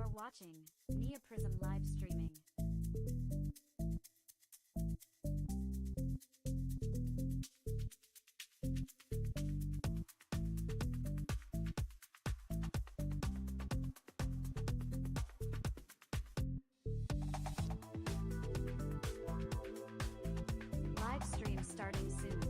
You're watching Neoprism live streaming. Live stream starting soon.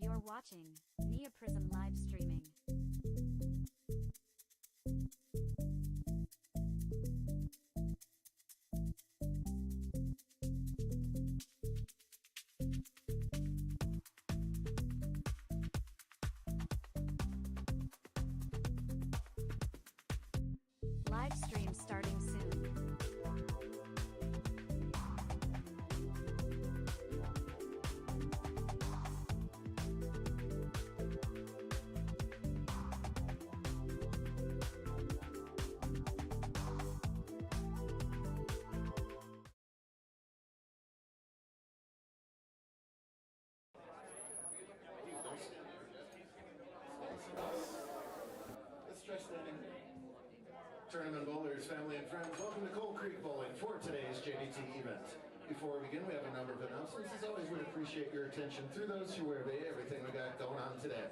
You're watching Neoprism live streaming. Live stream starting soon. Let's try standing. Tournament bowlers, family and friends, welcome to Coal Creek Bowling for today's JBT event. Before we begin, we have a number of announcements. As always, we'd appreciate your attention through those who wear everything we got going on today.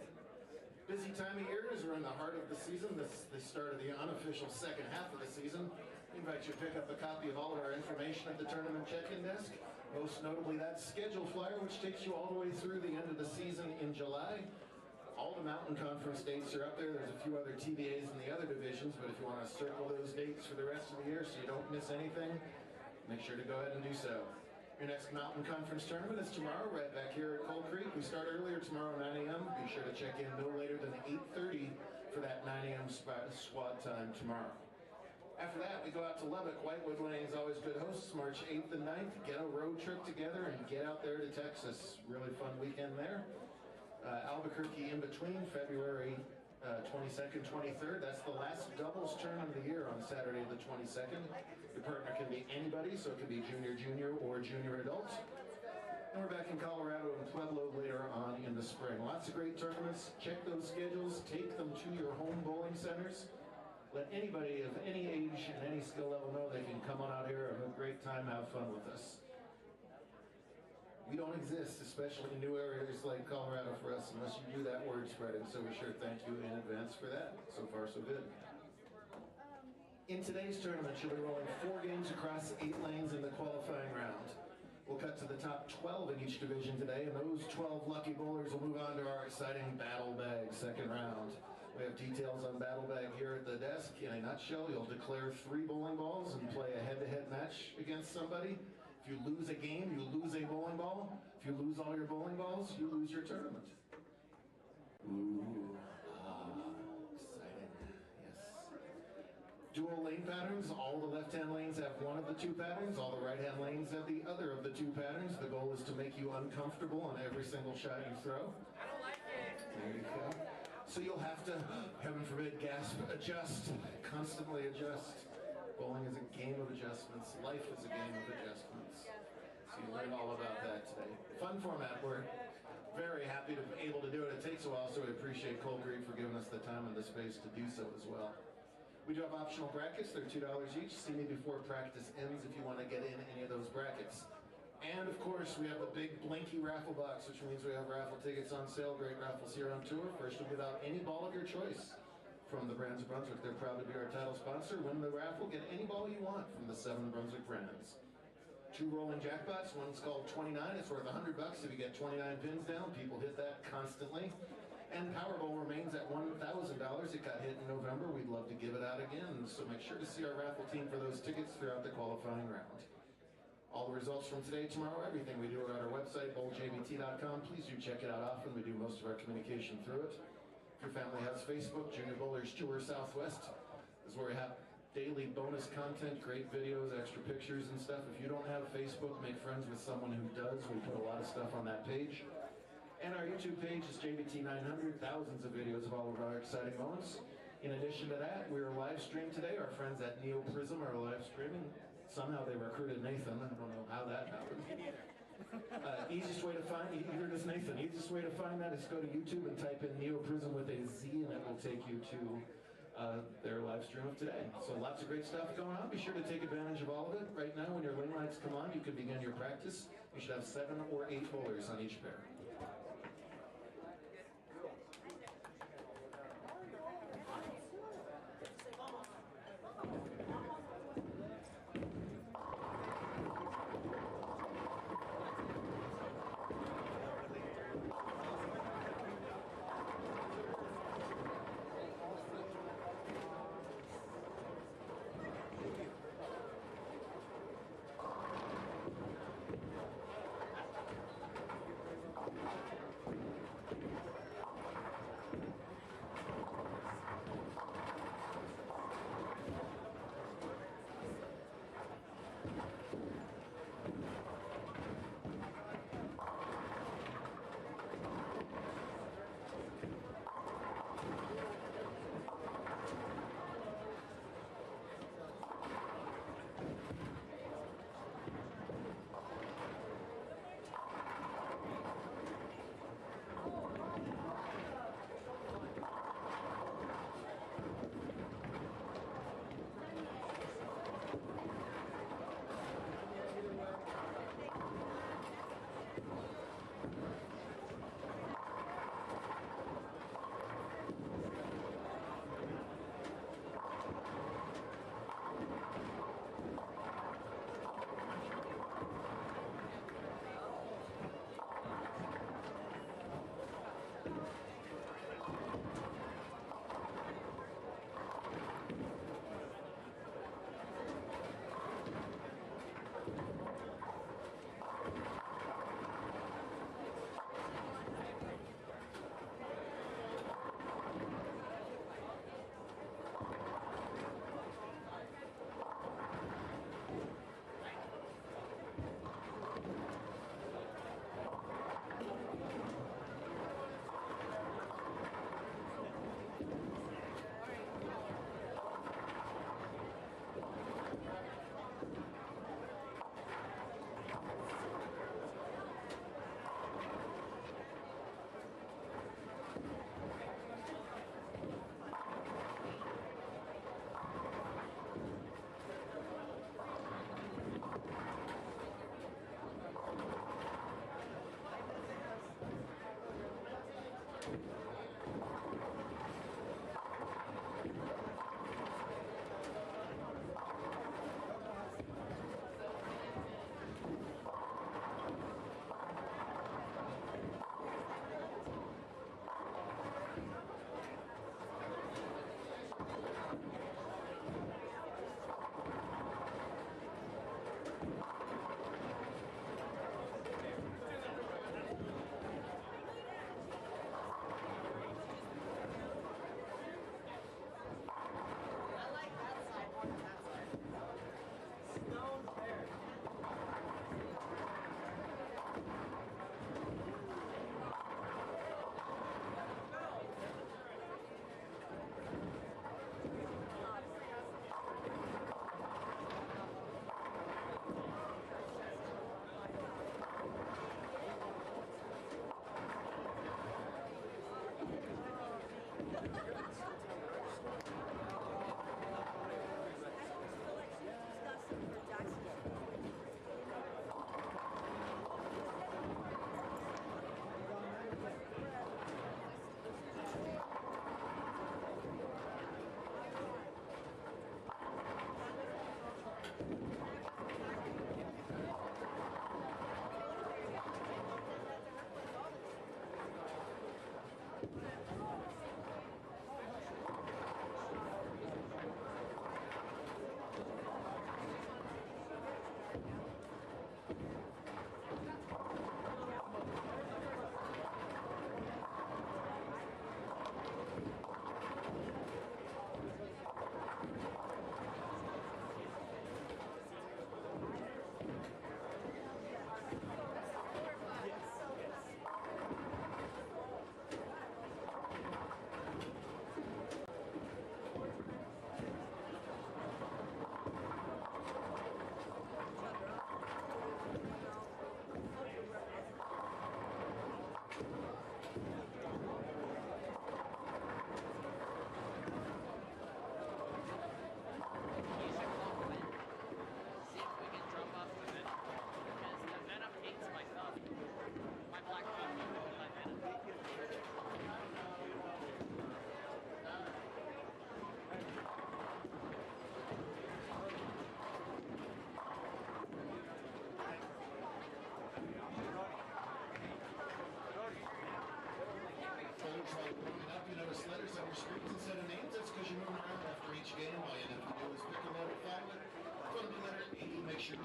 Busy time of year as we're in the heart of the season, the start of the unofficial second half of the season. We invite you to pick up a copy of all of our information at the tournament check-in desk, most notably that schedule flyer which takes you all the way through the end of the season in July. All the Mountain Conference dates are up there. There's a few other TBAs in the other divisions, but if you want to circle those dates for the rest of the year so you don't miss anything, make sure to go ahead and do so. Your next Mountain Conference tournament is tomorrow, right back here at Coal Creek. We start earlier tomorrow, 9 a.m. Be sure to check in no later than 8:30 for that 9 a.m. squad time tomorrow. After that, we go out to Lubbock. Whitewood Lane is always good hosts, March 8th and 9th. Get a road trip together and get out there to Texas. Really fun weekend there. Albuquerque in between, February 22nd, 23rd. That's the last doubles tournament of the year on Saturday the 22nd. Your partner can be anybody, so it can be junior, or junior adult. And we're back in Colorado and Pueblo later on in the spring. Lots of great tournaments. Check those schedules. Take them to your home bowling centers. Let anybody of any age and any skill level know they can come on out here, have a great time, have fun with us. We don't exist, especially in new areas like Colorado for us, unless you do that word spreading, so we sure thank you in advance for that. So far, so good. In today's tournament, you'll be rolling 4 games across 8 lanes in the qualifying round. We'll cut to the top 12 in each division today, and those 12 lucky bowlers will move on to our exciting Battle Bag second round. We have details on Battle Bag here at the desk. In a nutshell, you'll declare 3 bowling balls and play a head-to-head match against somebody. If you lose a game, you lose a bowling ball. If you lose all your bowling balls, you lose your tournament. Ooh, exciting, yes. Dual lane patterns, all the left-hand lanes have one of the 2 patterns, all the right-hand lanes have the other of the 2 patterns. The goal is to make you uncomfortable on every single shot you throw. I don't like it. There you go. So you'll have to, heaven forbid, gasp, adjust, constantly adjust. Bowling is a game of adjustments. Life is a game of adjustments. So you learned all about that today. Fun format. We're very happy to be able to do it. It takes a while, so we appreciate Coal Creek for giving us the time and the space to do so as well. We do have optional brackets. They're $2 each. See me before practice ends if you want to get in any of those brackets. And of course, we have the big blinky raffle box, which means we have raffle tickets on sale. Great raffles here on tour. First, you'll give out any ball of your choice from the Brands of Brunswick. They're proud to be our title sponsor. Win the raffle, get any ball you want from the 7 Brunswick brands. 2 rolling jackpots, one's called 29, it's worth $100 if you get 29 pins down. People hit that constantly. And Powerball remains at $1,000. It got hit in November. We'd love to give it out again, so make sure to see our raffle team for those tickets throughout the qualifying round. All the results from today, tomorrow, everything we do are at our website, bowljbt.com. Please do check it out often. We do most of our communication through it. If your family has Facebook, Junior Bowlers Tour Southwest is where we have daily bonus content, great videos, extra pictures and stuff. If you don't have Facebook, make friends with someone who does. We put a lot of stuff on that page. And our YouTube page is JBT 900, thousands of videos of all of our exciting moments. In addition to that, we're live stream today. Our friends at Neo Prism are live streaming. Somehow they recruited Nathan. I don't know how that happened. Easiest way to find, you heard this, Nathan, easiest way to find that is go to YouTube and type in Neo Prism with a Z and it will take you to their live stream of today. So lots of great stuff going on. Be sure to take advantage of all of it. Right now when your lane lights come on, you can begin your practice. You should have 7 or 8 bowlers on each pair.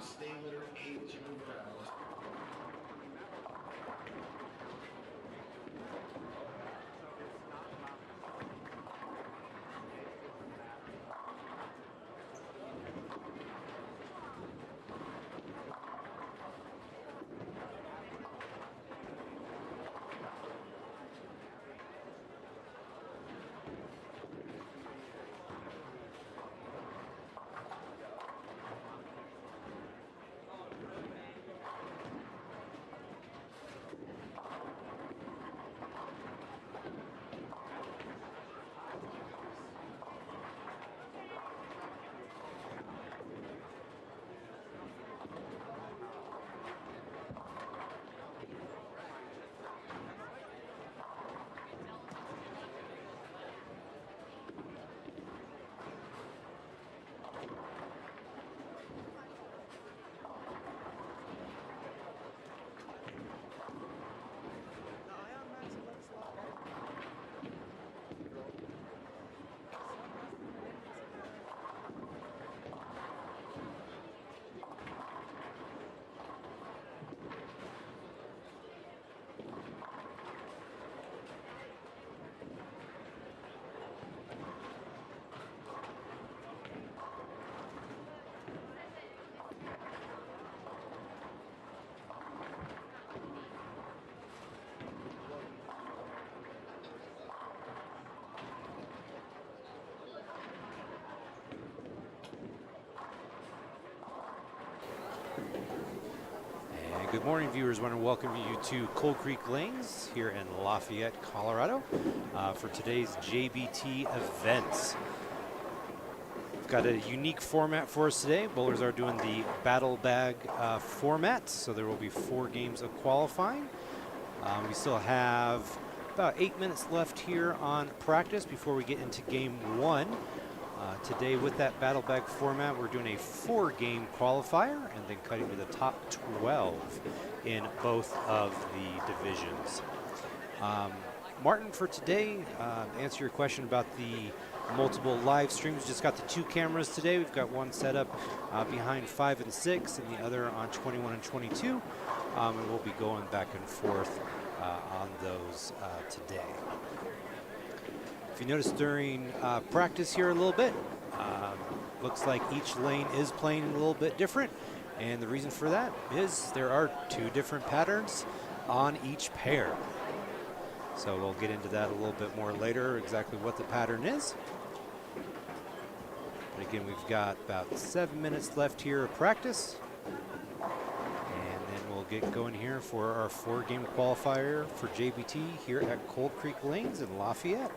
stay litter able to move around. And good morning, viewers. I want to welcome you to Coal Creek Lanes here in Lafayette, Colorado, for today's JBT events. We've got a unique format for us today. Bowlers are doing the battle bag format, so there will be 4 games of qualifying. We still have about 8 minutes left here on practice before we get into game 1. Today with that battle bag format, we're doing a 4-game qualifier and then cutting to the top 12 in both of the divisions. Martin, for today, to answer your question about the multiple live streams, just got the 2 cameras today. We've got one set up behind 5 and 6 and the other on 21 and 22. And we'll be going back and forth on those today. If you notice during practice here a little bit, looks like each lane is playing a little bit different. And the reason for that is there are 2 different patterns on each pair. So we'll get into that a little bit more later, exactly what the pattern is. But again, we've got about 7 minutes left here of practice. And then we'll get going here for our 4-game qualifier for JBT here at Coal Creek Lanes in Lafayette.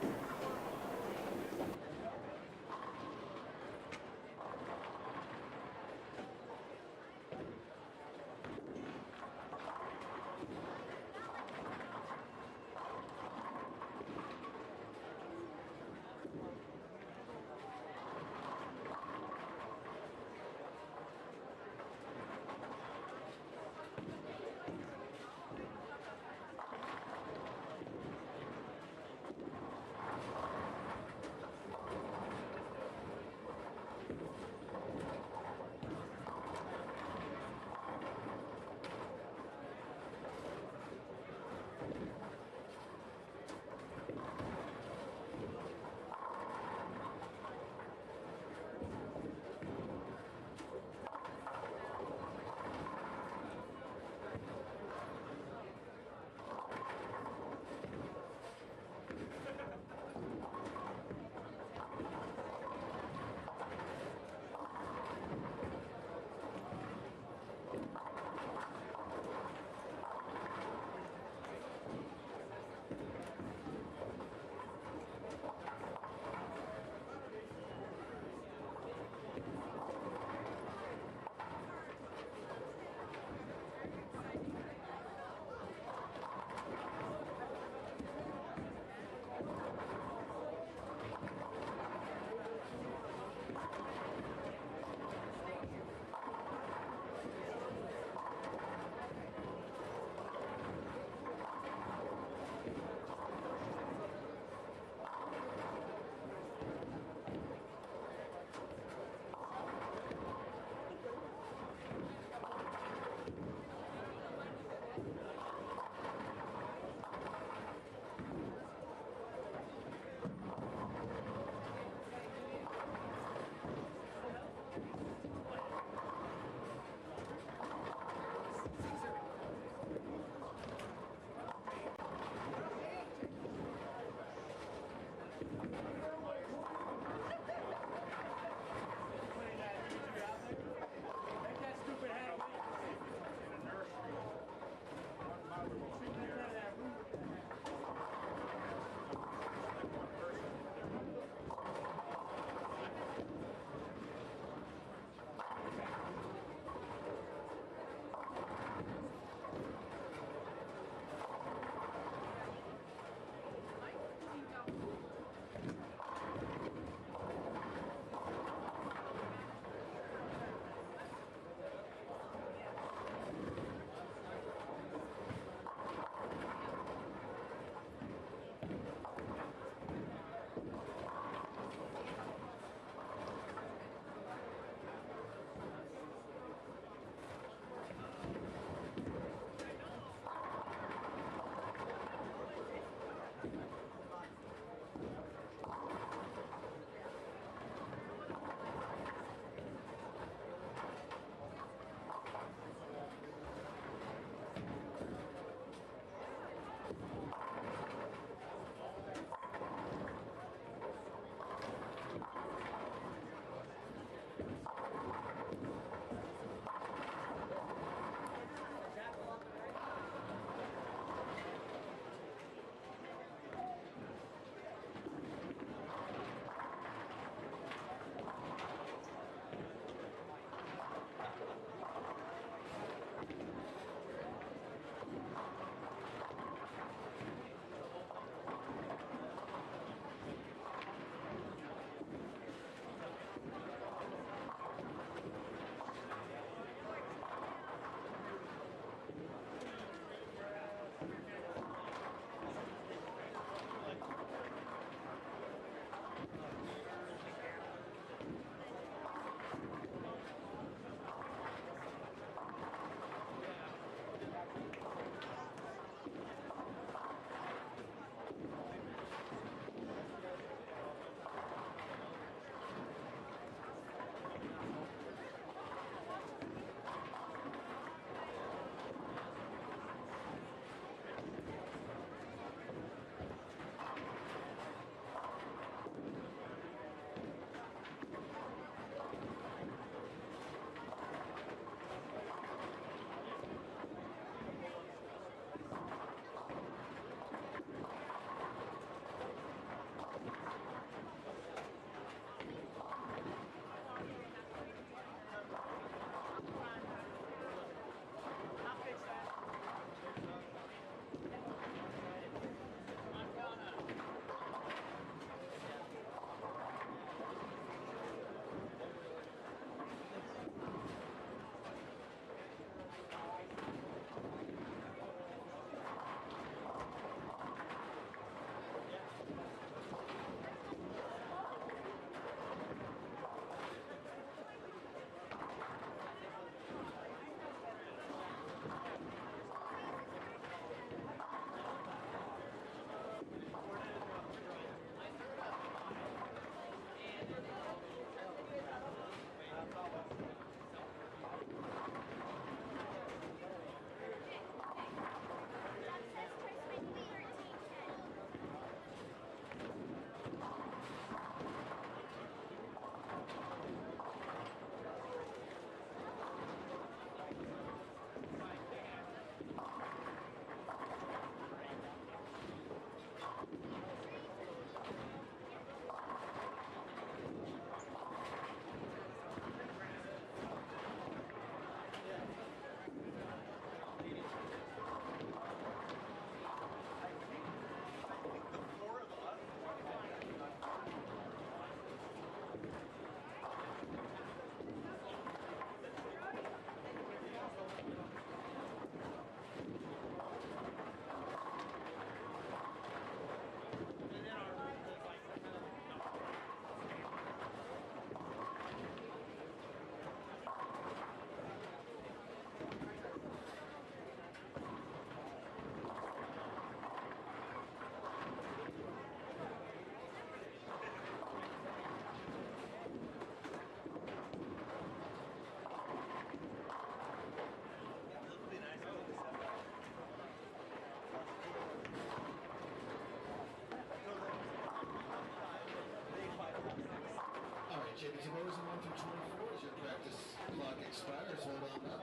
expires, hold on up.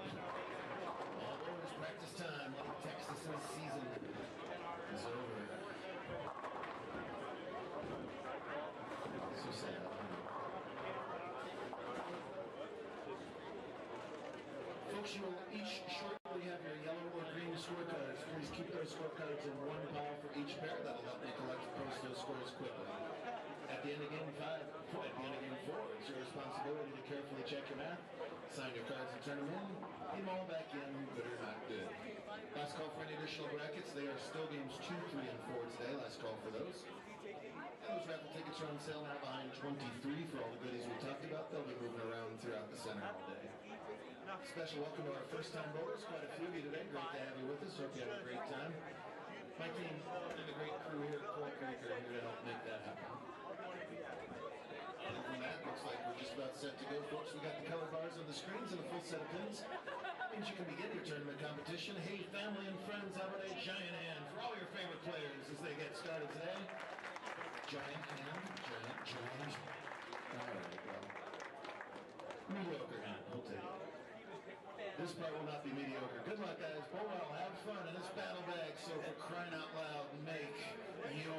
All bowlers practice time. Like Texas's season is over. So sad. Folks, you will each shortly have your yellow or green scorecards. Please keep those scorecards in one pile for each pair. That'll help me collect and post those scores quickly. At the end of game 5, at the end of game 4, it's your responsibility to carefully check your math, sign your cards and turn them in, get them all back in, good or not good. Last call for any additional brackets. They are still games 2, 3, and 4 today. Last call for those. And those raffle tickets are on sale now behind 23 for all the goodies we talked about. They'll be moving around throughout the center all day. Special welcome to our first-time bowlers. Quite a few of you today. Great to have you with us. Hope you have a great time. My team and the great crew here at Coal Creek are here to help make that happen. Other than that, looks like we're just about set to go, folks. We got the color bars on the screens and a full set of pins. Means you can begin your tournament competition. Hey, family and friends, how about a giant hand for all your favorite players as they get started today? Giant hand, giant. All right, well, mediocre hand. We'll take it. This part will not be mediocre. Good luck, guys. Bowl well, have fun in this battle bag. So for crying out loud, make your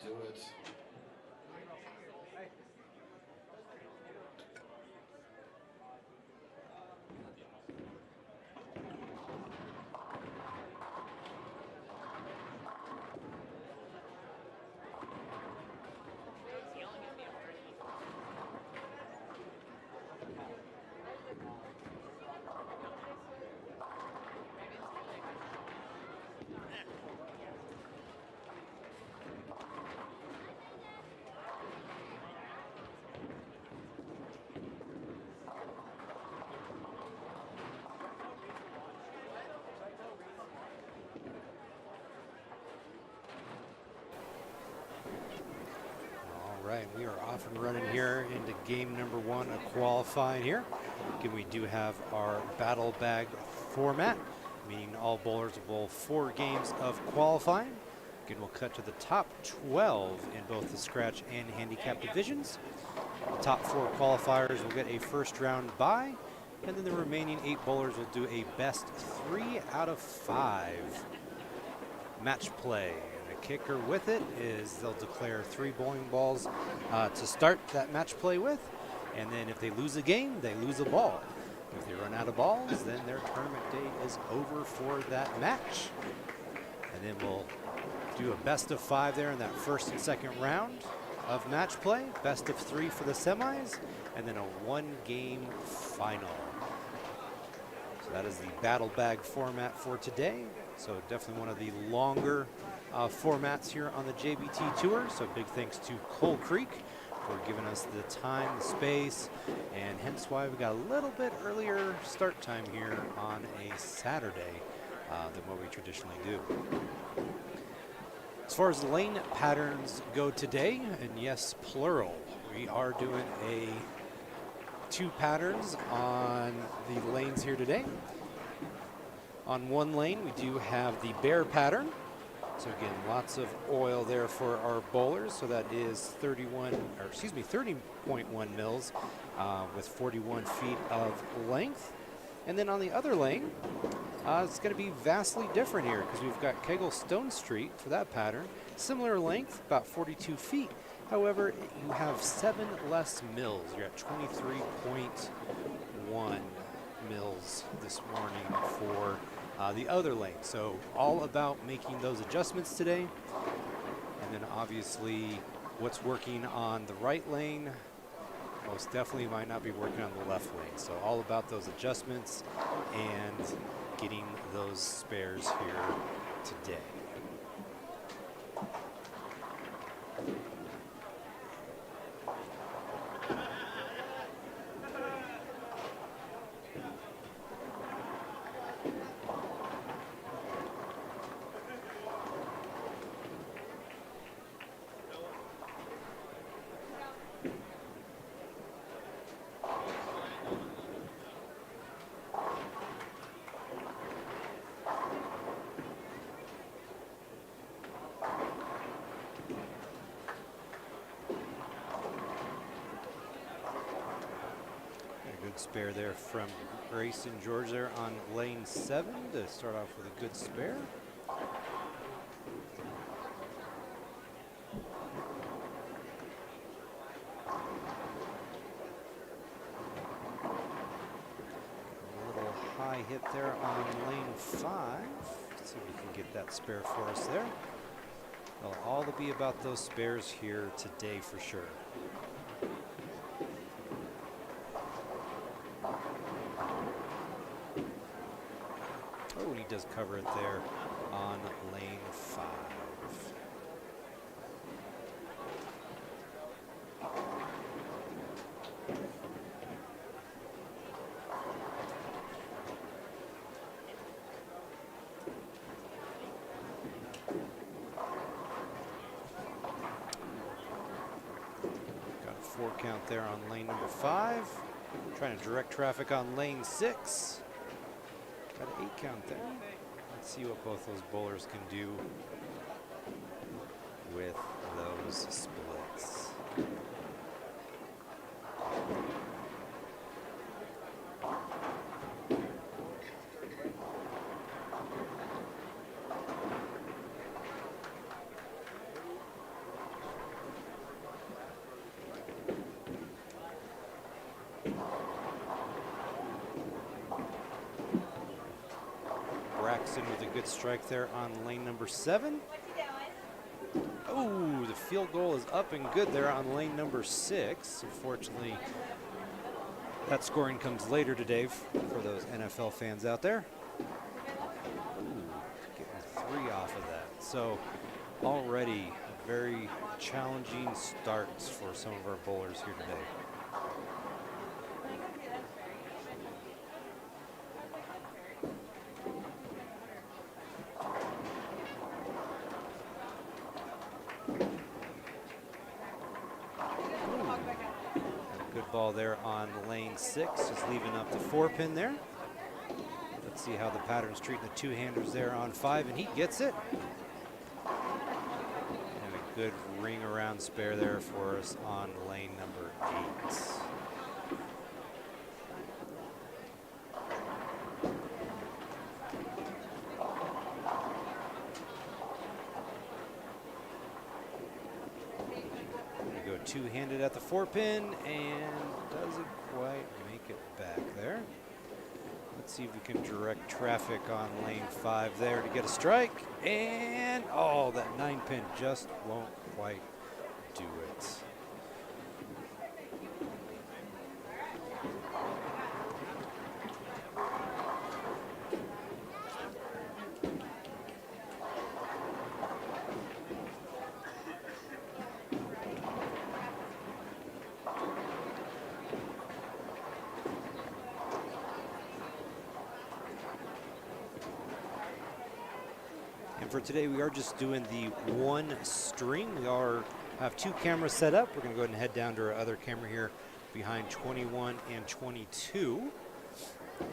do it. All right, we are off and running here into game number 1 of qualifying here. Again, we do have our battle bag format, meaning all bowlers will bowl 4 games of qualifying. Again, we'll cut to the top 12 in both the scratch and handicap divisions. The top 4 qualifiers will get a first round bye, and then the remaining 8 bowlers will do a best 3 out of 5 match play. And the kicker with it is they'll declare 3 bowling balls to start that match play with, and then if they lose a game, they lose a ball. If they run out of balls, then their tournament day is over for that match. And then we'll do a best of 5 there in that first and second round of match play, best of 3 for the semis, and then a 1-game final. So that is the battle bag format for today. So definitely one of the longer formats here on the JBT Tour. So big thanks to Coal Creek for giving us the time, the space, and hence why we got a little bit earlier start time here on a Saturday than what we traditionally do. As far as the lane patterns go today, and yes, plural, we are doing 2 patterns on the lanes here today. On one lane, we do have the bear pattern. So again, lots of oil there for our bowlers. So that is 30.1 mils with 41 feet of length. And then on the other lane, it's going to be vastly different here because we've got Kegel Stone Street for that pattern. Similar length, about 42 feet. However, you have 7 less mils. You're at 23.1 mils this morning for the other lane. So all about making those adjustments today. And then obviously what's working on the right lane most definitely might not be working on the left lane. So all about those adjustments and getting those spares here today. spare there from Grayson George there on lane 7 to start off with a good spare. A little high hit there on lane 5. Let's see if we can get that spare for us there. They'll all be about those spares here today for sure. Oh, and he does cover it there on lane 5. Got a 4 count there on lane number 5. Trying to direct traffic on lane 6. Got an 8 count there. Let's see what both those bowlers can do with those splits. With a good strike there on lane number 7. Oh, the field goal is up and good there on lane number 6. Unfortunately, that scoring comes later today for those NFL fans out there. Ooh, getting 3 off of that. So already very challenging starts for some of our bowlers here today. Ball there on lane 6, just leaving up the 4-pin there. Let's see how the pattern's treating the 2-handers there on 5, and he gets it. And a good ring around spare there for us on lane number 8. Two-handed at the 4-pin and doesn't quite make it back there. Let's see if we can direct traffic on lane 5 there to get a strike. And oh, that 9-pin just won't quite do it. For today, we are just doing the 1 string. We have 2 cameras set up. We're going to go ahead and head down to our other camera here behind 21 and 22. So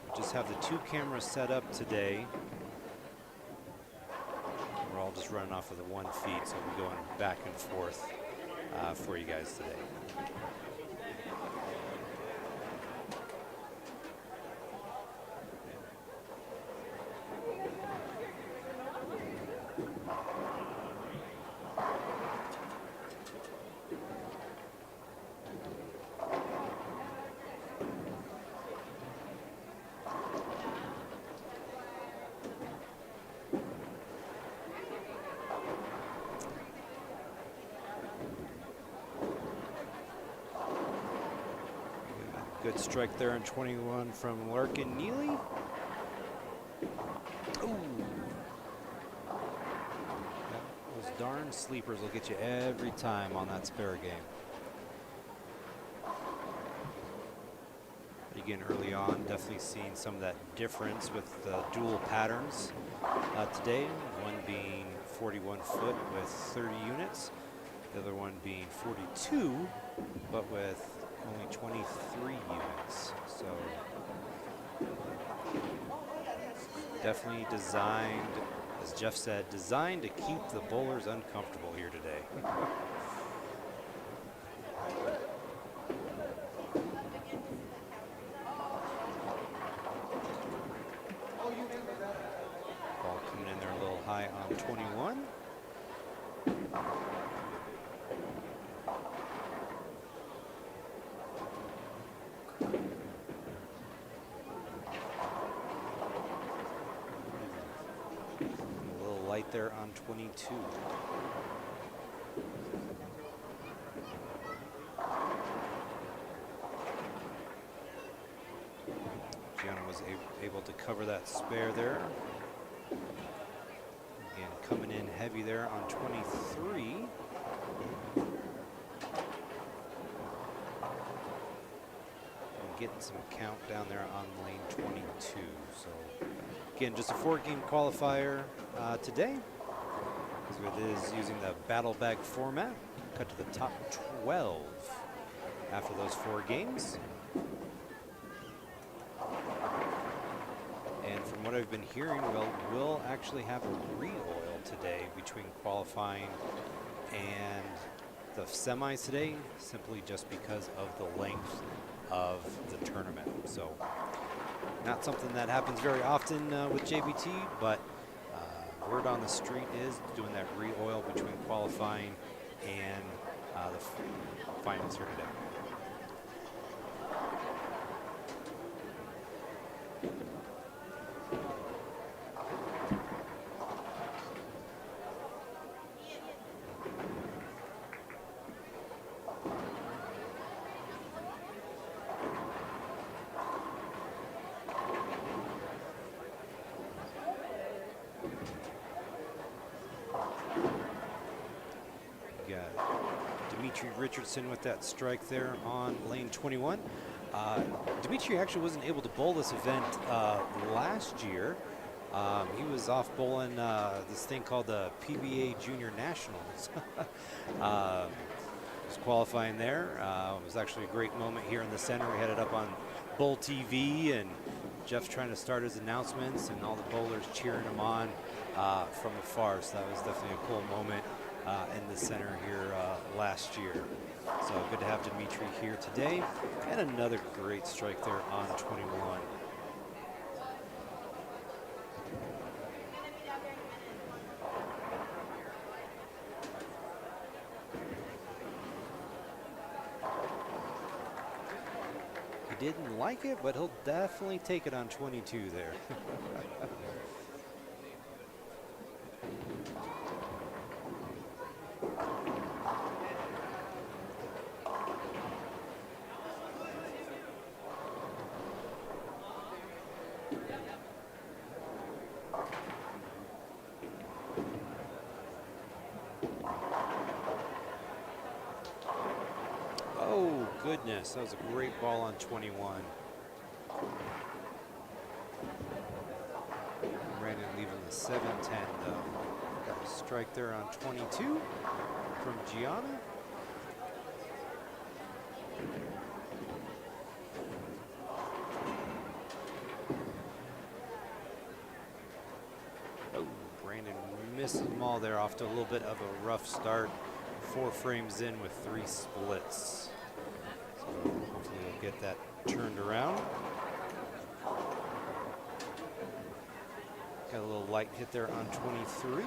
we just have the 2 cameras set up today. We're all just running off of the 1 feed, so we'll be going back and forth for you guys today. Good strike there on 21 from Larkin Neely. Ooh. Those darn sleepers will get you every time on that spare game. Again, early on, definitely seeing some of that difference with the dual patterns today. One being 41 foot with 30 units. The other one being 42, but with only 23 units. So definitely designed, as Jeff said, designed to keep the bowlers uncomfortable here today. on 21. A little light there on 22. Gianna was able to cover that spare there. Again, coming in heavy there on 23. And getting some count down there on lane 22. So again, just a 4-game qualifier today. So it is using the battle bag format. Cut to the top 12 after those 4 games. And from what I've been hearing, we'll actually have a re-oil today between qualifying and the semis today, simply just because of the length of the tournament. So not something that happens very often with JBT, but word on the street is doing that re-oil between qualifying and the finals here today. Richardson with that strike there on lane 21. Dimitri actually wasn't able to bowl this event last year. He was off bowling this thing called the PBA Junior Nationals. Was qualifying there. It was actually a great moment here in the center. We had it up on Bowl TV, and Jeff's trying to start his announcements, and all the bowlers cheering him on from afar. So that was definitely a cool moment in the center here last year. So good to have Dimitri here today. And another great strike there on 21. He didn't like it, but he'll definitely take it on 22 there. Goodness, that was a great ball on 21. Brandon leaving the 7-10 though. Got a strike there on 22 from Gianna. Oh, Brandon misses them all there, off to a little bit of a rough start. 4 frames in with 3 splits. Hopefully we'll get that turned around. Got a little light hit there on 23.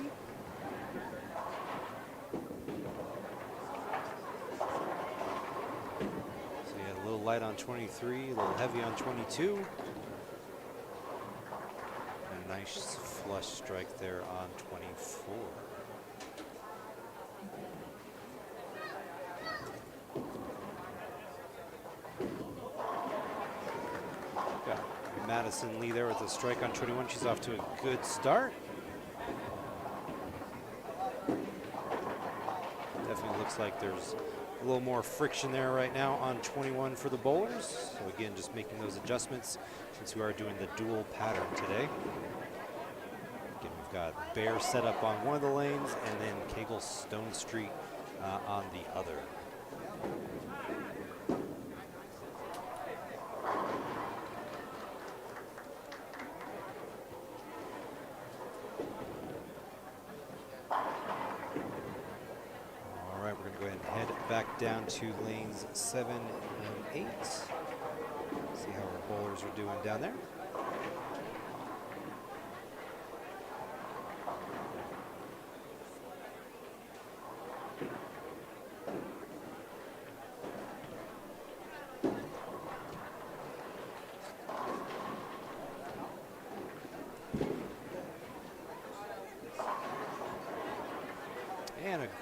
So yeah, a little light on 23, a little heavy on 22. And a nice flush strike there on 24. Madison Lee there with a strike on 21. She's off to a good start. Definitely looks like there's a little more friction there right now on 21 for the bowlers. So again, just making those adjustments since we are doing the dual pattern today. Again, we've got Bear set up on one of the lanes and then Kegel Stone Street on the other. Back down to lanes 7 and 8. See how our bowlers are doing down there.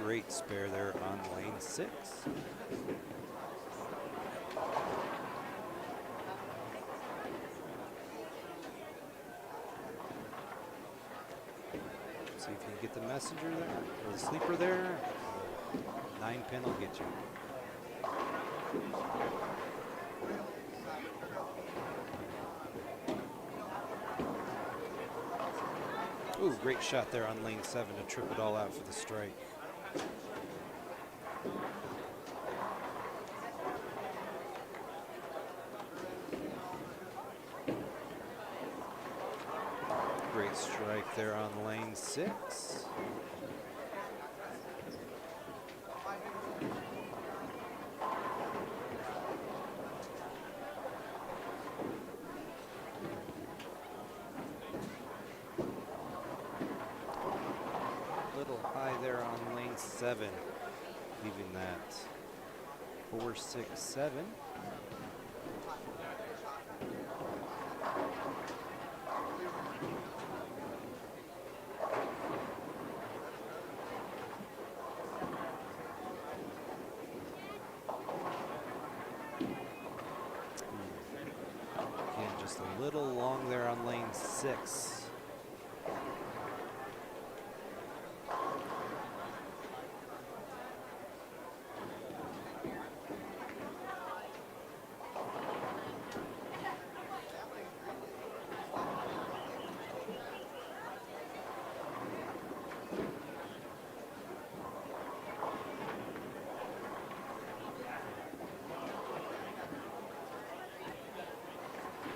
Great spare there on lane 6. See if you can get the messenger there, or the sleeper there. 9-pin will get you. Ooh, great shot there on lane 7 to trip it all out for the strike. Great strike there on lane 6. High there on lane 7, leaving that 4, 6, 7. Again, just a little long there on lane 6.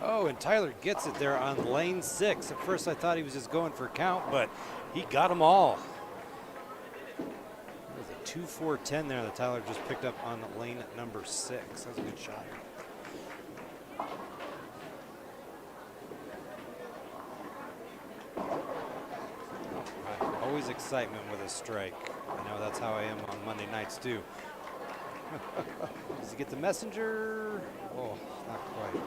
Oh, and Tyler gets it there on lane 6. At first I thought he was just going for a count, but he got them all. That was a 2-4-10 there that Tyler just picked up on lane number 6. That was a good shot. Always excitement with a strike. I know that's how I am on Monday nights too. Does he get the messenger? Oh, not quite.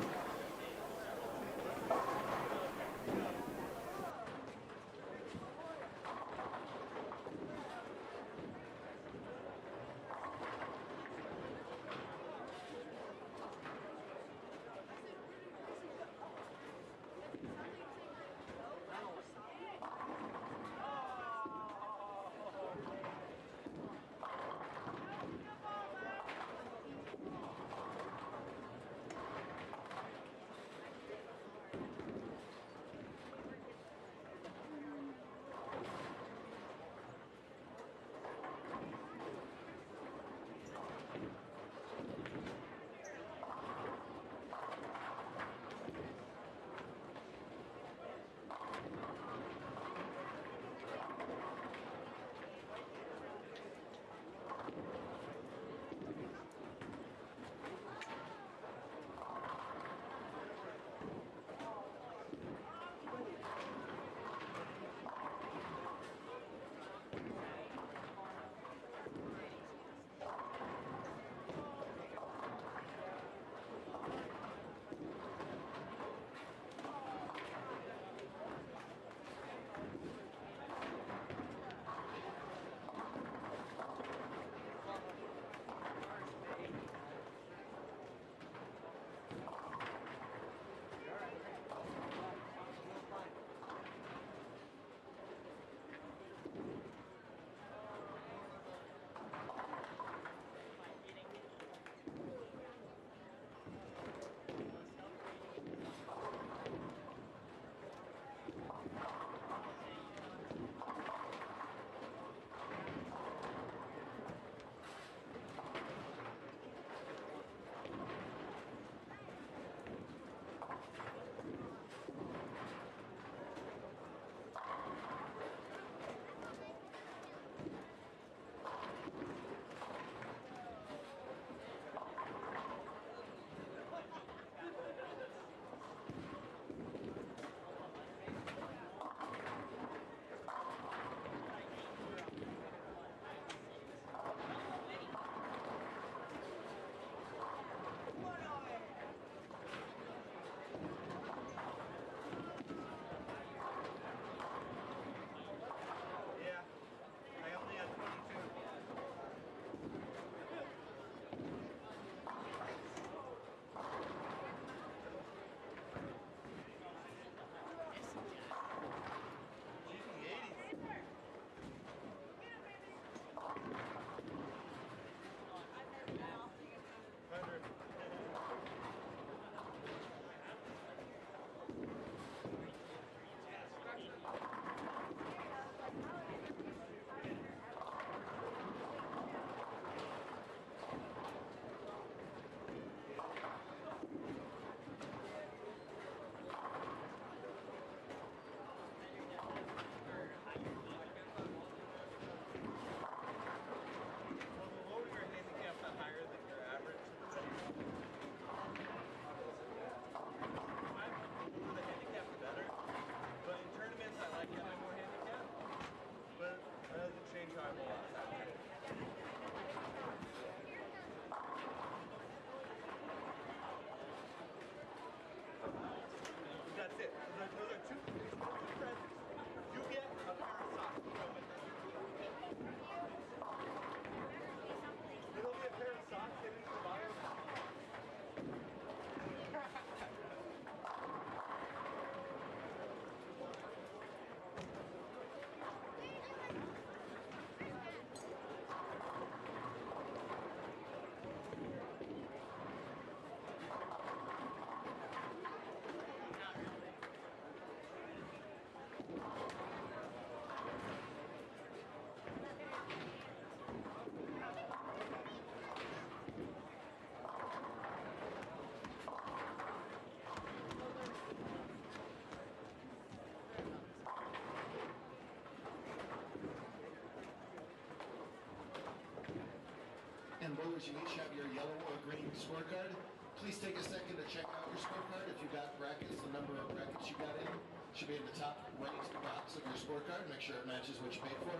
viewers, you each have your yellow or green scorecard. Please take a second to check out your scorecard. If you got brackets, the number of brackets you got in should be in the top right box of your scorecard. Make sure it matches what you paid for.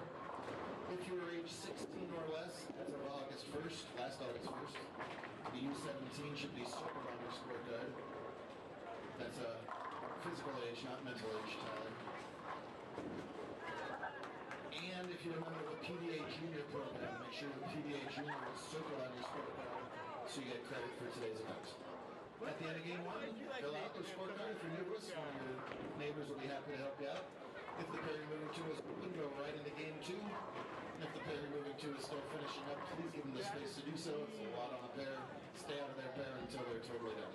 If you were age 16 or less, as of August 1st, last August 1st, the U17 should be circled on your scorecard. That's a physical age, not mental age, Tyler. And if you're a member of the PDA Junior program, make sure the PDA Junior is circled on your scorecard so you get credit for today's event. At the end of game one, fill out your scorecard. If you're new to us, one of your neighbors will be happy to help you out. If the pair you're moving to is open, go right into game two. And if the pair you're moving to is still finishing up, please give them the space to do so. It's a lot on the pair. Stay out of their pair until they're totally done.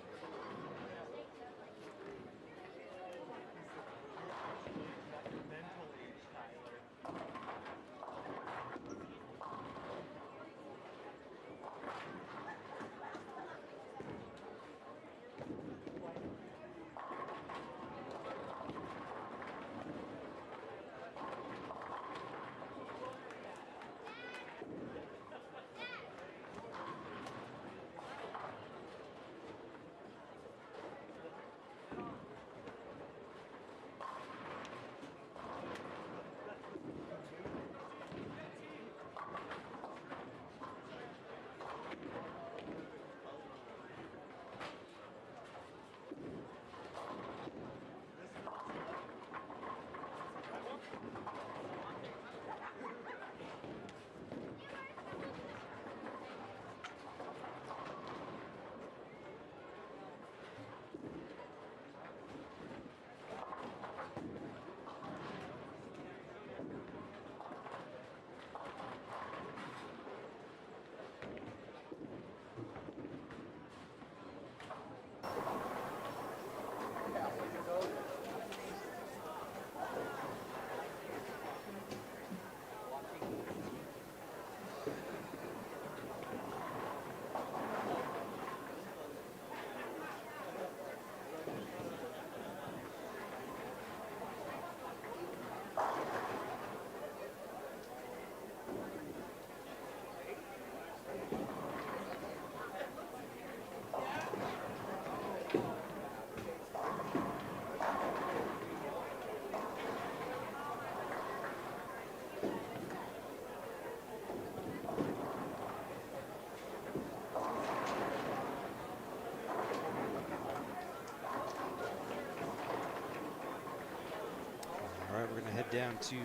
All right, we're going to head down to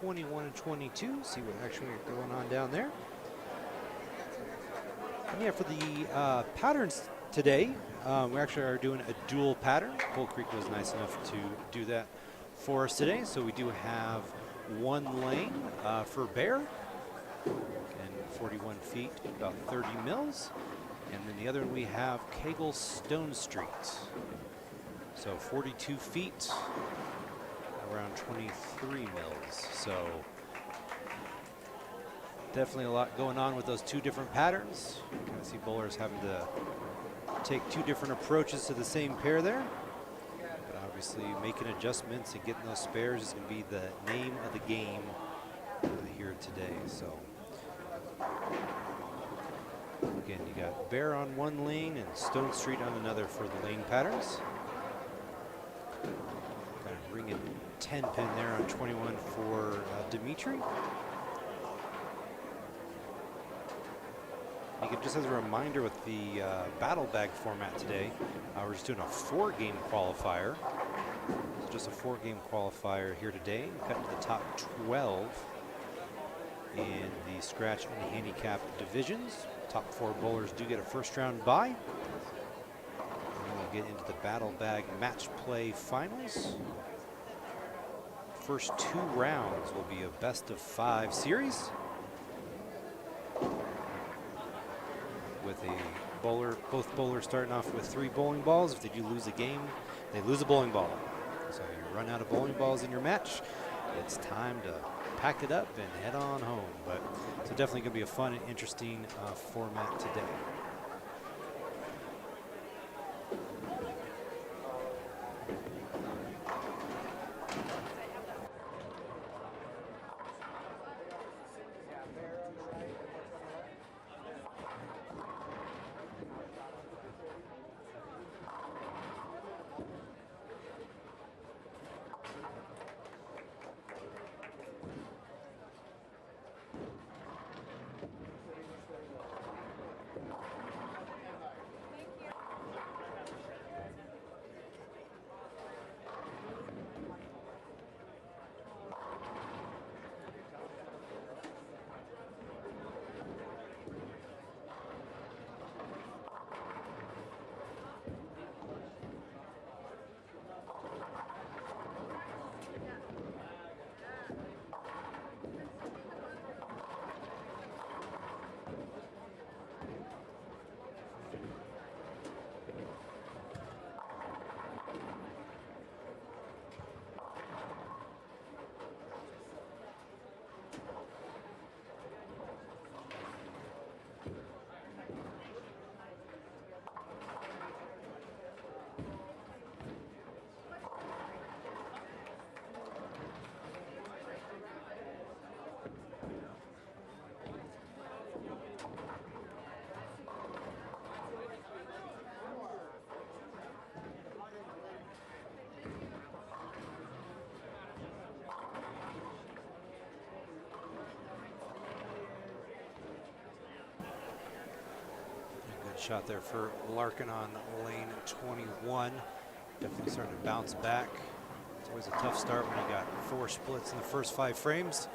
21 and 22, see what actually is going on down there. And yeah, for the patterns today, we actually are doing a dual pattern. Coal Creek was nice enough to do that for us today. So we do have one lane for bear, and 41 feet, about 30 mils. And then the other one we have Kegel Stone Street. So 42 feet, around 23 mils. So definitely a lot going on with those two different patterns. You kind of see bowlers having to take two different approaches to the same pair there. But obviously making adjustments and getting those spares is going to be the name of the game here today. So again, you got bear on one lane and Stone Street on another for the lane patterns. Kind of ringing 10 pin there on 21 for Dimitri. Again, just as a reminder with the battle bag format today, we're just doing a 4-game qualifier. So just a 4-game qualifier here today. Cut to the top 12 in the scratch and handicap divisions. Top 4 bowlers do get a first round bye. And then we'll get into the battle bag match play finals. First 2 rounds will be a best of 5 series, with a bowler, both bowlers starting off with 3 bowling balls. If they do lose a game, they lose a bowling ball. So you run out of bowling balls in your match, it's time to pack it up and head on home. But so definitely going to be a fun and interesting format today. shot there for Larkin on lane 21. Definitely starting to bounce back. It's always a tough start when you got 4 splits in the first 5 frames.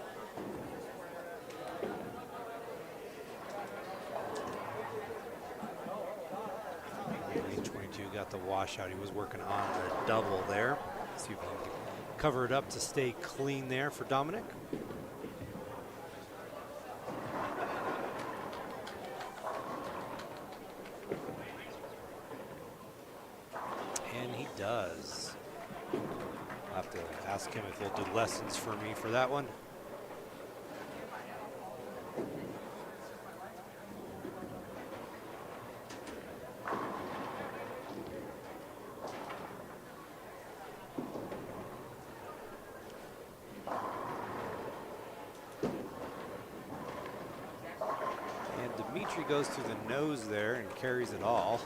Lane 22 got the washout. He was working on the double there. See if he can cover it up to stay clean there for Dominic. And he does. I'll have to ask him if he'll do lessons for me for that one. Goes through the nose there and carries it all.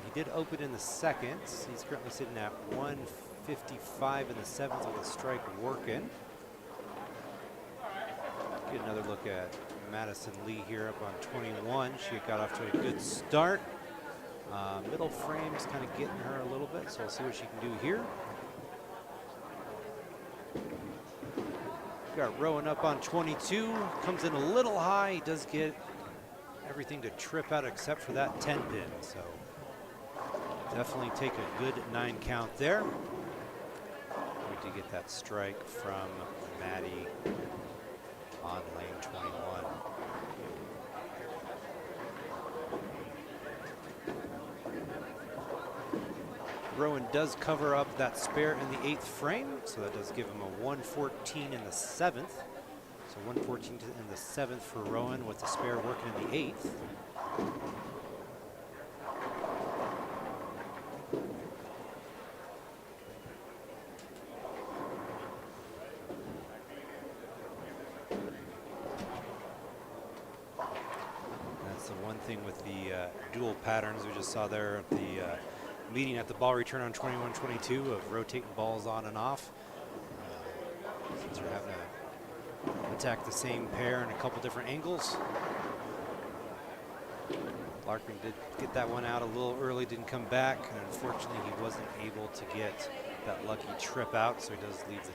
He did open in the second. He's currently sitting at 155 in the 7th with a strike working. Get another look at Madison Lee here up on 21. She got off to a good start. Middle frame's kind of getting her a little bit, so we'll see what she can do here. Got Rowan up on 22, comes in a little high. He does get everything to trip out except for that 10 pin. So definitely take a good 9 count there. We did get that strike from Maddie on lane 21. Rowan does cover up that spare in the 8th frame, so that does give him a 114 in the 7th. So 114 in the 7th for Rowan with the spare working in the 8th. That's the one thing with the dual patterns we just saw there at the meeting at the ball return on 21-22 of rotating balls on and off. Since you're having to attack the same pair in a couple different angles. Larkin did get that one out a little early, didn't come back, and unfortunately he wasn't able to get that lucky trip out, so he does leave the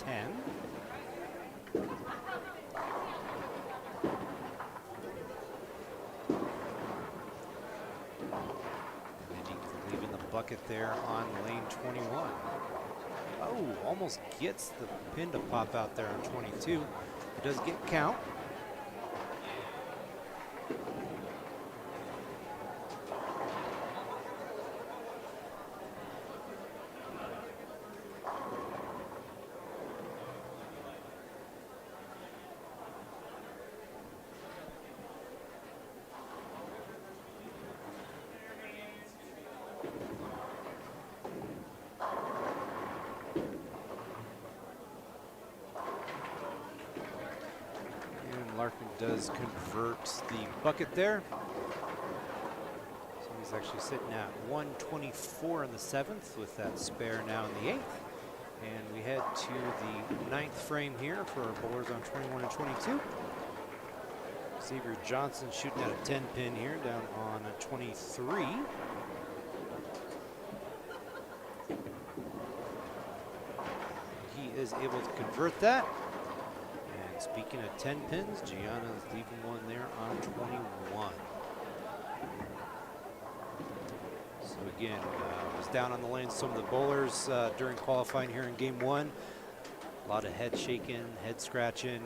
2-8-10. Bucket there on lane 21. Oh, almost gets the pin to pop out there on 22. It does get count. Larkin does convert the bucket there. So he's actually sitting at 124 in the 7th with that spare now in the 8th. And we head to the 9th frame here for our bowlers on 21 and 22. Xavier Johnson shooting at a 10 pin here down on 23. He is able to convert that. Speaking of 10 pins, Gianna is leaving one there on 21. So again, was down on the lane. Some of the bowlers during qualifying here in game 1. A lot of head shaking, head scratching.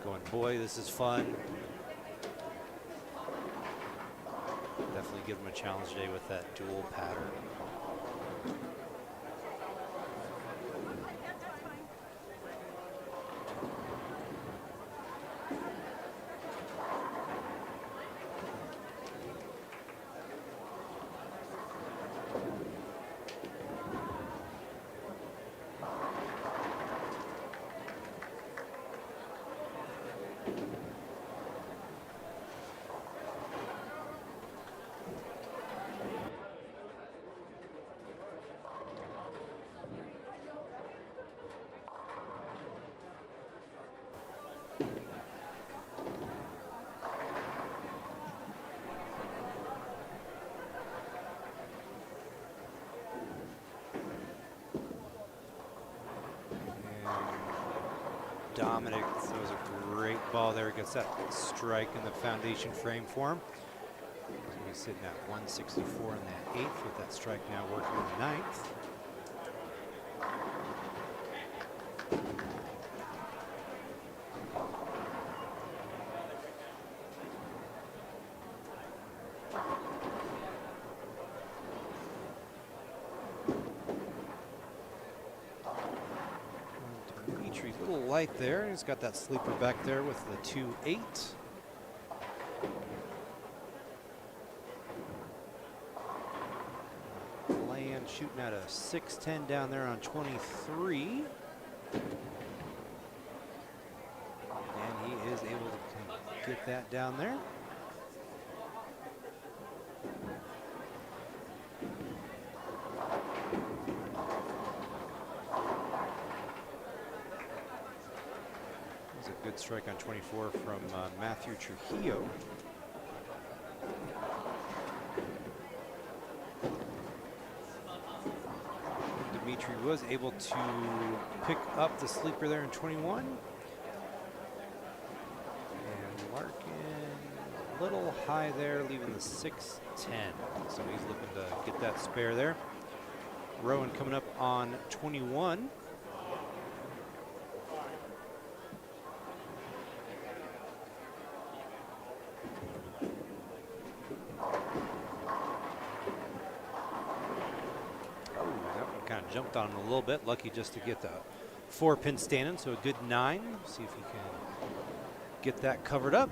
Going, boy, this is fun. Definitely give them a challenge today with that dual pattern. ball there, gets that strike in the foundation frame for him. He's sitting at 164 in that 8th with that strike now working in the 9th. Dimitri's a little light there. He's got that sleeper back there with the 2-8. Shooting at a 610 down there on 23. And he is able to get that down there. That was a good strike on 24 from Matthew Trujillo. Dimitri was able to pick up the sleeper there in 21. And Larkin a little high there, leaving the 610. So he's looking to get that spare there. Rowan coming up on 21. Jumped on him a little bit, lucky just to get the 4-pin standing, so a good 9. See if he can get that covered up.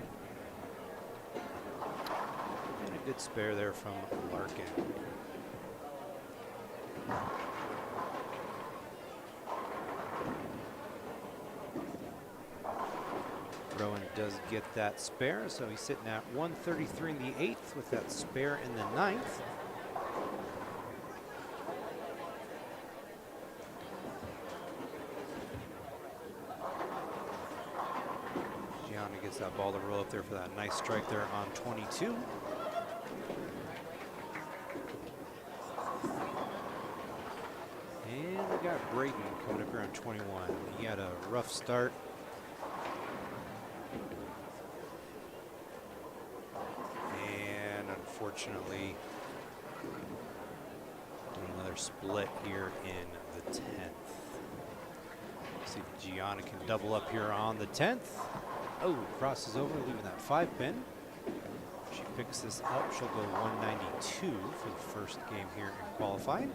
And a good spare there from Larkin. Rowan does get that spare, so he's sitting at 133 in the 8th with that spare in the 9th. Gets that ball to roll up there for that nice strike there on 22. And we got Brayton coming up here on 21. He had a rough start. And unfortunately, doing another split here in the 10th. See if Gianna can double up here on the 10th. Oh, crosses over, leaving that 5-pin. She picks this up. She'll go 192 for the first game here in qualifying.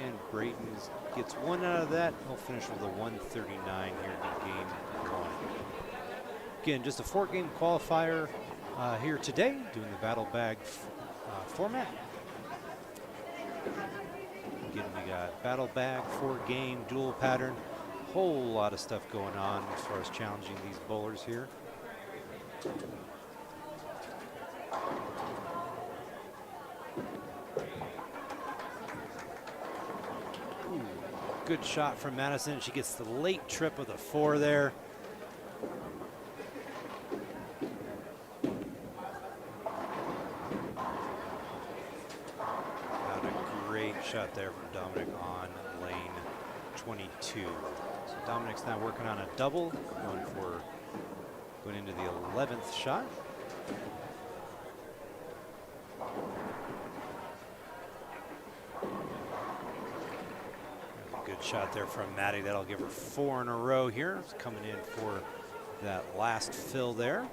And Brayton gets 1 out of that. He'll finish with a 139 here in game 1. Again, just a 4-game qualifier here today, doing the battle bag format. Again, we got battle bag, 4-game, dual pattern. Whole lot of stuff going on as far as challenging these bowlers here. Ooh, good shot from Madison. She gets the late trip with a 4 there. Shot there from Dominic on lane 22. So Dominic's now working on a double, going into the 11th shot. A good shot there from Maddie. That'll give her 4 in a row here. It's coming in for that last fill there.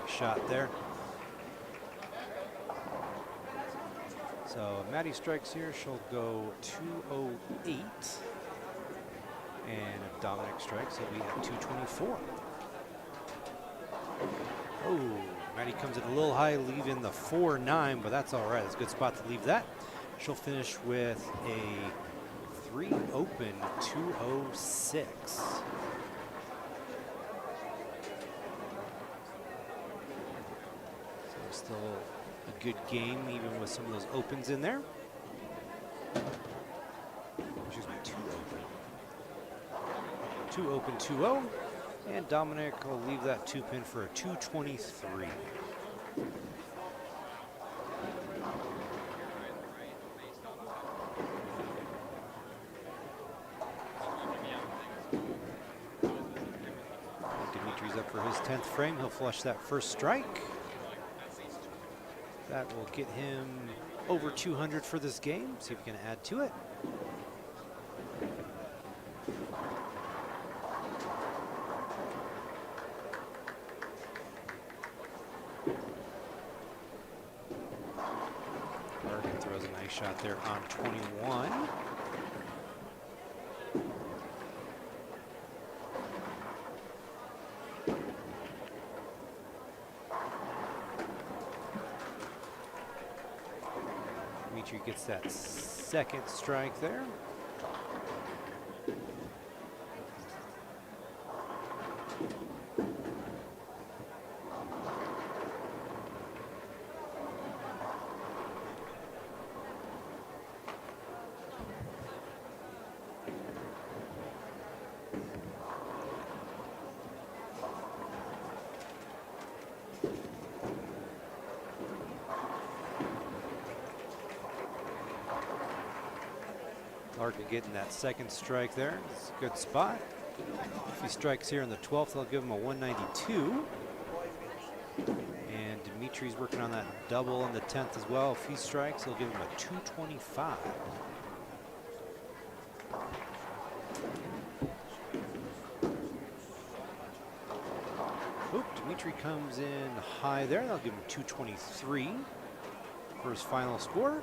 Shot there. So Maddie strikes here, she'll go 208. And if Dominic strikes, he'll be at 224. Oh, Maddie comes in a little high, leaving the 4-9, but that's all right. It's a good spot to leave that. She'll finish with a 3 open 206. Still a good game, even with some of those opens in there. Excuse me, 2 open. Two open 2-0. And Dominic will leave that 2-pin for a 223. Dimitri's up for his 10th frame. He'll flush that first strike. That will get him over 200 for this game. See if we can add to it. Larkin throws a nice shot there on 21. Dimitri gets that second strike there. Larkin getting that second strike there. It's a good spot. If he strikes here in the 12th, they'll give him a 192. And Dimitri's working on that double in the 10th as well. If he strikes, he'll give him a 225. Oop, Dimitri comes in high there. They'll give him 223 for his final score.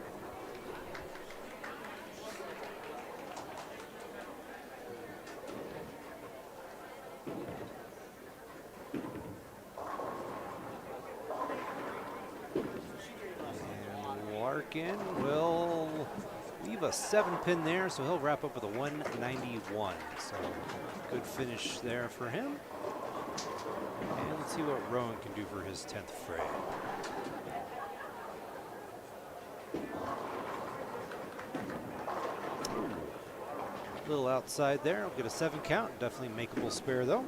Larkin will leave a 7-pin there, so he'll wrap up with a 191. So good finish there for him. And let's see what Rowan can do for his 10th frame. A little outside there. He'll get a 7 count. Definitely makeable spare though.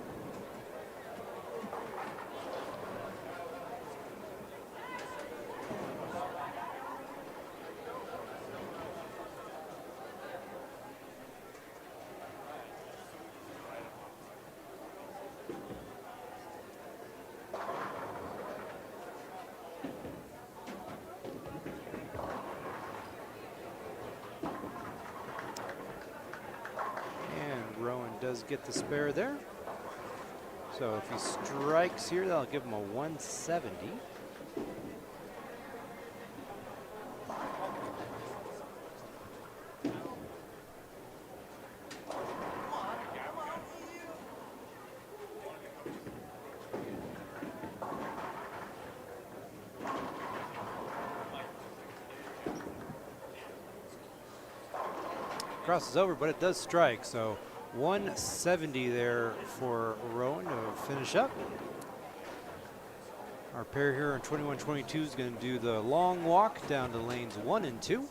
Rowan does get the spare there. So if he strikes here, that'll give him a 170. Crosses over, but it does strike, so 170 there for Rowan to finish up. Our pair here in 21-22 is going to do the long walk down to lanes 1 and 2.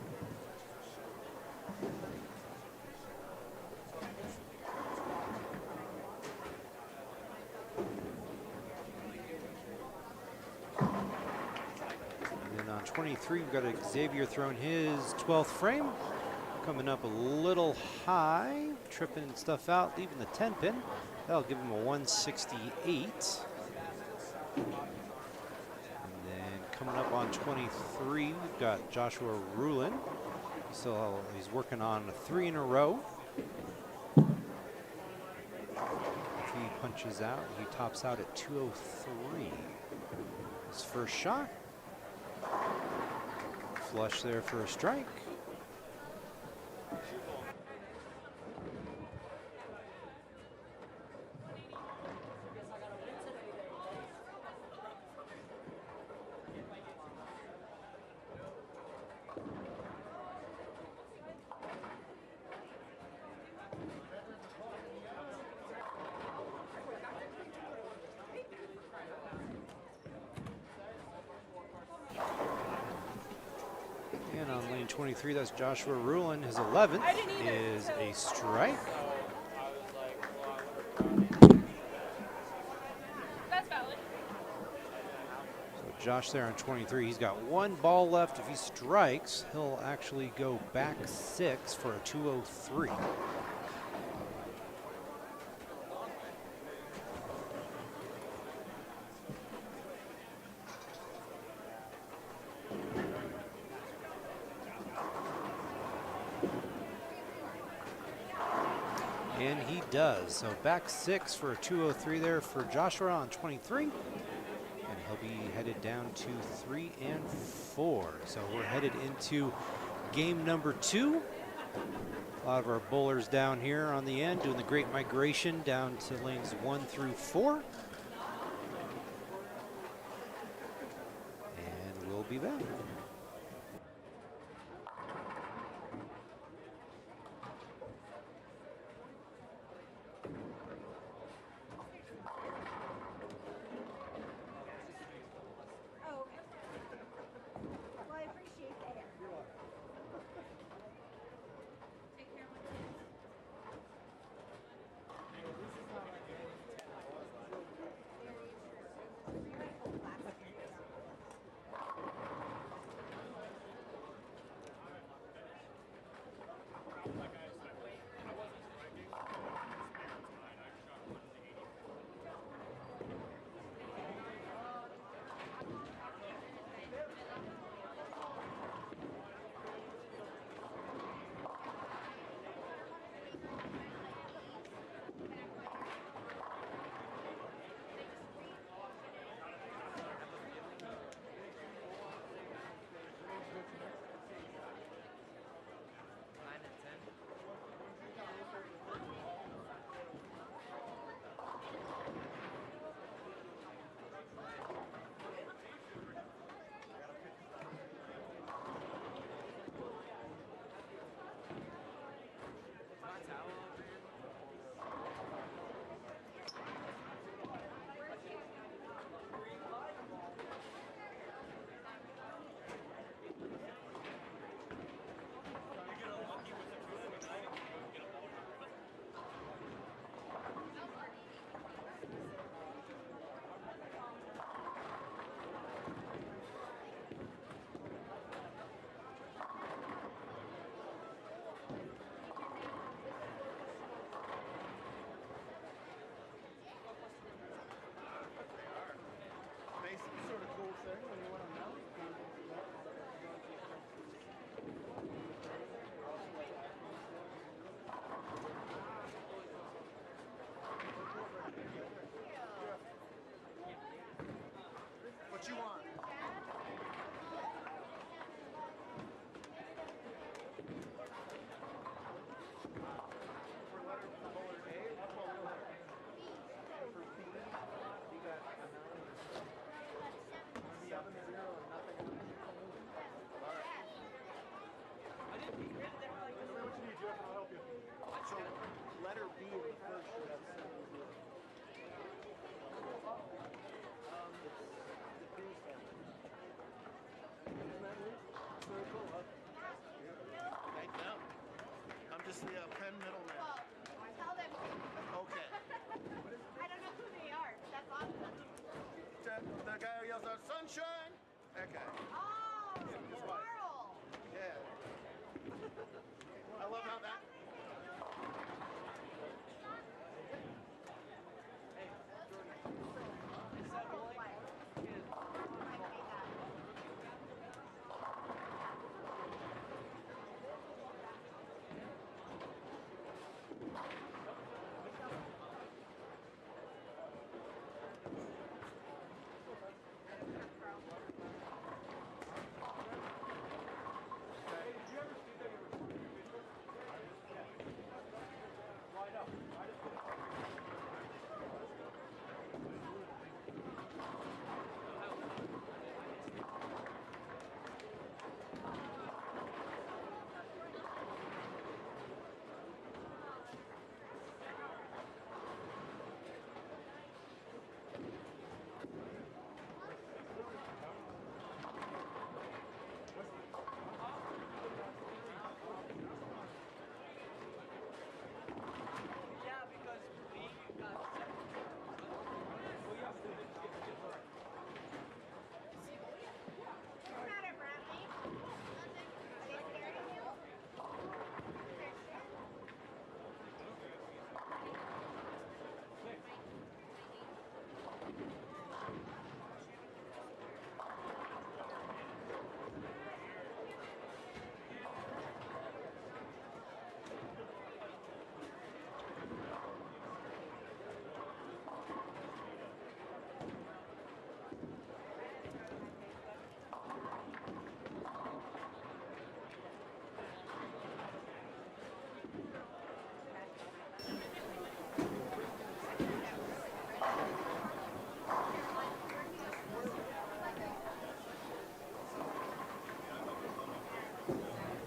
And then on 23, we've got Xavier throwing his 12th frame. Coming up a little high, tripping stuff out, leaving the 10-pin. That'll give him a 168. And then coming up on 23, we've got Joshua Rulin. He's working on 3 in a row. If he punches out, he tops out at 203. His first shot. Flush there for a strike. And on lane 23, that's Joshua Rulin. His 11th is a strike. Josh there on 23. He's got one ball left. If he strikes, he'll actually go back 6 for a 203. And he does. So back 6 for a 203 there for Joshua on 23. And he'll be headed down to 3 and 4. So we're headed into game number 2. A lot of our bowlers down here on the end doing the great migration down to lanes 1 through 4. And we'll be back. What you want? So, letter B in the first should have I'm just the pen middleman. Tell them. Okay. I don't know who they are. That's awesome. The guy who yells out, sunshine! That guy. Oh, Carl. Yeah. I love how that...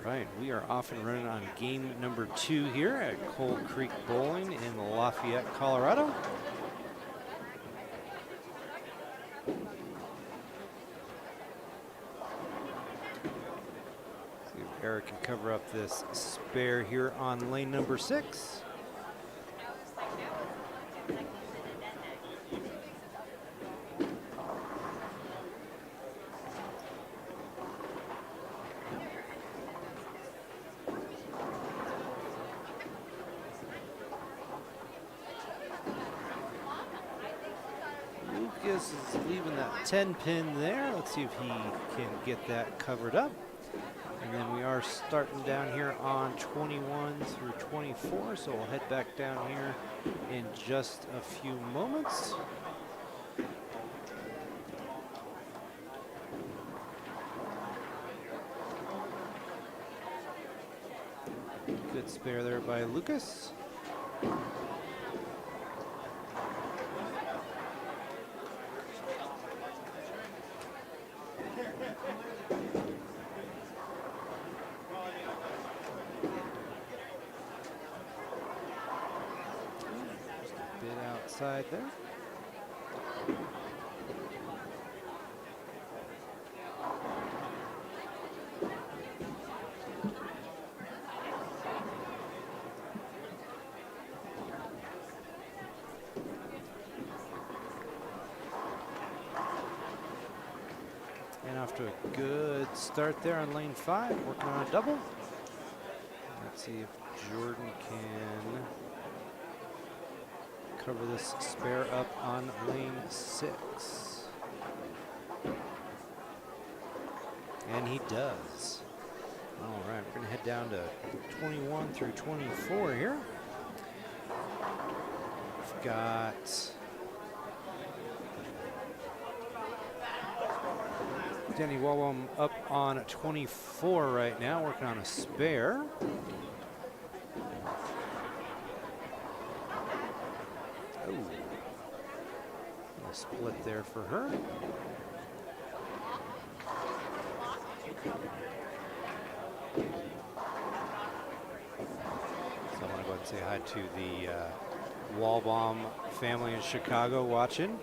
Right, we are off and running on game number 2 here at Coal Creek Bowling in Lafayette, Colorado. See if Eric can cover up this spare here on lane number 6. Lucas is leaving that 10 pin there. Let's see if he can get that covered up. And then we are starting down here on 21 through 24, so we'll head back down here in just a few moments. Good spare there by Lucas. Outside there. And off to a good start there on lane 5, working on a double. Let's see if Jordan can cover this spare up on lane 6. And he does. All right, we're gonna head down to 21 through 24 here. We've got Danny Wawam up on 24 right now, working on a spare. A split there for her. So I want to go ahead and say hi to the Wallbaum family in Chicago watching.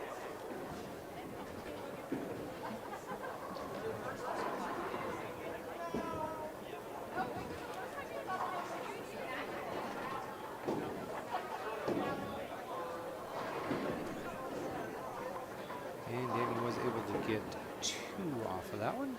And Danny was able to get 2 off of that one.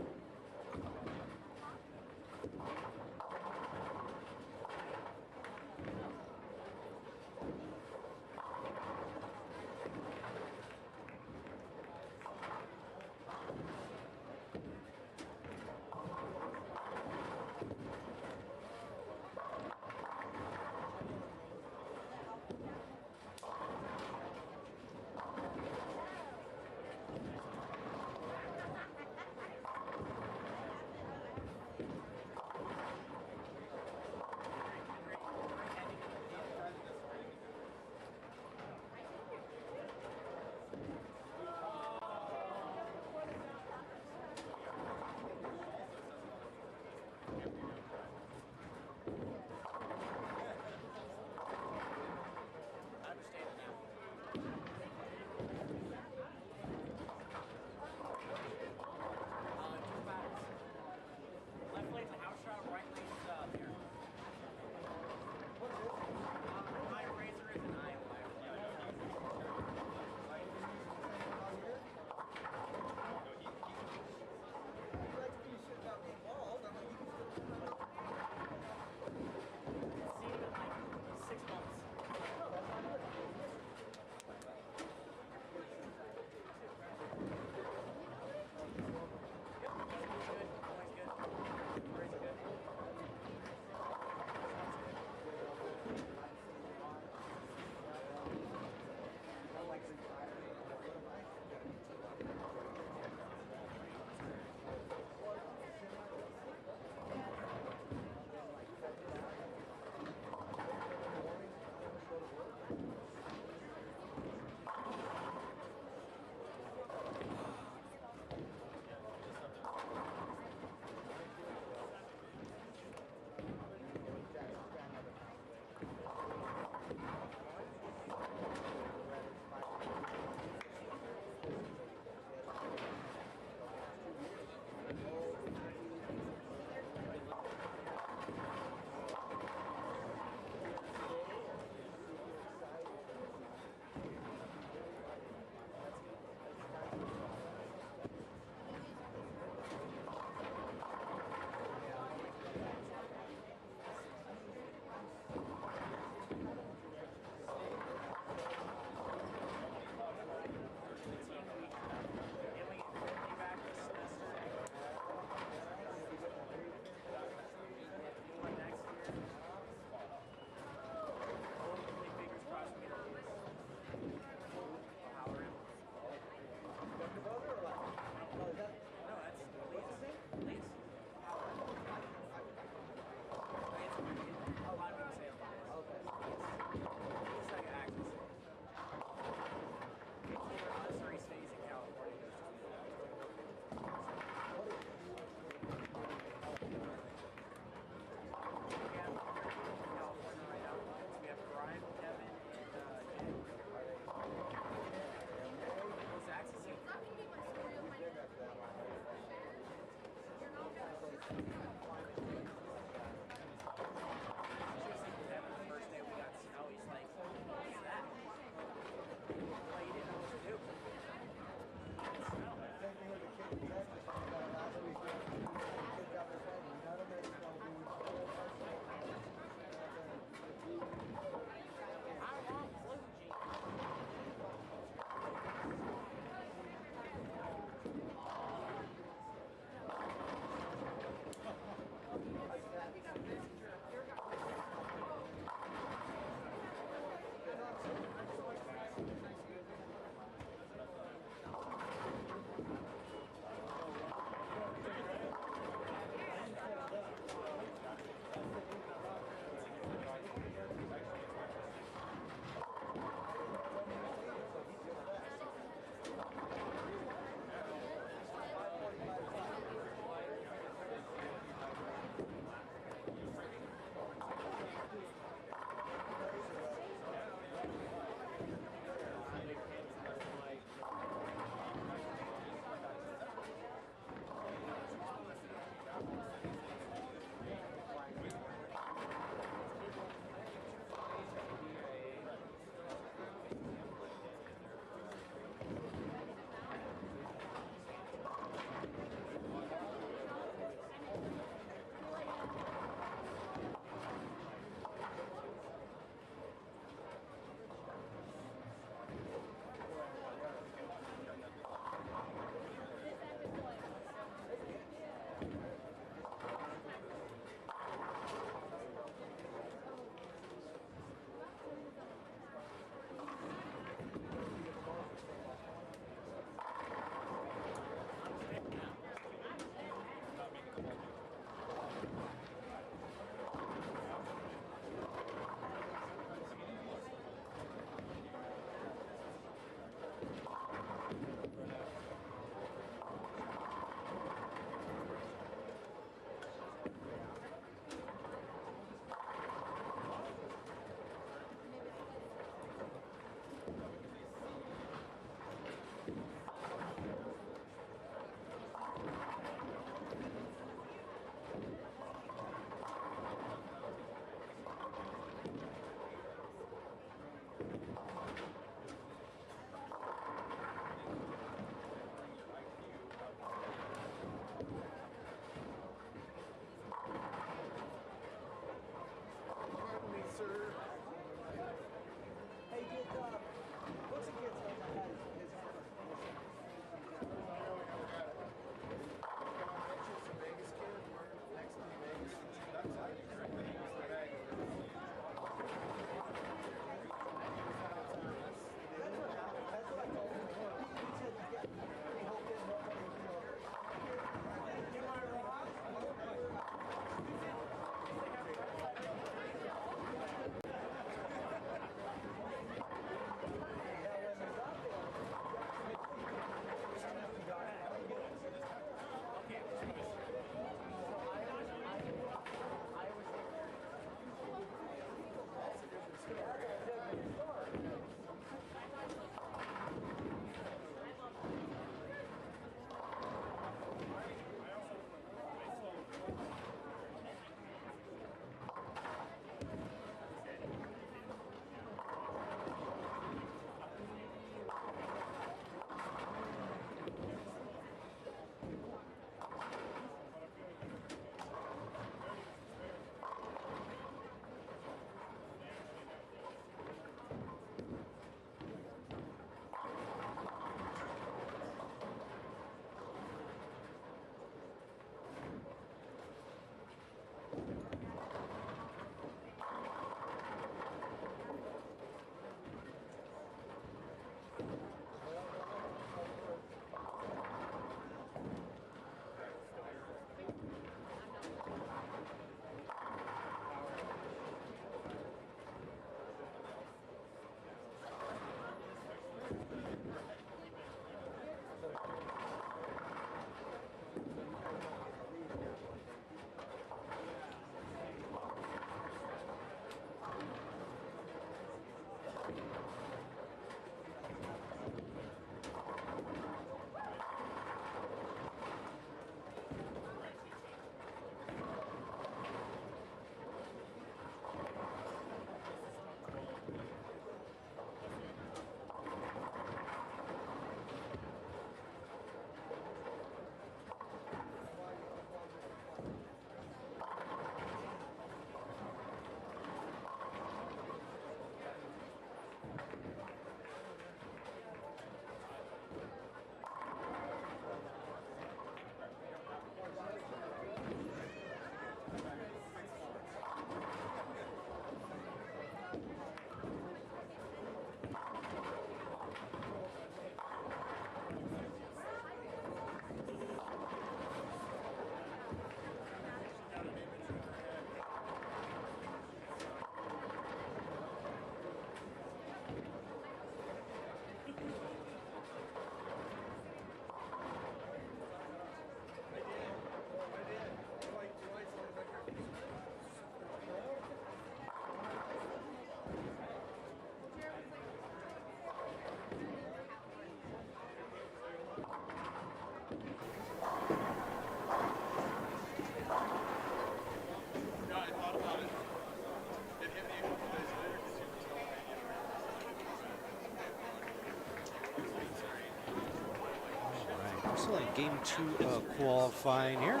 game 2 qualifying here.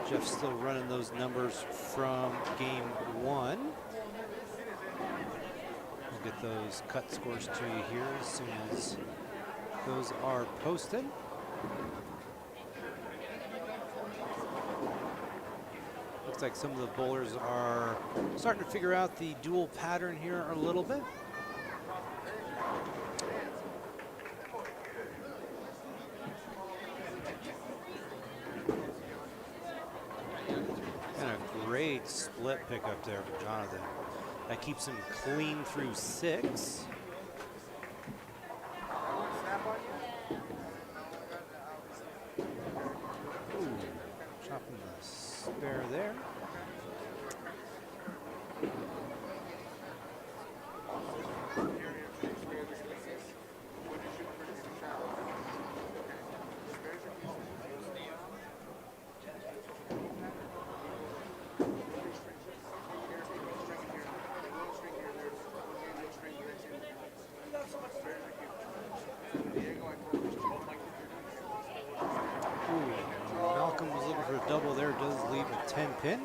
Jeff's still running those numbers from game 1. We'll get those cut scores to you here as soon as those are posted. Looks like some of the bowlers are starting to figure out the dual pattern here a little bit. And a great split pickup there for Jonathan. That keeps him clean through 6. Ooh, chopping the spare there. Malcolm was looking for a double there, does leave a 10 pin.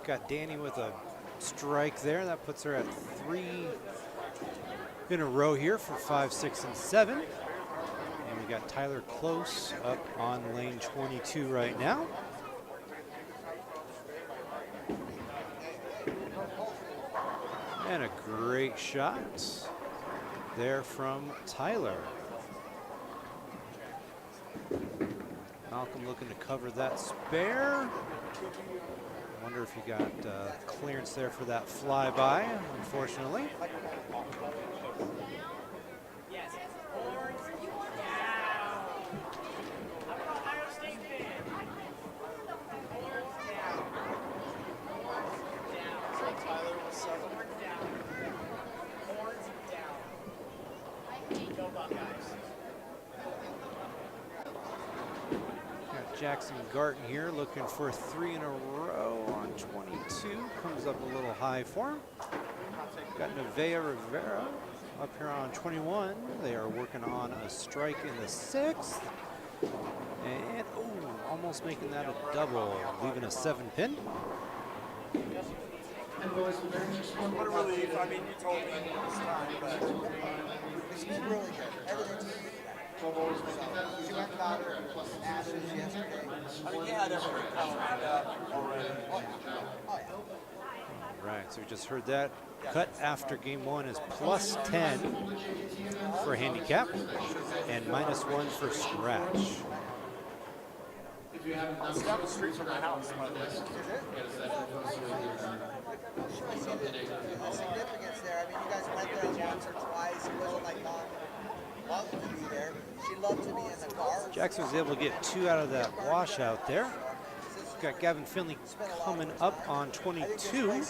Got Danny with a strike there. That puts her at 3 in a row here for 5, 6, and 7. And we got Tyler Close up on lane 22 right now. And a great shot there from Tyler. Malcolm looking to cover that spare. I wonder if he got clearance there for that flyby, unfortunately. Jackson Garton here looking for 3 in a row on 22. Comes up a little high for him. Got Nevaeh Rivera up here on 21. They are working on a strike in the 6th. And almost making that a double, leaving a 7 pin. What a relief. I mean, you told me this time, but she's really good. Everything's she went about her ashes yesterday. I mean, you had everything lined up already. Oh, yeah. Right, so we just heard that. Cut after game 1 is plus 10 for handicap and minus 1 for scratch. It's down the street from my house. The significance there. I mean, you guys went there once or twice. It wasn't like Mom loved to be there. She loved to be in the car. Jackson was able to get 2 out of that washout there. Got Gavin Finley coming up on 22,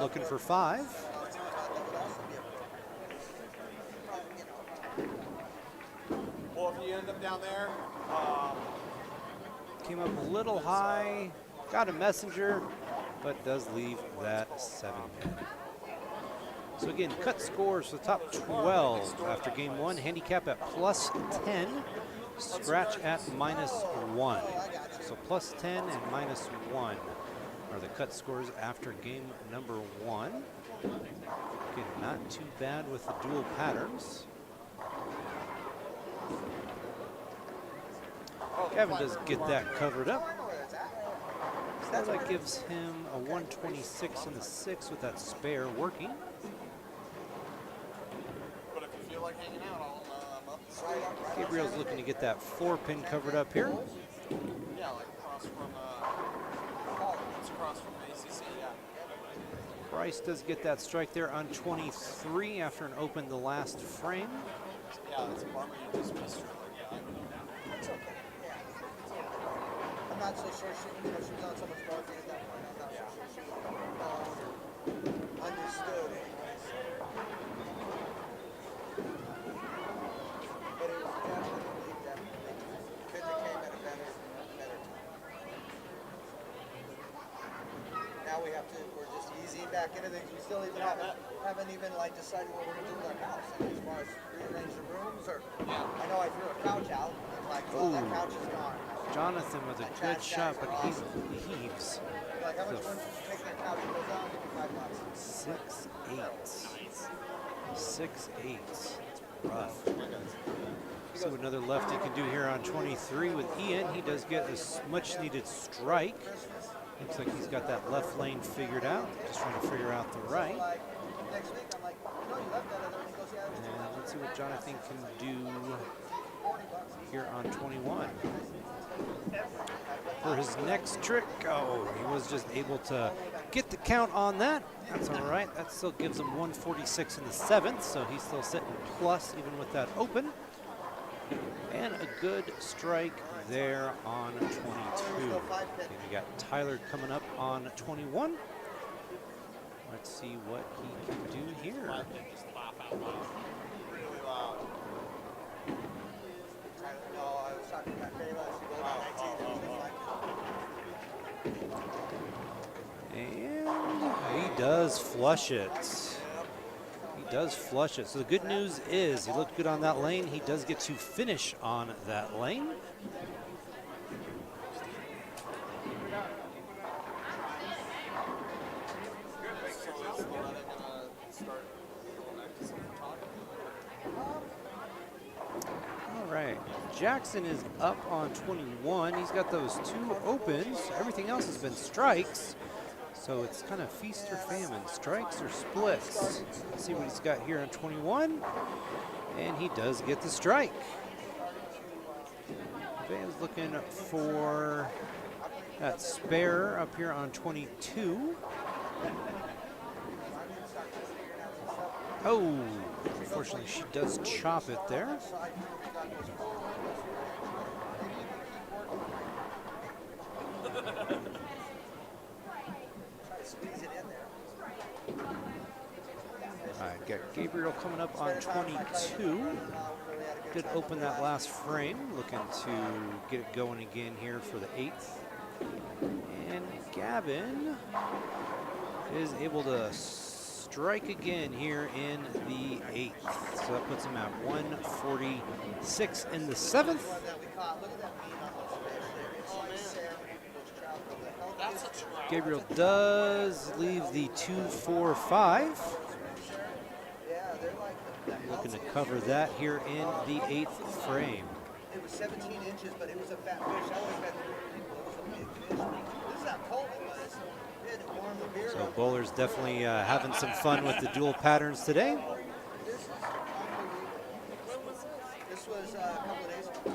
looking for 5. Well, if you end up down there, Came up a little high, got a messenger, but does leave that 7 pin. So again, cut scores for the top 12 after game 1. Handicap at plus 10, scratch at minus 1. So plus 10 and minus 1 are the cut scores after game number 1. Again, not too bad with the dual patterns. Gavin does get that covered up. So that gives him a 126 in the 6 with that spare working. but if you feel like hanging out, I'm up. Gabriel's looking to get that 4 pin covered up here. Yeah, like across from ACC, yeah. Bryce does get that strike there on 23 after an open the last frame. Yeah, it's a bummer you just missed her. Yeah, It's okay. Yeah. I'm not so sure she was on so much morphine at that point. I'm not so sure she understood it. But it was definitely. Couldn't have came at a better time. Now we we're just easing back into things. We still even haven't even like decided what we're gonna do with our house. I mean, as far as rearrange the rooms, or I know I threw a couch out. And like, well, that couch is gone. Jonathan with a good shot, but he heaves. Like, how much room taking a couch goes on? $55. 6'8". 6'8". That's rough. See what another lefty can do here on 23 with Ian. He does get a much needed strike. Looks like he's got that left lane figured out. Just trying to figure out the right. Next week, I'm like, no, you left that other one. He goes, yeah, it was And let's see what Jonathan can do here on 21. For his next trick, oh, he was just able to get the count on that. That's all right. That still gives him 146 in the 7th, so he's still sitting plus even with that open. And a good strike there on 22. And we got Tyler coming up on 21. Let's see what he can do here. And he does flush it. He does flush it. So the good news is he looked good on that lane. He does get to finish on that lane. All right, Jackson is up on 21. He's got those 2 opens. Everything else has been strikes. So it's kind of feast or famine, strikes or splits. Let's see what he's got here on 21. And he does get the strike. Van's looking for that spare up here on 22. Oh, unfortunately she does chop it there. All right, got Gabriel coming up on 22. Did open that last frame, looking to get it going again here for the 8th. And Gavin is able to strike again here in the 8th. So that puts him at 146 in the 7th. Gabriel does leave the 2-4-5. Looking to cover that here in the 8th frame. It was 17 inches, but it was a fat fish. I always had people, it was a big fish. This is how cold it was. We had to warm the beer So up. bowlers definitely having some fun with the dual patterns today. This was a couple of days ago.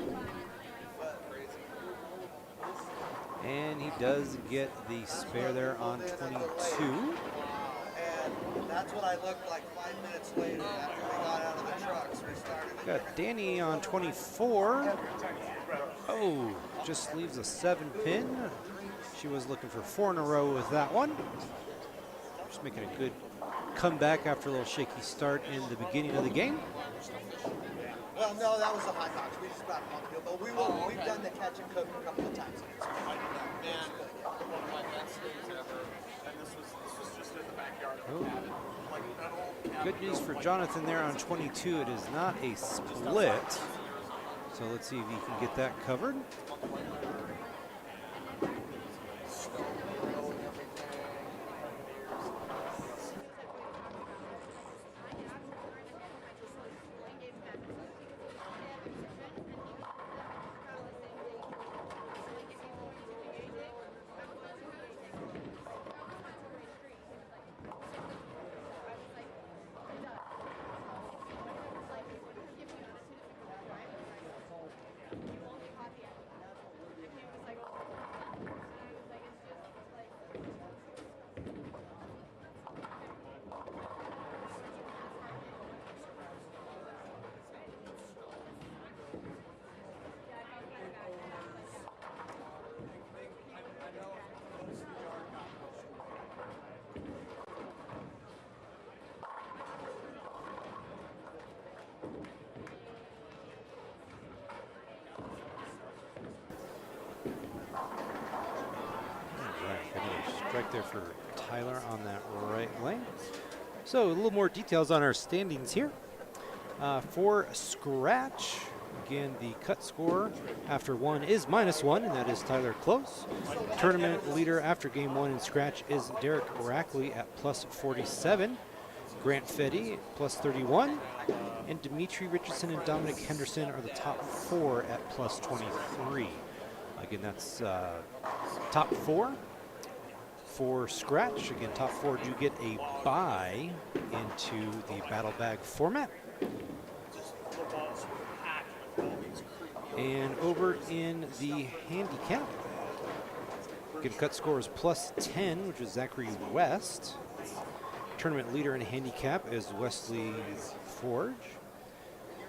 And he does get the spare there on 22. And that's what I looked like 5 minutes later after we got out of the trucks. We started again. Got Danny on 24. Oh, just leaves a 7-pin. She was looking for 4 in a row with that one. Just making a good comeback after a little shaky start in the beginning of the game. Well, no, that was the hot dogs. We just got them on the deal. But we've done the catch and cook a couple of times. Oh. Good news for Jonathan there on 22. It is not a split. So let's see if he can get that covered. Right there for Tyler on that right lane. So a little more details on our standings here. For Scratch, again, the cut score after 1 is -1, and that is Tyler Close. Tournament leader after game 1 in Scratch is Derek Rackley at +47. Grant Fetty +31. And Dimitri Richardson and Dominic Henderson are the top 4 at +23. Again, that's top 4 for Scratch. Again, top 4 do get a bye into the Battle Bag format. And over in the handicap, again, cut score is +10, which is Zachary West. Tournament leader in handicap is Wesley Forge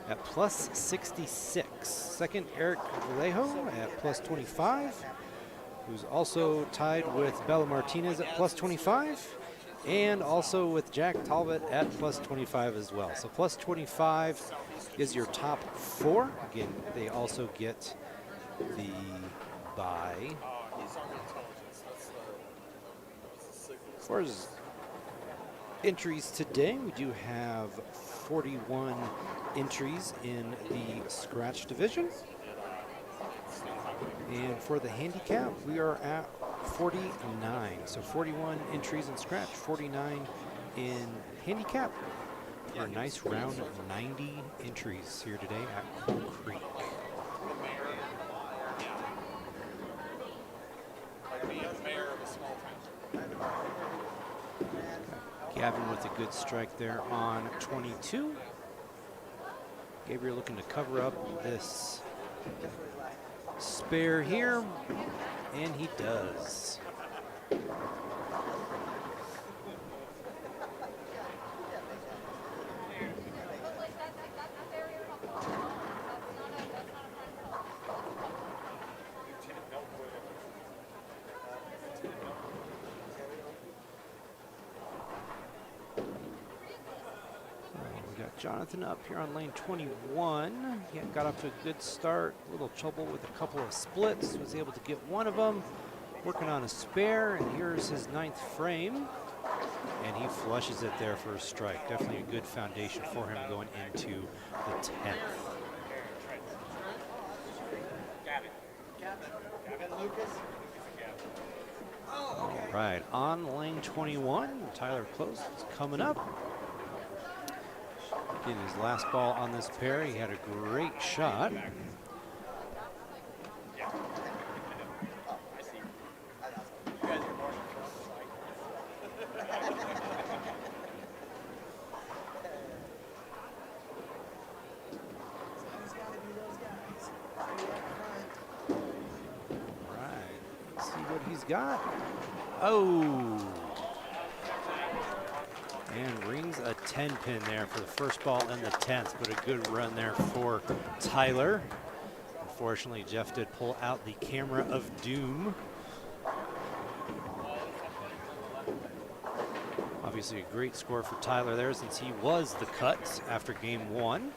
at +66. Second, Eric Vallejo at +25, who's also tied with Bella Martinez at +25, and also with Jack Talbot at +25 as well. So +25 is your top 4. Again, they also get the bye. As far as entries today, we do have 41 entries in the Scratch division. And for the handicap, we are at 49. So 41 entries in Scratch, 49 in handicap. For a nice round of 90 entries here today at Coal Creek. Gavin with a good strike there on 22. Gabriel looking to cover up this spare here, and he does. Jonathan up here on lane 21. He got off to a good start. A little trouble with a couple of splits. Was able to get one of them. Working on a spare, and here's his 9th frame. And he flushes it there for a strike. Definitely a good foundation for him going into the 10th. All right, on lane 21, Tyler Close is coming up. Getting his last ball on this pair, he had a great shot. Let's see what he's got. Oh! And rings a 10 pin there for the first ball in the 10th, but a good run there for Tyler. Unfortunately, Jeff did pull out the camera of doom. Obviously a great score for Tyler there since he was the cut after game 1.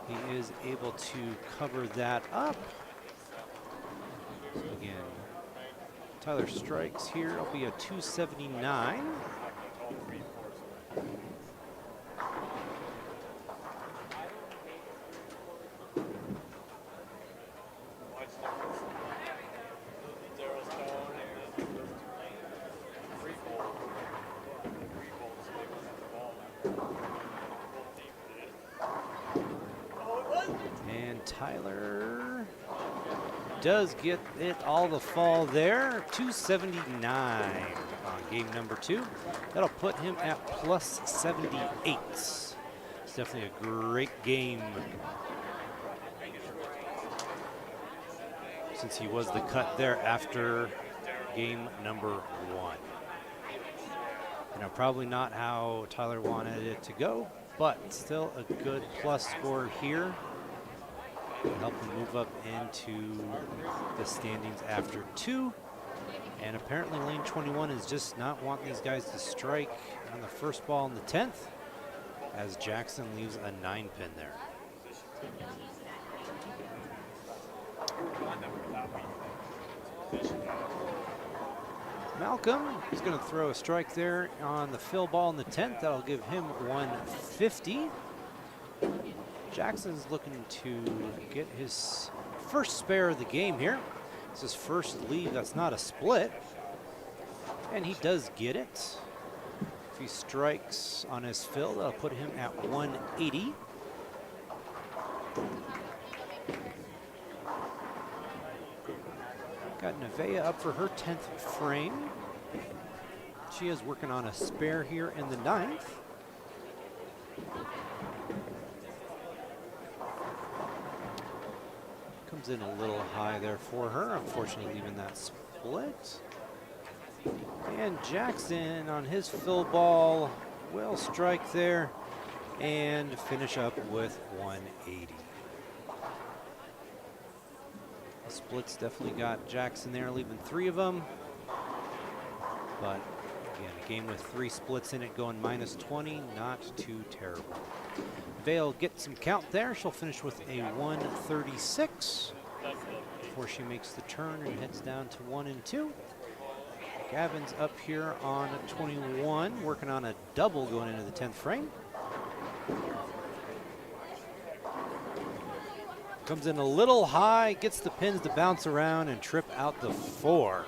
He is able to cover that up. Again, Tyler strikes here. It'll be a 279. And Tyler does get it all the fall there. 279 on game number 2. That'll put him at +78. It's definitely a great game since he was the cut there after game number 1. You know, probably not how Tyler wanted it to go, but still a good plus score here. Help him move up into the standings after 2. And apparently lane 21 is just not wanting these guys to strike on the first ball in the 10th, as Jackson leaves a 9 pin there. Malcolm is going to throw a strike there on the fill ball in the 10th. That'll give him 150. Jackson's looking to get his first spare of the game here. It's his first leave that's not a split. And he does get it. If he strikes on his fill, that'll put him at 180. Got Nevaeh up for her 10th frame. She is working on a spare here in the 9th. Comes in a little high there for her, unfortunately leaving that split. And Jackson on his fill ball will strike there and finish up with 180. The splits definitely got Jackson there, leaving 3 of them. But again, a game with 3 splits in it going -20, not too terrible. Vale gets some count there. She'll finish with a 136 before she makes the turn and heads down to 1 and 2. Gavin's up here on 21, working on a double going into the 10th frame. Comes in a little high, gets the pins to bounce around and trip out the 4.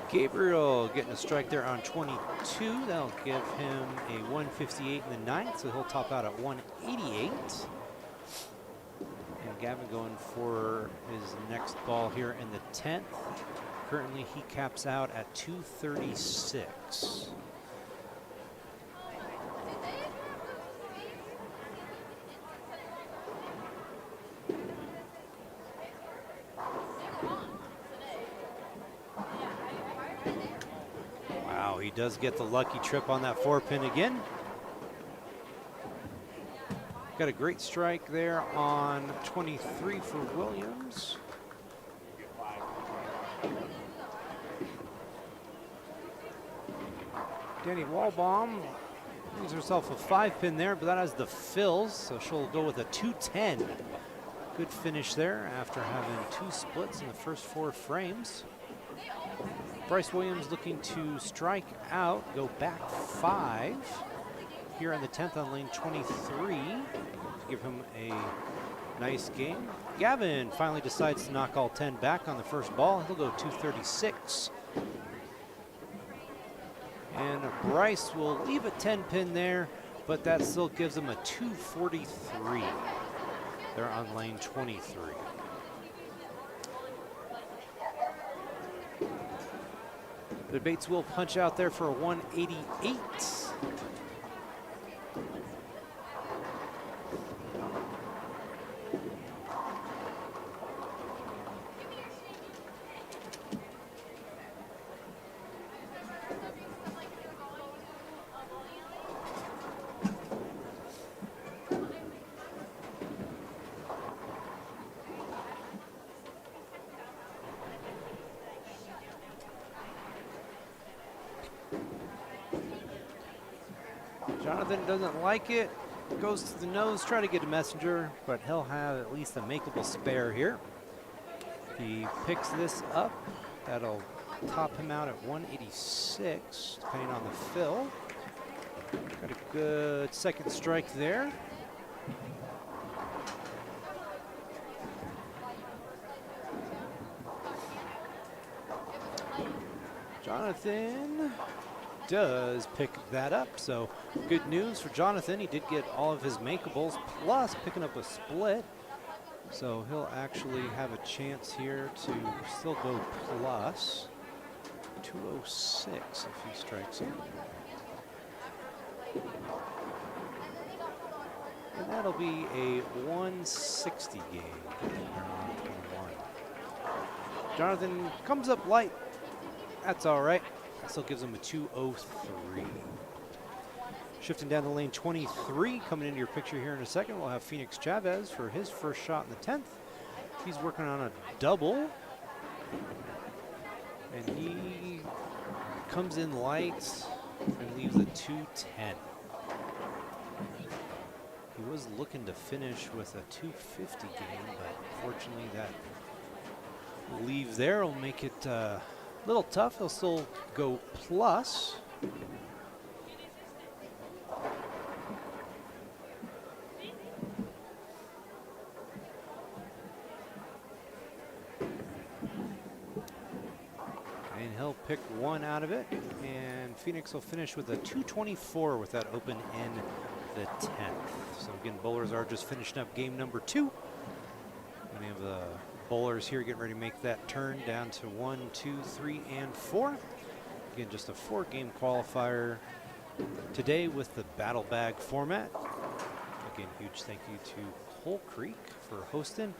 Gabriel getting a strike there on 22. That'll give him a 158 in the 9th, so he'll top out at 188. And Gavin going for his next ball here in the 10th. Currently he caps out at 236. Wow, he does get the lucky trip on that 4-pin again. Got a great strike there on 23 for Williams. Danny Walbaum gives herself a 5-pin there, but that has the fills, so she'll go with a 210. Good finish there after having 2 splits in the first 4 frames. Bryce Williams looking to strike out, go back 5 here on the 10th on lane 23 to give him a nice game. Gavin finally decides to knock all 10 back on the first ball. He'll go 236. And Bryce will leave a 10-pin there, but that still gives him a 243 there on lane 23. The Bates will punch out there for a 188. Jonathan doesn't like it, goes to the nose, try to get a messenger, but he'll have at least a makeable spare here. If he picks this up, that'll top him out at 186, depending on the fill. Got a good second strike there. Jonathan does pick that up, so good news for Jonathan. He did get all of his makeables plus picking up a split, so he'll actually have a chance here to still go plus 206 if he strikes him. And that'll be a 160 game. Jonathan comes up light. That's all right. Still gives him a 203. Shifting down the lane 23, coming into your picture here in a second, we'll have Phoenix Chavez for his first shot in the 10th. He's working on a double. And he comes in light and leaves a 210. He was looking to finish with a 250 game, but unfortunately that leave there will make it a little tough. He'll still go plus. And he'll pick one out of it, and Phoenix will finish with a 224 with that open in the 10th. So again, bowlers are just finishing up game number 2. Many of the bowlers here getting ready to make that turn down to 1, 2, 3, and 4. Again, just a 4-game qualifier today with the battle bag format. Again, huge thank you to Coal Creek for hosting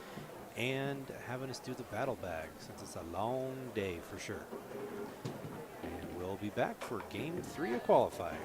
and having us do the battle bag, since it's a long day for sure. And we'll be back for game 3 of qualifying.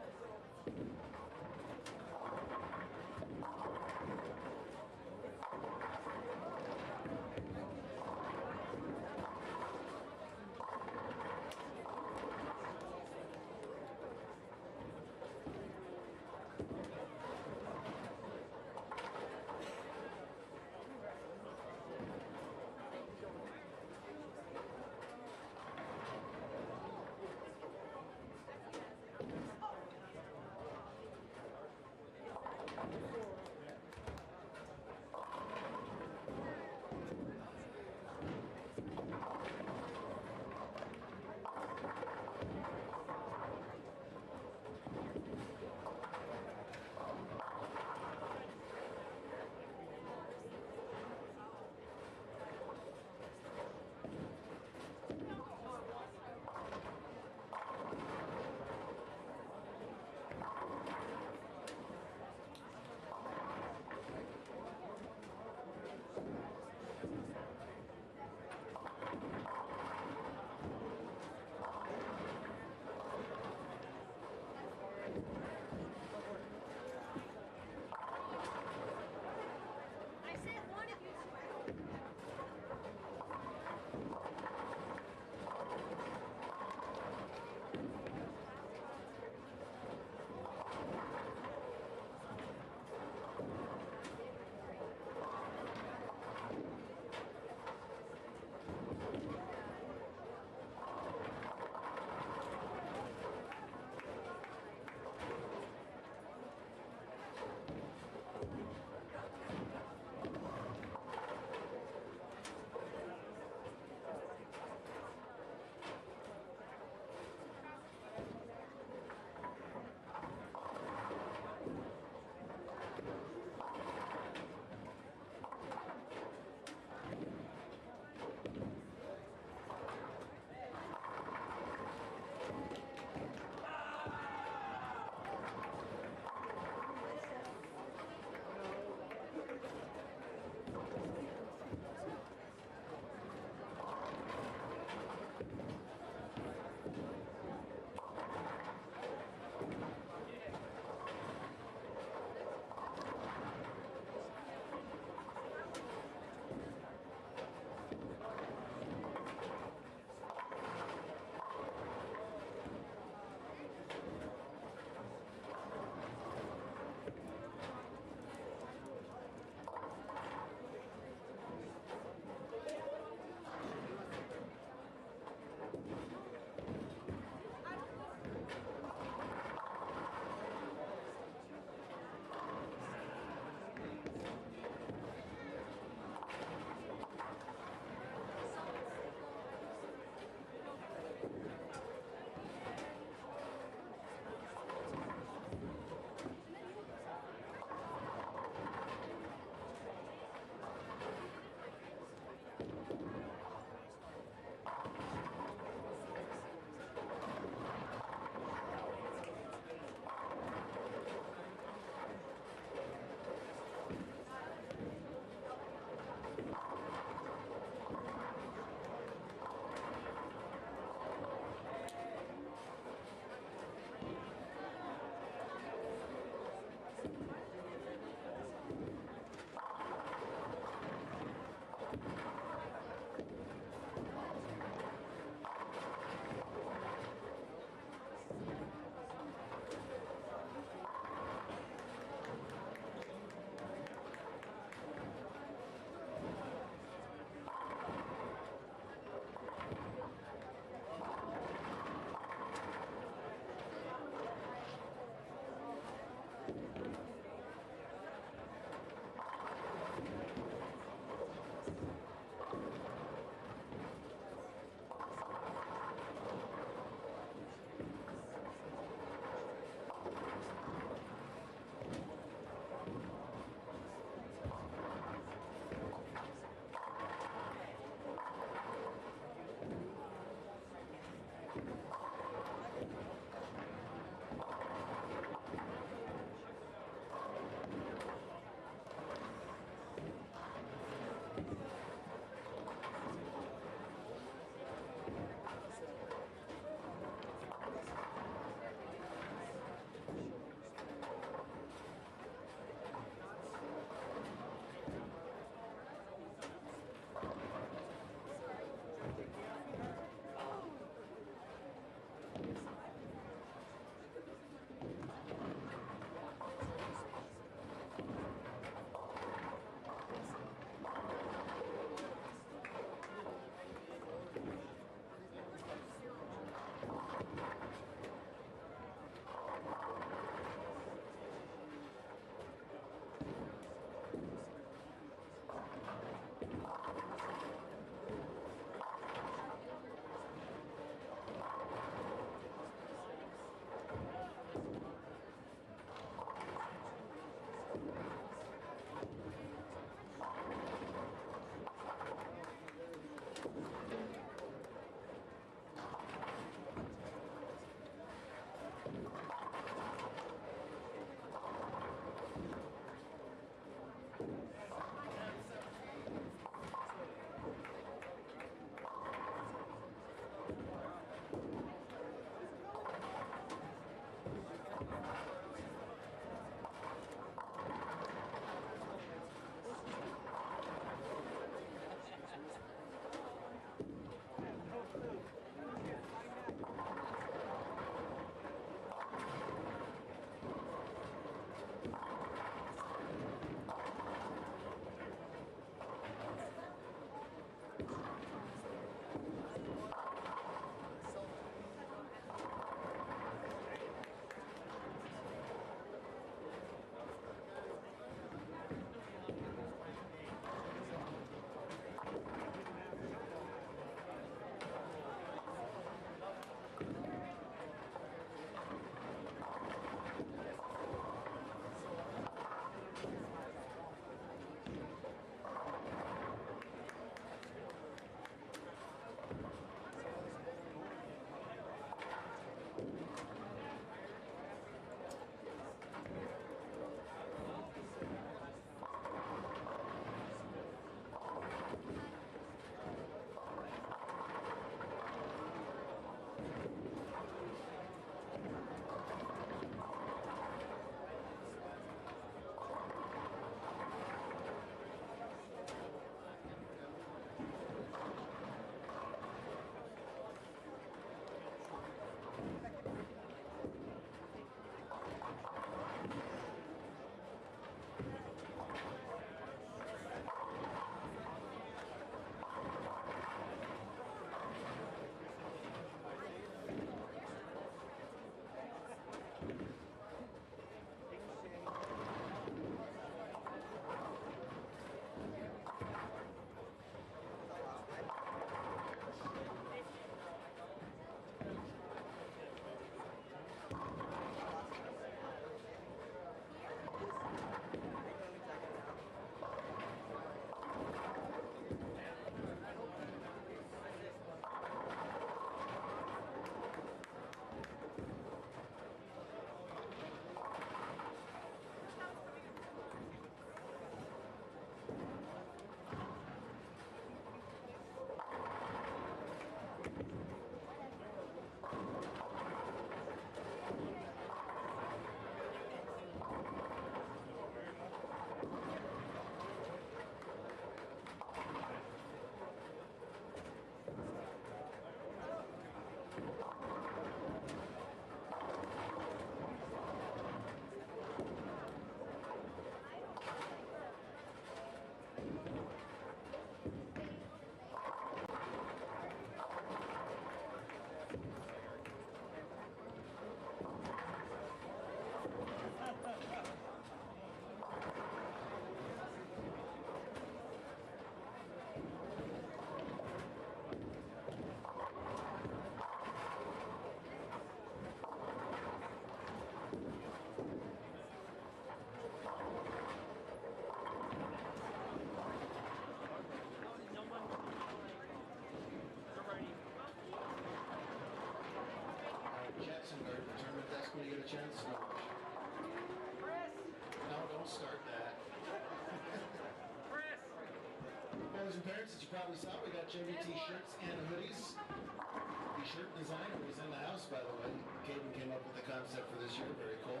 boys and parents, as you probably saw, we got JBT shirts and hoodies. The shirt designer was in the house, by the way. Caden came up with the concept for this year. Very cool.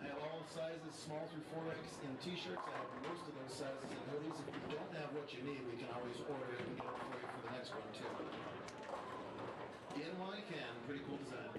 I have all sizes, small through 4X in t-shirts. I have most of those sizes in hoodies. If you don't have what you need, we can always order it and get it for you for the next one, too. In while you can. Pretty cool design.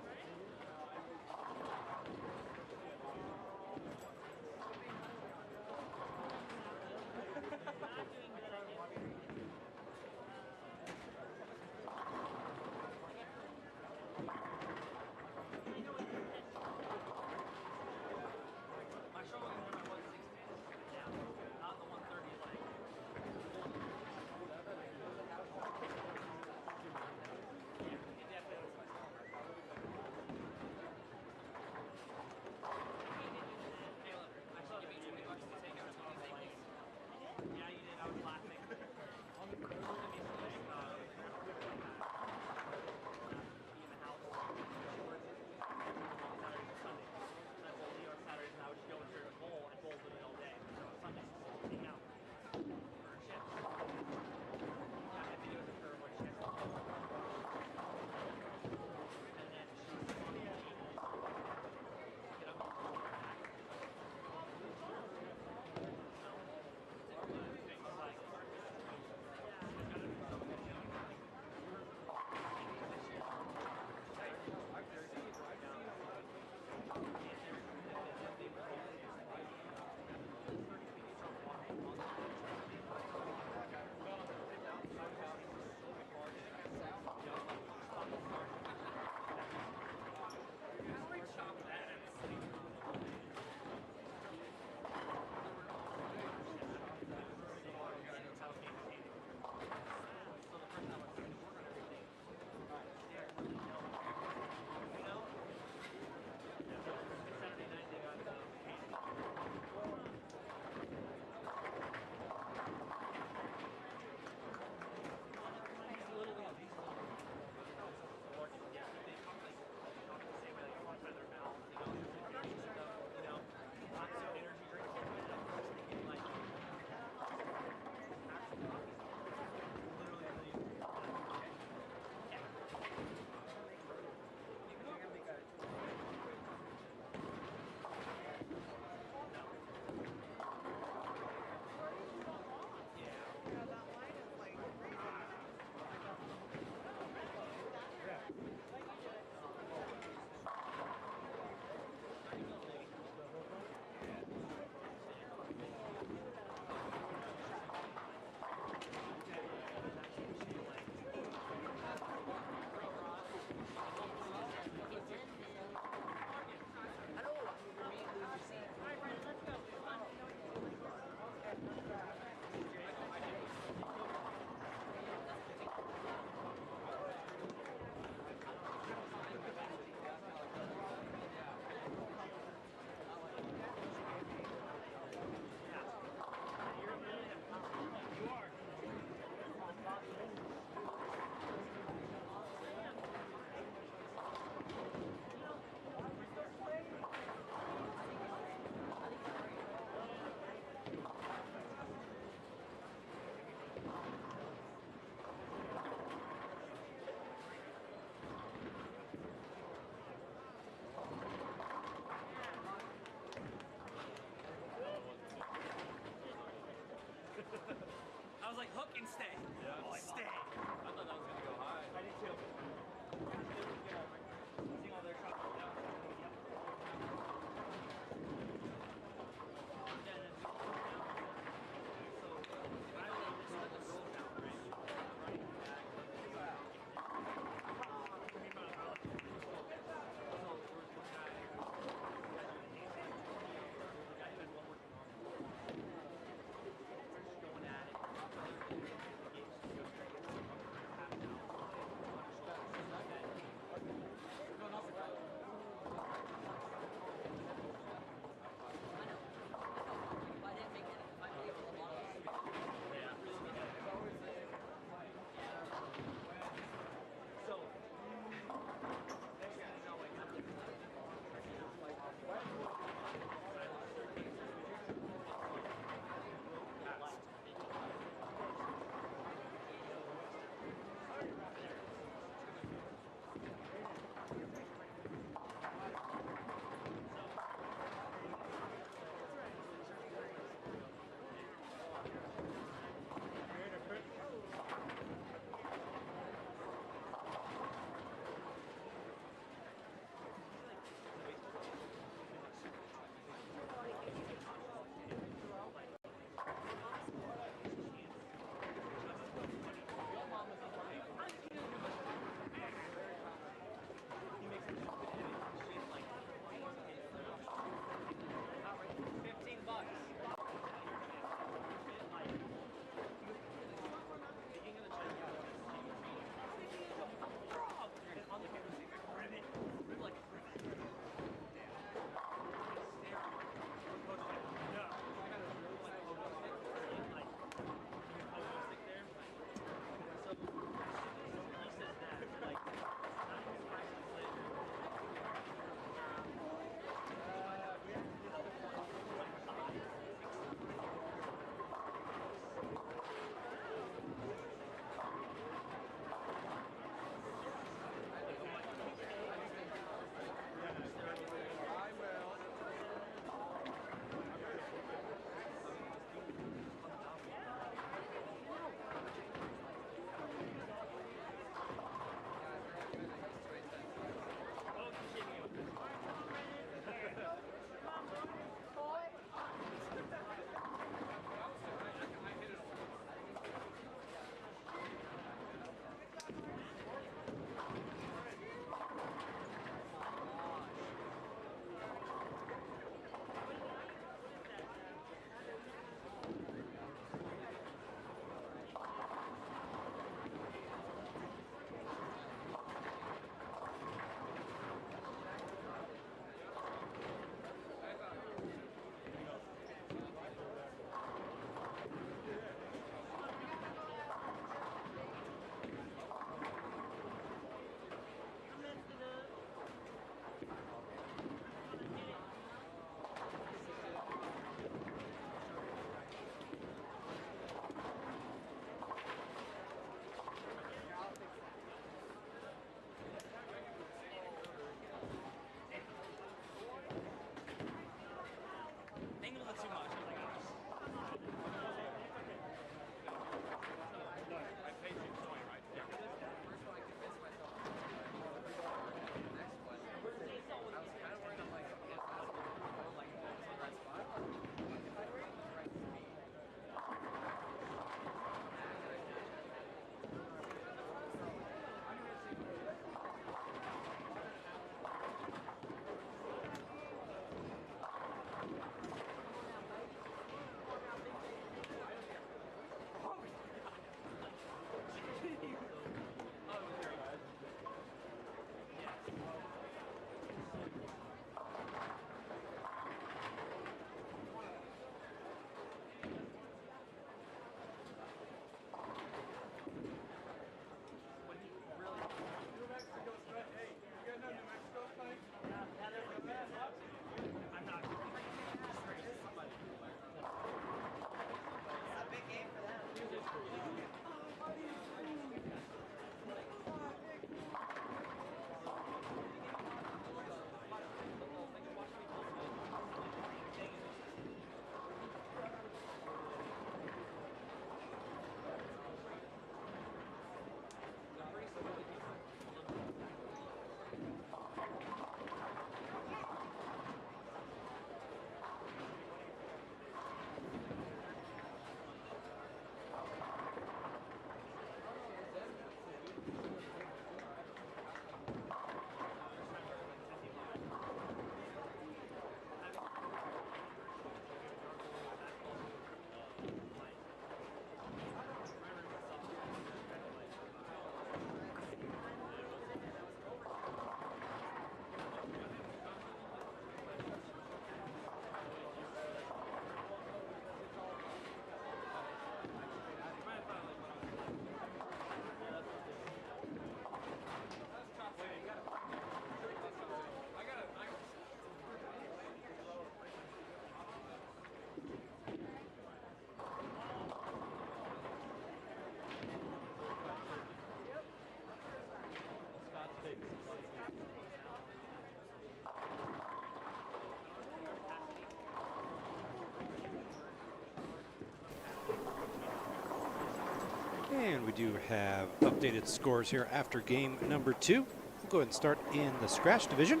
And we do have updated scores here after game number 2. We'll go ahead and start in the scratch division.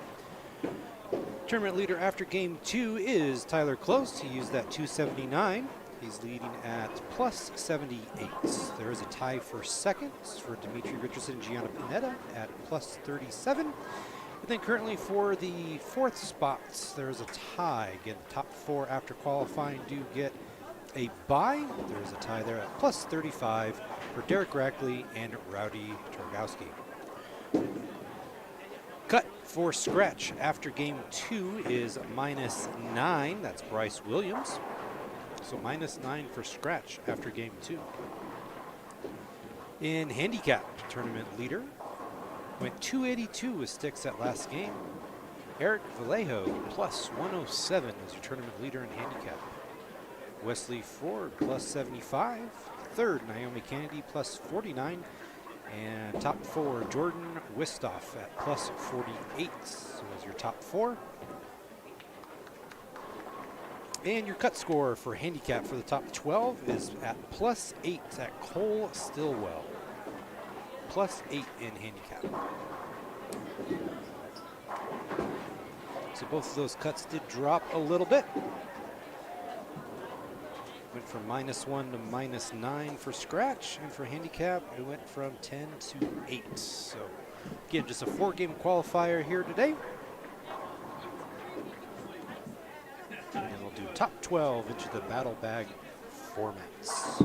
Tournament leader after game 2 is Tyler Close. He used that 279. He's leading at plus 78. There is a tie for second for Dimitri Richardson and Gianna Pineda at plus 37. And then currently for the 4th spots, there's a tie. Again, the top 4 after qualifying do get a bye. There's a tie there at plus 35 for Derek Rackley and Rowdy Torgowski. Cut for scratch after game 2 is -9. That's Bryce Williams. So -9 for scratch after game 2. In handicap, tournament leader went 282 with sticks at last game. Eric Vallejo plus 107 as your tournament leader in handicap. Wesley Ford plus 75. Third, Naomi Kennedy plus 49. And top 4, Jordan Wistoff at plus 48. So as your top 4. And your cut score for handicap for the top 12 is at plus 8 at Cole Stillwell. Plus 8 in handicap. So both of those cuts did drop a little bit. Went from -1 to -9 for scratch, and for handicap, it went from 10 to 8. So again, just a 4-game qualifier here today. And we'll do top 12 into the battle bag formats.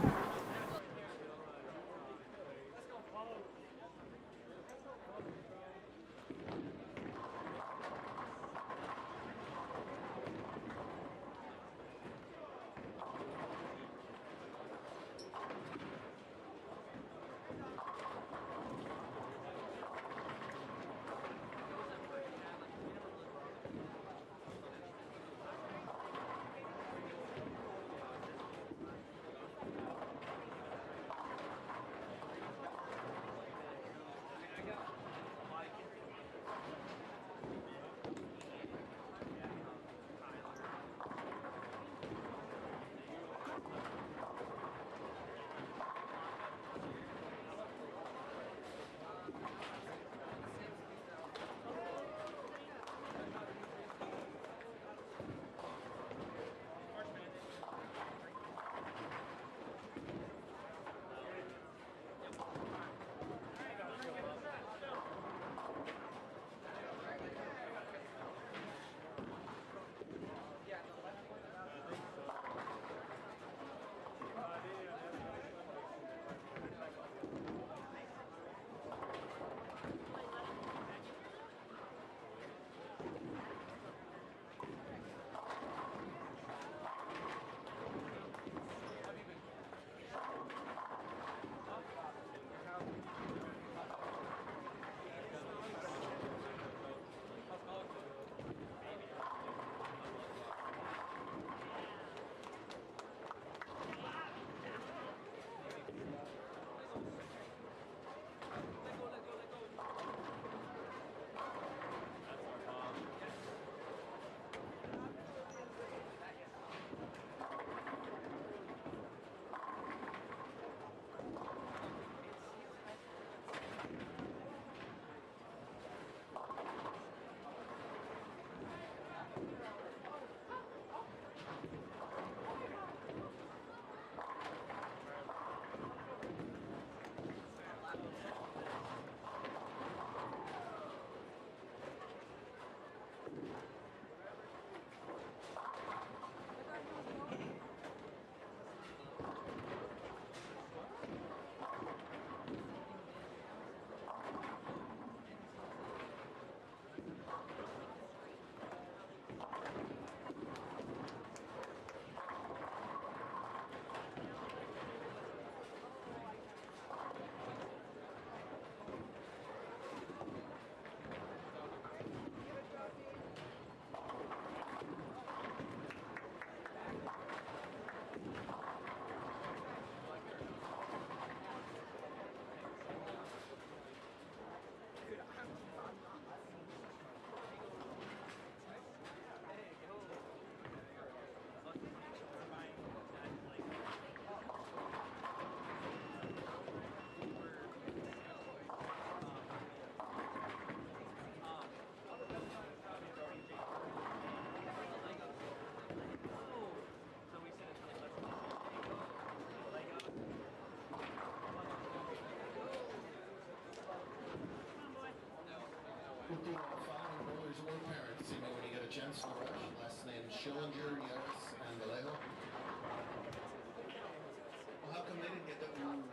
gents in the rush. Last name Schillinger, Yaris, and Vallejo. Well, how come they didn't get that one?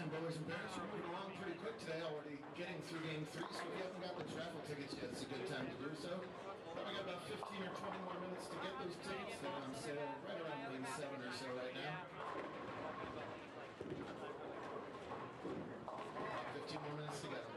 And boys and bears, we're moving along pretty quick today, already getting through game 3, so if you haven't got those raffle tickets yet, it's a good time to do so. Probably got about 15 or 20 more minutes to get those tickets. They're on sale right around lane 7 or so right now. 15 more minutes to get them.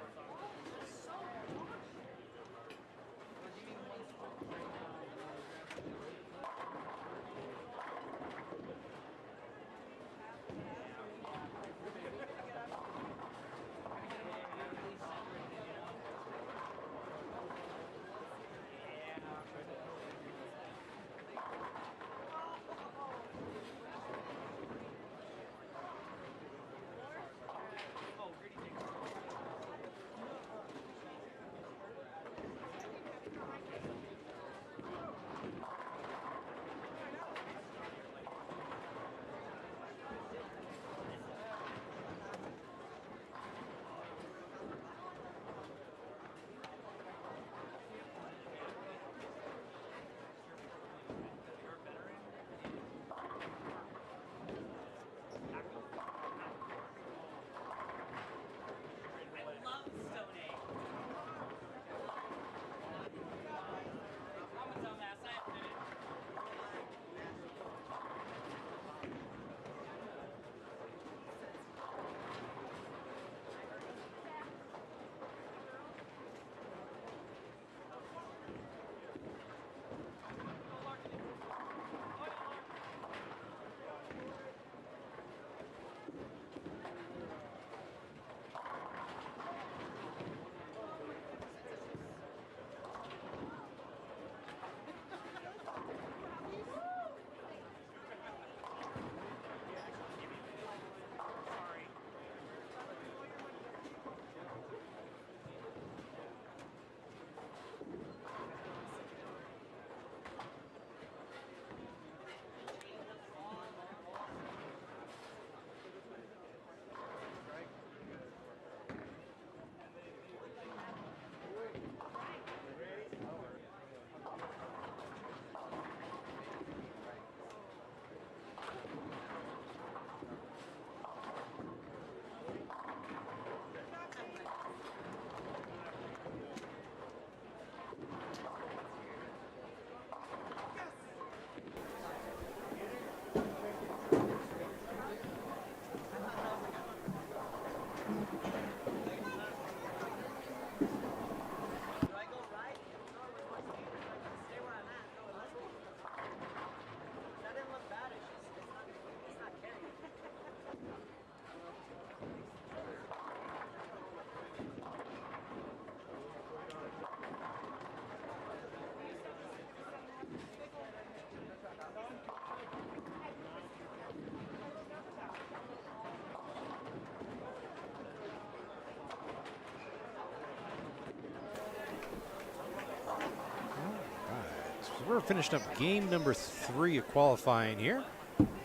we're finishing up game number 3 of qualifying here.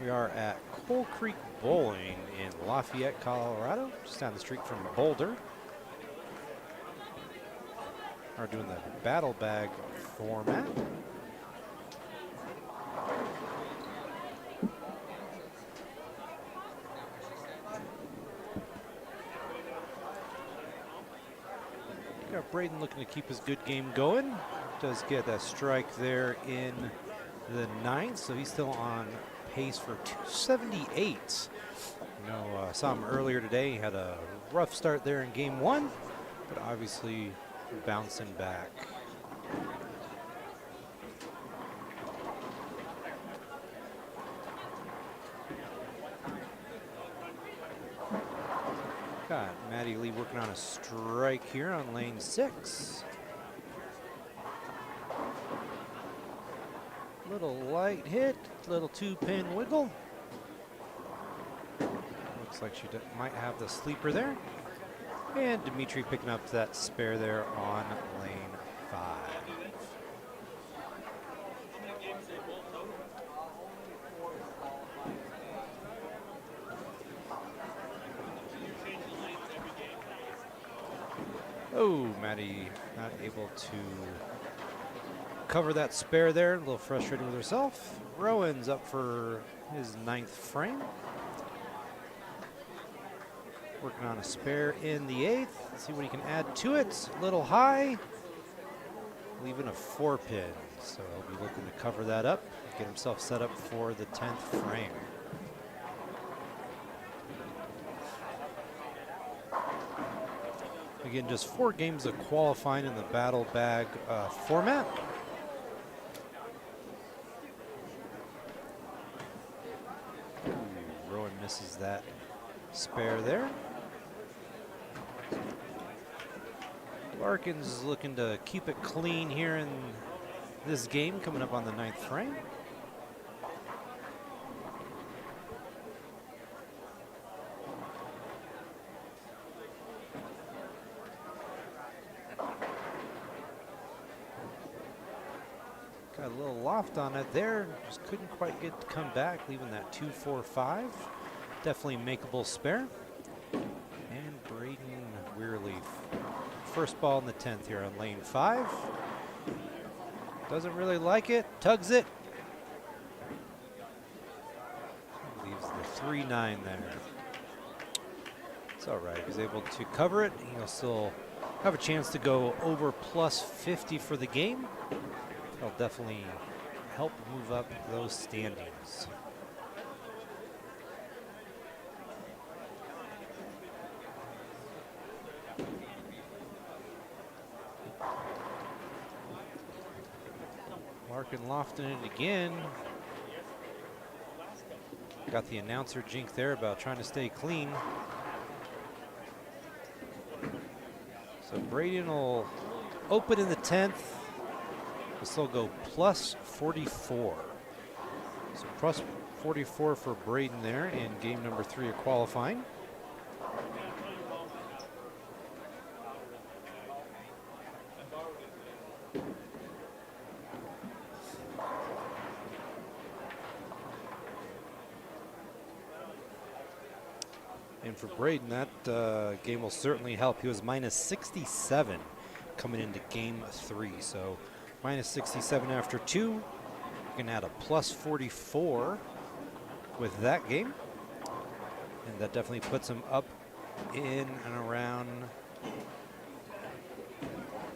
We are at Coal Creek Bowling in Lafayette, Colorado, just down the street from Boulder. We're doing the battle bag format. Got Braden looking to keep his good game going. Does get a strike there in the 9th, so he's still on pace for 278. You know, saw him earlier today. He had a rough start there in game 1, but obviously bouncing back. Got Maddie Lee working on a strike here on lane 6. Little light hit, little 2-pin wiggle. Looks like she might have the sleeper there. And Dimitri picking up that spare there on lane 5. Oh, Maddie not able to cover that spare there. A little frustrated with herself. Rowan's up for his 9th frame. Working on a spare in the 8th. Let's see what he can add to it. A little high. Leaving a 4-pin. So he'll be looking to cover that up. Get himself set up for the 10th frame. Again, just 4 games of qualifying in the battle bag format. Ooh, Rowan misses that spare there. Larkin's looking to keep it clean here in this game, coming up on the 9th frame. Got a little loft on it there, just couldn't quite get to come back, leaving that 2-4-5. Definitely makeable spare. And Braden Weirleaf. First ball in the 10th here on lane 5. Doesn't really like it, tugs it. Leaves the 3-9 there. It's all right, he's able to cover it. He'll still have a chance to go over plus 50 for the game. That'll definitely help move up those standings. Larkin lofting it again. Got the announcer jink there about trying to stay clean. So Braden will open in the 10th. We'll still go plus 44. So plus 44 for Braden there in game number 3 of qualifying. And for Braden, that game will certainly help. He was minus 67 coming into game 3. So minus 67 after 2. You can add a plus 44 with that game. And that definitely puts him up in and around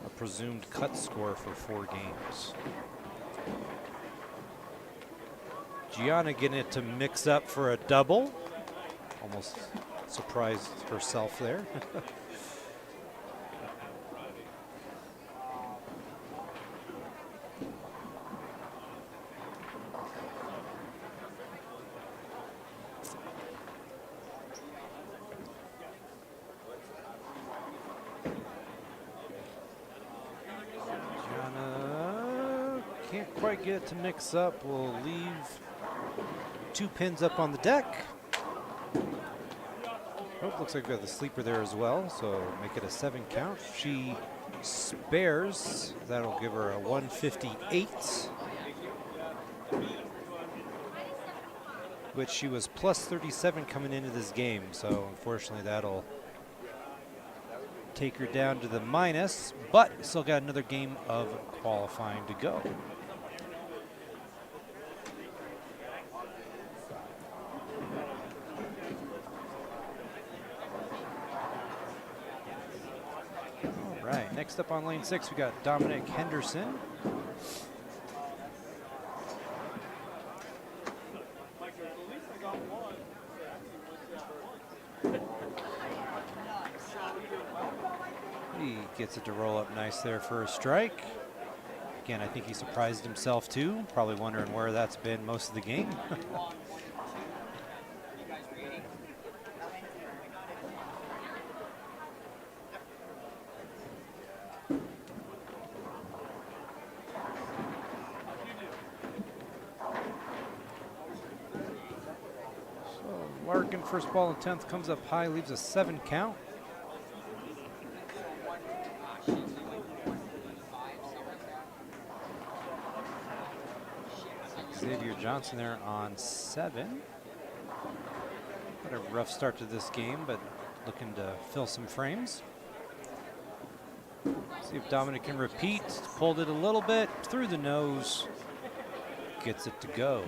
a presumed cut score for 4 games. Gianna getting it to mix up for a double. Almost surprised herself there. Gianna can't quite get it to mix up. We'll leave 2 pins up on the deck. Oh, looks like we got the sleeper there as well, so make it a 7 count. She spares. That'll give her a 158. which she was plus 37 coming into this game. So unfortunately, that'll take her down to the minus, but still got another game of qualifying to go. All right, next up on lane 6, we got Dominic Henderson. He gets it to roll up nice there for a strike. Again, I think he surprised himself too, probably wondering where that's been most of the game. So Larkin, first ball and 10th, comes up high, leaves a 7 count. Xavier Johnson there on 7. Had a rough start to this game, but looking to fill some frames. See if Dominic can repeat. Pulled it a little bit through the nose. Gets it to go.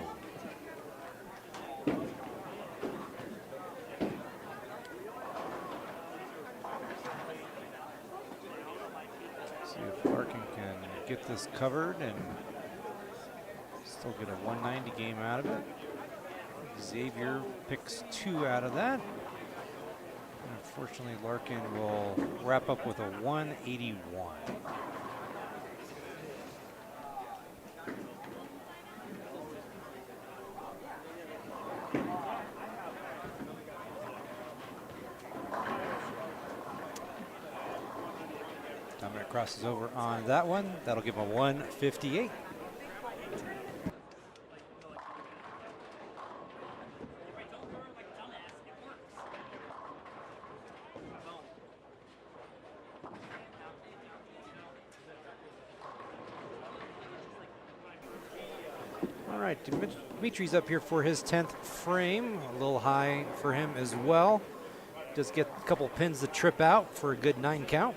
See if Larkin can get this covered and still get a 190 game out of it. Xavier picks 2 out of that. And unfortunately, Larkin will wrap up with a 181. Dominic crosses over on that one. That'll give him a 158. All right, Dimitri's up here for his 10th frame. A little high for him as well. Does get a couple pins to trip out for a good 9 count.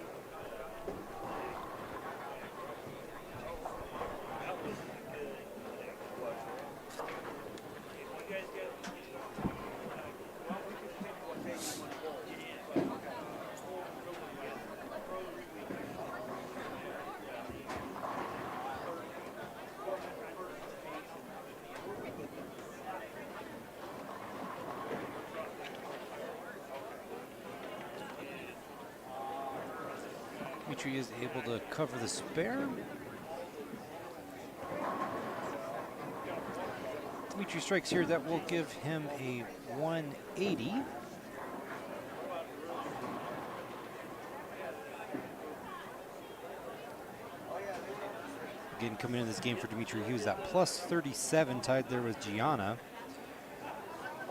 Dimitri is able to cover the spare. Dimitri strikes here. That will give him a 180. Again, coming into this game for Dimitri, he was at plus 37, tied there with Gianna.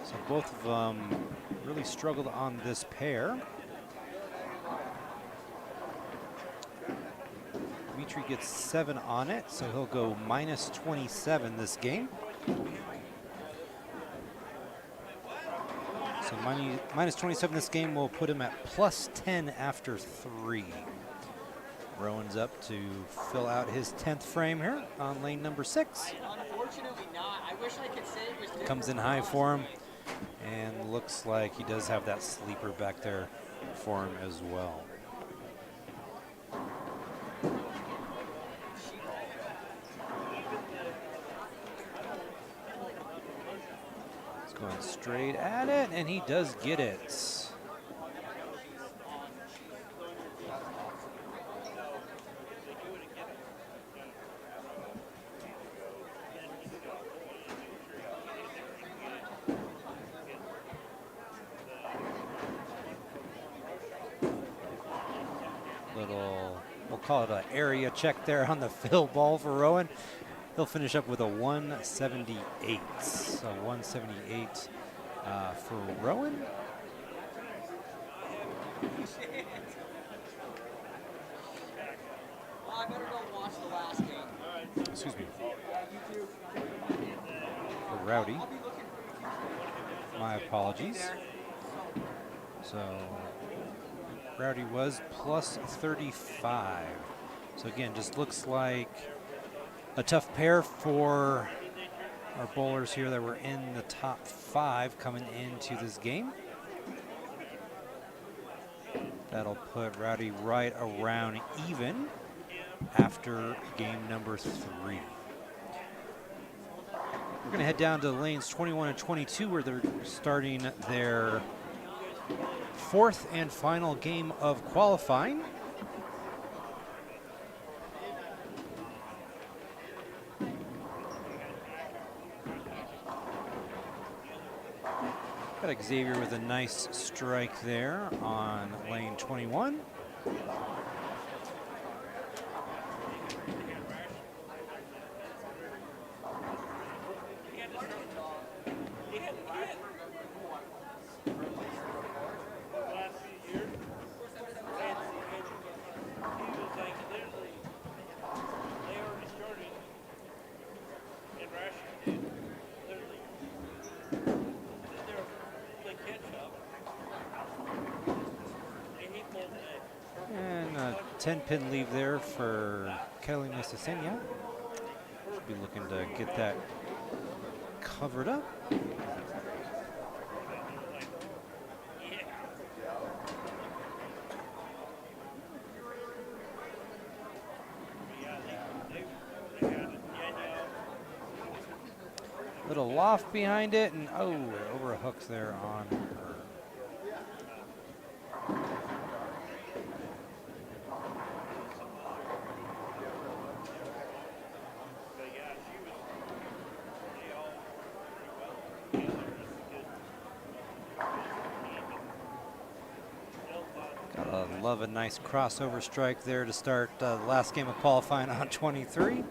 So both of them really struggled on this pair. Dimitri gets 7 on it, so he'll go minus 27 this game. So minus 27 this game will put him at plus 10 after 3. Rowan's up to fill out his 10th frame here on lane number 6. Unfortunately not. I wish I could say it was different. Comes in high for him, and looks like he does have that sleeper back there for him as well. He's going straight at it, and he does get it. We'll call it an area check there on the fill ball for Rowan. He'll finish up with a 178. So 178 for Rowan. Well, I better go watch the last game. Excuse me. For Rowdy. I'll be looking for you. My apologies. So Rowdy was plus 35. So again, just looks like a tough pair for our bowlers here that were in the top 5 coming into this game. That'll put Rowdy right around even after game number 3. We're going to head down to lanes 21 and 22 where they're starting their 4th and final game of qualifying. Got Xavier with a nice strike there on lane 21. And a 10-pin leave there for Kelly Messesenia. Should be looking to get that covered up. Little loft behind it, and oh, over a hooks there on her. Gotta love a nice crossover strike there to start the last game of qualifying on 23.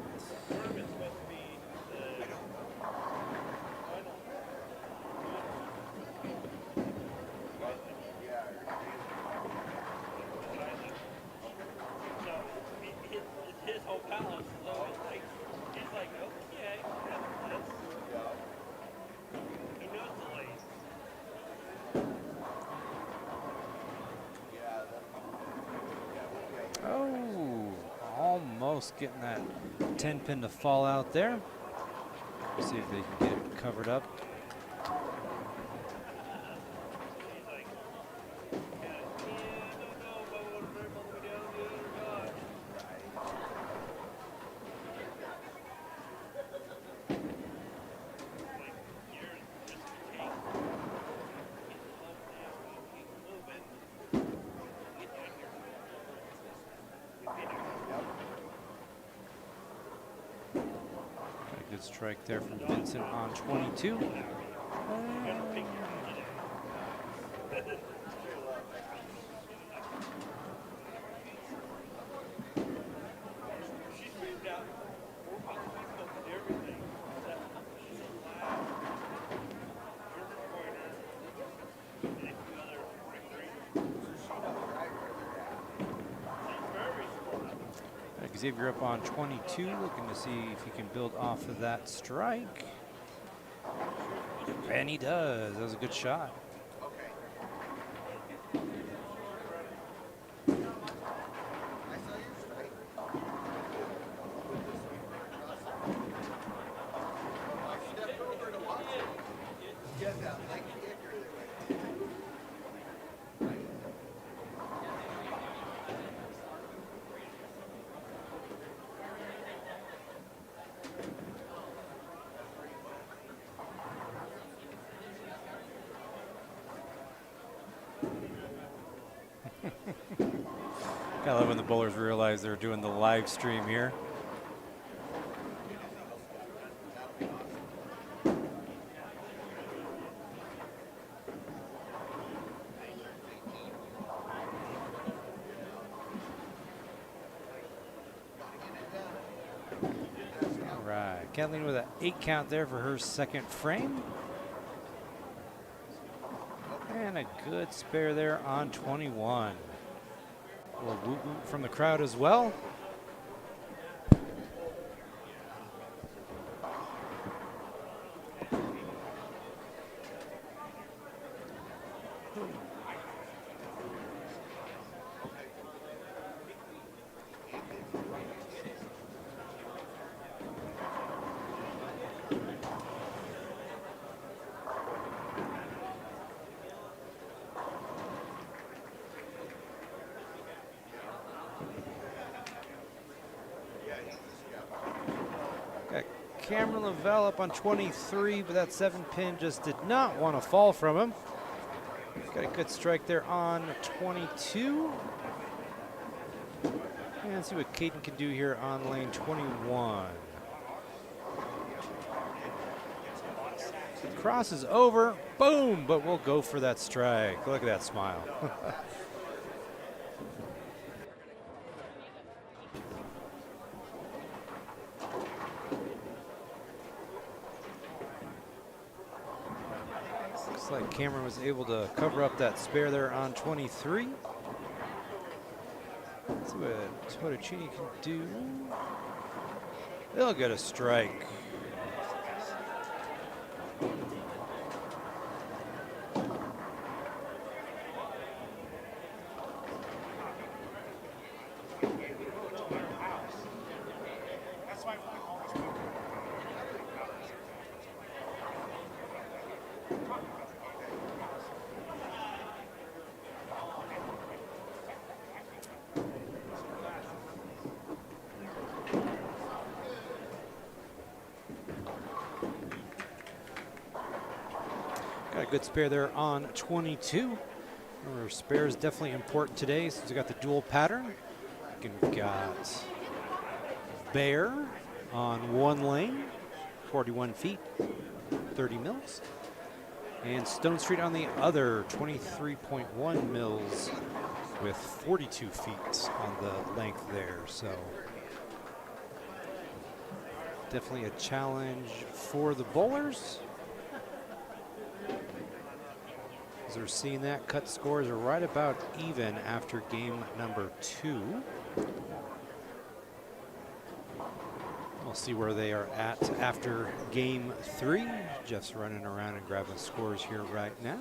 Oh, almost getting that 10-pin to fall out there. See if they can get it covered up. Good strike there from Vincent on 22. Xavier up on 22, looking to see if he can build off of that strike. And he does. That was a good shot. I love when the bowlers realize they're doing the live stream here. All right, Kathleen with an 8 count there for her second frame. And a good spare there on 21. A little whoop whoop from the crowd as well. Got Cameron Lavelle up on 23, but that 7-pin just did not want to fall from him. Got a good strike there on 22. And see what Caden can do here on lane 21. Cross is over, boom, but we'll go for that strike. Look at that smile. Looks like Cameron was able to cover up that spare there on 23. Let's see what Tottocini can do. They'll get a strike. Got a good spare there on 22. Remember, spare is definitely important today since we got the dual pattern. We've got Bear on one lane, 41 feet, 30 mils. And Stone Street on the other, 23.1 mils with 42 feet on the length there. So definitely a challenge for the bowlers. As we're seeing that, cut scores are right about even after game number 2. We'll see where they are at after game 3. Jeff's running around and grabbing scores here right now.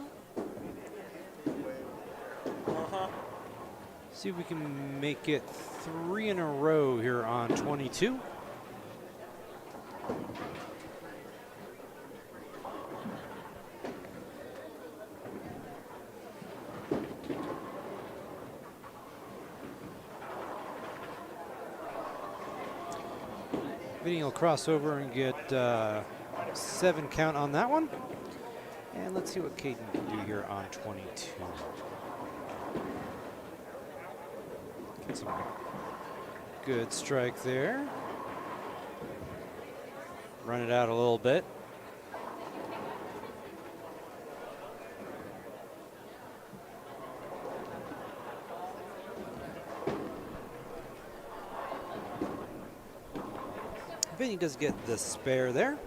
See if we can make it 3 in a row here on 22. Vinny will cross over and get 7 count on that one. And let's see what Caden can do here on 22. Get some good strike there. Run it out a little bit. Vinny does get the spare there.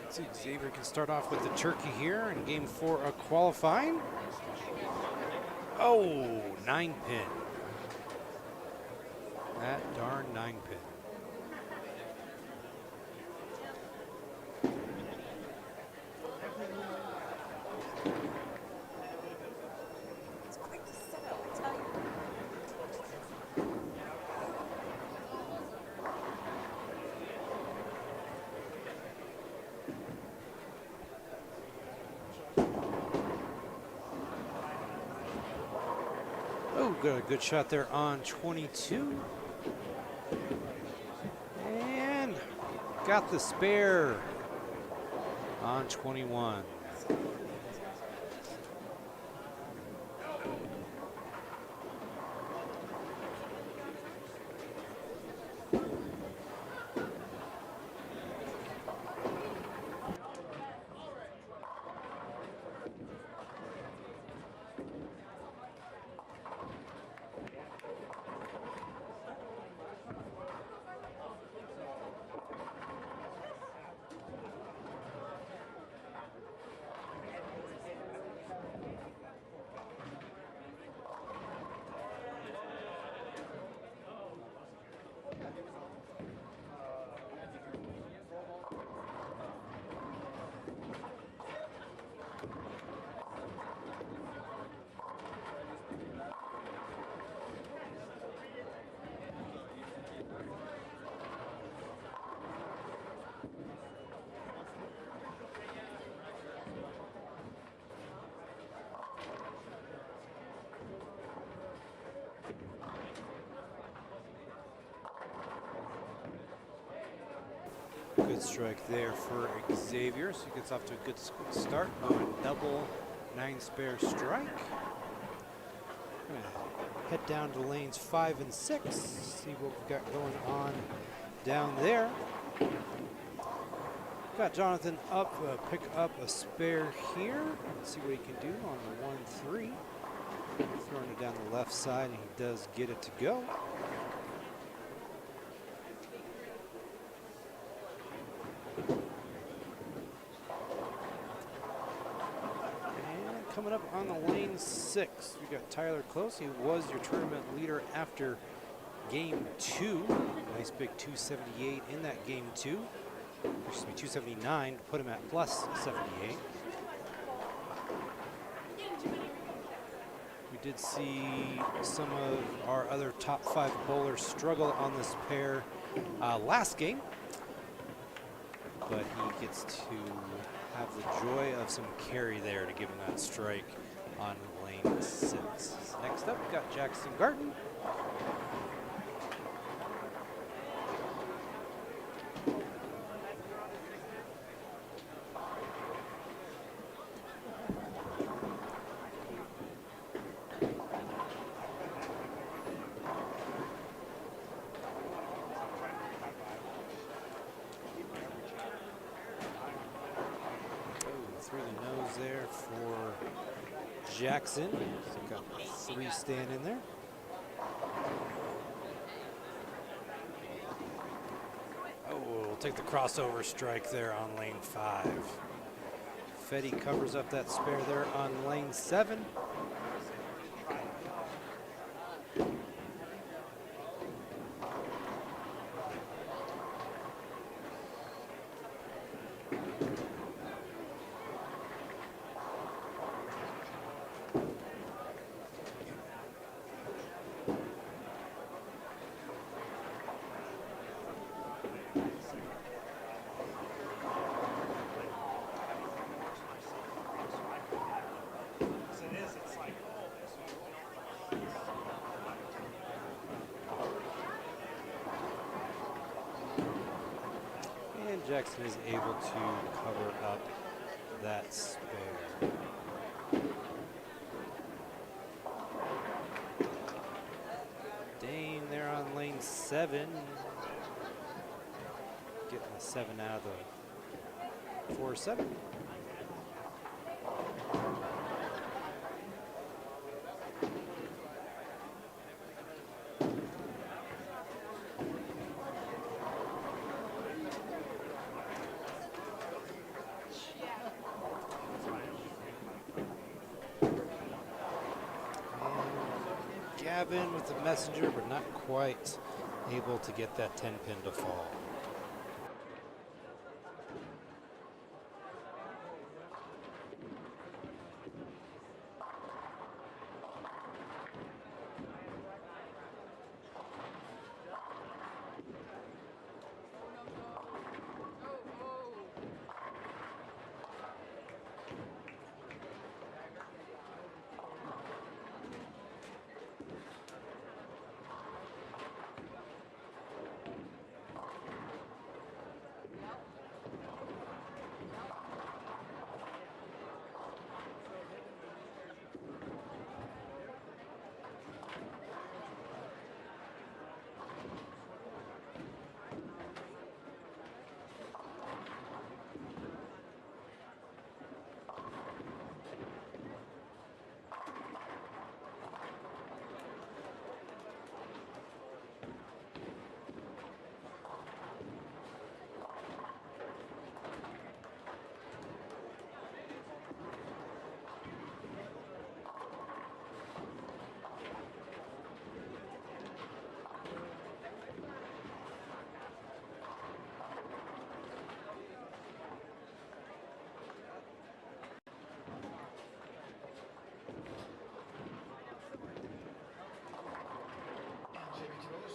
Let's see, Xavier can start off with the turkey here in game 4 of qualifying. Oh, 9-pin. That darn 9-pin. Got a good shot there on 22. And got the spare on 21. Good strike there for Xavier. So he gets off to a good start. Going double, 9 spare strike. Gonna head down to lanes 5 and 6. See what we've got going on down there. Got Jonathan up, pick up a spare here. Let's see what he can do on the 1-3. Throwing it down the left side, and he does get it to go. And coming up on the lane 6, we got Tyler Close. He was your tournament leader after game 2. Nice big 278 in that game 2. Excuse me, 279 to put him at plus 78. We did see some of our other top 5 bowlers struggle on this pair last game, but he gets to have the joy of some carry there to give him that strike on lane 6. Next up, we got Jackson Garten. Through the nose there for Jackson. He's got 3 stand in there. Oh, we'll take the crossover strike there on lane 5. Fetty covers up that spare there on lane 7. Jackson is able to cover up that spare. Dane there on lane 7. Getting the 7 out of the 4-7. Gavin with the messenger, but not quite able to get that 10 pin to fall.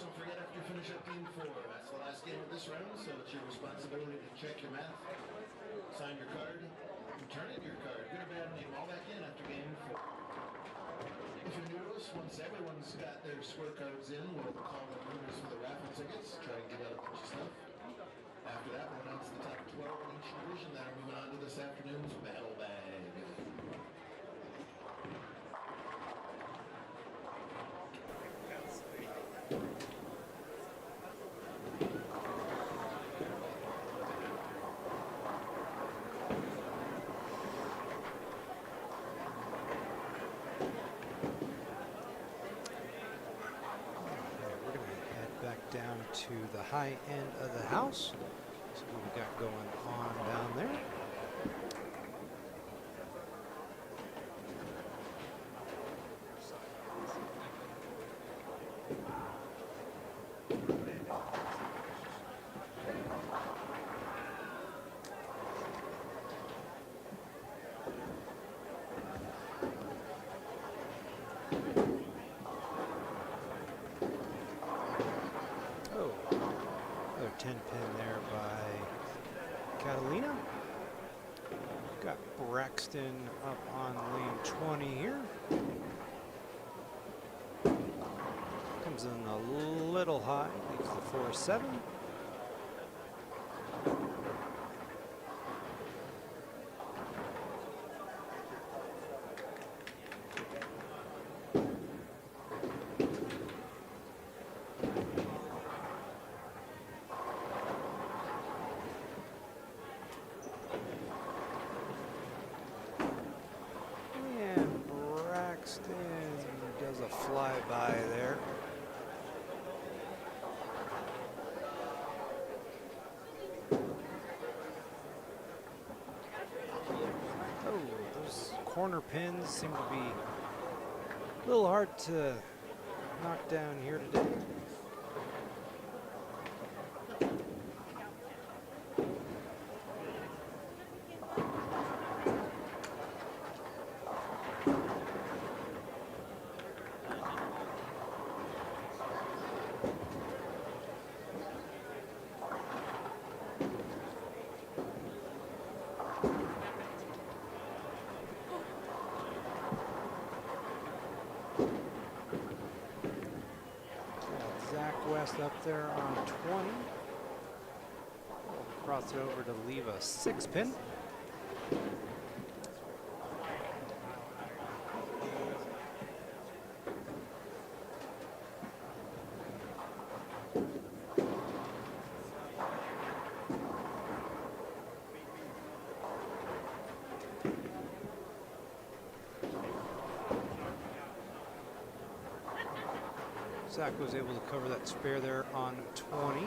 Don't forget after you finish up game 4, that's the last game of this round, so it's your responsibility to check your math, sign your card, and turn in your card. Good or bad, name all back in after game 4. If you're new to us, once everyone's got their scorecards in, we'll call the winners for the raffle tickets, try and get out a bunch of stuff. After that, we'll announce the top 12 in each division that are moving on to this afternoon's battle bag. We're going to head back down to the high end of the house. See what we got going on down there. Oh, another 10 pin there by Catalina. Got Braxton up on lane 20 here. Comes in a little high, leaves the 4-7. And Braxton does a flyby there. Oh, those corner pins seem to be a little hard to knock down here today. Zach West up there on 20. We'll cross it over to leave a 6 pin. Zach was able to cover that spare there on 20.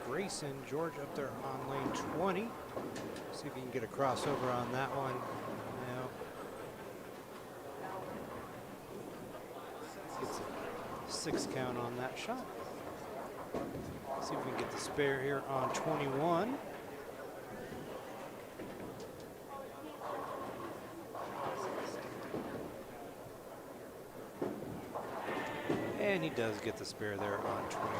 Grayson George up there on lane 20. See if he can get a crossover on that one. No. Gets a 6 count on that shot. See if we can get the spare here on 21. And he does get the spare there on 21.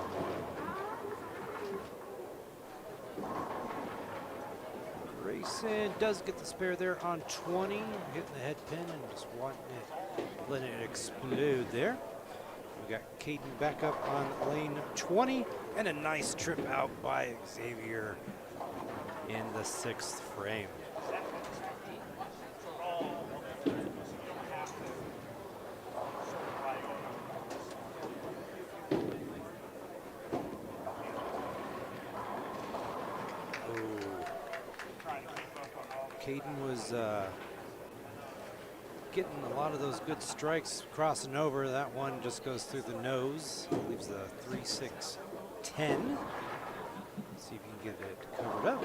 Grayson does get the spare there on 20, hitting the head pin and just wanting it, letting it explode there. We got Caden back up on lane 20, and a nice trip out by Xavier in the 6th frame. Caden was getting a lot of those good strikes crossing over. That one just goes through the nose, leaves the 3-6-10. See if you can get it covered up.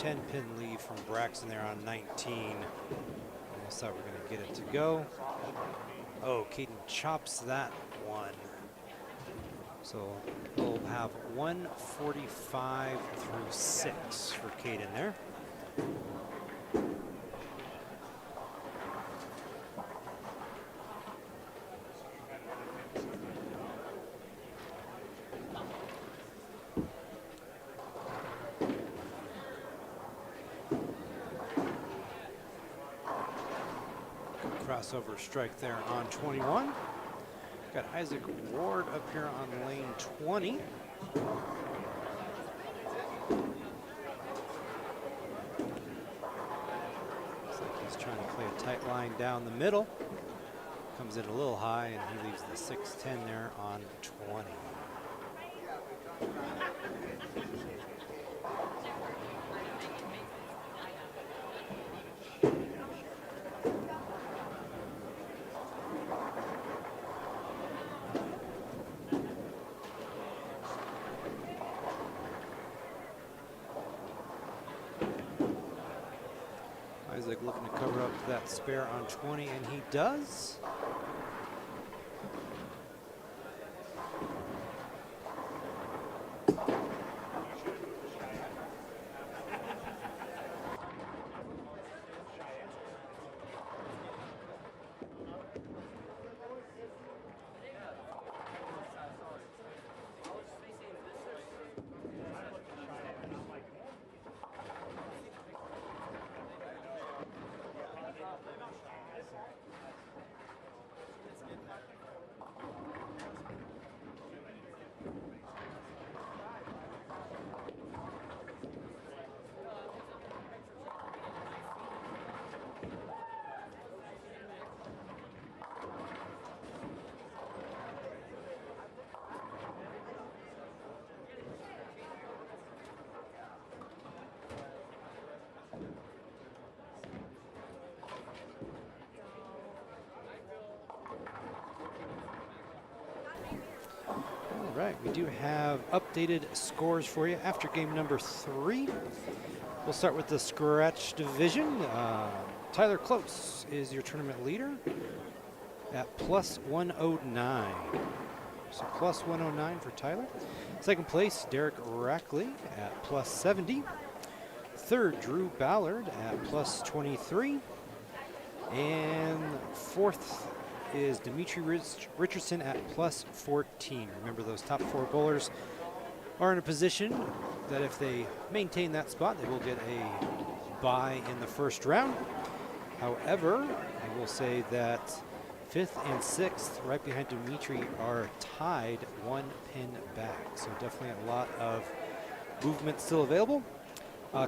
10-pin lead from Braxton there on 19. Almost thought we were going to get it to go. Oh, Caden chops that one. So we'll have 145 through 6 for Caden there. Crossover strike there on 21. Got Isaac Ward up here on lane 20. Looks like he's trying to play a tight line down the middle. Comes in a little high, and he leaves the 6'10 there on 20. Isaac looking to cover up that spare on 20, and he does. All right, we do have updated scores for you after game number 3. We'll start with the scratch division. Tyler Close is your tournament leader at plus 109. So plus 109 for Tyler. Second place, Derek Rackley at plus 70. Third, Drew Ballard at plus 23. And fourth is Dimitri Richardson at plus 14. Remember, those top 4 bowlers are in a position that if they maintain that spot, they will get a bye in the first round. However, I will say that 5th and 6th, right behind Dimitri, are tied 1 pin back. So definitely a lot of movement still available.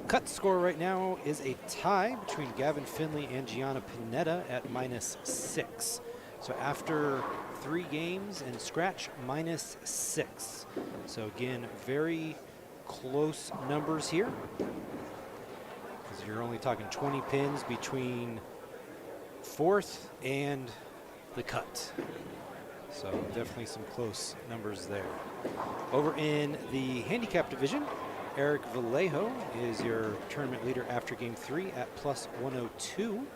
Cut score right now is a tie between Gavin Finley and Gianna Pinetta at -6. So after 3 games and scratch, -6. So again, very close numbers here, because you're only talking 20 pins between 4th and the cut. So definitely some close numbers there. Over in the handicap division, Eric Vallejo is your tournament leader after game 3 at plus 102.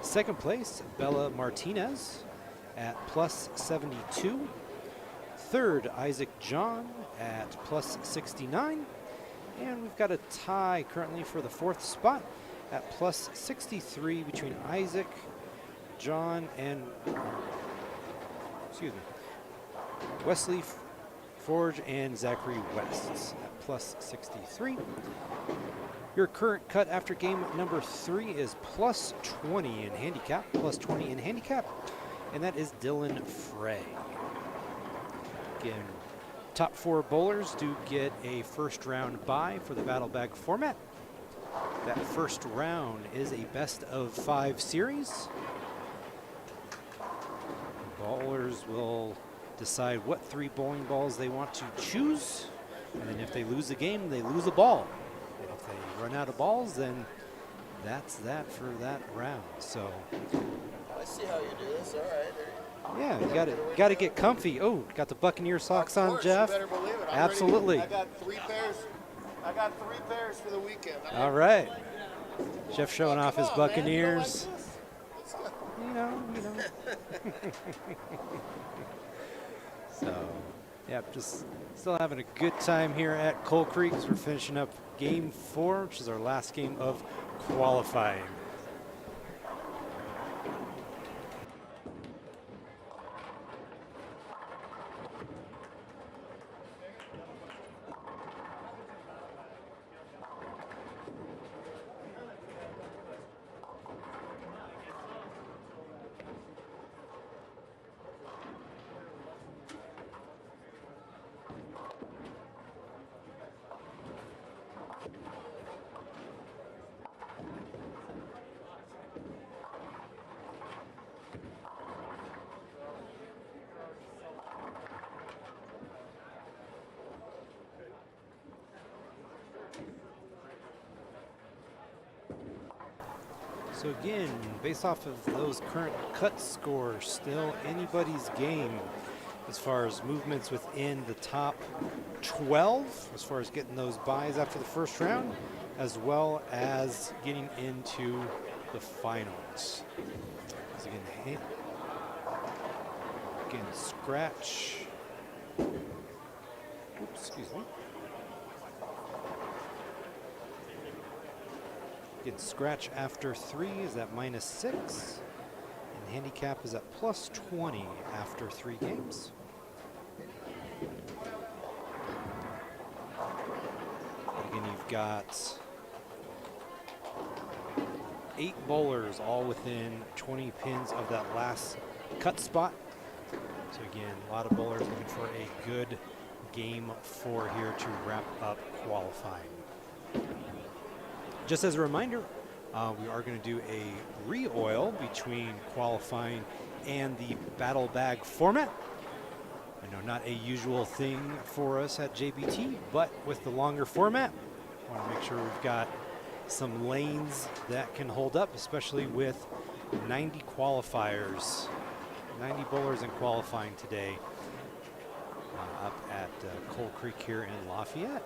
Second place, Bella Martinez at plus 72. Third, Isaac John at plus 69. And we've got a tie currently for the 4th spot at plus 63 between Isaac, John, and Wesley Forge and Zachary West at plus 63. Your current cut after game number 3 is plus 20 in handicap, and that is Dylan Frey. Again, top 4 bowlers do get a first round bye for the Battle Bag format. That first round is a best of 5 series. Bowlers will decide what 3 bowling balls they want to choose, and then if they lose a game, they lose a ball. And if they run out of balls, then that's that for that round. So I see how you do this. All right. yeah, you got to get comfy. Oh, got the Buccaneer socks Of on, course, Jeff. You better believe it. Absolutely. I got 3 pairs. I got 3 pairs for the weekend. All right. Jeff showing off his Come on, man, you don't like Buccaneers. this? Let's go. You know. So, yeah, just still having a good time here at Coal Creek as we're finishing up game 4, which is our last game of qualifying. So again, based off of those current cut scores, still anybody's game as far as movements within the top 12, as far as getting those buys after the first round, as well as getting into the finals. So again, scratch. Oops, excuse me. Get scratch after 3 is at -6, and handicap is at +20 after 3 games. Again, you've got 8 bowlers all within 20 pins of that last cut spot. So again, a lot of bowlers looking for a good game 4 here to wrap up qualifying. Just as a reminder, we are going to do a re-oil between qualifying and the battle bag format. I know not a usual thing for us at JBT, but with the longer format, I want to make sure we've got some lanes that can hold up, especially with 90 qualifiers, 90 bowlers in qualifying today up at Coal Creek here in Lafayette.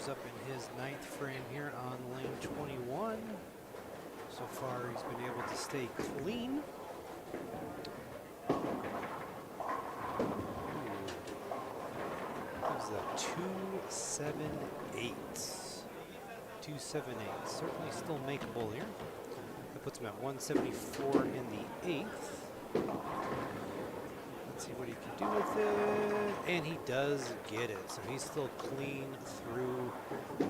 Runners up in his 9th frame here on lane 21. So far, he's been able to stay clean. Gives a 278. 278. Certainly still makeable here. That puts him at 174 in the 8th. Let's see what he can do with it. And he does get it. So he's still clean through 9.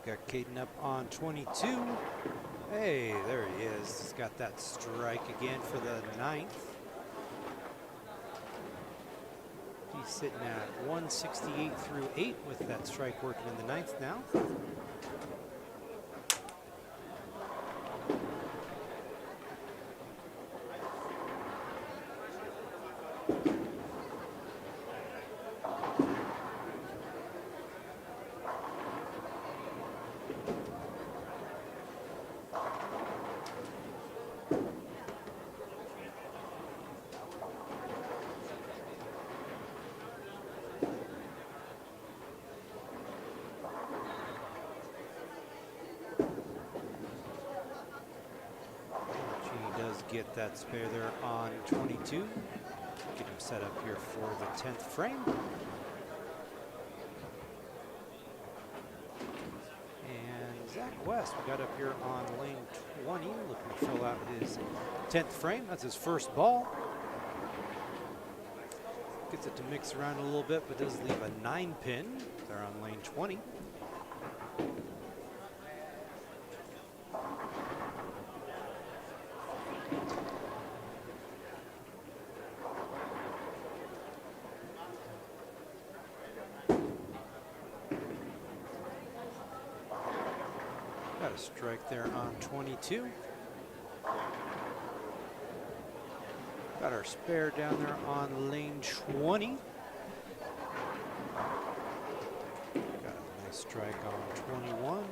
Got Caden up on 22. Hey, there he is. He's got that strike again for the 9th. He's sitting at 168 through 8 with that strike working in the 9th now. Get that spare there on 22. Get him set up here for the 10th frame. And Zach West, we got up here on lane 20, looking to fill out his 10th frame. That's his first ball. Gets it to mix around a little bit, but does leave a 9-pin there on lane 20. Got a strike there on 22. Got our spare down there on lane 20. Got a nice strike on 21.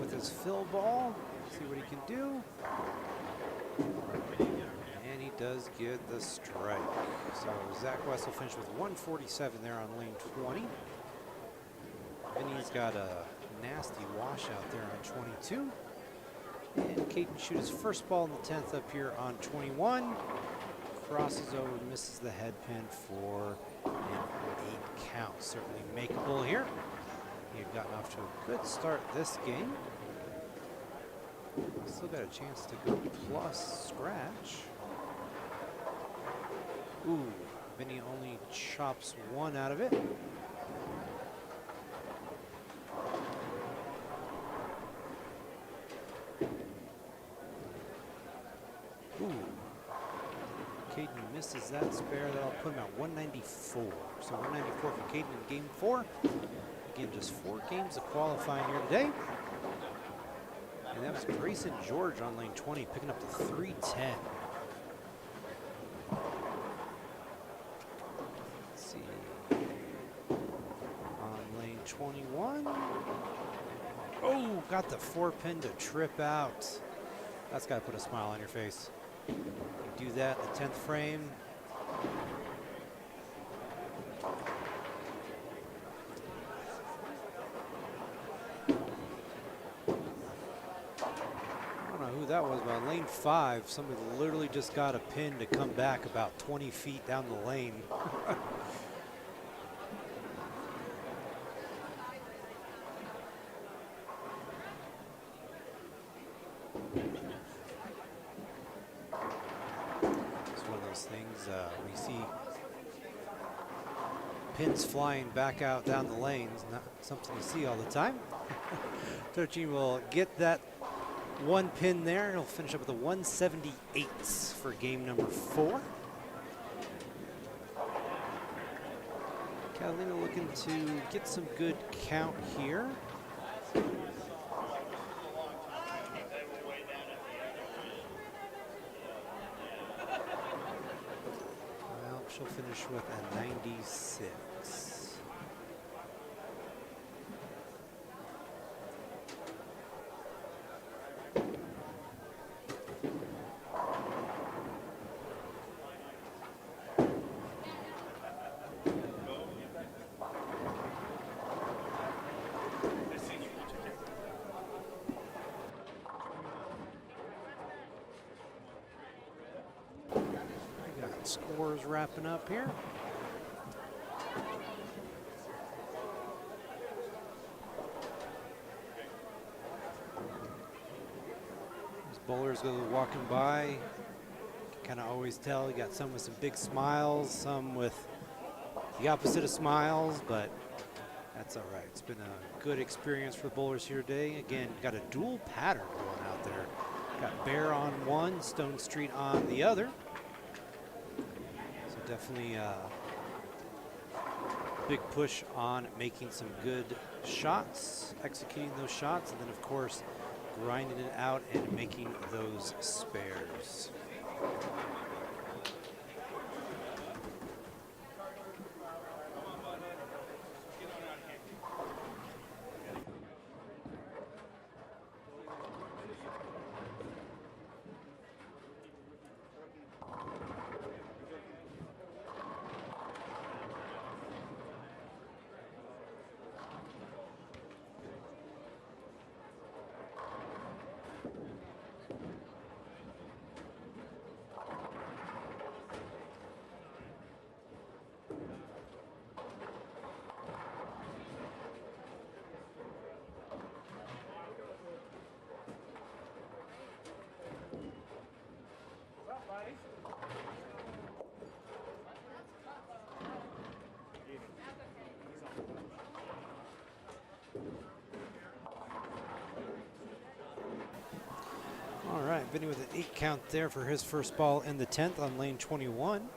With his fill ball, see what he can do. And he does get the strike. So Zach West will finish with 147 there on lane 20. And he's got a nasty washout there on 22. And Caden shoot his first ball in the 10th up here on 21. Crosses over, misses the head pin for an 8 count. Certainly makeable here. He had gotten off to a good start this game. Still got a chance to go plus scratch. Ooh, Vinny only chops 1 out of it. Ooh. Caden misses that spare. That'll put him at 194. So 194 for Caden in game 4. Again, just 4 games of qualifying here today. And that was Grayson George on lane 20, picking up the 310. Let's see. On lane 21. Oh, got the 4-pin to trip out. That's got to put a smile on your face. You do that in the 10th frame. That was about lane 5. Somebody literally just got a pin to come back about 20 feet down the lane. It's one of those things. We see pins flying back out down the lanes, not something you see all the time. Tochin will get that one pin there, and he'll finish up with a 178 for game number 4. Catalina looking to get some good count here. Well, she'll finish with a 96. Scores wrapping up here. As bowlers go walking by, you can kind of always tell. You got some with some big smiles, some with the opposite of smiles, but that's all right. It's been a good experience for the bowlers here today. Again, got a dual pattern going out there. Got Bear on one, Stone Street on the other. Definitely a big push on making some good shots, executing those shots, and then of course grinding it out and making those spares. All right, Vinny with an 8 count there for his first ball in the 10th on lane 21.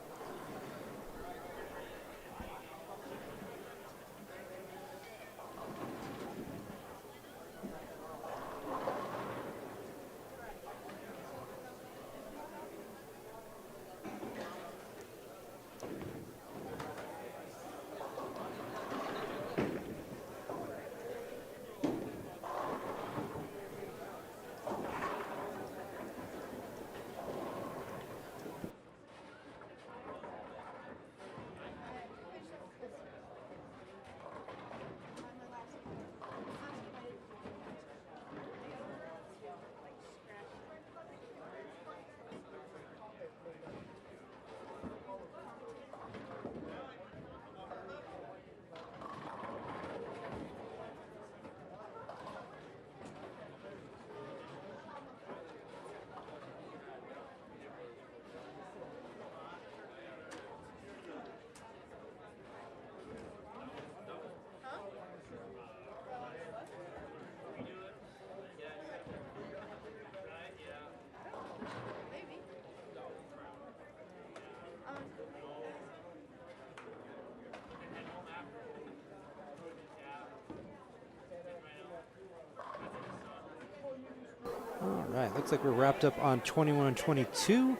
All right, looks like we're wrapped up on 21 and 22.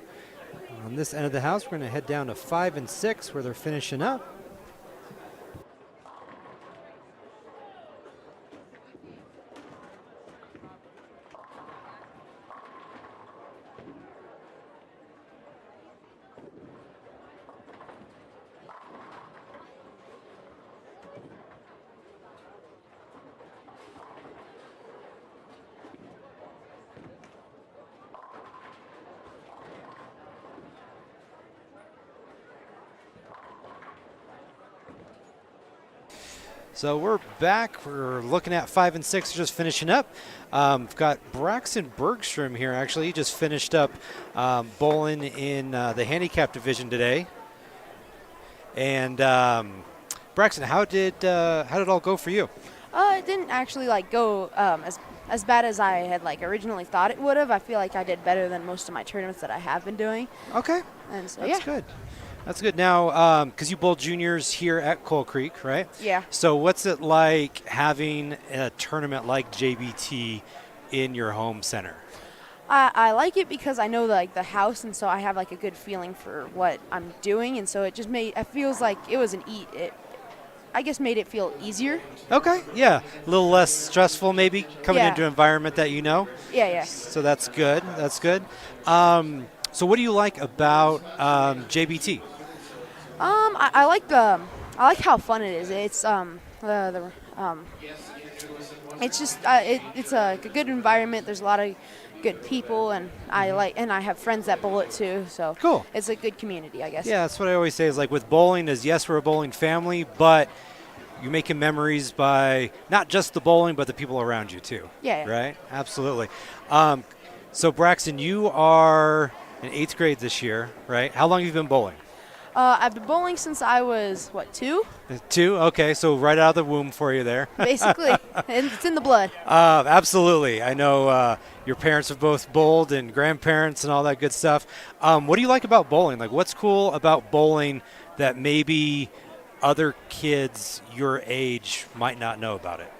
On this end of the house, we're going to head down to 5 and 6 where they're finishing up. So we're back. We're looking at 5 and 6, just finishing up. We've got Braxton Bergstrom here. Actually, he just finished up bowling in the handicap division today. And Braxton, how did it all go for you? It didn't actually go as bad as I had originally thought it would have. I feel like I did better than most of my tournaments that I have been doing. Okay, and so that's good. That's good. Now, because you bowl juniors here at Coal Creek, right? Yeah. So what's it like having a tournament like JBT in your home center? I like it because I know the house, and so I have a good feeling for what I'm doing, and so it feels like it was I guess made it feel easier. Okay, yeah. A little less stressful maybe coming into an environment that you know. Yeah. So that's good. That's good. So what do you like about JBT? I like how fun it is. It's it's just it's a good environment. There's a lot of good people, and I have friends that bowl it too. So cool. It's a good community, I guess. Yeah, that's what I always say is with bowling is yes, we're a bowling family, but you're making memories by not just the bowling, but the people around you too. Yeah. Right? Absolutely. So Braxton, you are in 8th grade this year, right? How long have you been bowling? I've been bowling since I was, 2? 2? Okay, so right out of the womb for you there. Basically. And it's in the blood. Absolutely. I know your parents have both bowled and grandparents and all that good stuff. What do you like about bowling? What's cool about bowling that maybe other kids your age might not know about it?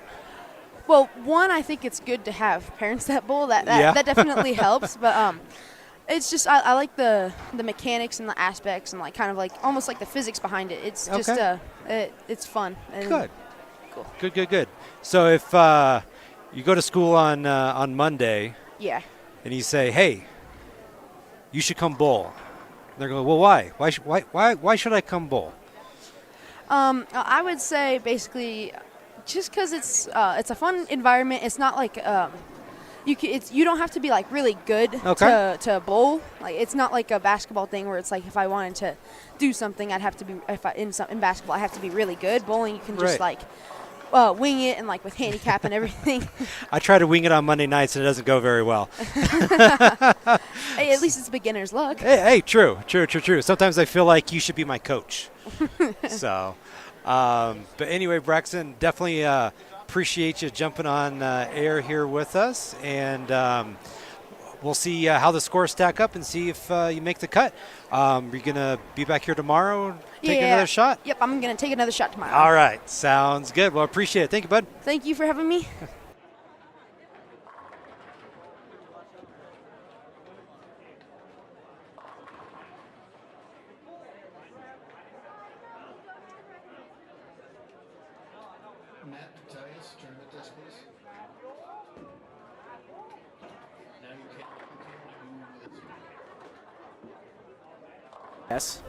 Well, one, I think it's good to have parents that bowl. That definitely helps. But it's just I like the mechanics and the aspects and almost like the physics behind it. It's just it's fun. And good. Cool. Good. So if you go to school on Monday, yeah, and you say, "Hey, you should come bowl," they're going, "Well, why? Why should I come bowl?" I would say basically just because it's a fun environment. It's not you don't have to be really good to bowl. It's not like a basketball thing where it's if I wanted to do something, I'd have to be in basketball I have to be really good. Bowling you can just wing it and with handicap and everything. I try to wing it on Monday nights and it doesn't go very well. Hey, at least it's beginner's luck. Hey, true. Sometimes I feel like you should be my coach. So, but anyway, Braxton, definitely appreciate you jumping on air here with us, and we'll see how the scores stack up and see if you make the cut. You're going to be back here tomorrow and take another shot? Yep, I'm going to take another shot tomorrow. All right, sounds good. Well, appreciate it. Thank you, bud. Thank you for having me. Matt Patias, tournament desk, please. Now you can do this. Yes.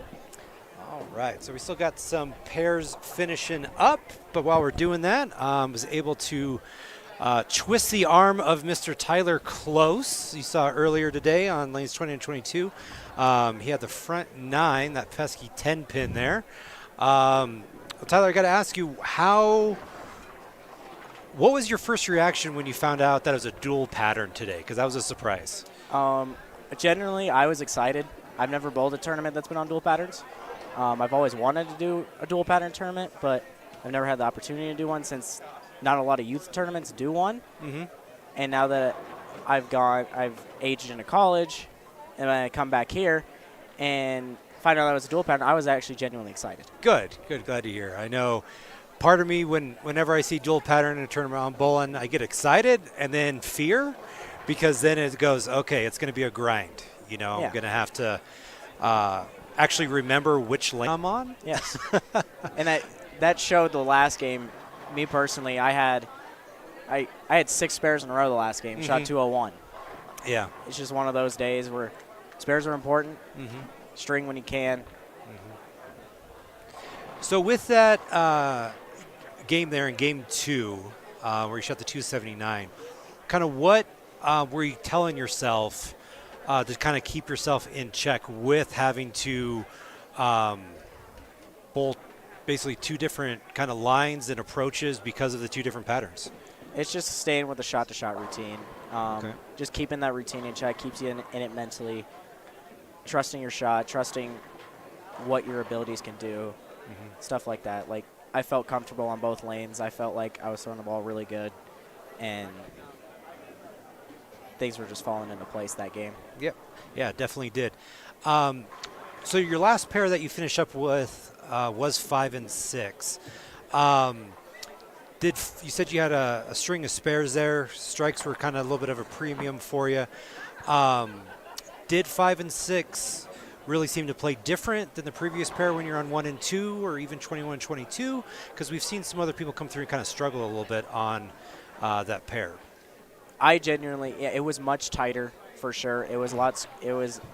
All right, so we still got some pairs finishing up, but while we're doing that, was able to twist the arm of Mr. Tyler Close. You saw earlier today on lanes 20 and 22. He had the front 9, that pesky 10 pin there. Tyler, I got to ask you, what was your first reaction when you found out that it was a dual pattern today? Because that was a surprise. Generally, I was excited. I've never bowled a tournament that's been on dual patterns. I've always wanted to do a dual pattern tournament, but I've never had the opportunity to do one since not a lot of youth tournaments do one. Mm-hmm. And now that I've aged into college, and I come back here and find out that it was a dual pattern, I was actually genuinely excited. Good. Glad to hear. I know part of me, whenever I see dual pattern in a tournament on bowling, I get excited and then fear, because then it goes, okay, it's going to be a grind. I'm going to have to actually remember which lane I'm on. Yes. And that showed the last game. Me personally, I had 6 spares in a row the last game. Shot 201. Yeah. It's just one of those days where spares are important. Mm-hmm. String when you can. Mm-hmm. So with that game there in game 2, where you shot the 279, kind of what were you telling yourself to kind of keep yourself in check with having to bowl basically two different kind of lines and approaches because of the two different patterns? It's just staying with the shot-to-shot routine. Okay. Just keeping that routine in check keeps you in it mentally. Trusting your shot, trusting what your abilities can do, stuff like that. Like, I felt comfortable on both lanes. I felt like I was throwing the ball really good, and things were just falling into place that game. Yep. Yeah, definitely did. So your last pair that you finished up with was 5 and 6. You said you had a string of spares there. Strikes were kind of a little bit of a premium for you. Did 5 and 6 really seem to play different than the previous pair when you're on 1 and 2, or even 21-22? Because we've seen some other people come through and kind of struggle a little bit on that pair. I genuinely, yeah, it was much tighter for sure. It was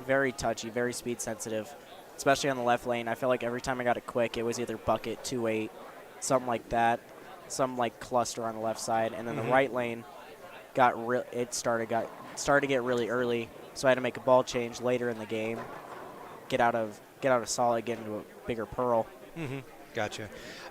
very touchy, very speed sensitive, especially on the left lane. I feel like every time I got it quick, it was either bucket, 2-8, something like that, some like cluster on the left side, and then the right lane started to get really early. So I had to make a ball change later in the game, get out of solid, get into a bigger pearl. Gotcha.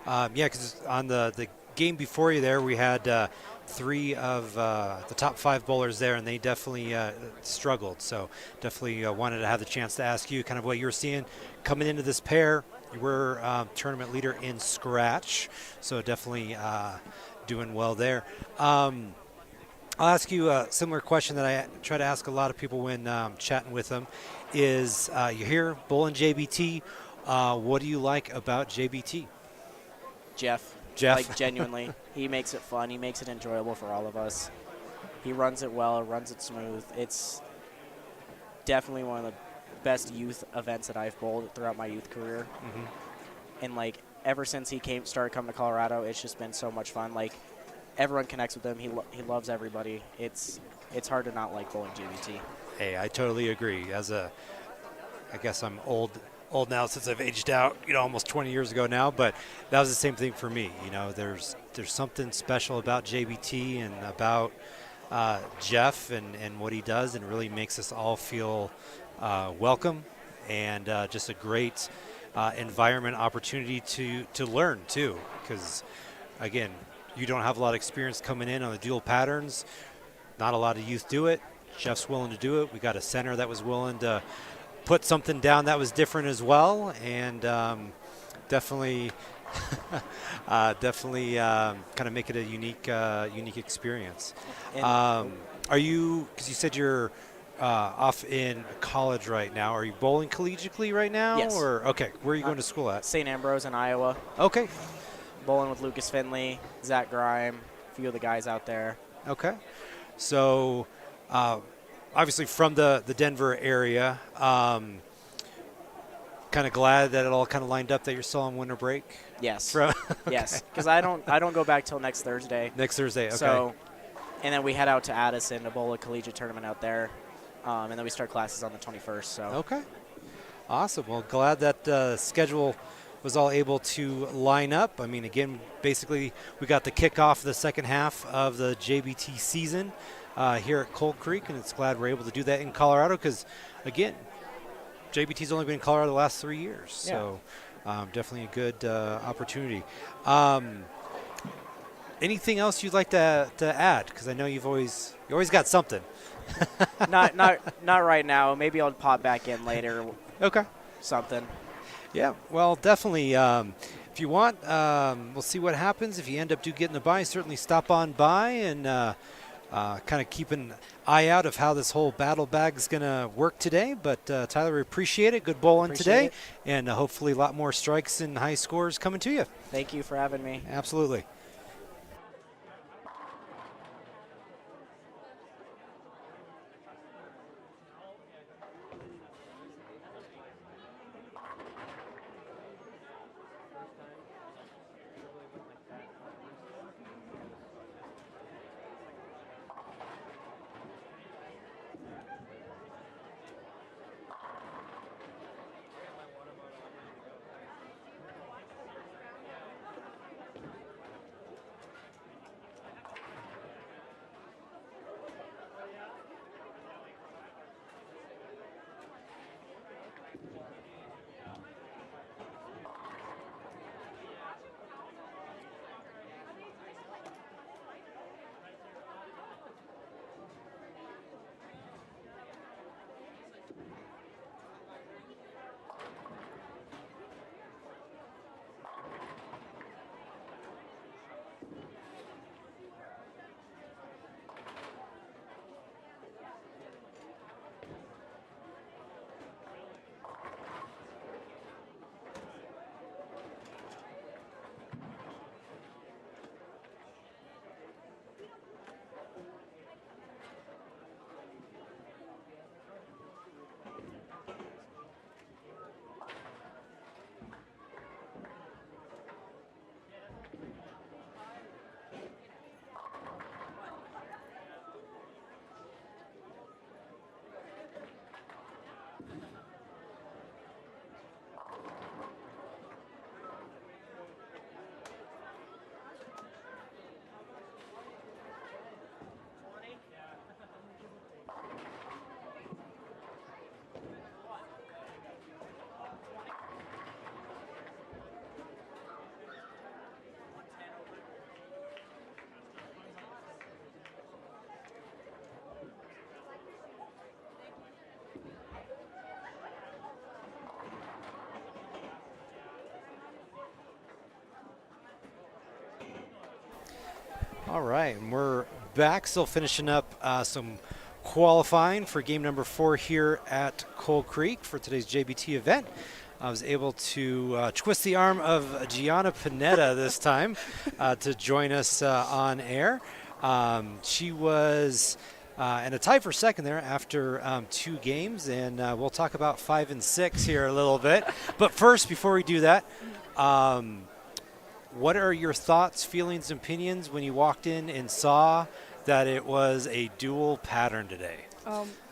Yeah, because on the game before you there, we had 3 of the top 5 bowlers there, and they definitely struggled. So definitely wanted to have the chance to ask you kind of what you were seeing coming into this pair. You were tournament leader in scratch, so definitely doing well there. I'll ask you a similar question that I try to ask a lot of people when chatting with them is, you're here, bowling JBT. What do you like about JBT? Jeff. Like, genuinely. He makes it fun. He makes it enjoyable for all of us. He runs it well, runs it smooth. It's definitely one of the best youth events that I've bowled throughout my youth career. And, like, ever since he started coming to Colorado, it's just been so much fun. Like, everyone connects with him. He loves everybody. It's hard to not like bowling JBT. Hey, I totally agree. I guess I'm old now since I've aged out, almost 20 years ago now, but that was the same thing for me. There's something special about JBT and about Jeff and what he does, and really makes us all feel welcome, and just a great environment, opportunity to learn too, because again, you don't have a lot of experience coming in on the dual patterns. Not a lot of youth do it. Jeff's willing to do it. We got a center that was willing to put something down that was different as well, and definitely kind of make it a unique experience. Are you, because you said you're off in college right now, are you bowling collegiately right now? Yes. Or okay, where are you going to school at? St. Ambrose in Iowa. Okay. Bowling with Lucas Finley, Zach Grime, a few of the guys out there. Okay. So obviously from the Denver area, kind of glad that it all kind of lined up that you're still on winter break. Yes. Okay. Yes, because I don't go back till next Thursday. Next Thursday, okay. So, and then we head out to Addison to bowl a collegiate tournament out there, and then we start classes on the 21st. So. Okay. Awesome. Well, glad that schedule was all able to line up. I mean, again, basically we got the kickoff of the second half of the JBT season here at Cold Creek, and it's glad we're able to do that in Colorado because, again, JBT's only been in Colorado the last 3 years, yeah. So definitely a good opportunity. Anything else you'd like to add? Because I know you always got something. not right now. Maybe I'll pop back in later. Okay. Something. Yeah, well, definitely. If you want, we'll see what happens. If you end up getting the buy, certainly stop on by and kind of keep an eye out of how this whole battle bag is going to work today. But Tyler, we appreciate it. Good bowling today, and hopefully a lot more strikes and high scores coming to you. Thank you for having me. Absolutely. All right, and we're back, still finishing up some qualifying for game number 4 here at Coal Creek for today's JBT event. I was able to twist the arm of Gianna Pineda this time to join us on air. She was in a tie for second there after 2 games, and we'll talk about 5 and 6 here a little bit. But first, before we do that, what are your thoughts, feelings, and opinions when you walked in and saw that it was a dual pattern today?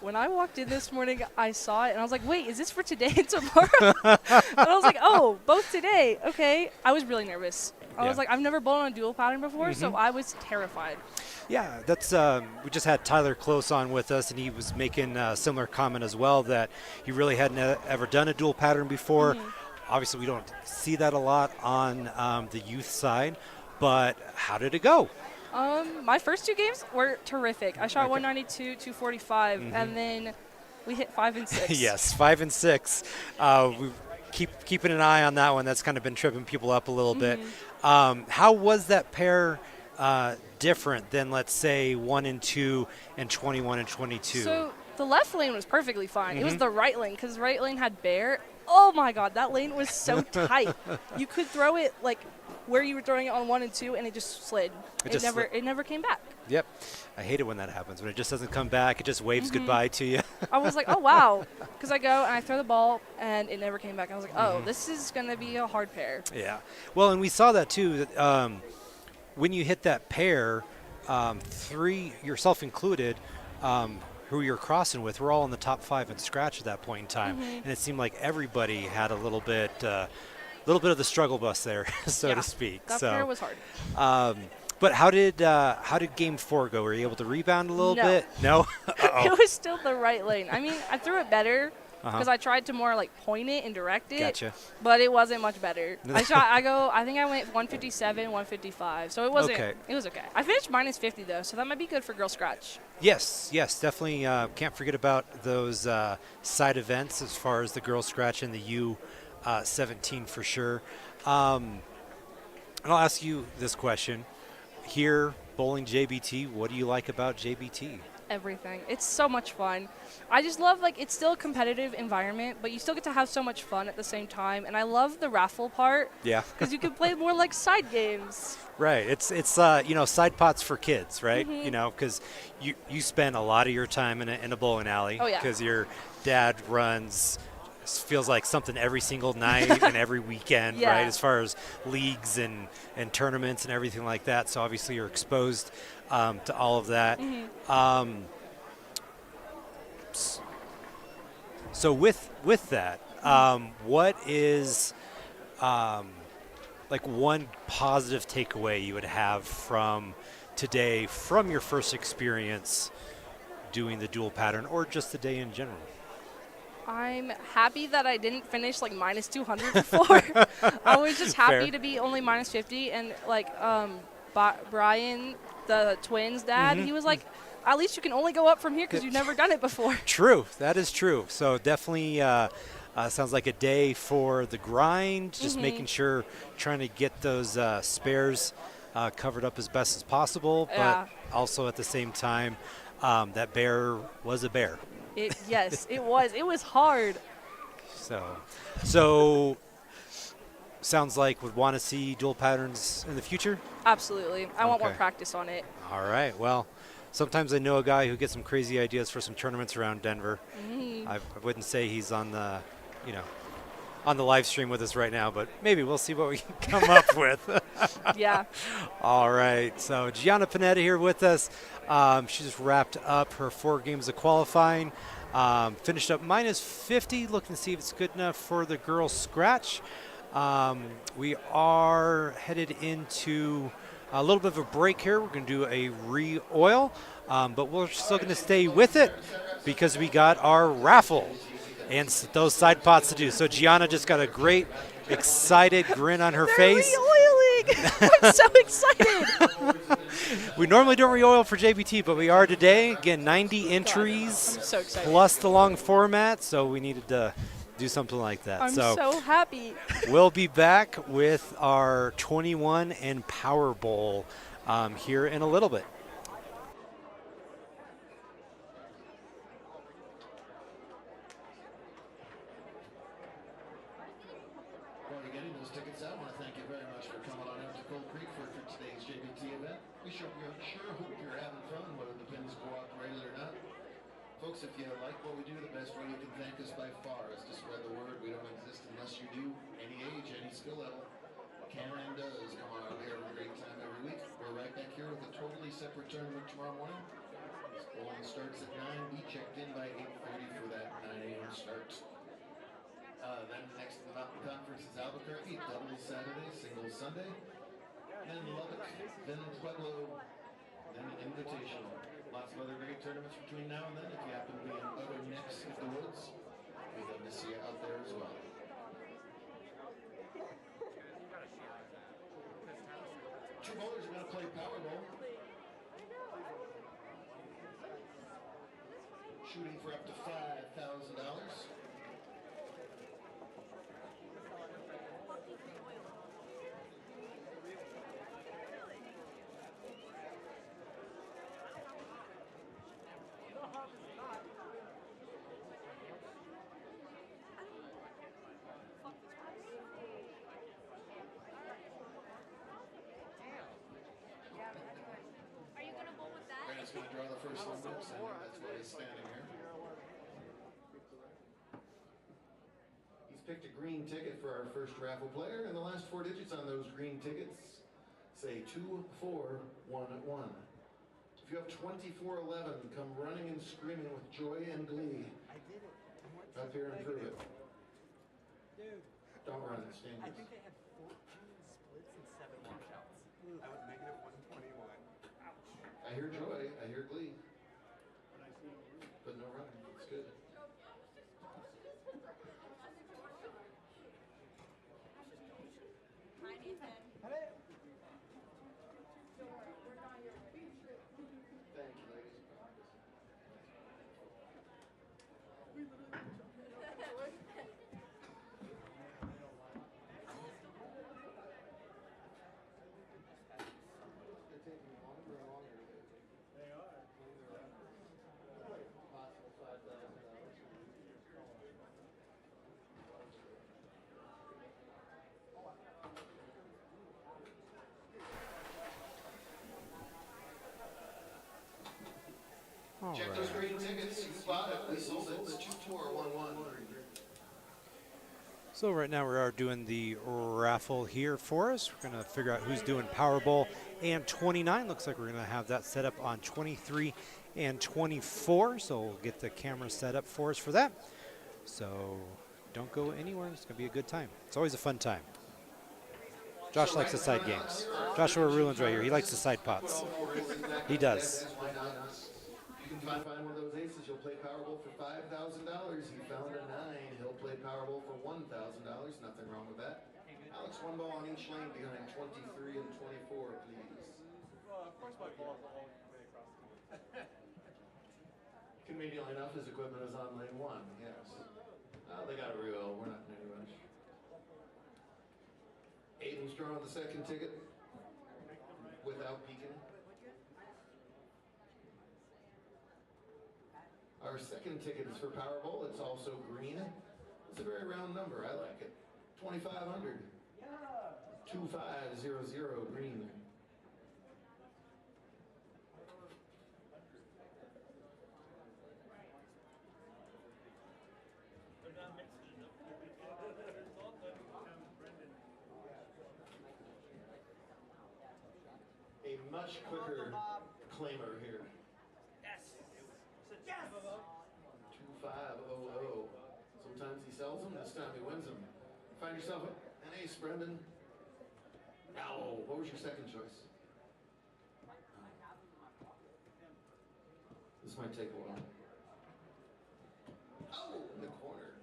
When I walked in this morning, I saw it, and I was like, wait, is this for today and tomorrow? And I was like, oh, both today. Okay. I was really nervous. I was like, I've never bowled on a dual pattern before, so I was terrified. Yeah, that's we just had Tyler Close on with us, and he was making a similar comment as well that he really hadn't ever done a dual pattern before. Obviously, we don't see that a lot on the youth side, but how did it go? My first 2 games were terrific. I shot 192, 245, and then we hit 5 and 6. Yes, 5 and 6. We keeping an eye on that one. That's kind of been tripping people up a little bit. How was that pair different than, let's say, 1 and 2 and 21 and 22? So the left lane was perfectly fine. It was the right lane because right lane had bear. Oh my God, that lane was so tight. You could throw it like where you were throwing it on 1 and 2, and it just slid. It never came back. Yep. I hate it when that happens. When it just doesn't come back, it just waves goodbye to you. I was like, oh, wow. Because I go and I throw the ball, and it never came back. I was like, oh, this is going to be a hard pair. Yeah. Well, and we saw that, too. That, when you hit that pair, 3, yourself included, who you're crossing with, we're all in the top 5 in scratch at that point in time. And it seemed like everybody had a little bit of the struggle bus there, so to speak. That pair was hard. But how did game 4 go? Were you able to rebound a little bit? No? It was still the right lane. I mean, I threw it better because I tried to more like point it and direct it. Gotcha. But it wasn't much better. I think I went 157, 155. So it wasn't. Okay. It was okay. I finished minus 50 though, so that might be good for girl scratch. Yes, definitely. Can't forget about those side events as far as the girl scratch and the U17 for sure. And I'll ask you this question. Here, bowling JBT, what do you like about JBT? Everything. It's so much fun. I just love, like, it's still a competitive environment, but you still get to have so much fun at the same time. And I love the raffle part. Yeah. Because you can play more like side games. Right. It's side pots for kids, right? Because you spend a lot of your time in a bowling alley. Oh, yeah. Because your dad runs, feels like something every single night and every weekend, right? As far as leagues and tournaments and everything like that. So obviously you're exposed to all of that. So with that, what is like one positive takeaway you would have from today, from your first experience doing the dual pattern, or just the day in general? I'm happy that I didn't finish like minus 200 before. I was just happy to be only minus 50. And like Brian, the twins' dad, he was like, at least you can only go up from here because you've never done it before. True. That is true. So definitely sounds like a day for the grind, just making sure, trying to get those spares covered up as best as possible. But also at the same time, that bear was a bear. Yes, it was. It was hard. So sounds like would want to see dual patterns in the future? Absolutely. I want more practice on it. All right. Well, sometimes I know a guy who gets some crazy ideas for some tournaments around Denver. I wouldn't say he's on the, on the live stream with us right now, but maybe we'll see what we can come up with. Yeah. All right. So Gianna Pineda here with us. She just wrapped up her 4 games of qualifying. Finished up minus 50, looking to see if it's good enough for the girls' scratch. We are headed into a little bit of a break here. We're going to do a re-oil, but we're still going to stay with it because we got our raffle and those side pots to do. So Gianna just got a great, excited grin on her face. Re-oiling! I'm so excited! We normally don't re-oil for JBT, but we are today. Again, 90 entries I'm so excited. plus the long format, so we needed to do something like that. I'm so happy. We'll be back with our 21 and Power Bowl here in a little bit. While you're getting those tickets out, I want to thank you very much for coming on out to Cold Creek for today's JBT event. We sure hope you're having fun, whether the pins cooperated or not. Folks, if you like what we do, the best way you can thank us by far is to spread the word. We don't exist unless you do. Any age, any skill level, can and does come on out here. Have a great time every week. We're right back here with a totally separate tournament tomorrow morning. Bowling starts at 9. Be checked in by 8:30 for that 9 a.m. start. Then next to the Mountain Conference is Albuquerque, double Saturday, single Sunday. Then Lubbock, then Pueblo, then Invitational. Lots of other great tournaments between now and then. If you happen to be in other necks of the woods, we'd love to see you out there as well. Two bowlers are going to play Powerball. Shooting for up to $5,000. Grant's going to draw the first number, so that's why he's standing here. He's picked a green ticket for our first raffle player, and the last 4 digits on those green tickets say 2411. If you have 2411, come running and screaming with joy and glee. I did it. Up here and prove it. Dude. Don't run, stand. I think they had 14 splits and 7 washouts. I was negative 121. I hear joy, I hear glee. But no running, it's good. Hi, Nathan. Thank you, ladies. All Check right. those green tickets. You bought it. We sold it. It's 2411. So right now we are doing the raffle here for us. We're going to figure out who's doing Powerball and 29. Looks like we're going to have that set up on 23 and 24. So we'll get the camera set up for us for that. So don't go anywhere. It's going to be a good time. It's always a fun time. Josh likes the side games. Joshua Rulin's right here. He likes the side pots. He does. You can find one of those aces. You'll play Powerball for $5,000. He found a 9. He'll play Powerball for $1,000. Nothing wrong with that. Alex, one ball on each lane behind 23 and 24, please. Of course my ball is all the way across the board. Conveniently enough, his equipment is on lane 1, yes. They got a real. We're not in any rush. Aiden's drawing the second ticket without peeking. Our second ticket is for Powerball. It's also green. It's a very round number. I like it. 2,500. 2500 green. A much quicker claimer here. Yes. 2500. Sometimes he sells them, this time he wins them. Find yourself an ace, Brendan. No, what was your second choice? This might take a while. Oh, in the corner.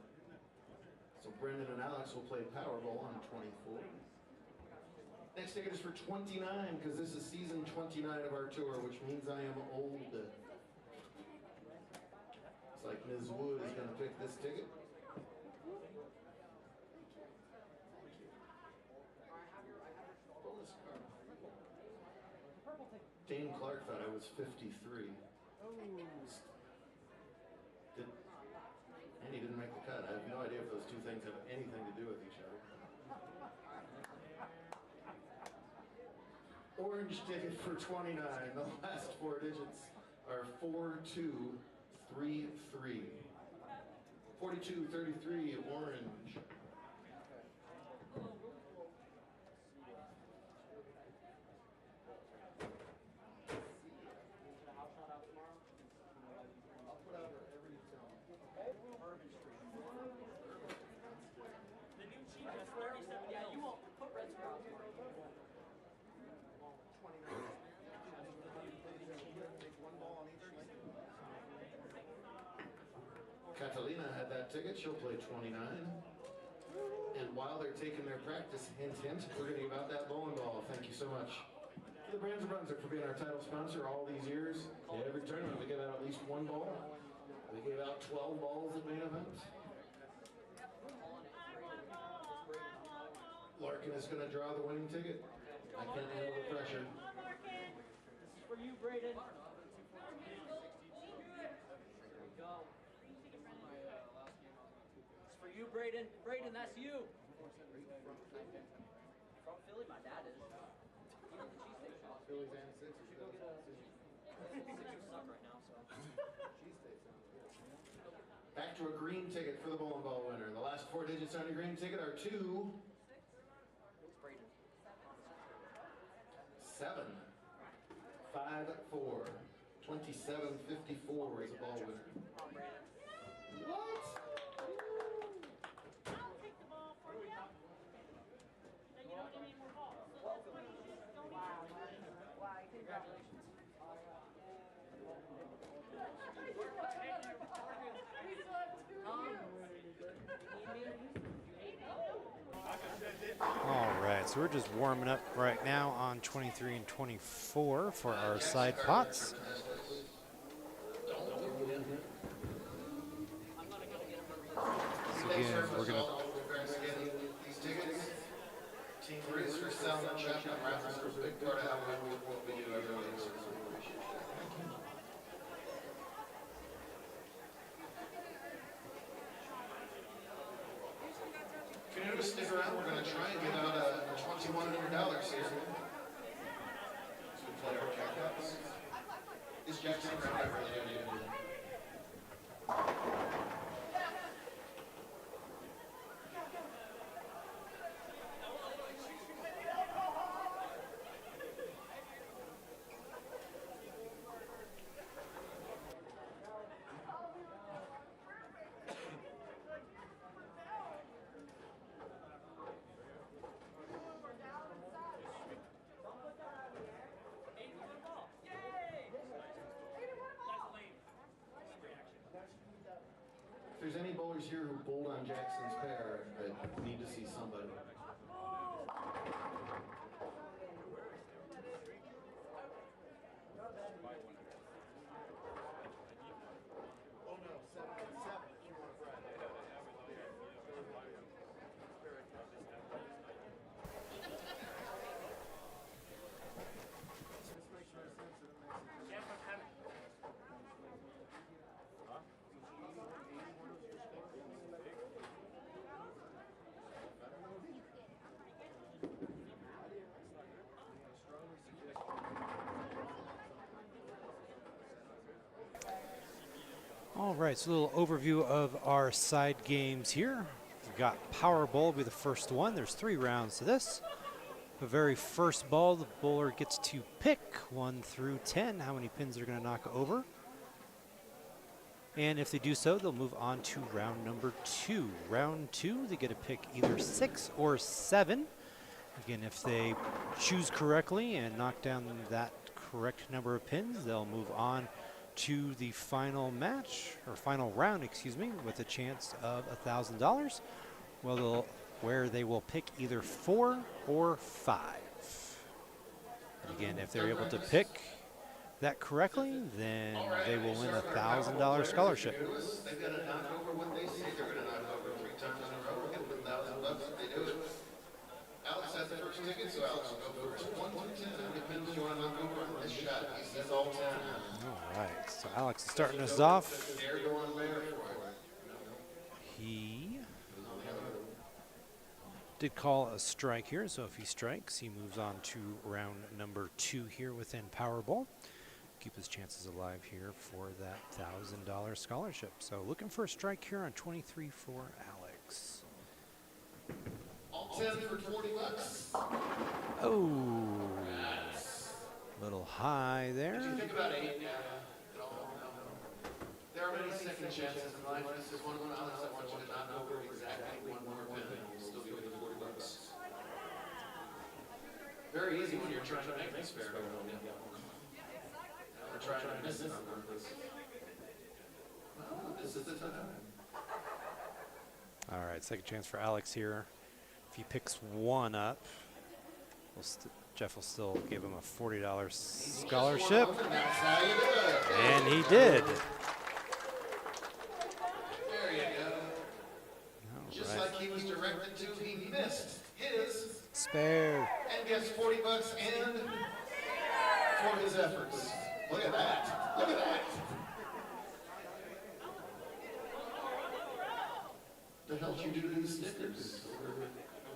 So Brendan and Alex will play Powerball on 24. Next ticket is for 29, because this is season 29 of our tour, which means I am old. It's like Ms. Wood is going to pick this ticket. Bonus card. Dane Clark thought I was 53. And he didn't make the cut. I have no idea if those two things have anything to do with each other. Orange ticket for 29. The last four digits are 4233. 4233, orange. The new cheap is 37. Yeah, you won't put red straws. Catalina had that ticket. She'll play 29. And while they're taking their practice, hint, hint, we're going to give out that bowling ball. Thank you so much to the Brands of Brunswick for being our title sponsor all these years. Every tournament, we give out at least one ball. We gave out 12 balls at main event. Larkin is going to draw the winning ticket. I can't handle the pressure. This is for you, Braden. There we go. It's for you, Braden. Braden, that's you. From Philly, my dad is. Even the cheesesteak shop. Phillies and Sixers. Should go get a. Sixers suck right now, so. Back to a green ticket for the bowling ball winner. The last four digits on your green ticket are 2, 7, 5, 4. 2754 is a ball winner. What? I'll take the ball for you. Then you don't get any more balls. So that's why you just don't Wow, congratulations. All right, so we're just warming up right now on 23 and 24 for our side pots. So again, we're going to... These tickets, Team Breeze for selling and shopping. Raffle is a big part of how what we do every week. So we appreciate it. If you're new to stick around, we're going to try and get out $2,100 here. So we play our jackpots. Is Jackson around? I really don't even do that. If there's any bowlers here who bowled on Jackson's pair, I need to see somebody. Oh no, 7. All right, so a little overview of our side games here. We've got Powerball will be the first one. There's 3 rounds to this. The very first ball, the bowler gets to pick 1 through 10 how many pins they're going to knock over. And if they do so, they'll move on to round number 2. Round 2, they get to pick either 6 or 7. Again, if they choose correctly and knock down that correct number of pins, they'll move on to the final match, or final round, excuse me, with a chance of $1,000. Well, where they will pick either 4 or 5. And again, if they're able to pick that correctly, then they will win a $1,000 scholarship. They've got to knock over what they say they're going to knock over 3 times in a row. We'll give them $1,000 if they do it. Alex has the first tickets, so Alex will go first. 1 to 10, depends you want to knock over on this shot. He says all 10. All right, so Alex is starting us off. Dare go on there for it. He did call a strike here, so if he strikes, he moves on to round number 2 here within Powerball. Keep his chances alive here for that $1,000 scholarship. So looking for a strike here on 23 for Alex. All 10 for 40 bucks. Oh, little high there. Did you think about 8? There are many second chances in life. This is one of them. Alex, I want you to knock over exactly one more pin. We'll still give you the 40 bucks. Very easy when you're trying to make this fair. We're trying to miss it on purpose. Oh, this is the time. All right, second chance for Alex here. If he picks one up, Jeff will still give him a $40 scholarship. And he did. There you go. Just like he was directed to, he missed his spare. And gets 40 bucks and for his efforts. Look at that. Look at that. The hell did you do to the stickers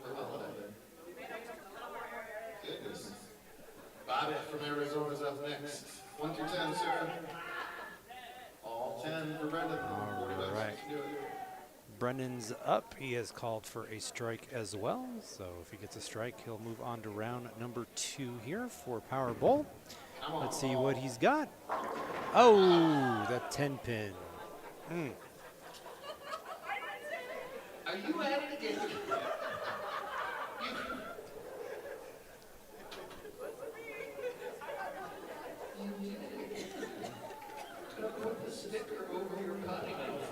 over holiday? Goodness. Bobby from Arizona is up next. 1 through 10, sir. All 10 for Brendan. All 40 bucks. right. Do it. Brendan's up. He has called for a strike as well. So if he gets a strike, he'll move on to round number 2 here for Powerball. Let's see what he's got. Oh, that 10 pin. Are you at it again? Put the sticker over your potty mouth.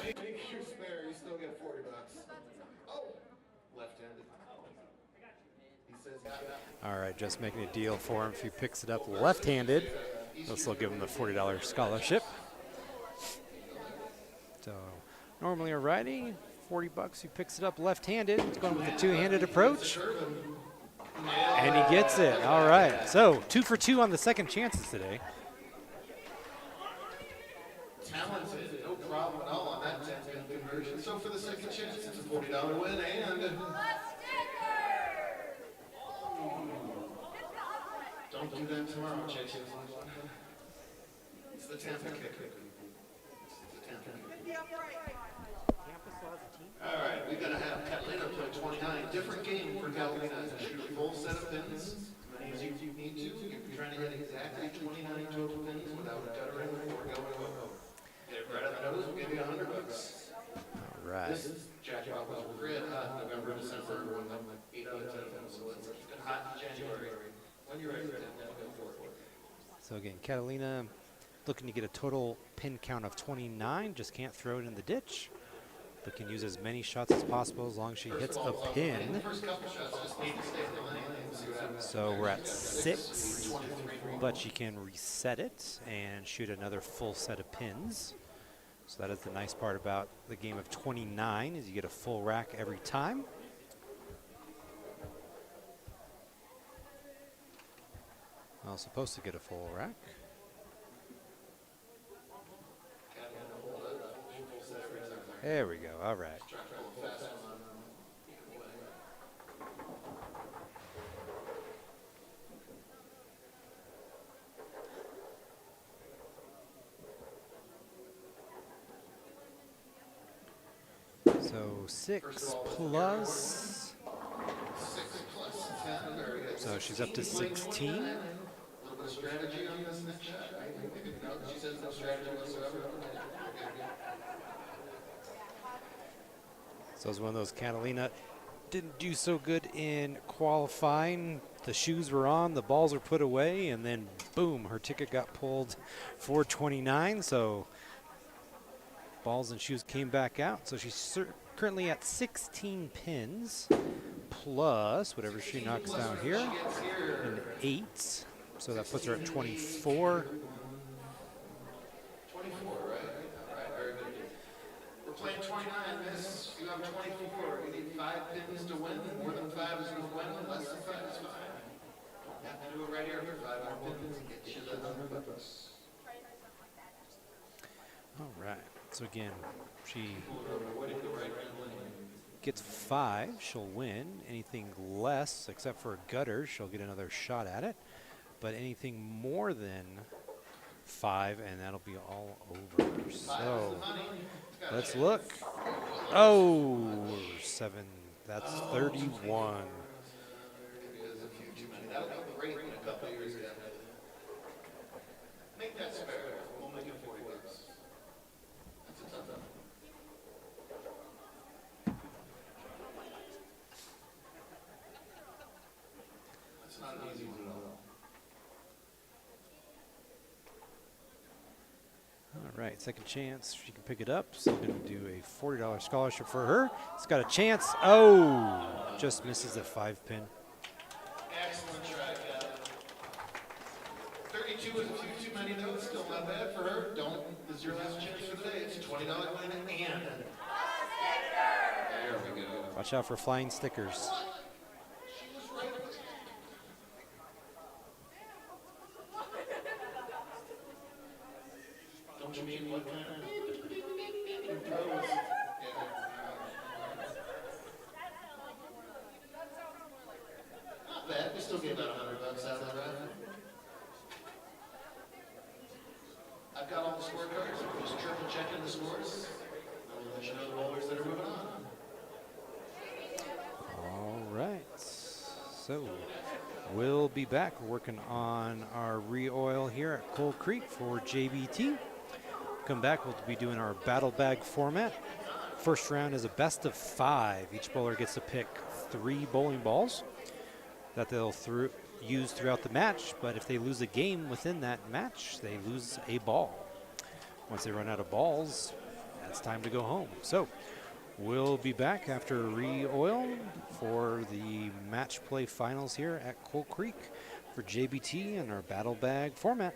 Make your spare, you still get 40 bucks. Oh, left-handed. He says he got it. All right, just making a deal for him. If he picks it up left-handed, they'll still give him the $40 scholarship. So normally a righty, 40 bucks. He picks it up left-handed. He's going with a two-handed approach. And he gets it. All right. So 2 for 2 on the second chances today. Talented, no problem at all on that 10-pin conversion. So for the second chance, it's a $40 win and don't do that tomorrow, Chase. It's the Tampa kick. All right, we're going to have Catalina play 29. Different game for Catalina. Shoot a full set of pins, as many as you need to. You're trying to hit exactly 29 total pins without guttering or going over. Get it right on the nose, we'll give you 100 bucks. All right. This jackpot was red hot November, December, 8 out of 10. So let's keep it hot in January. When you're ready for that, go for it. So again, Catalina looking to get a total pin count of 29. Just can't throw it in the ditch, but can use as many shots as possible as long as she hits a pin. So we're at 6, but she can reset it and shoot another full set of pins. So that is the nice part about the game of 29, is you get a full rack every time. I was supposed to get a full rack. There we go. All right. So 6 plus. So she's up to 16. A little bit of strategy on this next shot, right? She says no strategy whatsoever. So it's one of those Catalina didn't do so good in qualifying. The shoes were on, the balls were put away, and then boom, her ticket got pulled for 29. So balls and shoes came back out. So she's currently at 16 pins plus whatever she knocks down here, an 8. So that puts her at 24. 24, right? All right, very good. We're playing playing 29, miss. You have 24. You need 5 pins to win. More than 5 is no bueno. Less than 5 is fine. You have to do it right here for 5 more pins and get you the $100. All right. So again, she gets 5, she'll win. Anything less, except for a gutter, she'll get another shot at it. But anything more than 5, and that'll be all over. So let's look. Oh, 7. That's 31. Make that spare. We'll make it $40. That's a tough one. That's not an easy one at all. All right, second chance. She can pick it up. So we're going to do a $40 scholarship for her. It's got a chance. Oh, just misses the 5 pin. Excellent try, Cal. 32 is a few too many, though. It's still not bad for her. Don't. This is your last chance for the day. It's a $20 win and there we go. Watch out for flying stickers. She was right. Don't you mean what kind of pros? Not bad. We still get about $100 out of that raffle. I've got all the scorecards. I'm just triple checking the scores. I will let you know the bowlers that are moving on. All right. So we'll be back. We're working on our re-oil here at Coal Creek for JBT. Come back, we'll be doing our battle bag format. First round is a best of 5. Each bowler gets to pick 3 bowling balls that they'll use throughout the match, but if they lose a game within that match, they lose a ball. Once they run out of balls, it's time to go home. So we'll be back after re-oil for the match play finals here at Coal Creek for JBT and our battle bag format.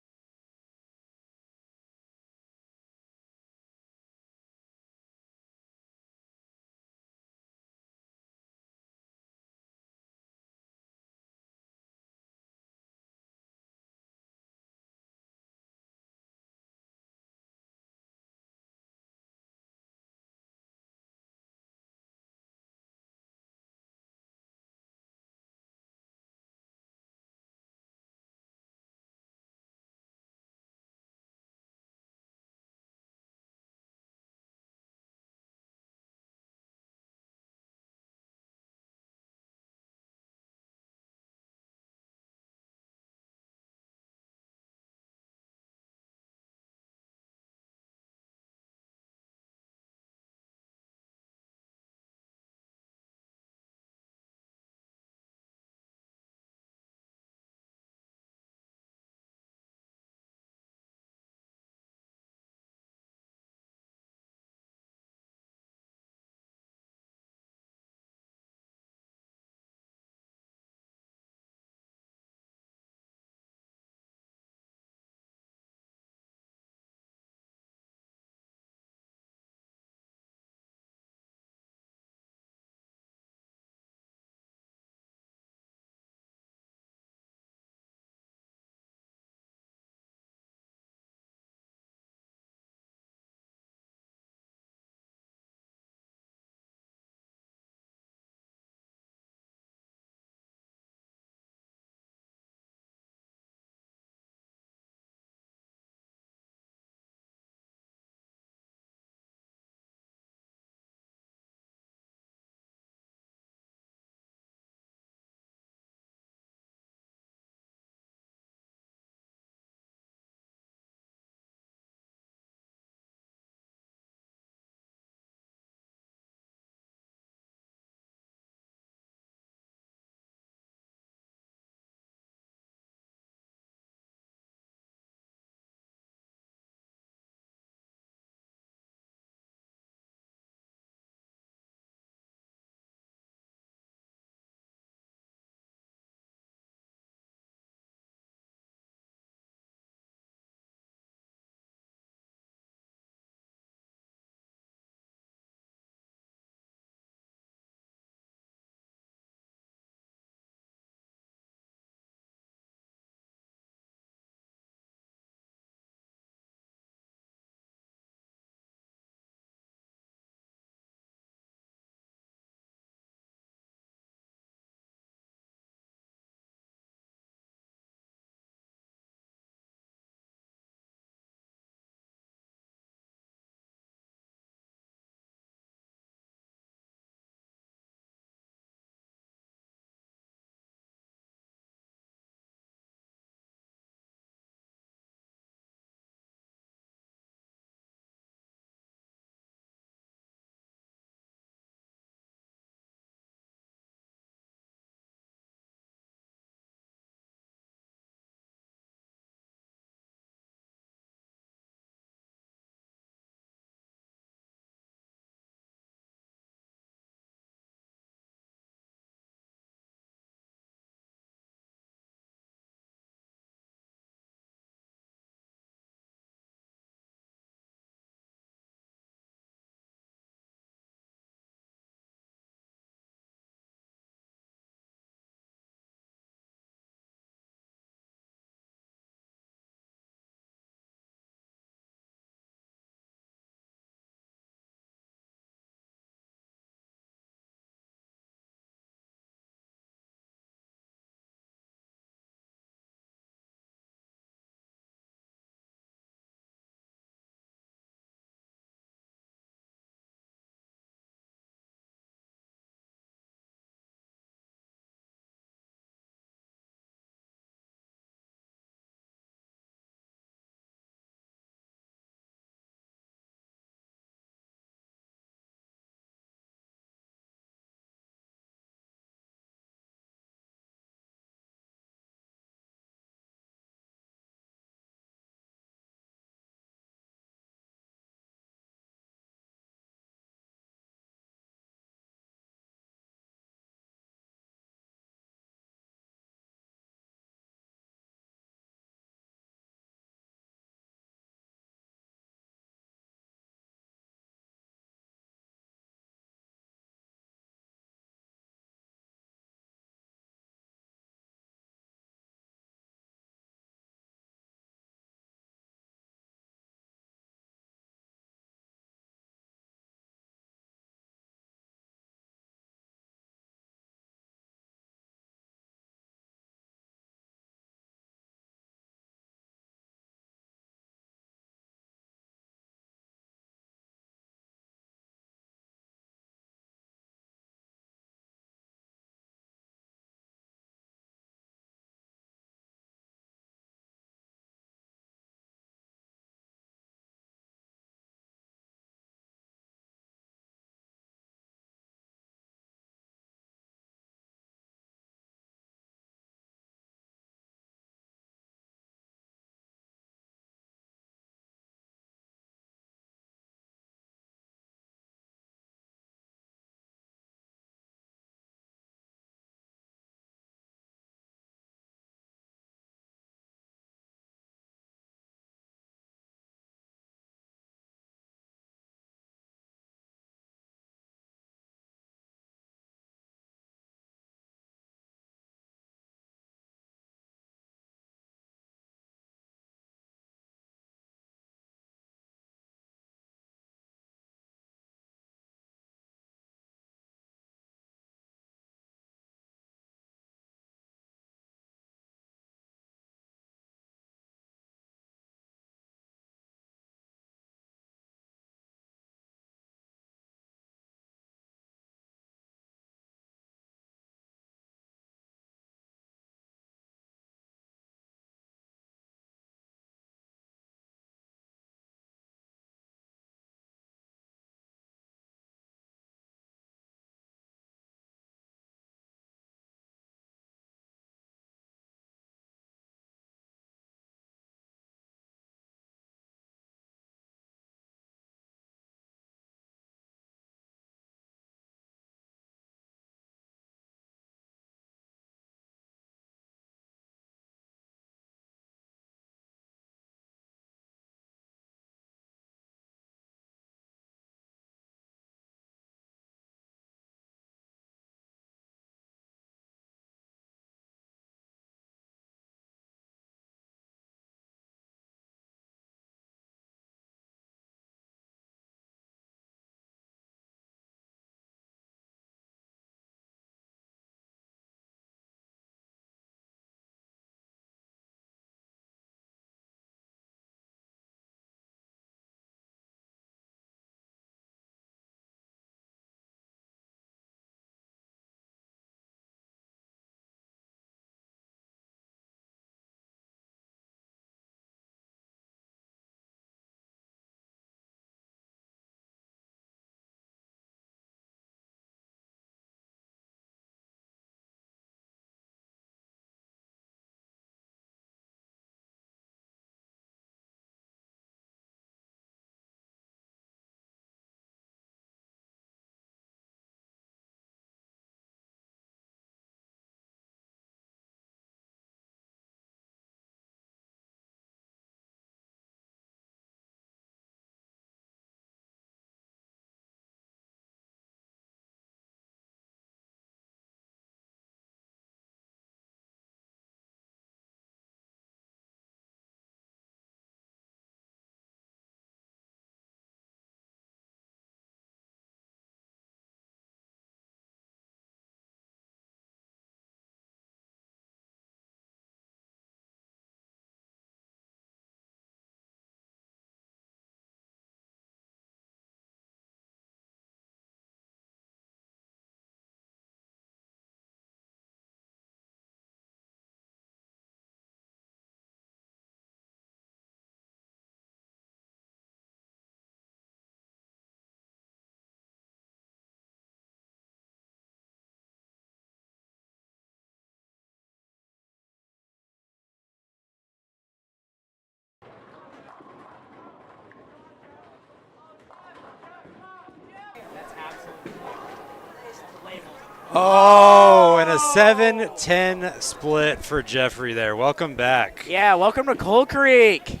Oh, and a 7-10 split for Jeffrey there. Welcome back. Yeah, welcome to Coal Creek.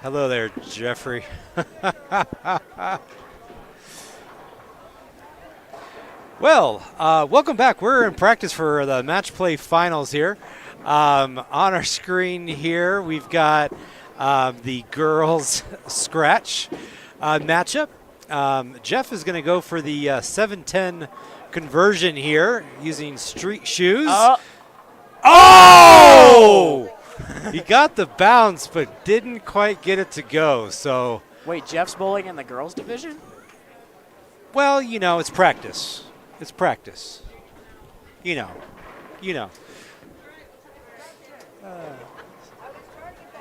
Hello there, Jeffrey. Well, welcome back. We're in practice for the match play finals here. On our screen here, we've got the girls scratch matchup. Jeff is going to go for the 7-10 conversion here using street shoes. Oh! He got the bounce, but didn't quite get it to go. So, wait, Jeff's bowling in the girls division? Well, you know, it's practice. It's practice. You know.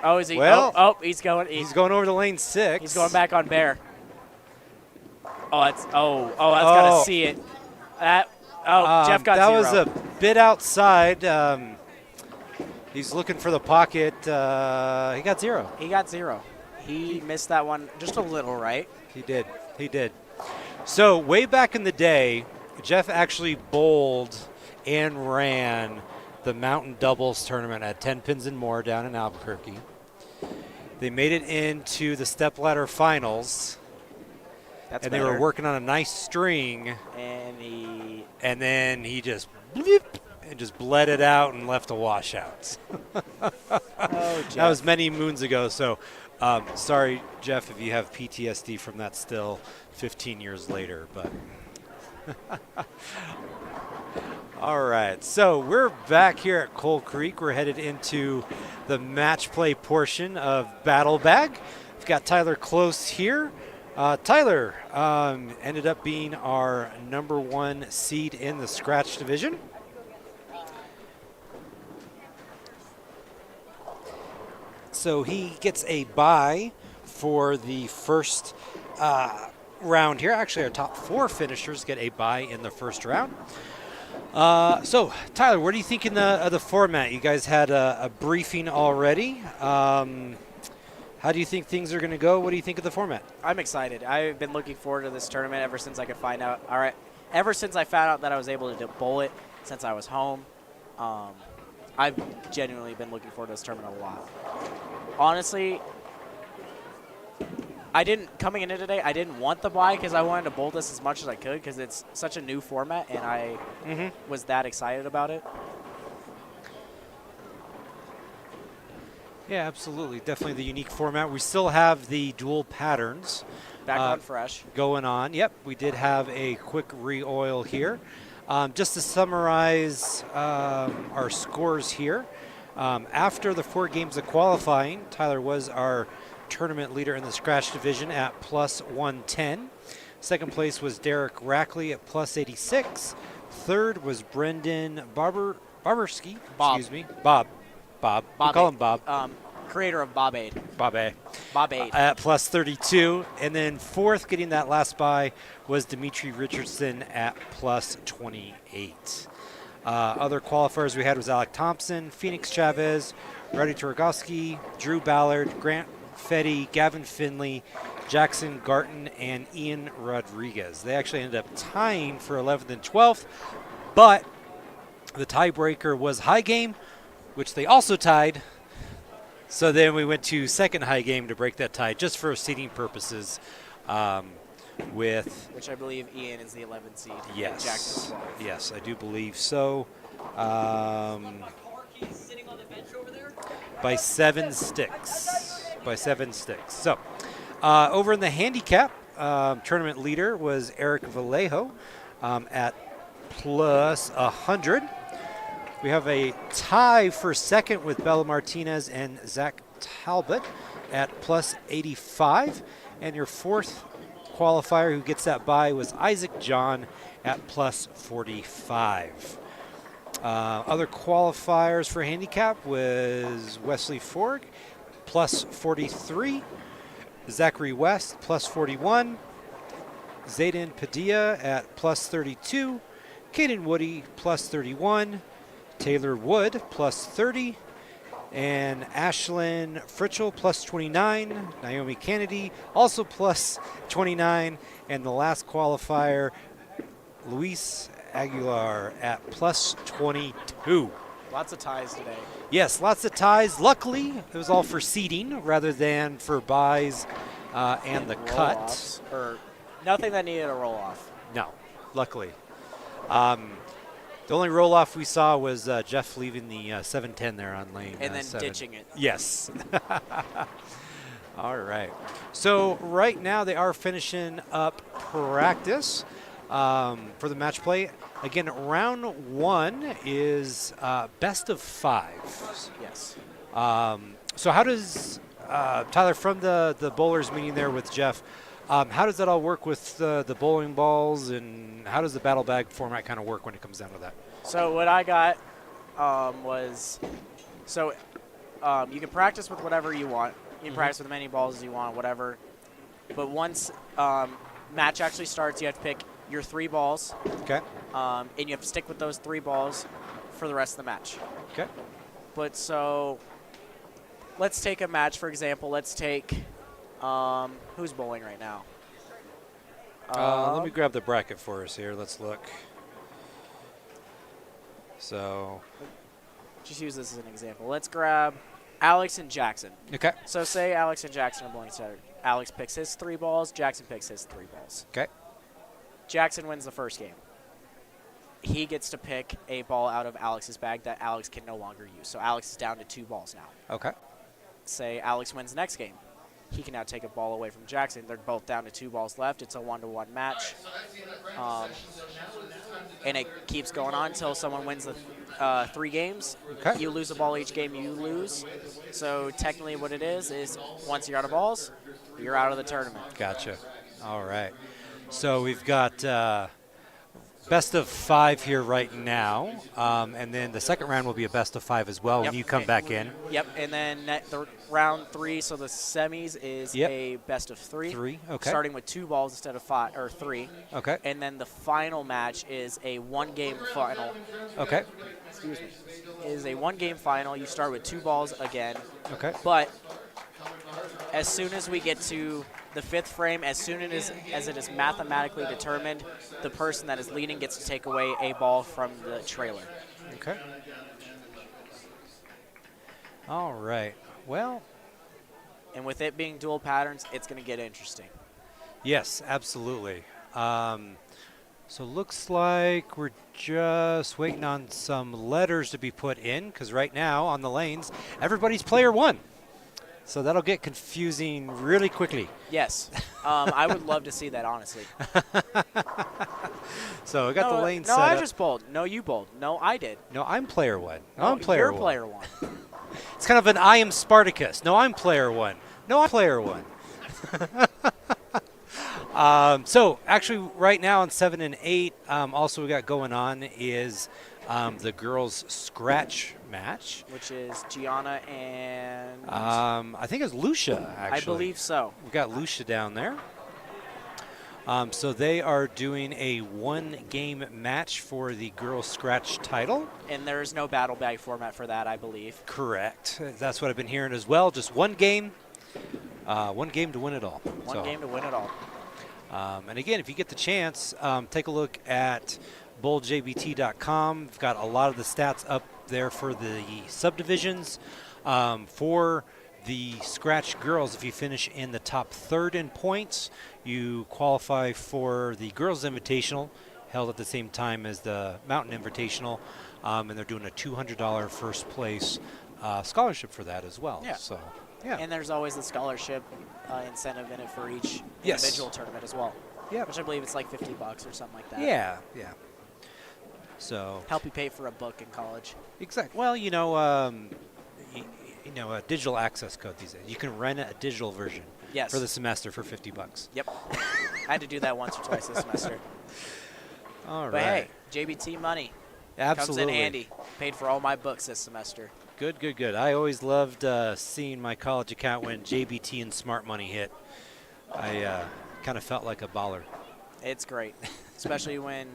Oh, is he? Well, he's going. He's going over to lane 6. He's going back on Bear. That's gotta see it. Jeff got that 0. Was a bit outside. He's looking for the pocket. He got 0. He got 0. He missed that one just a little, right? He did. So way back in the day, Jeff actually bowled and ran the Mountain Doubles tournament at 10 Pins and More down in Albuquerque. They made it into the stepladder finals. That's and better. They were working on a nice string. And then he just bled it out and left a washout. That was many moons ago. So sorry, Jeff, if you have PTSD from that still 15 years later. But all right, so we're back here at Coal Creek. We're headed into the match play portion of Battle Bag. We've got Tyler Close here. Tyler ended up being our #1 seed in the scratch division. So he gets a bye for the first round here. Actually, our top 4 finishers get a bye in the first round. So, Tyler, what do you think in the format? You guys had a briefing already. How do you think things are going to go? What do you think of the format? I'm excited. I've been looking forward to this tournament ever since I could find out. Ever since I found out that I was able to bowl it since I was home. I've genuinely been looking forward to this tournament a lot. Honestly, coming into today, I didn't want the bye because I wanted to bowl this as much as I could because it's such a new format and I was that excited about it. Yeah, absolutely. Definitely the unique format. We still have the dual patterns. Back on fresh. Going on. Yep, we did have a quick re-oil here. Just to summarize our scores here. After the 4 games of qualifying, Tyler was our tournament leader in the scratch division at +110. Second place was Derek Rackley at +86. Third was Brendan Barberski. Excuse me. Bob. We call him Bob. Creator of Bob Aid. Bob A. Bob-Aid. At +32. And then fourth, getting that last bye, was Dimitri Richardson at +28. Other qualifiers we had was Alec Thompson, Phoenix Chavez, Roddy Turagowski, Drew Ballard, Grant Fetty, Gavin Finley, Jackson Garton, and Ian Rodriguez. They actually ended up tying for 11th and 12th, but the tiebreaker was High Game, which they also tied. So then we went to second High Game to break that tie, just for seeding purposes. Which I believe Ian is the 11th seed. Yes. Jackson's 12th. Yes, I do believe so. By 7 sticks. So, over in the handicap, tournament leader was Eric Vallejo at +100. We have a tie for second with Bella Martinez and Zach Talbot at +85. And your fourth qualifier who gets that bye was Isaac John at +45. Other qualifiers for handicap was Wesley Forg, +43. Zachary West, +41. Zayden Padilla at +32. Caden Woody, +31. Taylor Wood, +30. And Ashlyn Fritchell, +29. Naomi Kennedy, also +29. And the last qualifier, Luis Aguilar at plus 22. Lots of ties today. Yes, lots of ties. Luckily, it was all for seeding rather than for buys and the cut. Roll-offs, or nothing that needed a roll-off. No, luckily. The only roll-off we saw was Jeff leaving the 7-10 there on lane. And then 7. ditching it. Yes. All right. So right now they are finishing up practice for the match play. Again, round 1 is best of 5. Yes. So how does, Tyler, from the bowlers meeting there with Jeff, how does that all work with the bowling balls, and how does the battle bag format kind of work when it comes down to that? So what I got was, you can practice with whatever you want. You can practice with as many balls as you want, whatever. But once match actually starts, you have to pick your 3 balls. Okay. And you have to stick with those 3 balls for the rest of the match. Okay. But so let's take a match, for example. Let's take who's bowling right now? Let me grab the bracket for us here. Let's look. So just use this as an example. Let's grab Alex and Jackson. Okay. So say Alex and Jackson are bowling together. Alex picks his 3 balls. Jackson picks his 3 balls. Okay. Jackson wins the first game. He gets to pick a ball out of Alex's bag that Alex can no longer use. So Alex is down to 2 balls now. Okay. Say Alex wins the next game. He can now take a ball away from Jackson. They're both down to 2 balls left. It's a 1-to-1 match. And it keeps going on until someone wins the 3 games. Okay. You lose a ball each game, you lose. So technically what it is once you're out of balls, you're out of the tournament. Gotcha. All right. So we've got best of 5 here right now, and then the second round will be a best of 5 as well when you come back in. Yep, and then the round 3, so the semis is a best of 3. 3, okay. Starting with 2 balls instead of 5 or 3. Okay. And then the final match is a 1-game final. Okay. Excuse me. Is a 1-game final. You start with 2 balls again. Okay. But as soon as we get to the 5th frame, as soon as it is mathematically determined, the person that is leading gets to take away a ball from the trailer. Okay. All right. Well. And with it being dual patterns, it's going to get interesting. Yes, absolutely. So looks like we're just waiting on some letters to be put in, because right now on the lanes, everybody's player 1. So that'll get confusing really quickly. Yes. I would love to see that, honestly. So we got the lane set No, I up. just bowled. No, you bowled. No, I did. No, I'm player 1. No, No, I'm player you're 1. player 1. It's kind of an I am Spartacus. No, I'm player 1. No, I'm player 1. So actually right now on 7 and 8, also we got going on is the girls' scratch match. Which is Gianna and... I think it's Lucia, actually. I believe so. We've got Lucia down there. So they are doing a 1-game match for the girls' scratch title. And there's no battle bag format for that, I believe. Correct. That's what I've been hearing as well. Just 1 game. 1 game to win it all. One game to win it all. And again, if you get the chance, take a look at bowljbt.com. We've got a lot of the stats up there for the subdivisions. For the scratch girls, if you finish in the top 3rd in points, you qualify for the girls' invitational, held at the same time as the mountain invitational, and they're doing a $200 first place scholarship for that as well. Yeah. So, yeah. And there's always the scholarship incentive in it for each individual tournament as well. Yeah. Which I believe it's like $50 or something like that. Yeah, yeah. So help you pay for a book in college. Exactly. Well, you know, a digital access code these days. You can rent a digital version for the semester for $50. Yep. I had to do that once or twice this semester. All but right. Hey, JBT money. Absolutely. Comes in handy. Paid for all my books this semester. Good, good, good. I always loved seeing my college account when JBT and Smart Money hit. I kind of felt like a baller. It's great, especially when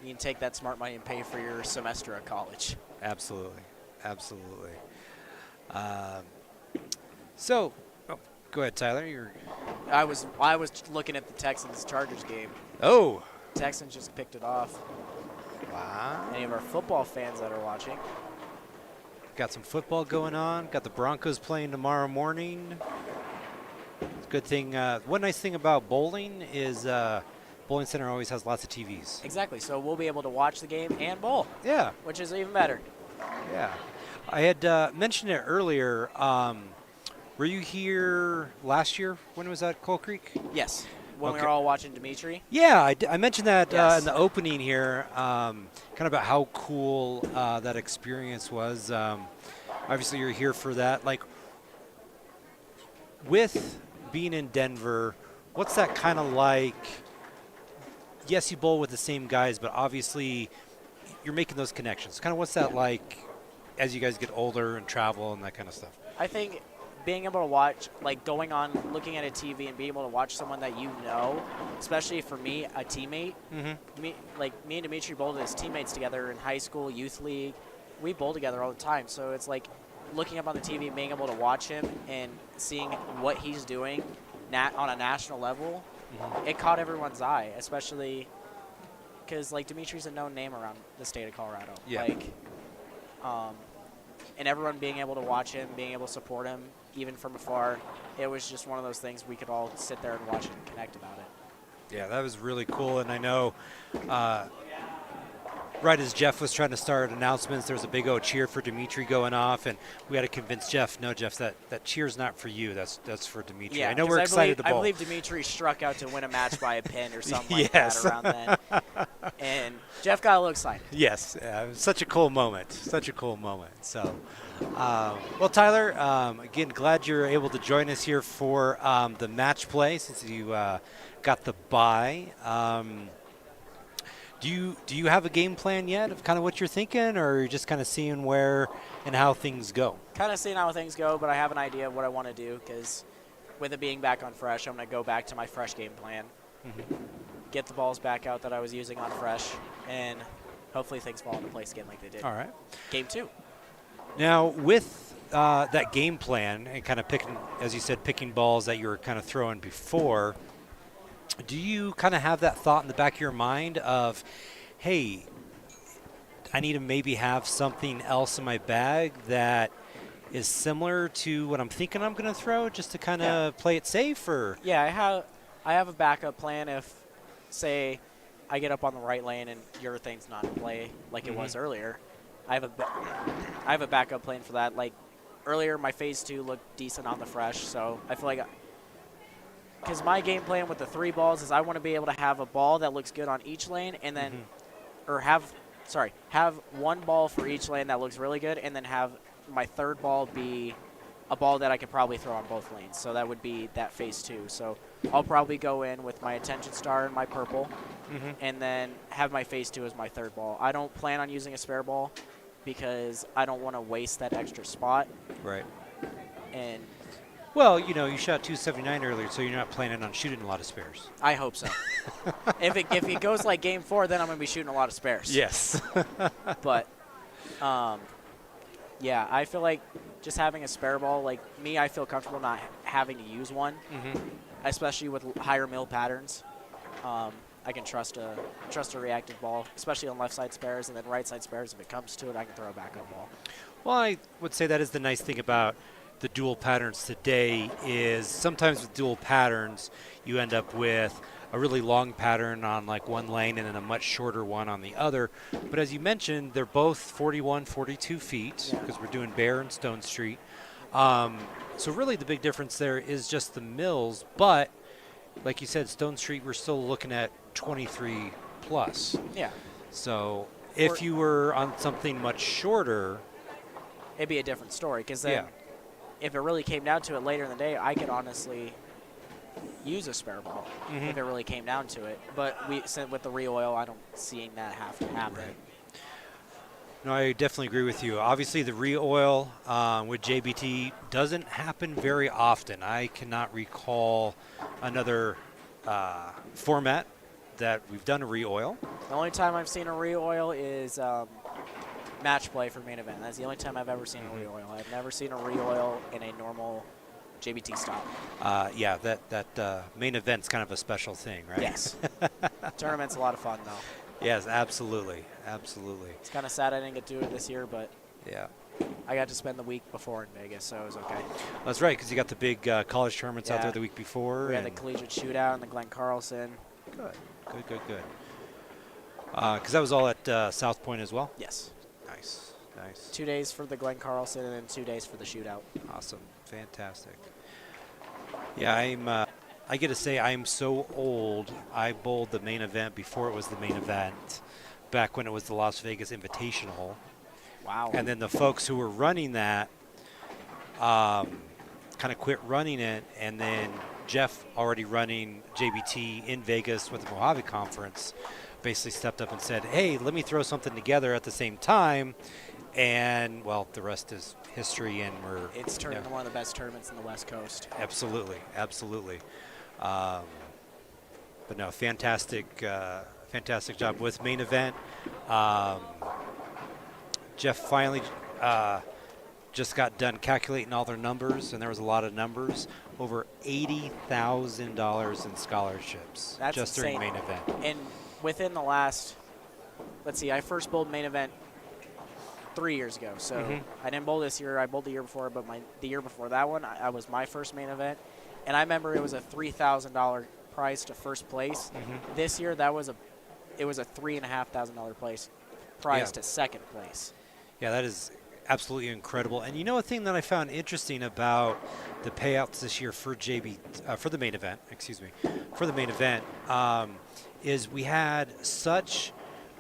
you can take that smart money and pay for your semester at college. Absolutely, absolutely. So, go ahead, Tyler. I was looking at the Texans-Chargers game. Oh. Texans just picked it off. Wow. Any of our football fans that are watching. Got some football going on. Got the Broncos playing tomorrow morning. Good thing. One nice thing about bowling is bowling center always has lots of TVs. Exactly. So we'll be able to watch the game and bowl. Yeah. Which is even better. Yeah. I had mentioned it earlier. Were you here last year? When was that, Coal Creek? Yes. When we Okay. were all watching Dimitri. Yeah, I mentioned that Yes. in the opening here, kind of about how cool that experience was. Obviously, you're here for that. Like, with being in Denver, what's that kind of like? Yes, you bowl with the same guys, but obviously you're making those connections. Kind of what's that like as you guys get older and travel and that kind of stuff? I think being able to watch, like going on, looking at a TV and being able to watch someone that you know, especially for me, a teammate. Me and Dimitri bowled as teammates together in high school, youth league. We bowl together all the time. So it's like looking up on the TV and being able to watch him and seeing what he's doing on a national level. It caught everyone's eye, especially because like Dimitri's a known name around the state of Colorado. Yeah. Like, and everyone being able to watch him, being able to support him, even from afar, it was just one of those things we could all sit there and watch and connect about it. Yeah, that was really cool. And I know right as Jeff was trying to start announcements, there was a big old cheer for Dimitri going off, and we had to convince Jeff, no, Jeff, that cheer's not for you. That's for Dimitri. Yeah, I know 'cause we're excited to bowl. I believe Dimitri struck out to win a match by a pin or something like Yes. that around then. And Jeff got a little excited. Yes, it was such a cool moment. Such a cool moment. So, well, Tyler, again, glad you're able to join us here for the match play since you got the bye. Do you have a game plan yet of kind of what you're thinking, or are you just kind of seeing where and how things go? Kind of seeing how things go, but I have an idea of what I want to do because with it being back on fresh, I'm going to go back to my fresh game plan. Get the balls back out that I was using on fresh, and hopefully things fall into place again like they did. All right. Game 2. Now, with that game plan and kind of picking, as you said, picking balls that you were kind of throwing before, do you kind of have that thought in the back of your mind of, hey, I need to maybe have something else in my bag that is similar to what I'm thinking I'm going to throw just to kind of play it safe? Or Yeah, I have a backup plan if, say, I get up on the right lane and your thing's not in play like it was earlier. I have a backup plan for that. Like earlier, my phase 2 looked decent on the fresh, so I feel like because my game plan with the 3 balls is I want to be able to have a ball that looks good on each lane, and then or have one ball for each lane that looks really good, and then have my third ball be a ball that I could probably throw on both lanes. So that would be that phase 2. So I'll probably go in with my attention star and my purple, and then have my phase 2 as my third ball. I don't plan on using a spare ball because I don't want to waste that extra spot. Right. And well, you know, you shot 279 earlier, so you're not planning on shooting a lot of spares. I hope so. If it goes like game 4, then I'm going to be shooting a lot of spares. Yes. But, yeah, I feel like just having a spare ball, like me, I feel comfortable not having to use one, especially with higher mill patterns. I can trust a reactive ball, especially on left side spares, and then right side spares. If it comes to it, I can throw a backup ball. Well, I would say that is the nice thing about the dual patterns today is sometimes with dual patterns, you end up with a really long pattern on like one lane and then a much shorter one on the other. But as you mentioned, they're both 41, 42 feet because we're doing Bear and Stone Street. So really the big difference there is just the mills. But like you said, Stone Street, we're still looking at 23 plus. Yeah. So if you were on something much shorter, it'd be a different story because then if it really came down to it later in the day, I could honestly use a spare ball if it really came down to it. But with the re-oil, I don't see that have to happen. Right. No, I definitely agree with you. Obviously, the re-oil with JBT doesn't happen very often. I cannot recall another format that we've done a re-oil. The only time I've seen a re-oil is match play for main event. That's the only time I've ever seen a re-oil. I've never seen a re-oil in a normal JBT style. Yeah, that main event's kind of a special thing, right? Yes. Tournament's a lot of fun, though. Yes, absolutely, absolutely. It's kind of sad I didn't get to do it this year, but Yeah. I got to spend the week before in Vegas, so it was okay. That's right, because you got the big college tournaments out there the week before. We had the and- collegiate shootout and the Glenn Carlson. Good, good, good, good. Because that was all at South Point as well? Yes. Nice, nice. 2 days for the Glenn Carlson and then 2 days for the shootout. Awesome, fantastic. Yeah, I get to say I'm so old. I bowled the main event before it was the main event, back when it was the Las Vegas Invitational. Wow. And then the folks who were running that kind of quit running it, and then Jeff, already running JBT in Vegas with the Mojave Conference, basically stepped up and said, hey, let me throw something together at the same time. And, well, the rest is history, and It's turned into one of the best tournaments in the West Coast. Absolutely, absolutely. But no, fantastic, fantastic job with main event. Jeff finally just got done calculating all their numbers, and there was a lot of numbers. Over $80,000 in scholarships. That's just insane. during main event. And within the last, let's see, I first bowled main event 3 years ago. So I didn't bowl this year. I bowled the year before, but the year before that one, I was my first main event. And I remember it was a $3,000 prize to first place. This year, it was a $3,500 prize to second place. Yeah, that is absolutely incredible. And you know, a thing that I found interesting about the payouts this year for for the main event, is we had such